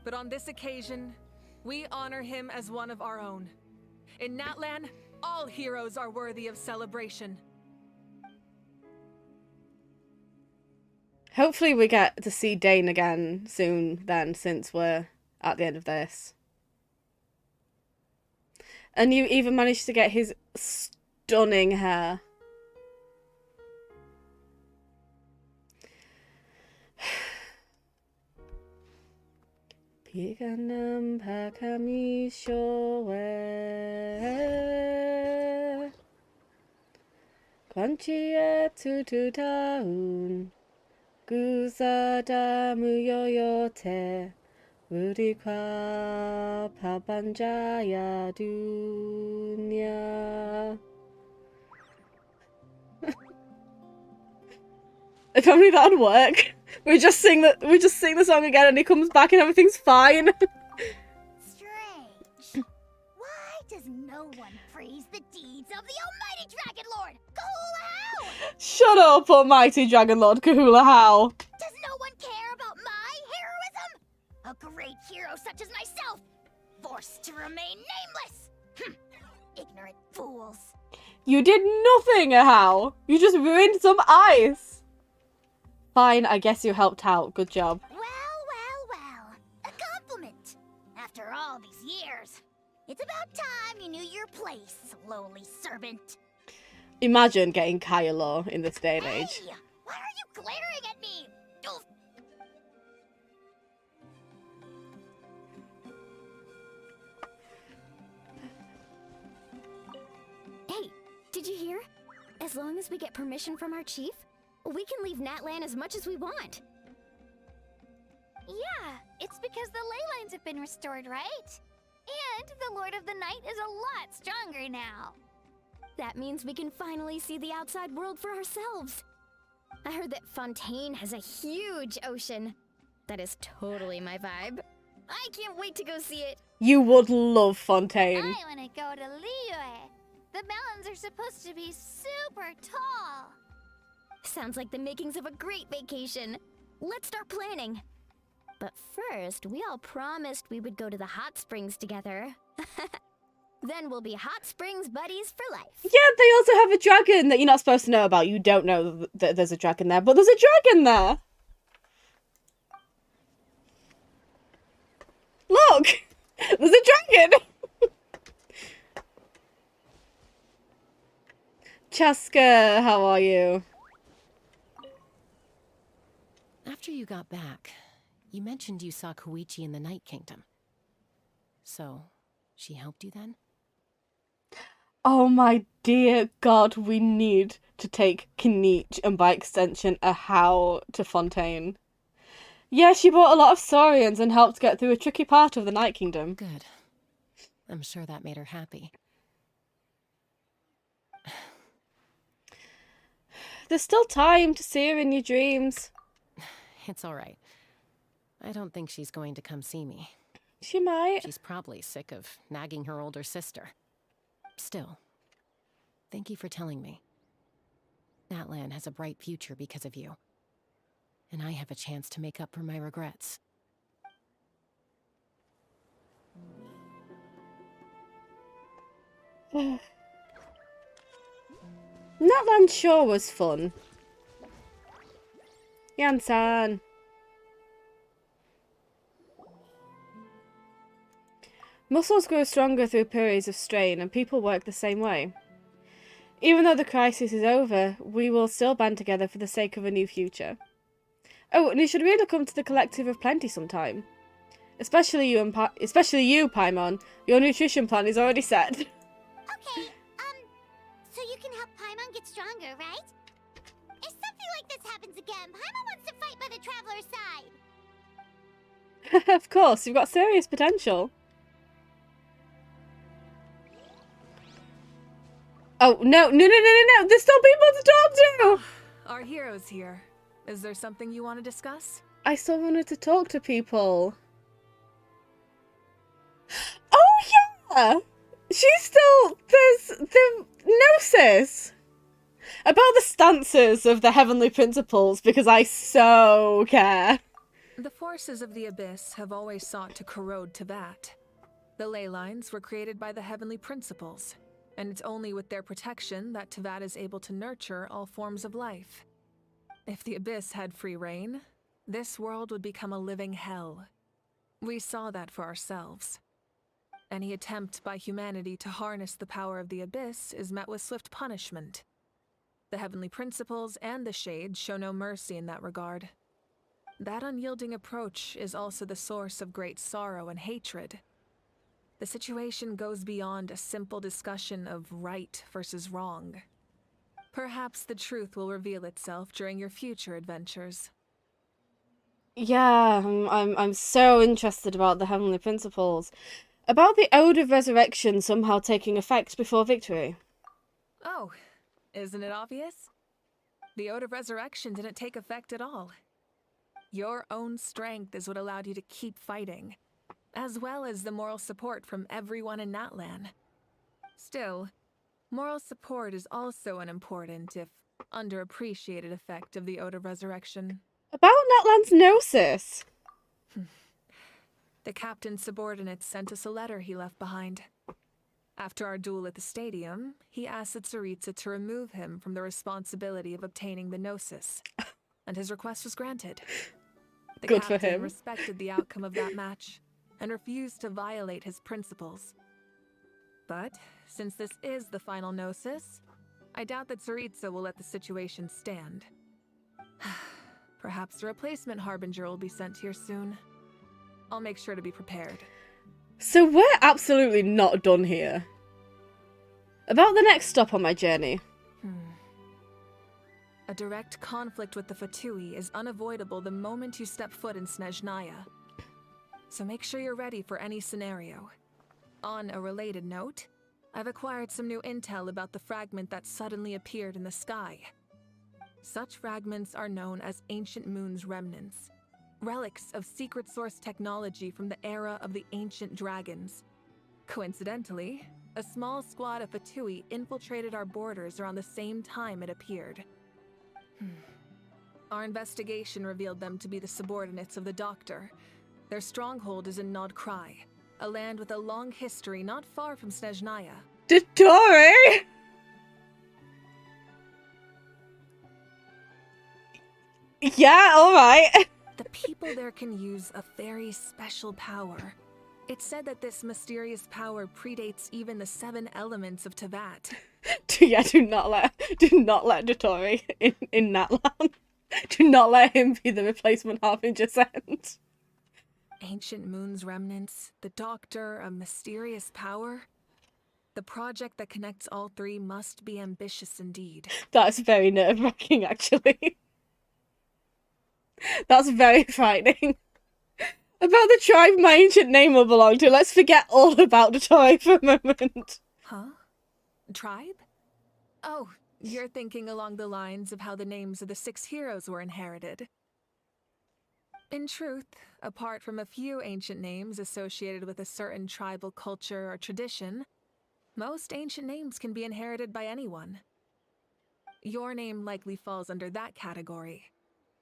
But on this occasion, we honor him as one of our own. In Natlan, all heroes are worthy of celebration. Hopefully we get to see Dane again soon then, since we're at the end of this. And you even managed to get his stunning hair. 비가는 바람이 쇼에 관치에 투투다운 구사다무 요요테 우리과 밥한자야 두냐. If only that'd work. We just sing the song again and he comes back and everything's fine. Strange. Why does no one freeze praise the deeds of the almighty Dragon Lord, Kahula! Shut up, almighty Dragon Lord Kahula How. Does no one care about my heroism? A great hero such as myself, forced to remain nameless. Ignorant fools. You did nothing, How. You just ruined some ice. Fine, I guess you helped out. Good job. Well. A compliment. After all these years, it's about time you knew your place, lowly servant. Imagine getting Kylo in this day and age. Hey, why are you glaring at me? Oof. Hey, did you hear? As long as we get permission from our chief, we can leave Natlan as much as we want. Yeah, it's because the ley lines have been restored, right? And the Lord of the Night is a lot stronger now. That means we can finally see the outside world for ourselves. I heard that Fontaine has a huge ocean. That is totally my vibe. I can't wait to go see it. You would love Fontaine. I want to go to Liyue. The mountains are supposed to be super tall. Sounds like the makings of a great vacation. Let's start planning. But first, we all promised we would go to the hot springs together. Then we'll be hot springs buddies for life. Yeah, they also have a dragon that you're not supposed to know about. You don't know that there's a dragon there, but there's a dragon there. Look! There's a dragon! Chaska, how are you? After you got back, you mentioned you saw Koichi in the Night Kingdom. So, she helped you then? Oh my dear God, we need to take Kinich and by extension a How to Fontaine. Yeah, she brought a lot of saurians and helped get through a tricky part of the Night Kingdom. Good. I'm sure that made her happy. There's still time to see her in your dreams. It's all right. I don't think she's going to come see me. She might. She's probably sick of nagging her older sister. Still, thank you for telling me. Natlan has a bright future because of you. And I have a chance to make up for my regrets. Natlan sure was fun. Yan-san. Muscles grow stronger through periods of strain, and people work the same way. Even though the crisis is over, we will still band together for the sake of a new future. Oh, and you should really come to the Collective of Plenty sometime. Especially you, Paimon. Your nutrition plan is already set. Okay, so you can help Paimon get stronger, right? If something like this happens again, Paimon wants to fight by the Traveler's side. Of course, you've got serious potential. Oh, no, there's still people to talk to! Our hero's here. Is there something you want to discuss? I still wanted to talk to people. Oh, yeah! She's still... There's the Gnosis! About the stances of the Heavenly Principles, because I so care. The forces of the Abyss have always sought to corrode Teyvat. The ley lines were created by the Heavenly Principles, and it's only with their protection that Teyvat is able to nurture all forms of life. If the Abyss had free reign, this world would become a living hell. We saw that for ourselves. Any attempt by humanity to harness the power of the Abyss is met with swift punishment. The Heavenly Principles and the Shades show no mercy in that regard. That unyielding approach is also the source of great sorrow and hatred. The situation goes beyond a simple discussion of right versus wrong. Perhaps the truth will reveal itself during your future adventures. Yeah, I'm so interested about the Heavenly Principles. About the Ode of Resurrection somehow taking effect before victory. Oh, isn't it obvious? The Ode of Resurrection didn't take effect at all. Your own strength is what allowed you to keep fighting, as well as the moral support from everyone in Natlan. Still, Moral support is also an important, if underappreciated, effect of the Ode of Resurrection. About Natlan's Gnosis. The captain's subordinates sent us a letter he left behind. After our duel at the stadium, he asked Tsaritsa to remove him from the responsibility of obtaining the Gnosis, and his request was granted. The Good for captain him. respected the outcome of that match and refused to violate his principles. But since this is the final Gnosis, I doubt that Tsaritsa will let the situation stand. Perhaps a replacement Harbinger will be sent here soon. I'll make sure to be prepared. So we're absolutely not done here. About the next stop on my journey. A direct conflict with the Fatui is unavoidable the moment you step foot in Snezhnaya. So make sure you're ready for any scenario. On a related note, I've acquired some new intel about the fragment that suddenly appeared in the sky. Such fragments are known as Ancient Moon's remnants, relics of secret source technology from the era of the ancient dragons. Coincidentally, a small squad of Fatui infiltrated our borders around the same time it appeared. Our investigation revealed them to be the subordinates of the Doctor. Their stronghold is in Nod Krai, a land with a long history not far from Snezhnaya. Dory! Yeah, alright. The people there can use a very special power. It's said that this mysterious power predates even the 7 elements of Tevat. Yeah, do not let Dotori in Natlan. Do not let him be the replacement Harbinger sent. Ancient Moon's remnants, the Doctor, a mysterious power. The project that connects all 3 must be ambitious indeed. That's very nerve-wracking, actually. That's very frightening. About the tribe my ancient name will belong to, let's forget all about Dotori for a moment. Huh? Tribe? Oh, you're thinking along the lines of how the names of the 6 heroes were inherited. In truth, apart from a few ancient names associated with a certain tribal culture or tradition, most ancient names can be inherited by anyone. Your name likely falls under that category.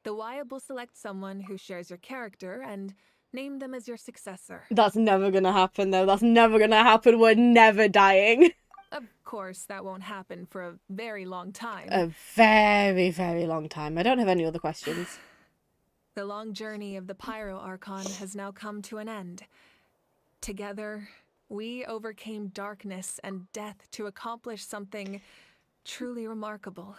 The Wyab will select someone who shares your character and name them as your successor. That's never gonna happen, though. That's never gonna happen. We're never dying. Of course, that won't happen for a very long time. A very, very long time. I don't have any other questions. The long journey of the Pyro Archon has now come to an end. Together, we overcame darkness and death to accomplish something truly remarkable.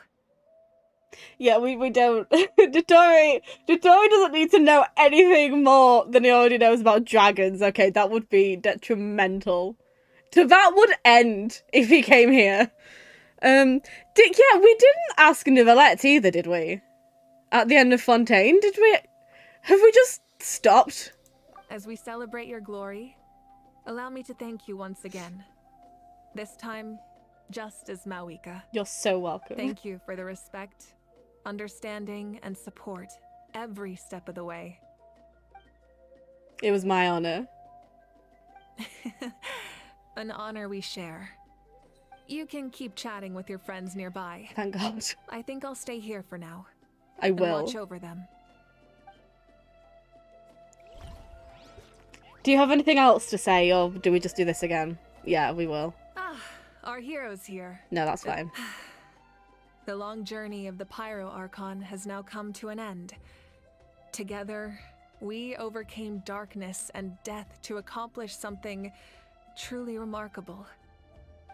Yeah, we don't. Dotori doesn't need to know anything more than he already knows about dragons, okay? That would be detrimental. That would end if he came here. Yeah, we didn't ask Nivelette either, did we? At the end of Fontaine, did we? Have we just stopped? As we celebrate your glory, allow me to thank you once again. This time, just as Mawika. You're so welcome. Thank you for the respect, understanding, and support every step of the way. It was my honor. An honor we share. You can keep chatting with your friends nearby. Thank God. I think I'll stay here for now. I will. And watch over them. Do you have anything else to say, or do we just do this again? Yeah, we will. Ah, our hero's here. No, that's fine. The long journey of the Pyro Archon has now come to an end. Together, we overcame darkness and death to accomplish something truly remarkable.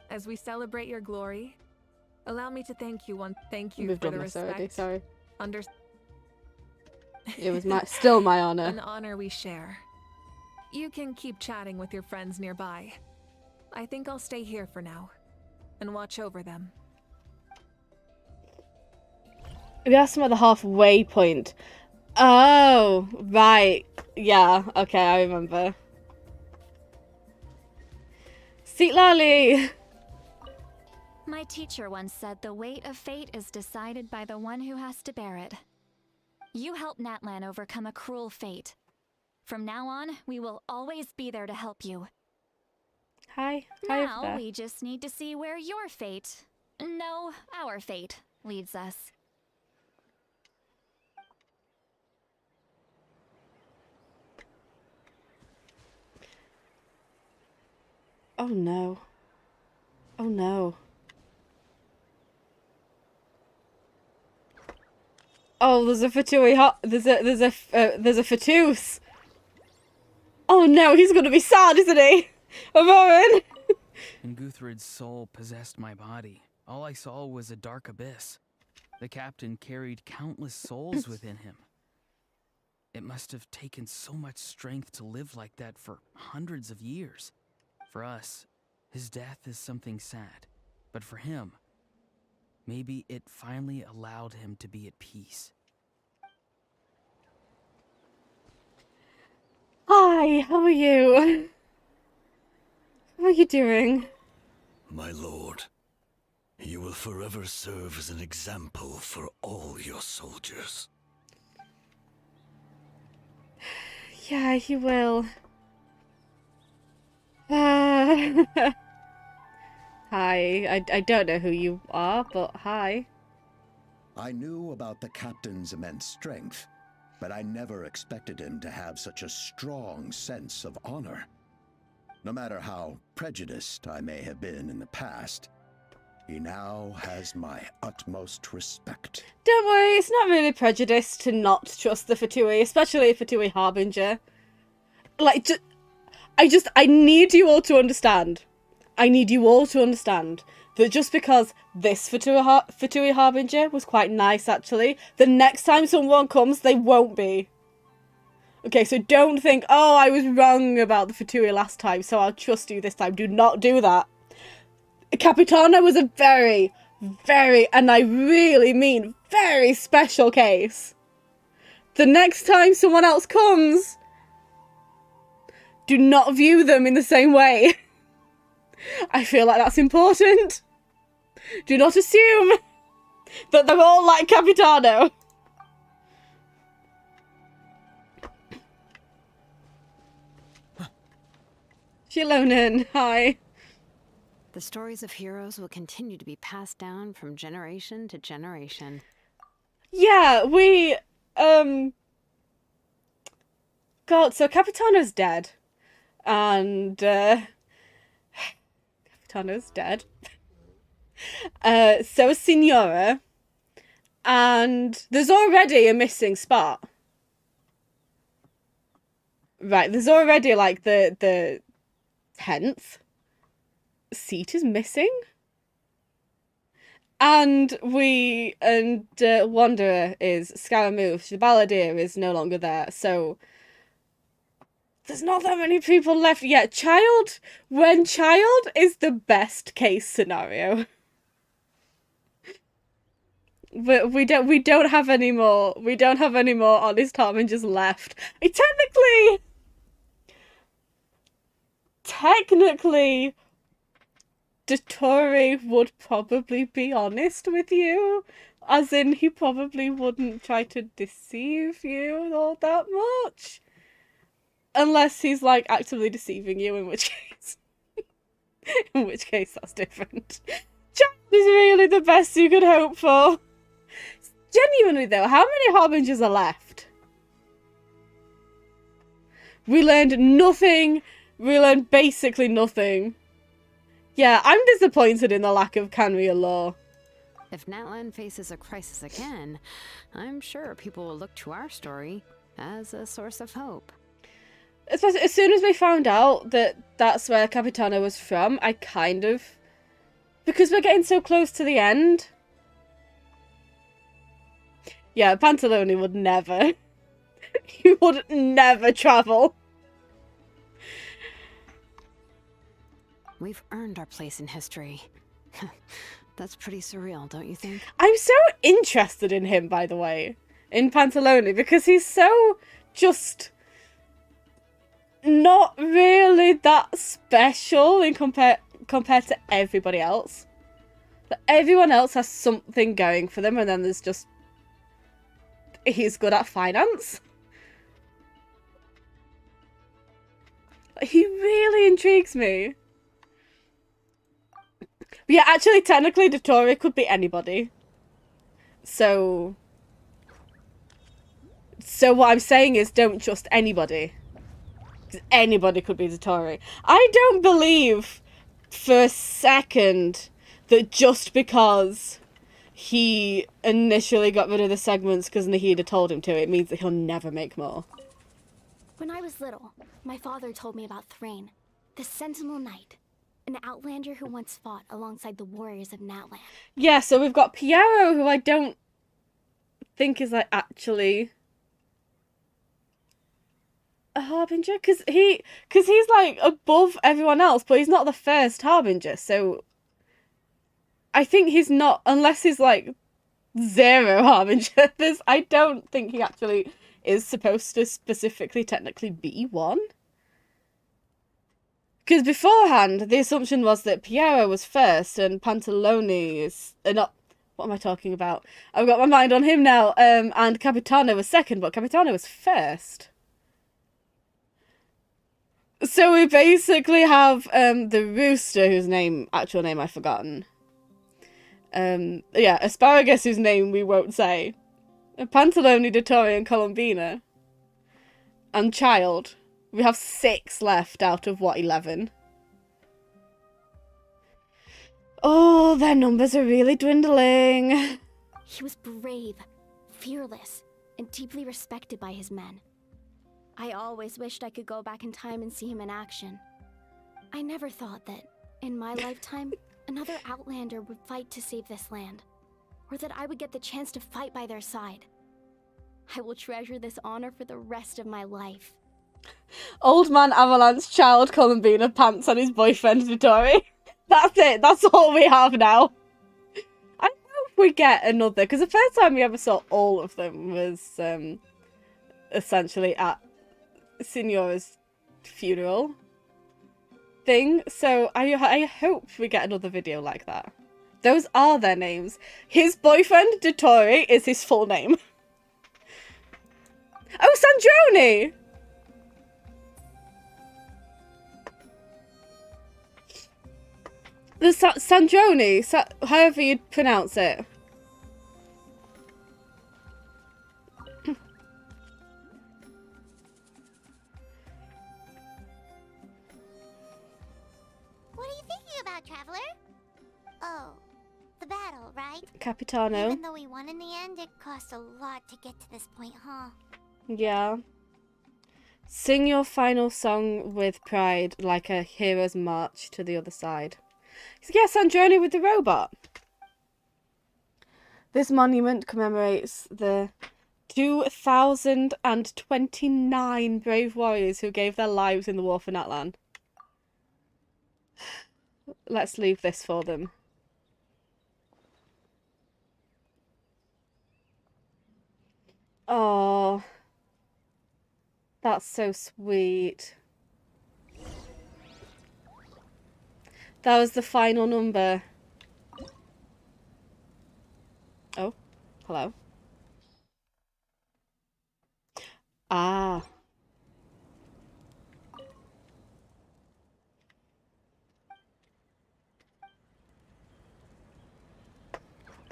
As we celebrate your glory, allow me to thank you We've for done the this respect. already, sorry. Under It was still my honor. An honor we share. You can keep chatting with your friends nearby. I think I'll stay here for now and watch over them. We asked him at the halfway point. Oh, right. Yeah, okay, I remember. Sitlali! My teacher once said the weight of fate is decided by the one who has to bear it. You helped Natlan overcome a cruel fate. From now on, we will always be there to help you. Hi. Hi over Now there. we just need to see where your fate, no, our fate, leads us. Oh no. Oh no. Oh, there's a Fatui there's a Fatus. Oh no, he's gonna be sad, isn't he? Amorin. And Guthred's soul possessed my body. All I saw was a dark abyss. The captain carried countless souls within him. It must have taken so much strength to live like that for hundreds of years. For us, his death is something sad. But for him, maybe it finally allowed him to be at peace. Hi, how are you? How are you doing? My lord, you will forever serve as an example for all your soldiers. Yeah, he will. Hi, I don't know who you are, but hi. I knew about the captain's immense strength, but I never expected him to have such a strong sense of honor. No matter how prejudiced I may have been in the past, he now has my utmost respect. Don't worry, it's not really prejudice to not trust the Fatui, especially a Fatui Harbinger. Like, I need you all to understand. I need you all to understand that just because this Fatui Harbinger was quite nice, actually, the next time someone comes, they won't be. Okay, so don't think, oh, I was wrong about the Fatui last time, so I'll trust you this time. Do not do that. Capitana was a very, and I really mean very special case. The next time someone else comes, do not view them in the same way. I feel like that's important. Do not assume that they're all like Capitano. Shilonen, hi. The stories of heroes will continue to be passed down from generation to generation. Yeah, we, God, so Capitano's dead. And, Capitano's dead. So is Signora. And there's already a missing spot. Right, there's already, like, the 10th seat is missing. And Wanderer is Scaramouche. The Balladeer is no longer there, so there's not that many people left yet. When Child is the best case scenario. But we don't have any more. We don't have any more honest harbingers left. Technically, Dottore would probably be honest with you. As in, he probably wouldn't try to deceive you all that much. Unless he's, like, actively deceiving you, in which case that's different. Child is really the best you could hope for. Genuinely, though, how many harbingers are left? We learned nothing. We learned basically nothing. Yeah, I'm disappointed in the lack of Canria lore. If Natlan faces a crisis again, I'm sure people will look to our story as a source of hope. Especially as soon as we found out that that's where Capitano was from, I kind of... Because we're getting so close to the end. Yeah, Pantalone would never. He would never travel. We've earned our place in history. That's pretty surreal, don't you think? I'm so interested in him, by the way. In Pantalone, because he's so just... not really that special in compared to everybody else. But everyone else has something going for them, and then there's just... he's good at finance. He really intrigues me. But yeah, actually, technically, Dottore could be anybody. So what I'm saying is, don't trust anybody. 'Cause anybody could be Dottore. I don't believe for a second that just because he initially got rid of the segments because Nahida told him to, it means that he'll never make more. When I was little, my father told me about Thrain, the Sentinel Knight, an outlander who once fought alongside the warriors of Natlan. Yeah, so we've got Piero, who I don't think is, like, actually a Harbinger, because he's, like, above everyone else, but he's not the first Harbinger, so I think he's not, unless he's, like, 0 Harbingers. I don't think he actually is supposed to specifically technically be one. Because beforehand, the assumption was that Piero was first and Pantalone is not. What am I talking about? I've got my mind on him now. And Capitano was second, but Capitano was first. So we basically have the rooster, whose actual name I've forgotten. Yeah, Asparagus, whose name we won't say. Pantalone, Dottore, and Colombina. And Child. We have 6 left out of, what, 11? Oh, their numbers are really dwindling. He was brave, fearless, and deeply respected by his men. I always wished I could go back in time and see him in action. I never thought that, in my lifetime, another Outlander would fight to save this land, or that I would get the chance to fight by their side. I will treasure this honor for the rest of my life. Old man Avalanche, Child, Colombina, Pants, and his boyfriend, Dottore. That's it. That's all we have now. I hope we get another, because the first time we ever saw all of them was essentially at Signora's funeral thing. So I hope we get another video like that. Those are their names. His boyfriend, Dottore, is his full name. Oh, Sandrone! The Sandrone, however you pronounce it. What are you thinking about, Traveler? Oh, the battle, right? Capitano. Even though we won in the end, it cost a lot to get to this point, huh? Yeah. Sing your final song with pride, like a hero's march to the other side. Yeah, Sandrone with the robot. This monument commemorates the 2,029 brave warriors who gave their lives in the war for Natlan. Let's leave this for them. Oh, that's so sweet. That was the final number. Oh, hello. Ah.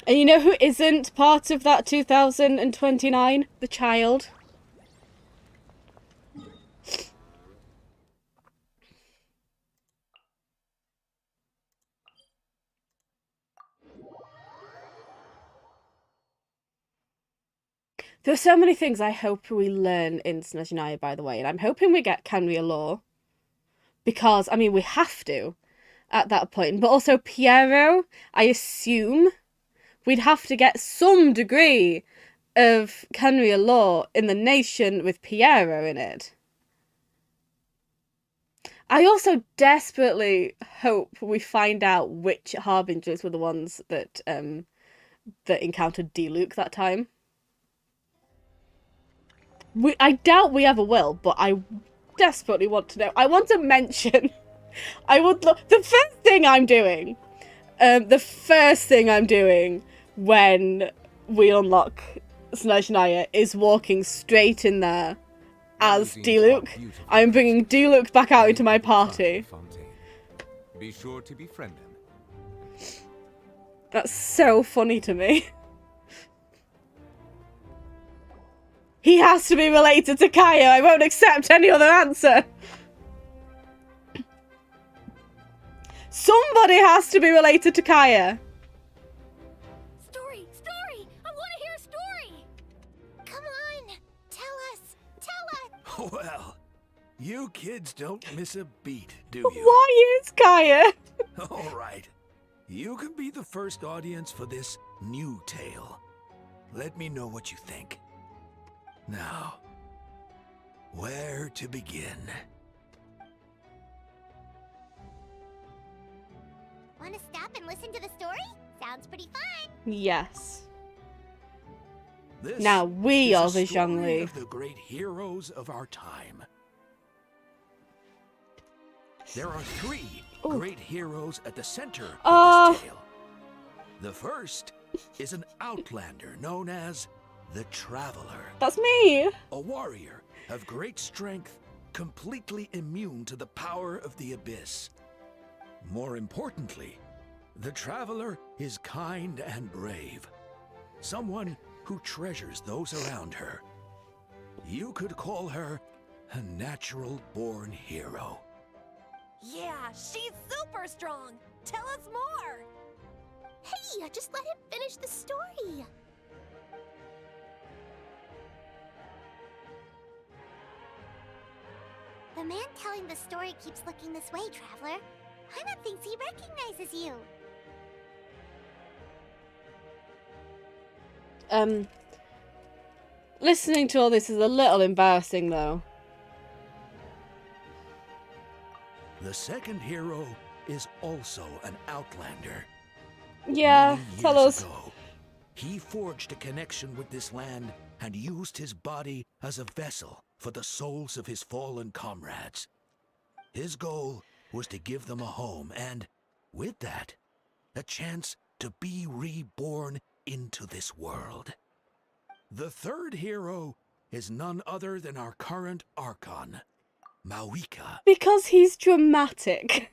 And you know who isn't part of that 2029? The child. There are so many things I hope we learn in Snezhnaya, by the way, and I'm hoping we get Canria Law. Because, I mean, we have to at that point. But also Piero, I assume we'd have to get some degree of Canria Law in the nation with Piero in it. I also desperately hope we find out which Harbingers were the ones that that encountered D-Luke that time. I doubt we ever will, but I desperately want to know. I want to mention. I would love. The first thing I'm doing when we unlock Snezhnaya is walking straight in there as D-Luke. I'm bringing D-Luke back out into my party. Be sure to befriend him. That's so funny to me. He has to be related to Kaya. I won't accept any other answer. Somebody has to be related to Kaya. Story! Story! I want to hear a story! Come on! Tell us! Tell us! Well, you kids don't miss a beat, do you? Why is Kaya? All right. You can be the first audience for this new tale. Let me know what you think. Now, where to begin? Want to stop and listen to the story? Sounds pretty fun. Yes. This Now we is are a the story Zhongli. of the great heroes of our time. There are three great heroes at the center of this tale. The first is an outlander known as the Traveler. That's me. A warrior of great strength, completely immune to the power of the abyss. More importantly, the Traveler is kind and brave. Someone who treasures those around her. You could call her a natural-born hero. Yeah, she's super strong. Tell us more. Hey, just let him finish the story. The man telling the story keeps looking this way, Traveler. Paimon thinks he recognizes you. Listening to all this is a little embarrassing, though. The second hero is also an outlander. Yeah, Many tell years us. ago, he forged a connection with this land and used his body as a vessel for the souls of his fallen comrades. His goal was to give them a home and, with that, a chance to be reborn into this world. The third hero is none other than our current Archon, Mawika. Because he's dramatic.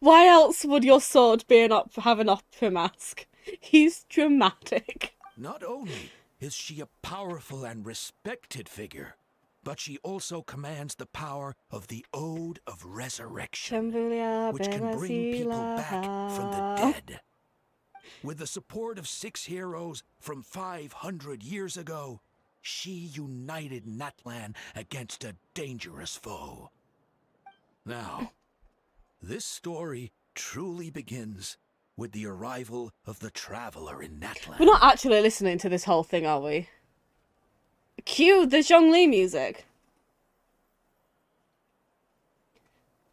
Why else would your sword be have an opera mask? He's dramatic. Not only is she a powerful and respected figure, but she also commands the power of the Ode of Resurrection, which can bring people back from the dead. With the support of 6 heroes from 500 years ago, she united Natlan against a dangerous foe. Now, this story truly begins with the arrival of the Traveler in Natlan. We're not actually listening to this whole thing, are we? Cue the Zhongli music.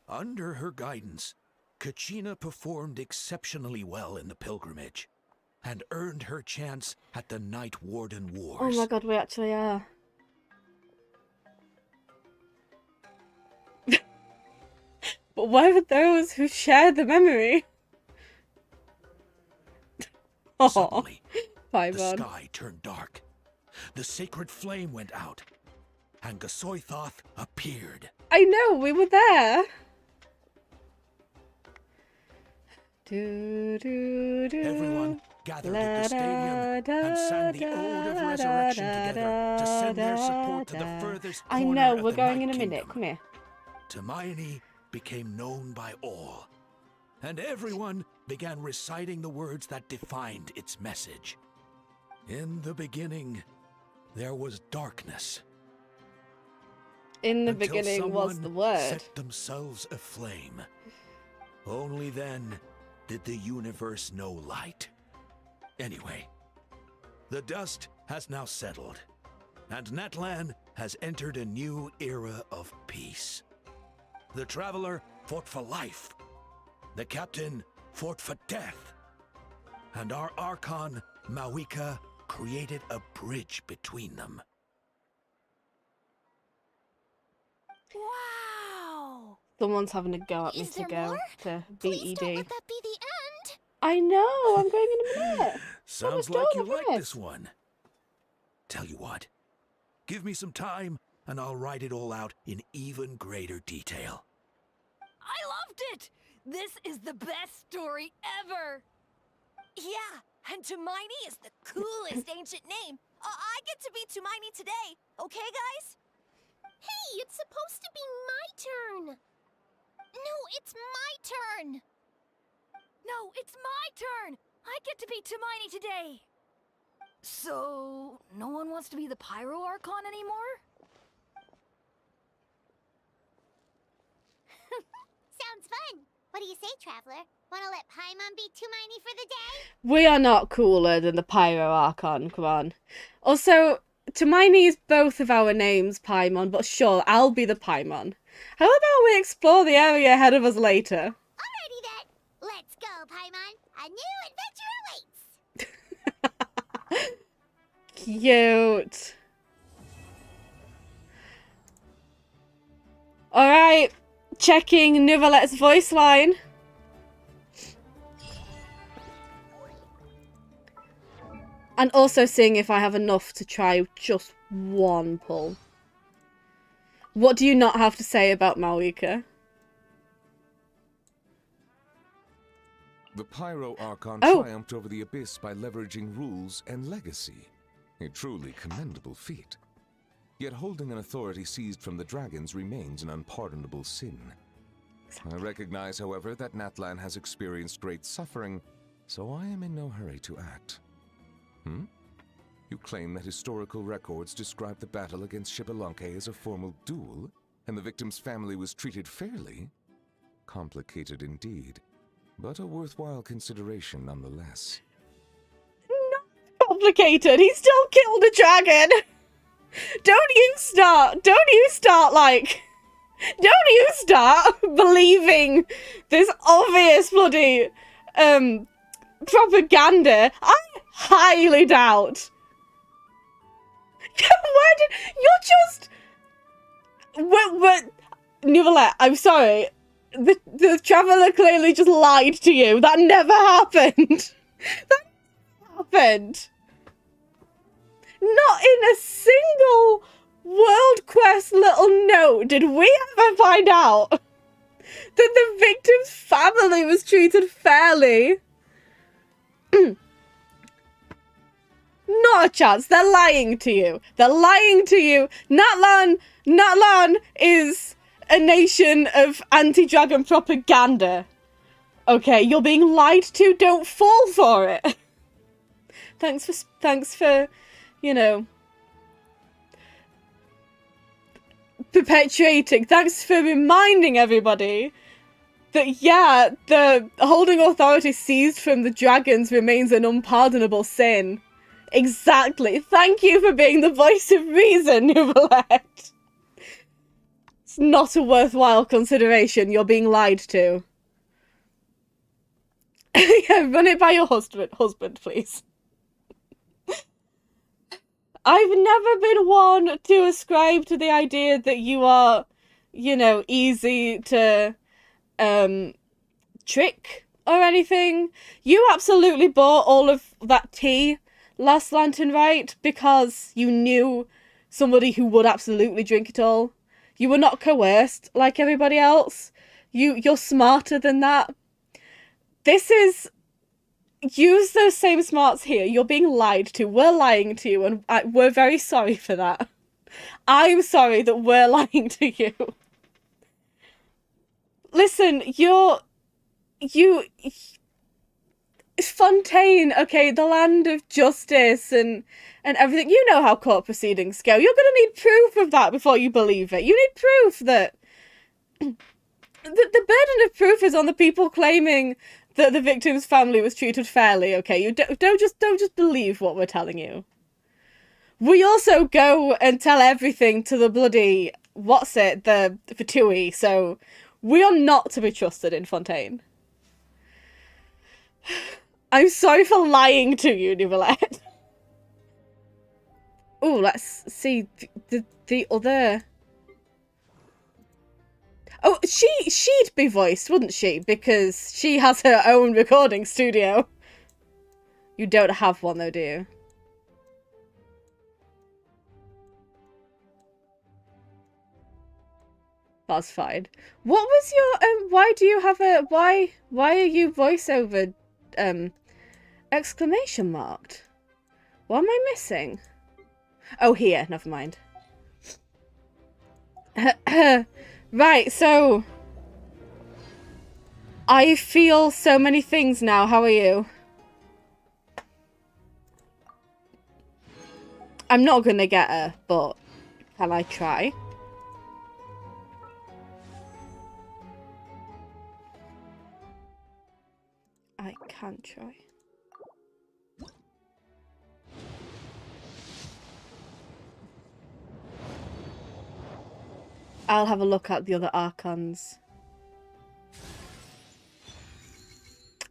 Under her guidance, Kachina performed exceptionally well in the pilgrimage and earned her chance at the Night Warden Wars. Oh my god, we actually are. But where are those who shared the memory? Suddenly, the Paimon. sky turned dark. The sacred flame went out, and Gasoithoth appeared. I know, we were there. Everyone gathered at the stadium and sang the Ode of Resurrection together to send their support to the furthest corner I know, of we're the going Night in a minute. Kingdom. Come here. Hermione became known by all, and everyone began reciting the words that defined its message. In the beginning, there was darkness. In the until beginning was someone the word. set themselves aflame. Only then did the universe know light. Anyway, the dust has now settled, and Natlan has entered a new era of peace. The Traveler fought for life. The Captain fought for death. And our Archon, Mawika, created a bridge between them. Wow! Someone's having a go at me Is to there go more? to Please don't BED. let that be the end. I know, I'm going in a minute. Sounds like you like this one. Tell you what, give me some time and I'll write it all out in even greater detail. I loved it! This is the best story ever! Yeah, and Tumaini is the coolest ancient name. I get to be Tumaini today, okay, guys? Hey, it's supposed to be my turn. No, it's my turn. No, it's my turn. I get to be Tumaini today. So, no one wants to be the Pyro Archon anymore? Sounds fun. What do you say, Traveler? Wanna let Paimon be Tumaini for the day? We are not cooler than the Pyro Archon, come on. Also, Tumaini is both of our names, Paimon, but sure, I'll be the Paimon. How about we explore the area ahead of us later? Alrighty then. Let's go, Paimon. A new adventure awaits. Cute. Alright, checking Nouvelette's voice line. And also seeing if I have enough to try just one pull. What do you not have to say about Malika? The Pyro Archon Oh. triumphed over the Abyss by leveraging rules and legacy. A truly commendable feat. Yet holding an authority seized from the dragons remains an unpardonable sin. I recognize, however, that Natlan has experienced great suffering, so I am in no hurry to act. You claim that historical records describe the battle against Xbalanque as a formal duel, and the victim's family was treated fairly? Complicated indeed, but a worthwhile consideration nonetheless. Not complicated. He still killed a dragon. Don't you start believing this obvious bloody propaganda. I highly doubt. Why did you're just what Nouvellette, I'm sorry. The traveler clearly just lied to you. That never happened. That never happened. Not in a single World Quest little note did we ever find out that the victim's family was treated fairly. Not a chance. They're lying to you. They're lying to you. Natlan is a nation of anti-dragon propaganda. Okay, you're being lied to. Don't fall for it. Thanks for, you know, perpetuating. Thanks for reminding everybody that, yeah, the holding authority seized from the dragons remains an unpardonable sin. Exactly. Thank you for being the voice of reason, Nouvellette. It's not a worthwhile consideration. You're being lied to. Yeah, run it by your husband, please. I've never been one to ascribe to the idea that you are, you know, easy to trick or anything. You absolutely bought all of that tea last Lantern, right? Because you knew somebody who would absolutely drink it all. You were not coerced like everybody else. You're smarter than that. This is... Use those same smarts here. You're being lied to. We're lying to you, and we're very sorry for that. I'm sorry that we're lying to you. Listen, Fontaine, okay, the land of justice and everything. You know how court proceedings go. You're gonna need proof of that before you believe it. You need proof that... The burden of proof is on the people claiming that the victim's family was treated fairly, okay? You don't just believe what we're telling you. We also go and tell everything to the bloody... What's it? The Fatui, so... We are not to be trusted in Fontaine. I'm sorry for lying to you, Nouvellette. Oh, let's see the other... Oh, she'd be voiced, wouldn't she? Because she has her own recording studio. You don't have one though, do you? That's fine. What was your why do you have a why are you voiceover Exclamation marked. What am I missing? Oh, here. Never mind. Right, so... I feel so many things now. How are you? I'm not gonna get her, but can I try? I can try. I'll have a look at the other Archons.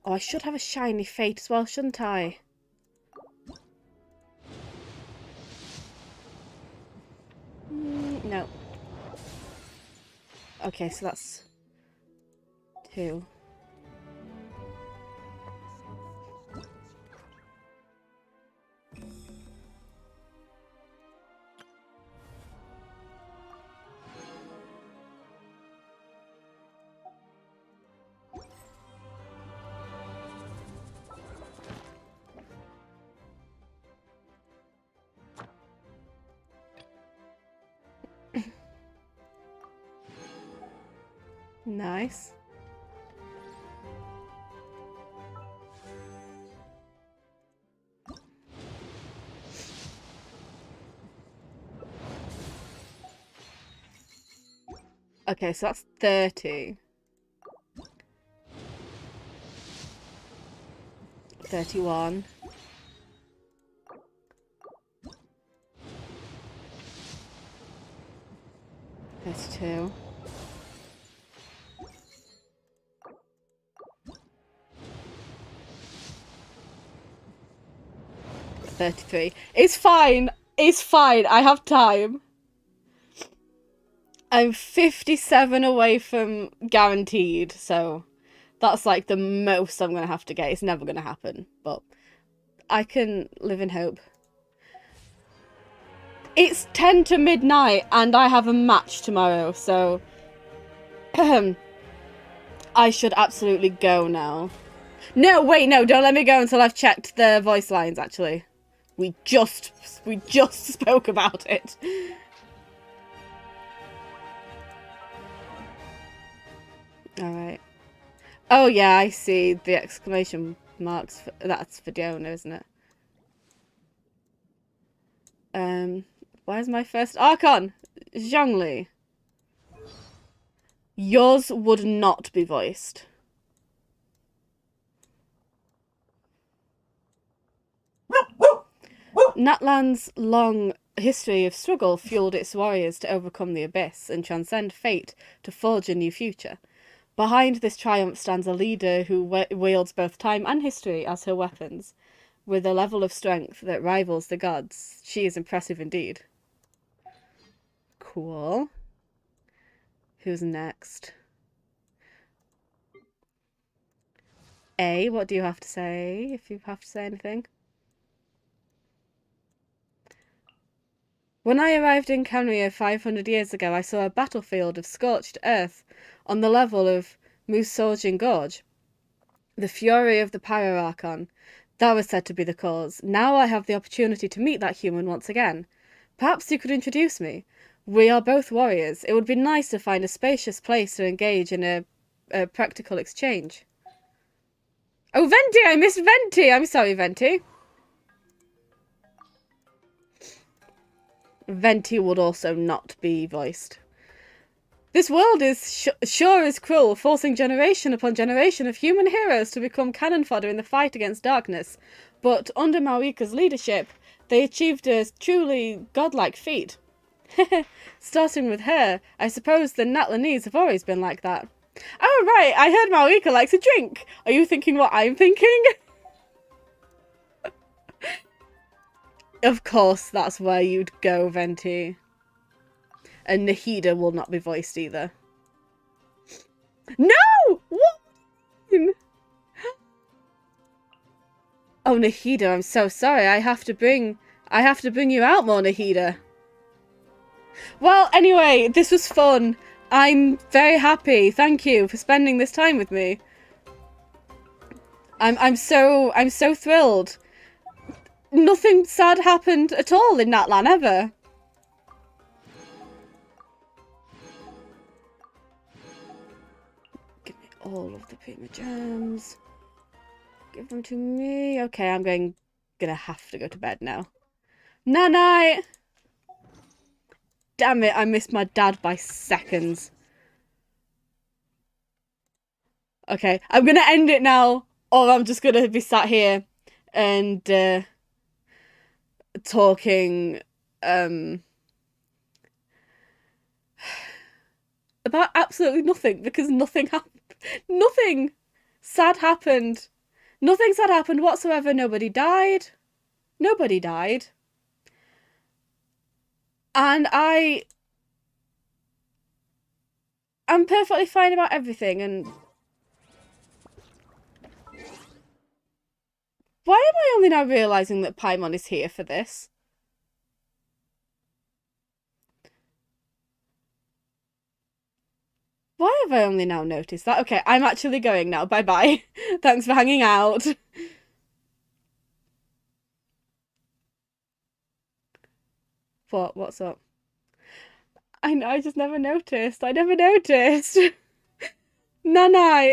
Oh, I should have a shiny fate as well, shouldn't I? No. Okay, so that's 2. Nice. Okay, so that's 30. 31. 32. 33. It's fine. It's fine. I have time. I'm 57 away from guaranteed, so that's like the most I'm going to have to get. It's never going to happen, but I can live in hope. It's 10 to midnight and I have a match tomorrow, so I should absolutely go now. No, wait, no, don't let me go until I've checked the voice lines, actually. We just spoke about it. Alright. Oh yeah, I see the exclamation marks. That's for Fiona, isn't it? Where's my first Archon? Zhongli. Yours would not be voiced. Natlan's long history of struggle fueled its warriors to overcome the abyss and transcend fate to forge a new future. Behind this triumph stands a leader who wields both time and history as her weapons. With a level of strength that rivals the gods, she is impressive indeed. Cool. Who's next? A, what do you have to say, if you have to say anything? When I arrived in Canria 500 years ago, I saw a battlefield of scorched earth on the level of Musorgin Gorge. The fury of the Pyro-Archon. That was said to be the cause. Now I have the opportunity to meet that human once again. Perhaps you could introduce me. We are both warriors. It would be nice to find a spacious place to engage in a practical exchange. Oh, Venti! I missed Venti! I'm sorry, Venti. Venti would also not be voiced. This world is sure is cruel, forcing generation upon generation of human heroes to become cannon fodder in the fight against darkness. But under Marika's leadership, they achieved a truly godlike feat. Starting with her, I suppose the Natlanese have always been like that. Oh, right, I heard Marika likes a drink. Are you thinking what I'm thinking? Of course, that's where you'd go, Venti. And Nahida will not be voiced either. No! What? Oh, Nahida, I'm so sorry. I have to bring you out more, Nahida. Well, anyway, this was fun. I'm very happy. Thank you for spending this time with me. I'm so thrilled. Nothing sad happened at all in Natlan ever. Give me all of the Pima gems. Give them to me. Okay, I'm gonna have to go to bed now. Night night. Damn it, I missed my dad by seconds. Okay, I'm gonna end it now, or I'm just gonna be sat here and talking about absolutely nothing, because nothing happened. Nothing sad happened. Nothing sad happened whatsoever. Nobody died. Nobody died. And I'm perfectly fine about everything, and why am I only now realising that Paimon is here for this? Why have I only now noticed that? Okay, I'm actually going now. Bye-bye. Thanks for hanging out. What? What's up? I know, I just never noticed. I never noticed. Night-night.